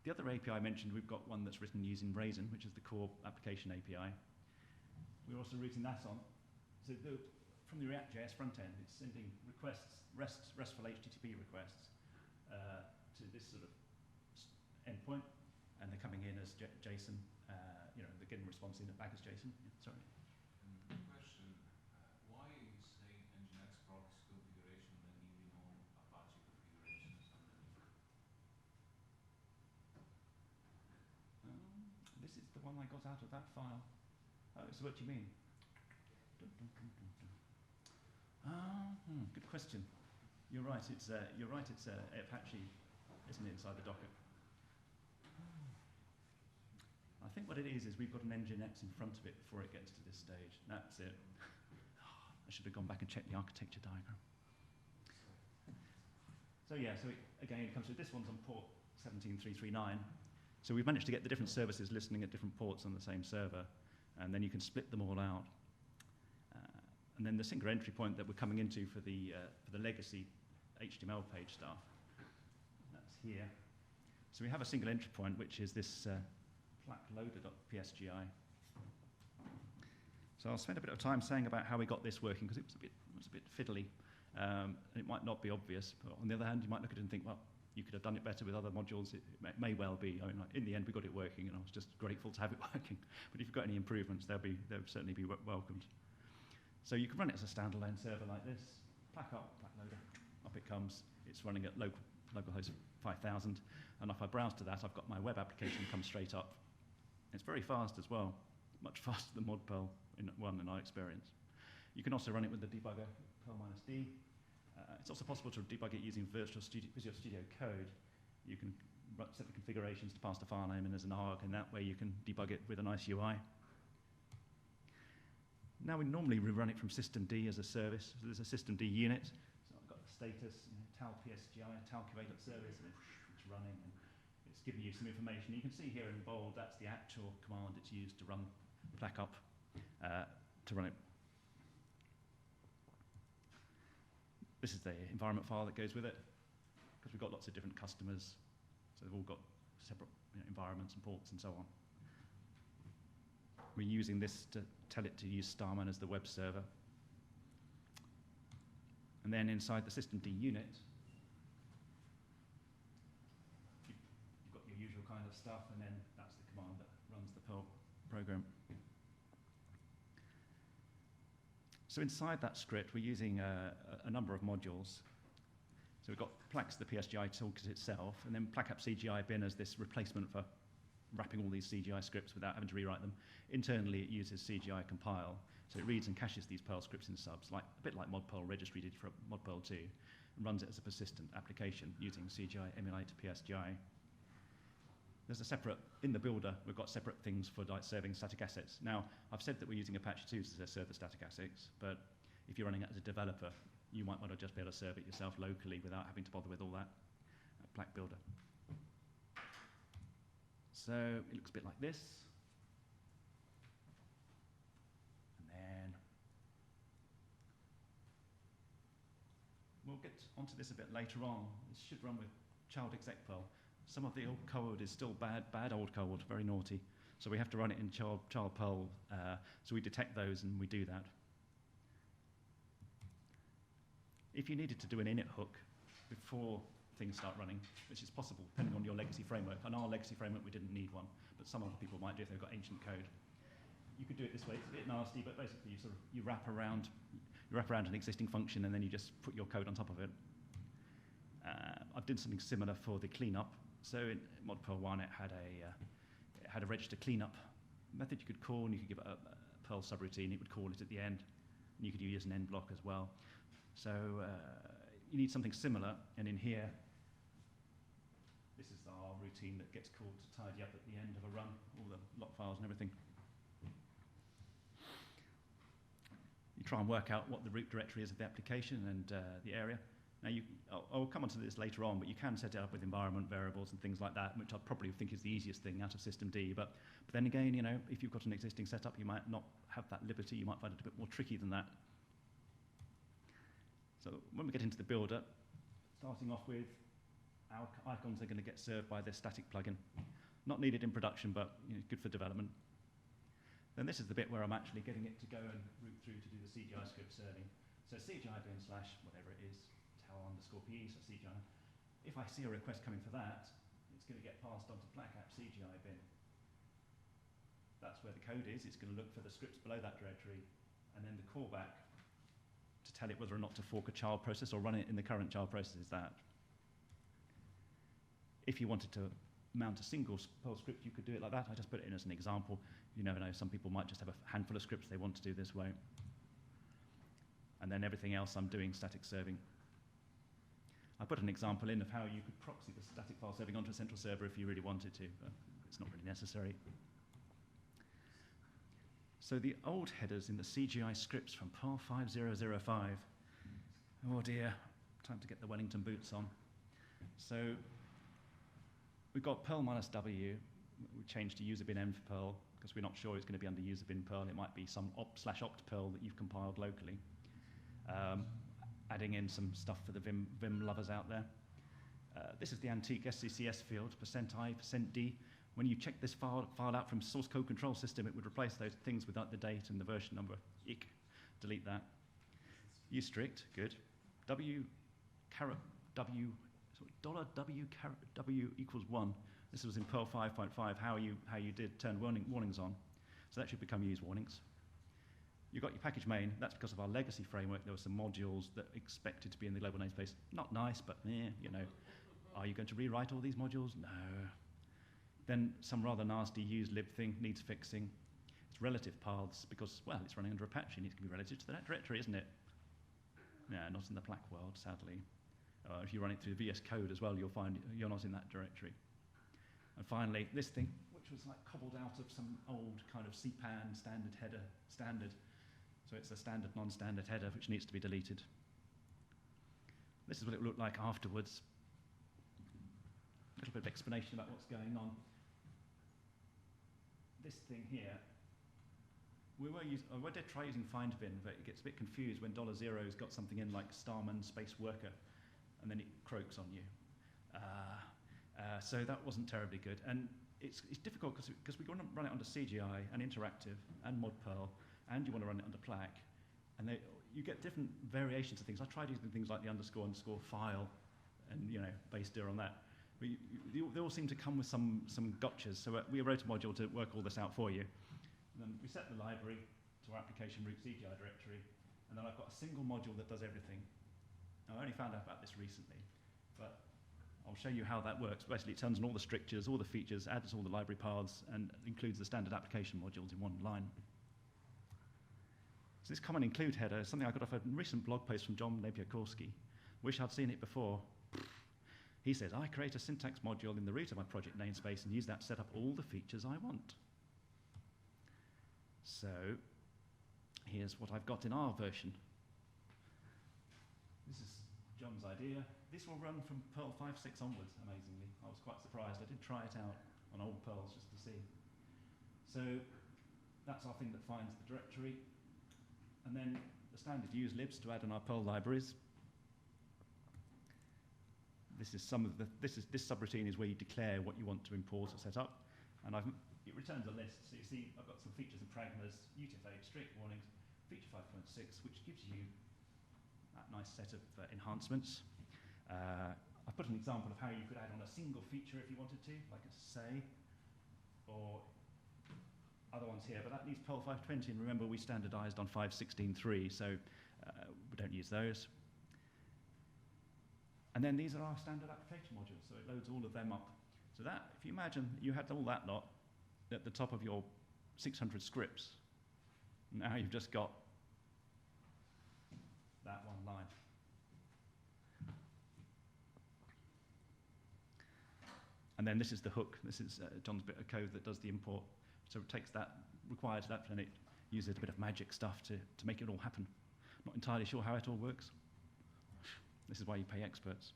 The other API I mentioned, we've got one that's written using Raisin, which is the core application API. We're also routing that on. So from the React.js front end, it's sending requests, RESTful HTTP requests to this sort of endpoint, and they're coming in as JSON. They're getting response in back as JSON. Sorry. Question: why are you saying Nginx proxy configuration when you know Apache configurations underneath? This is the one I got out of that file. Oh, so what do you mean? Good question. You're right. It's Apache, isn't it, inside the Docker? I think what it is we put an Nginx in front of it before it gets to this stage. That's it. I should have gone back and checked the architecture diagram. So again, it comes through. This one's on port 17339. So we've managed to get the different services listening at different ports on the same server, and then you can split them all out. And then the single entry point that we're coming into for the legacy HTML page stuff, that's here. So we have a single entry point, which is this plaqueloader.psgi. So I'll spend a bit of time saying about how we got this working, because it was a bit fiddly. And it might not be obvious, but on the other hand, you might look at it and think, well, you could have done it better with other modules. It may well be. I mean, in the end, we got it working, and I was just grateful to have it working. But if you've got any improvements, they'll certainly be welcomed. So you can run it as a standalone server like this. Plaque up, plaque loader, up it comes. It's running at localhost 5000, and if I browse to that, I've got my web application come straight up. It's very fast as well, much faster than ModPerl in our experience. You can also run it with the debugger Perl-D. It's also possible to debug it using Visual Studio Code. You can set the configurations to pass the file name in as an arg, and that way you can debug it with a nice UI. Now we normally run it from systemd as a service. So there's a systemd unit. So I've got the status, tal PSGI, talcuvate service, and it's running, and it's giving you some information. You can see here in bold, that's the actual command it's used to run backup, to run it. This is the environment file that goes with it, because we've got lots of different customers, so they've all got separate environments and ports and so on. We're using this to tell it to use Starman as the web server. And then inside the systemd unit, you've got your usual kind of stuff, and then that's the command that runs the Perl program. So inside that script, we're using a number of modules. So we've got Plax, the PSGI toolkit itself, and then PlackApp CGI bin as this replacement for wrapping all these CGI scripts without having to rewrite them. Internally, it uses CGI compile, so it reads and caches these Perl scripts in subs, a bit like ModPerl registry did for ModPerl 2, and runs it as a persistent application using CGI emulate PSGI. There's a separate, in the builder, we've got separate things for serving static assets. Now, I've said that we're using Apache 2 to serve the static assets, but if you're running it as a developer, you might want to just be able to serve it yourself locally without having to bother with all that Plack builder. So it looks a bit like this. And then we'll get onto this a bit later on. This should run with child exec Perl. Some of the old code is still bad old code, very naughty. So we have to run it in child Perl, so we detect those and we do that. If you needed to do an init hook before things start running, which is possible depending on your legacy framework. On our legacy framework we didn't need one, but some other people might do if they've got ancient code. You could do it this way. It's a bit nasty, but basically you wrap around an existing function and then you just put your code on top of it. I've done something similar for the cleanup. So in ModPerl 1 it had a register cleanup method you could call, and you could give it a Perl subroutine. It would call it at the end, and you could use an end block as well. So you need something similar, and in here, this is our routine that gets called to tidy up at the end of a run, all the log files and everything. You try and work out what the root directory is of the application and the area. Now, I'll come onto this later on, but you can set it up with environment variables and things like that, which I probably think is the easiest thing out of systemd. But then again, if you've got an existing setup, you might not have that liberty. You might find it a bit more tricky than that. So when we get into the builder, starting off with our icons are going to get served by this static plugin. Not needed in production, but good for development. Then this is the bit where I'm actually getting it to go and route through to do the CGI script serving. So CGI bin / whatever it is, _PE, so CGI. If I see a request coming for that, it's going to get passed on to PlackApp CGI bin. That's where the code is. It's going to look for the scripts below that directory, and then the callback to tell it whether or not to fork a child process or run it in the current child process is that. If you wanted to mount a single Perl script, you could do it like that. I just put it in as an example. You never know, some people might just have a handful of scripts they want to do this way. And then everything else I'm doing static serving. I put an example in of how you could proxy the static file serving onto a central server if you really wanted to, but it's not really necessary. So the old headers in the CGI scripts from Perl 5005. Oh dear, time to get the Wellington boots on. So we've got Perl -W. We changed to user bin env Perl because we're not sure it's going to be under user bin Perl. It might be some opt/opt Perl that you've compiled locally. Adding in some stuff for the Vim lovers out there. This is the antique SCCS field, %I, %D. When you check this file out from source code control system, it would replace those things without the date and the version number. Eek, delete that. Ustrict, good. $W equals 1. This was in Perl 5.5, how you did turn warnings on. So that should become use warnings. You've got your package main. That's because of our legacy framework. There were some modules that expected to be in the global namespace. Not nice, but you know. Are you going to rewrite all these modules? No. Then some rather nasty use lib thing needs fixing. It's relative paths because, well, it's running under Apache. It needs to be relative to that directory, isn't it? No, not in the Plack world, sadly. If you run it through VS Code as well, you'll find you're not in that directory. And finally, this thing, which was like cobbled out of some old kind of CPAN standard header standard. So it's a standard, non-standard header which needs to be deleted. This is what it looked like afterwards. A little bit of explanation about what's going on. This thing here, I did try using findbin, but it gets a bit confused when $0's got something in like Starman space worker, and then it croaks on you. So that wasn't terribly good. And it's difficult because we want to run it under CGI and interactive and mod Perl, and you want to run it under Plack. And you get different variations of things. I tried using things like the underscore file and, you know, base dir on that. But they all seem to come with some gotchas. So we wrote a module to work all this out for you. And then we set the library to our application root CGI directory. And then I've got a single module that does everything. Now, I only found out about this recently, but I'll show you how that works. Basically, it turns on all the strictures, all the features, adds all the library paths, and includes the standard application modules in one line. So this common include header is something I got off a recent blog post from John Napier-Korsky. Wish I'd seen it before. He says, I create a syntax module in the root of my project namespace and use that to set up all the features I want. So here's what I've got in our version. This is John's idea. This will run from Perl 5.6 onwards, amazingly. I was quite surprised. I did try it out on old Perls just to see. So that's our thing that finds the directory. And then the standard use libs to add in our Perl libraries. This subroutine is where you declare what you want to import or set up. And it returns a list. So you see I've got some features and pragmas, UTF-8, strict warnings, feature 5.6, which gives you that nice set of enhancements. I put an example of how you could add on a single feature if you wanted to, like a say, or other ones here, but that needs Perl 520, and remember we standardized on 5.16.3, so we don't use those. And then these are our standard application modules, so it loads all of them up. So that, if you imagine you had all that lot at the top of your 600 scripts, now you've just got that one line. And then this is the hook. This is John's bit of code that does the import. So it takes that, requires that, and it uses a bit of magic stuff to make it all happen. Not entirely sure how it all works. This is why you pay experts.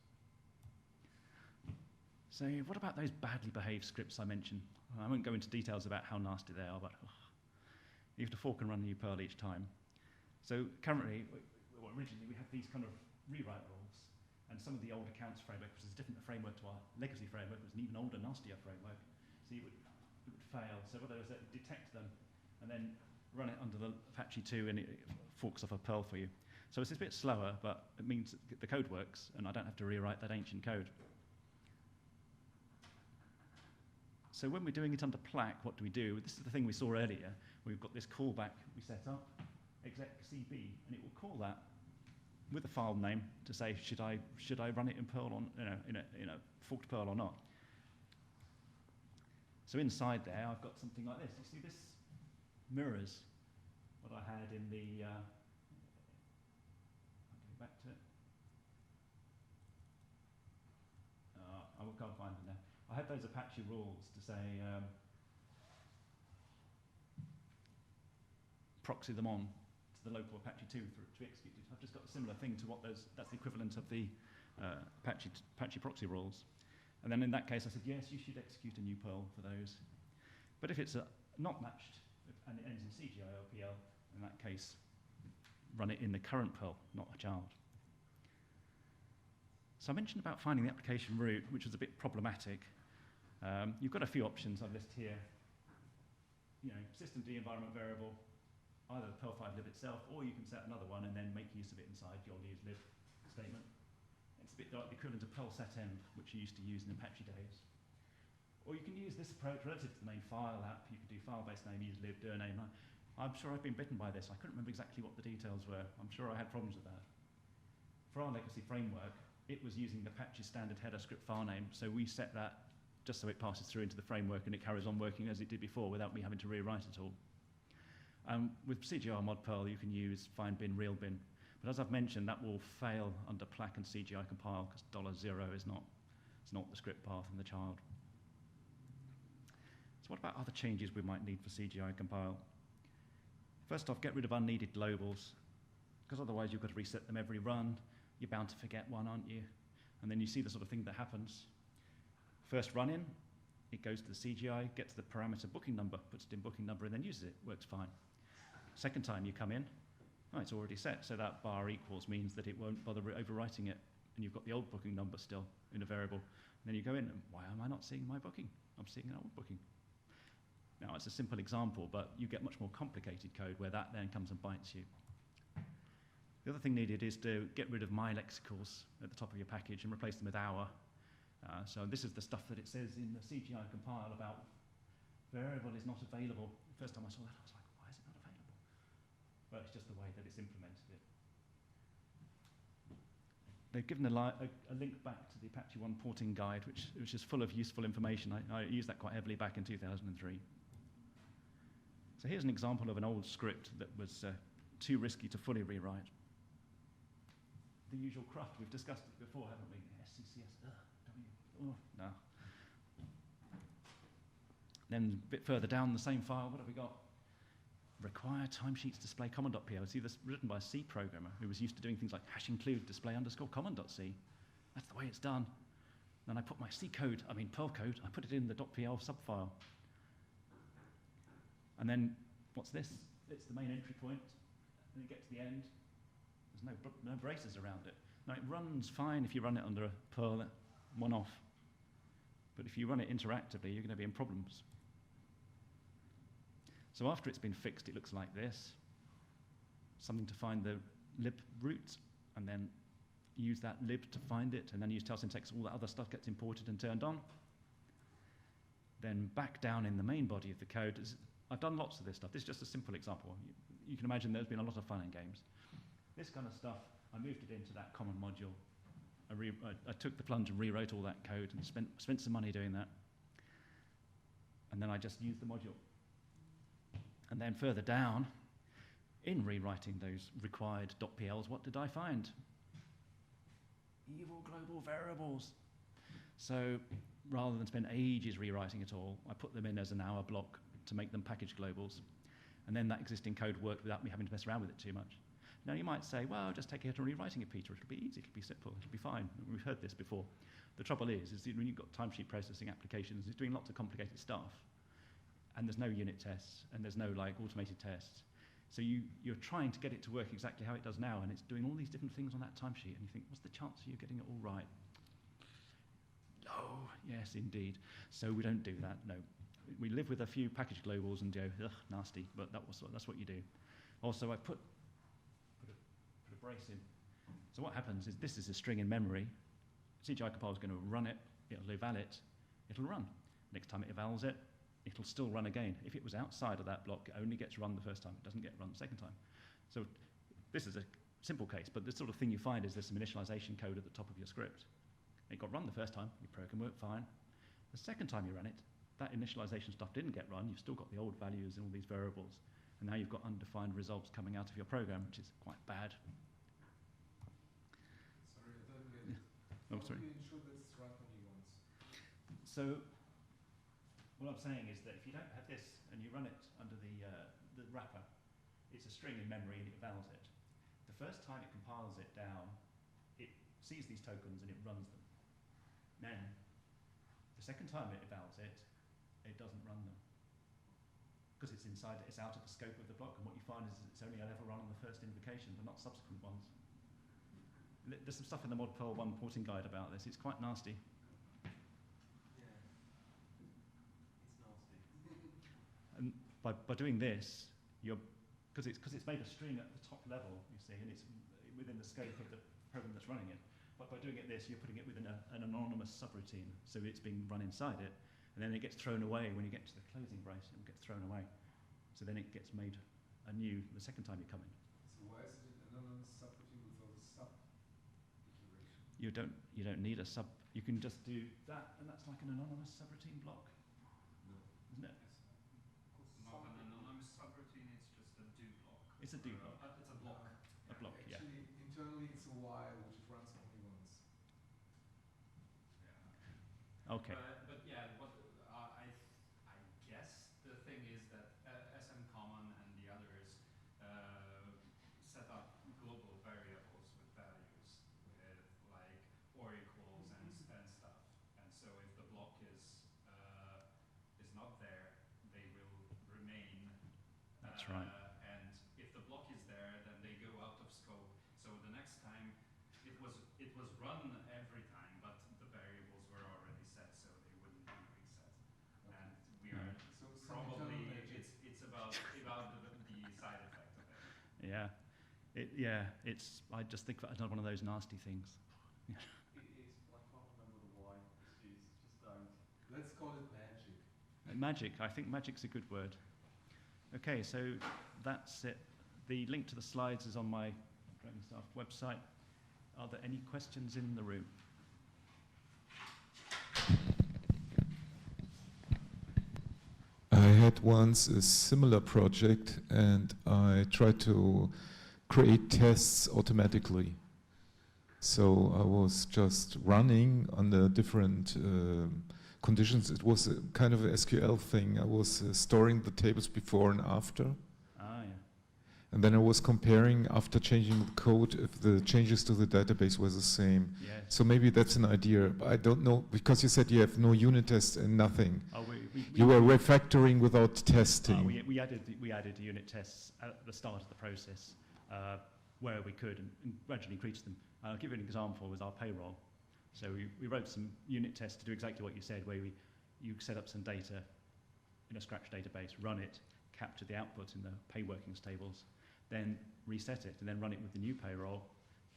So what about those badly behaved scripts I mentioned? I won't go into details about how nasty they are, but you have to fork and run new Perl each time. So currently, originally we had these kind of rewrite rules, and some of the old accounts framework, which is a different framework to our legacy framework, was an even older, nastier framework. So it would fail. So what it does is it detect them, and then run it under the Apache 2, and it forks off a Perl for you. So it's a bit slower, but it means the code works, and I don't have to rewrite that ancient code. So when we're doing it under Plack, what do we do? This is the thing we saw earlier. We've got this callback we set up, exec cb, and it will call that with a file name to say, should I run it in Perl on, in a forked Perl or not? So inside there, I've got something like this. You see, this mirrors what I had in the. I'll go back to it. I can't find it now. I had those Apache rules to say proxy them on to the local Apache 2 for it to be executed. I've just got a similar thing to what those. That's the equivalent of the Apache proxy rules. And then in that case, I said, yes, you should execute a new Perl for those. But if it's not matched and it ends in CGI or PL, in that case, run it in the current Perl, not a child. So I mentioned about finding the application root, which was a bit problematic. You've got a few options I've listed here. Systemd environment variable, either the Perl 5 lib itself, or you can set another one and then make use of it inside your use lib statement. It's a bit like the equivalent of Perl setend, which you used to use in Apache days. Or you can use this approach relative to the main file app. You can do file-based name, use lib, dir name. I'm sure I've been bitten by this. I couldn't remember exactly what the details were. I'm sure I had problems with that. For our legacy framework, it was using the Apache standard header script file name, so we set that just so it passes through into the framework and it carries on working as it did before without me having to rewrite it all. With CGI mod Perl, you can use find bin, real bin, but as I've mentioned, that will fail under plac and CGI compile because $0 is not the script path in the child. So what about other changes we might need for CGI compile? First off, get rid of unneeded globals, because otherwise you've got to reset them every run. You're bound to forget one, aren't you? And then you see the sort of thing that happens. First run in, it goes to the CGI, gets the parameter booking number, puts it in booking number, and then uses it. Works fine. Second time you come in, it's already set, so that bar equals means that it won't bother overwriting it, and you've got the old booking number still in a variable. And then you go in, and why am I not seeing my booking? I'm seeing an old booking. Now, it's a simple example, but you get much more complicated code where that then comes and bites you. The other thing needed is to get rid of my lexicals at the top of your package and replace them with our. So this is the stuff that it says in the CGI compile about variable is not available. The first time I saw that, I was like, why is it not available? Well, it's just the way that it's implemented it. They've given a link back to the Apache 1 porting guide, which is full of useful information. I used that quite heavily back in 2003. So here's an example of an old script that was too risky to fully rewrite. The usual cruft, we've discussed it before, haven't we? SCCS, no. Then a bit further down the same file, what have we got? Require timesheets display common.pl. See, this written by a C programmer who was used to doing things like hash include display underscore common.c. That's the way it's done. Then I put my Perl code, I put it in the .pl subfile. And then, what's this? It's the main entry point. Then you get to the end. There's no braces around it. Now, it runs fine if you run it under a Perl one-off. But if you run it interactively, you're going to be in problems. So after it's been fixed, it looks like this. Something to find the lib root, and then use that lib to find it, and then use tail syntax, all that other stuff gets imported and turned on. Then back down in the main body of the code, I've done lots of this stuff. This is just a simple example. You can imagine there's been a lot of fun in games. This kind of stuff, I moved it into that common module. I took the plunge and rewrote all that code and spent some money doing that. And then I just used the module. And then further down, in rewriting those required .pls, what did I find? Evil global variables. So rather than spend ages rewriting it all, I put them in as an hour block to make them package globals. And then that existing code worked without me having to mess around with it too much. Now you might say, well, just take it and rewriting it, Peter. It'll be easy, it'll be simple, it'll be fine. We've heard this before. The trouble is when you've got timesheet processing applications, it's doing lots of complicated stuff. And there's no unit tests, and there's no automated tests. So you're trying to get it to work exactly how it does now, and it's doing all these different things on that timesheet, and you think, what's the chance of you getting it all right? Oh, yes, indeed. So we don't do that, no. We live with a few package globals and go, ugh, nasty, but that's what you do. Also, I put a brace in. So what happens is this is a string in memory. CGI compile is going to run it, it'll eval it, it'll run. Next time it evals it, it'll still run again. If it was outside of that block, it only gets run the first time. It doesn't get run the second time. So this is a simple case, but the sort of thing you find is there's some initialization code at the top of your script. It got run the first time, your program worked fine. The second time you run it, that initialization stuff didn't get run. You've still got the old values in all these variables. And now you've got undefined results coming out of your program, which is quite bad. Sorry, I don't get it. Oh, sorry. How do you ensure that it's run only once? So what I'm saying is that if you don't have this and you run it under the wrapper, it's a string in memory and it evals it. The first time it compiles it down, it sees these tokens and it runs them. Then, the second time it evals it, it doesn't run them. Because it's out of the scope of the block, and what you find is it's only ever run on the first invocation, but not subsequent ones. There's some stuff in the mod Perl 1 porting guide about this. It's quite nasty. And by doing this, because it's made a string at the top level, you see, and it's within the scope of the program that's running it. But by doing it this, you're putting it within an anonymous subroutine, so it's being run inside it, and then it gets thrown away when you get to the closing brace. It gets thrown away, so then it gets made the second time you come in. So why is it an anonymous subroutine without a sub declaration? You don't need a sub. You can just do that, and that's like an anonymous subroutine block, No. isn't it? Not an anonymous subroutine, it's just a do block. It's a do block. It's a block. A block, yeah. Actually, internally it's a while which runs only once. Okay. But yeah, what I guess the thing is that SM Common and the others set up global variables with values, with like or equals and stuff. And so if the block is not there, they will remain. That's right. And if the block is there, then they go out of scope. So the next time it was run every time, but the variables were already set, so they wouldn't be reset. And we are So probably it's about the side effect of it. Yeah. It's. I just think of another one of those nasty things. It is, but I can't remember the why it's used. Just don't. Let's call it magic. Magic. I think magic's a good word. Okay, so that's it. The link to the slides is on my Dragon Staff website. Are there any questions in the room? I had once a similar project, and I tried to create tests automatically. So I was just running under different conditions. It was a kind of a SQL thing. I was storing the tables before and after. Ah, yeah. And then I was comparing after changing the code if the changes to the database were the same. Yes. So maybe that's an idea. But I don't know, because you said you have no unit tests and nothing. Oh, You were refactoring without testing. We added the unit tests at the start of the process where we could and gradually increased them. I'll give you an example with our payroll. So we wrote some unit tests to do exactly what you said, where you set up some data in a Scratch database, run it, capture the output in the pay workings tables, then reset it, and then run it with the new payroll,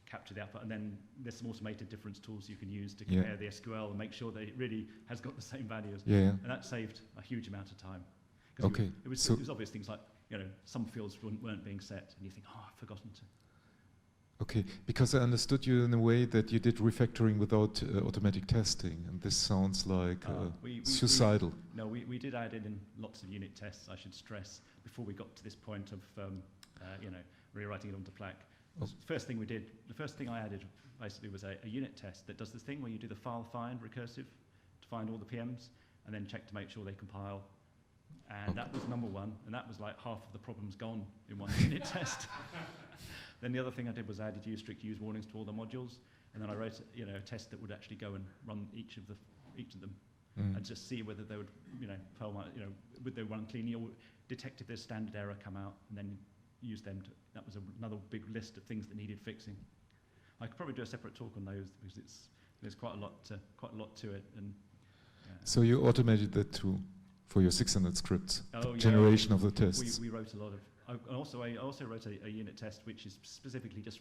capture the output, and then there's some automated difference tools you can use to compare the SQL and make sure that it really has got the same values. Yeah. And that saved a huge amount of time. Okay. It was obvious things like, some fields weren't being set, and you think, I've forgotten to. Okay, because I understood you in a way that you did refactoring without automatic testing, and this sounds like suicidal. We did add in lots of unit tests, I should stress, before we got to this point of rewriting it onto Plack. Oh. The first thing I added basically was a unit test that does this thing where you do the file find recursive to find all the PMs, and then check to make sure they compile. And that was number one, and that was like half of the problems gone in one unit test. Then the other thing I did was I added strict use warnings to all the modules, and then I wrote a test that would actually go and run each of them, and just see whether they would would they run cleanly or detect if there's standard error come out, and then use them to. That was another big list of things that needed fixing. I could probably do a separate talk on those because there's quite a lot to it. And so you automated that too for your 600 scripts yeah, generation of the tests. We wrote a lot of. I also wrote a unit test which is specifically just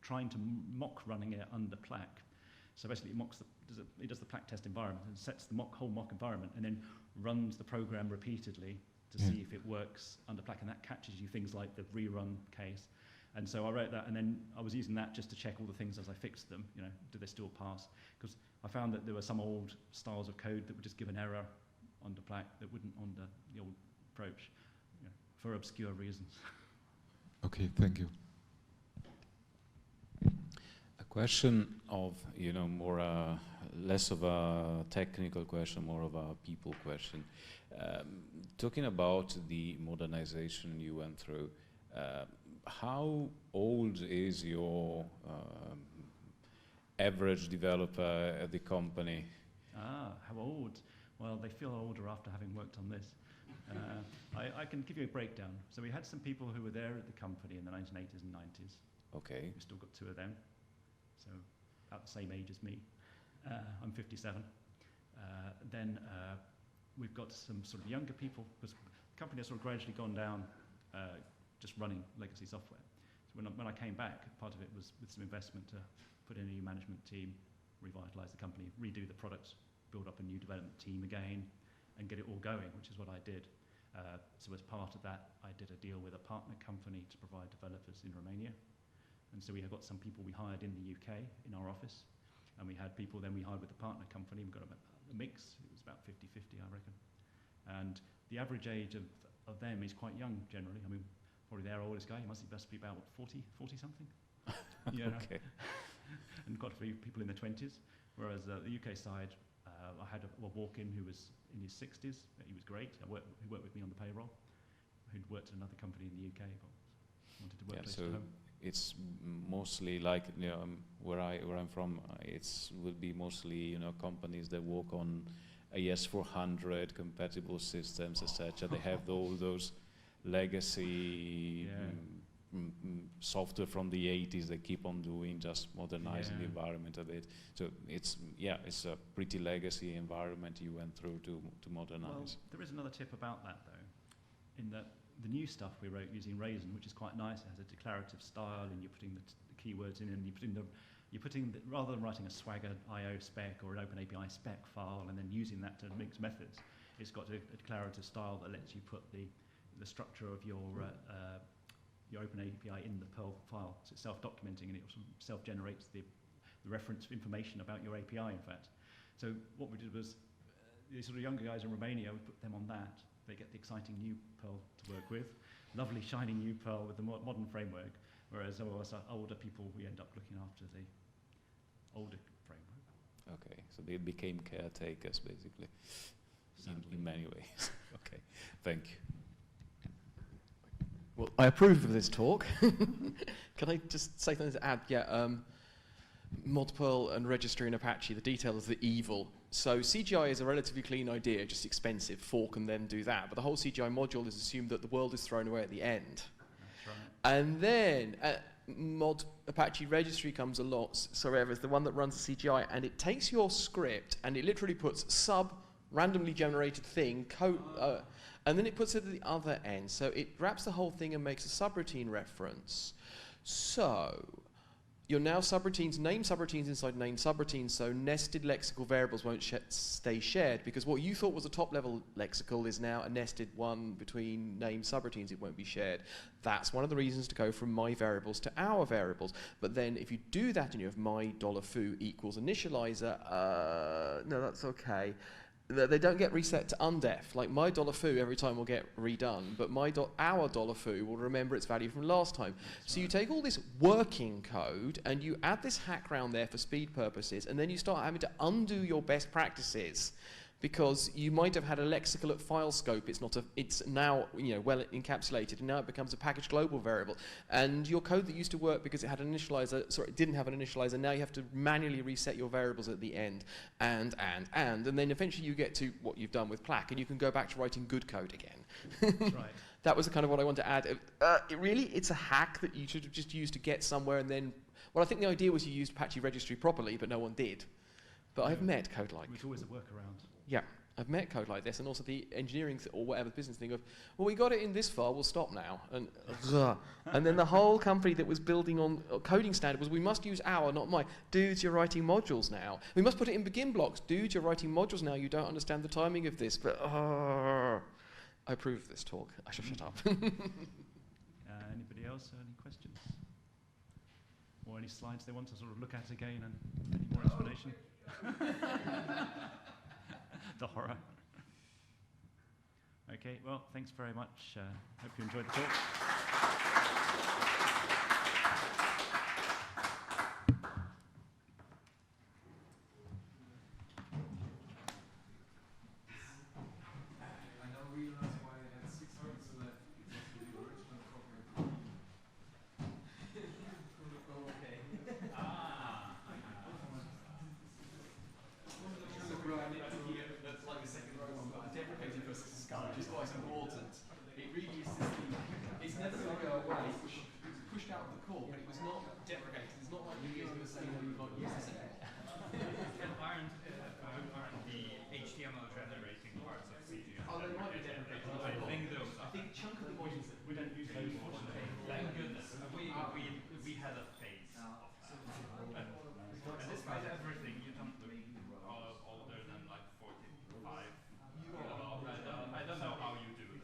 trying to mock running it under Plack. So basically it does the Plack test environment and sets the whole mock environment and then runs the program repeatedly to see if it works under Plack, and that catches you things like the rerun case. And so I wrote that, and then I was using that just to check all the things as I fixed them. Do they still pass? Because I found that there were some old styles of code that would just give an error under Plack that wouldn't under the old approach. For obscure reasons. Okay, thank you. A question of, more less of a technical question, more of a people question. Talking about the modernization you went through, how old is your average developer at the company? How old? Well, they feel older after having worked on this. I can give you a breakdown. So we had some people who were there at the company in the 1980s and 90s. Okay. We've still got two of them, so about the same age as me. I'm 57. Then we've got some sort of younger people, because the company has sort of gradually gone down just running legacy software. So when I came back, part of it was with some investment to put in a new management team, revitalise the company, redo the products, build up a new development team again, and get it all going, which is what I did. So as part of that, I did a deal with a partner company to provide developers in Romania. And so we have got some people we hired in the UK in our office, and we had people then we hired with the partner company. We got a mix. It was about 50-50, I reckon. And the average age of them is quite young generally. I mean, probably their oldest guy, he must be about 40 something. You know? Okay. And got a few people in their 20s. Whereas the UK side, I had a walk-in who was in his 60s. He was great. He worked with me on the payroll. Who'd worked at another company in the UK, but wanted to work close to home. It's mostly like, you know, where I'm from. It's will be mostly, you know, companies that work on AS400 compatible systems, etc. They have all those legacy software from the 80s. They keep on doing, just modernizing the environment a bit. So it's it's a pretty legacy environment you went through to modernize. Well, there is another tip about that though, in that the new stuff we wrote using Raisin, which is quite nice, it has a declarative style, and you're putting the keywords in, and you're putting rather than writing a Swagger IO spec or an OpenAPI spec file and then using that to mix methods, it's got a declarative style that lets you put the structure of your OpenAPI in the Perl file. So it's self-documenting, and it self-generates the reference information about your API, in fact. So what we did was, these sort of younger guys in Romania, we put them on that. They get the exciting new Perl to work with, lovely shiny new Perl with the modern framework, whereas some of us older people, we end up looking after the older framework. Okay, so they became caretakers basically, in many ways. Okay, thank you. Well, I approve of this talk. Can I just say something to add? Yeah, mod Perl and registry in Apache, the detail is the evil. So CGI is a relatively clean idea, just expensive. Fork and then do that. But the whole CGI module is assumed that the world is thrown away at the end. That's right. And then mod Apache registry comes along, it's the one that runs the CGI, and it takes your script and it literally puts sub randomly generated thing code, and then it puts it at the other end. So it wraps the whole thing and makes a subroutine reference. So your now subroutines name subroutines inside name subroutines, so nested lexical variables won't stay shared, because what you thought was a top-level lexical is now a nested one between name subroutines. It won't be shared. That's one of the reasons to go from my variables to our variables. But then if you do that and you have my $foo equals initializer, no, that's okay. They don't get reset to undef. Like my $foo every time will get redone, but our $foo will remember its value from last time. So you take all this working code and you add this hack round there for speed purposes, and then you start having to undo your best practices, because you might have had a lexical at file scope. It's now well encapsulated, and now it becomes a package global variable. And your code that used to work because it had an initializer, it didn't have an initializer, now you have to manually reset your variables at the end, and then eventually you get to what you've done with Plaque, and you can go back to writing good code again. That's right. That was the kind of what I want to add. It's a hack that you should have just used to get somewhere, and then, well, I think the idea was you used Apache registry properly, but no one did. But I've met code like. It's always a workaround. Yeah, I've met code like this, and also the engineering or whatever business thing of, well, we got it in this file, we'll stop now. And then the whole company that was building on coding standard was, we must use our, not my. Dudes, you're writing modules now. We must put it in begin blocks. Dudes, you're writing modules now. You don't understand the timing of this. But I approve of this talk. I shall shut up. Anybody else? Any questions? Or any slides they want to sort of look at again and any more explanation? The horror. Okay, well, thanks very much. Hope you enjoyed the talk. I now realize why I had 6 minutes left. It's actually the original copy. Okay. That's like the second row one, but deprecated versus Sky, which is quite important. It really is this thing. It's never going to go away. It's pushed out of the core, but it was not deprecated. It's not like you're going to say, no, you can't use this anymore. And aren't the HTML generating parts of CGI? Oh, they might be deprecated. I think those are. I think a chunk of the modules that we don't use those fortunately. Thank goodness. We had a phase of that. And despite everything, you don't look older than like 45. I don't know how you do it.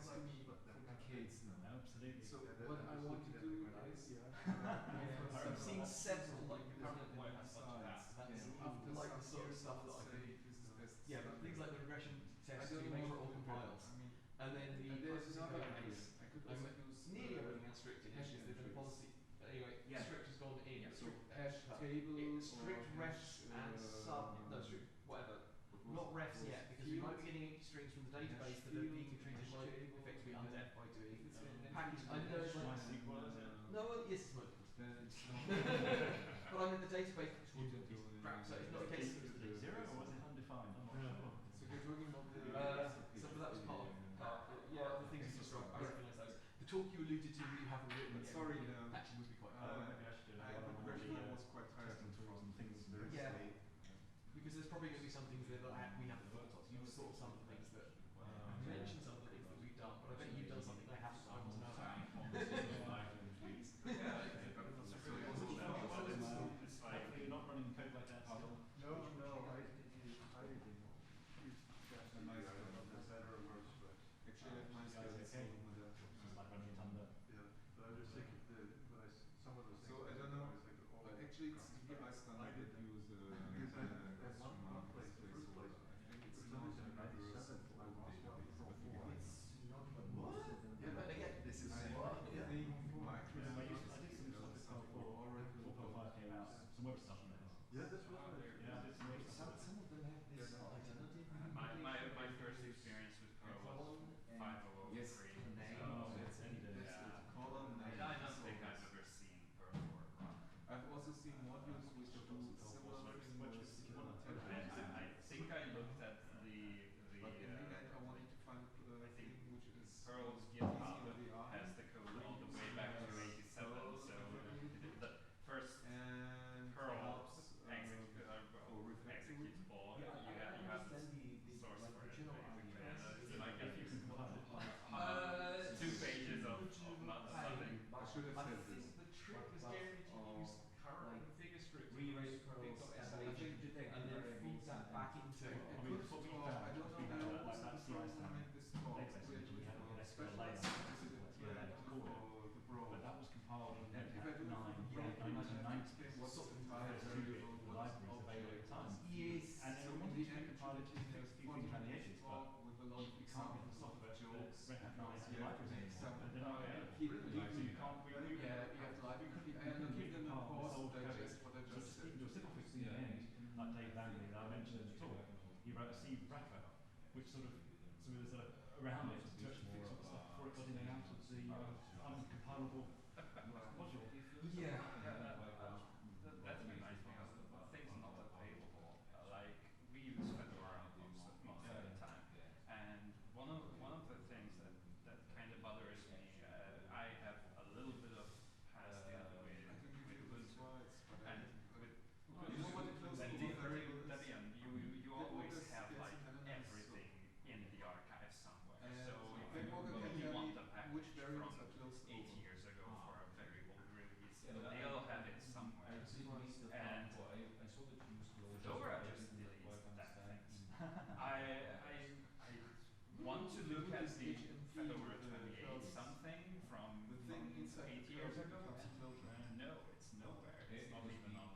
sounds to me complicates now. Absolutely. So what I want to do is, I've seen several like permanent websites, sites. That's after like the some sort of years stuff I that I would can. say this is best. Yeah, but things like the regression tests to don't make sure it know all what to do. compiles. I mean, And then the and there's processing another database. area. I could I'm also use nearly running out strict in hash issues with the entries. policy. But anyway, Yeah. strict has gone in. So Strict hash cut. table Strict or refs hash, and sub, no, strict, whatever. Not refs yet, because we might be getting empty strings from the database that are being treated like effectively undead by doing package. I know it's like MySQL, is it? no, well, yes, it's MySQL. Then it's But I'm in the database which would be crap, so it's not a case of Zero or was it undefined? I'm not sure. So you're talking about the so that was part of the things you described. I recognise those. The talk you alluded to that you haven't written yet. Sorry, actually would be quite Maybe I should do I that. the question was quite tired Testing tools and things very Yeah. slowly. Because there's probably going to be some things there that we haven't thought of. You thought some of the things that you mentioned some of the things that we've done, but I bet you've done something I haven't. I want to know about. Hopefully you're not running code like that still. No, I use that and MySQL. Better or worse, but Actually, I have my Guys, skills. okay. It's like running Thunder. yeah. But I just think some of those things. So I don't know, it's like all but actually it's the device standard that use because that's one place, the first place. I think it's For not some reason, a universe 97 I of lost one database, from but four. Yeah, but again, this is I think Yeah, I did Microsoft some stuff for Oracle. 4.5 came out, some web stuff on this. Yeah, that's what I Yeah, I did some web stuff. some of them have this alternative. My first experience with Perl was 5.003. Yes, So that's yeah. column name. I don't think I've ever seen Perl work run. I've also seen modules which do similar things with I think I looked at the but in the end I wanted to find a I think thing which is Perl's easy GitHub on the eye. has the code all the way back to 87. So the first And Perl perhaps, executable, you have the source for it. It's like If you can compile it. 2 pages of nothing. I should have I said think this. the trick is getting to use current configure script Rewrite and then feed that back into. I mean, it's what we found. I don't know Like how that to CI standard. make this talk Database with we had an SQL special layer. for the pro. But that was compiled in And if I do it 1990s. what's Sort of the first variable, the what's libraries available at the time. Yes. And So we in wanted the to end, compile it to fix a few things around the edges, but with a lot of you can't get the software to jokes. recognize the Yeah, libraries anymore. some- But then Keep you can't, we Yeah, you have to like, couldn't I had to keep them in compile pause, this old code. digest what I So just just said. even do a simple fix in the end, like Dave Langley that I mentioned in the talk, he wrote a C wrapper, which sort of, so it was around it to actually fix all the stuff before it got in and out of the uncompilable module. Yeah. That reminds me of things not available. Like we use Fedora most of the time, and one of the things that kind of bothers me, I have a little bit of past with Ubuntu, and with You know what it looks and like? Variables. Debian, you always have like everything in the archive somewhere. So if you want a package which variables are from close 8 years ago for a very old release, they'll have it somewhere. And Fedora just deletes that things. I want to look at the Fedora 28 something from 8 years ago. No, it's nowhere. It's not even on.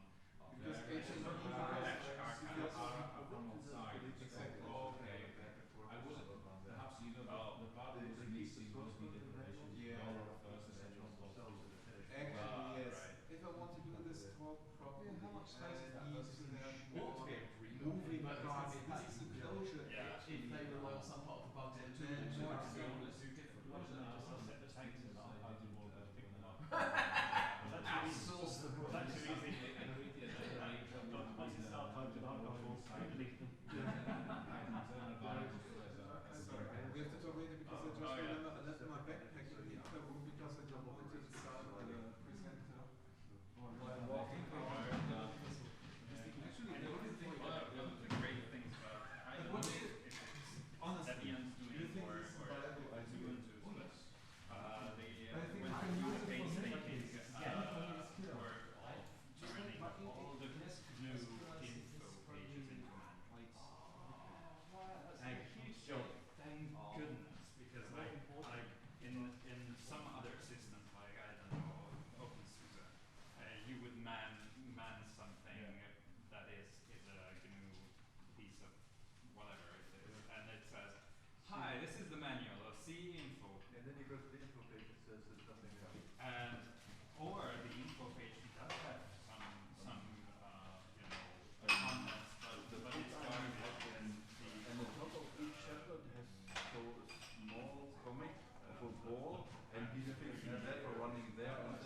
Because Flash archive. Exactly. Okay. I wasn't. Perhaps you know the part that was missing was the declaration. Actually, yes. If I want to do this talk properly, How much space is that I need versus to have ought to more be able to read moving but private this is the closure. Yeah. if they rely on some part of the bug to then more more do different. Why don't they just set the tags in our item or pick them up? Source them. Was that too easy? Once you start typing archive, I delete them. Sorry, we have to talk later because I just remember I left my backpack in some other systems, like I don't know, OpenSUSE, you would man something that is a GNU piece of whatever it is, and it says, "Hi, this is the manual of C info." And then you go to the info page, it says there's nothing there. And or the info page does have some you know contents, but it's garbage. And the top of each chapter has so a small comic of a ball, and he's fixing that or running there, and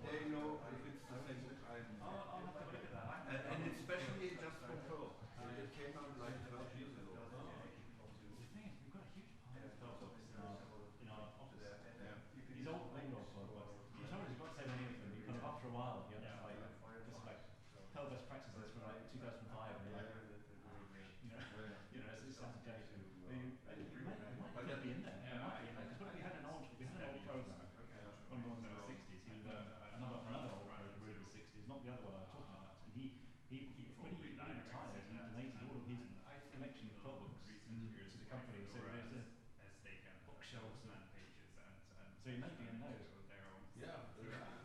they know if it's the same book I'm. I'll have to look at that. And especially just for Perl. It came out like 12 years ago. The thing is, we've got a huge pile of Perl books in our office. These old Perl books, for some reason, you've got so many of them, you kind of after a while, you have just like Perl best practices from like 2005, and you're like, it's out of date. It might not be in there. It might be in there, because we had an old program, one of the ones in the 60s, he was another old program in the 60s, not the other one I was talking about. And he when he retired, he donated all of his collection of Perl books to the company. So there's bookshelves and pages, and so you may be in those. Yeah,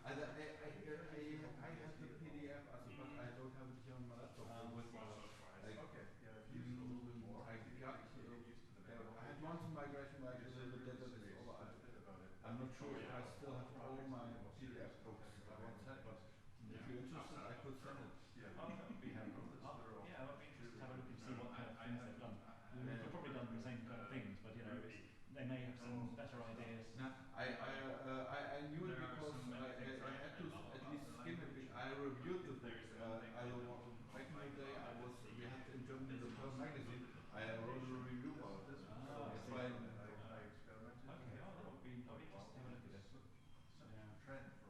I have the PDF, but I don't have it here on my laptop. I had once a migration like a little bit that is over. I'm not sure if I still have all my PDF books I once had, but if you're interested, I could send it. Oh, that would be helpful. Yeah, that would be interesting to have a look and see what kind of things they've done. They've probably done the same kind of things, but they may have some better ideas. I knew it because I had to at least skim it. I reviewed the book. Back in the day, we had in Germany the Perl magazine. I wrote a review about this. That's why I experimented. Okay, that would be interesting to have a look at this. Trend.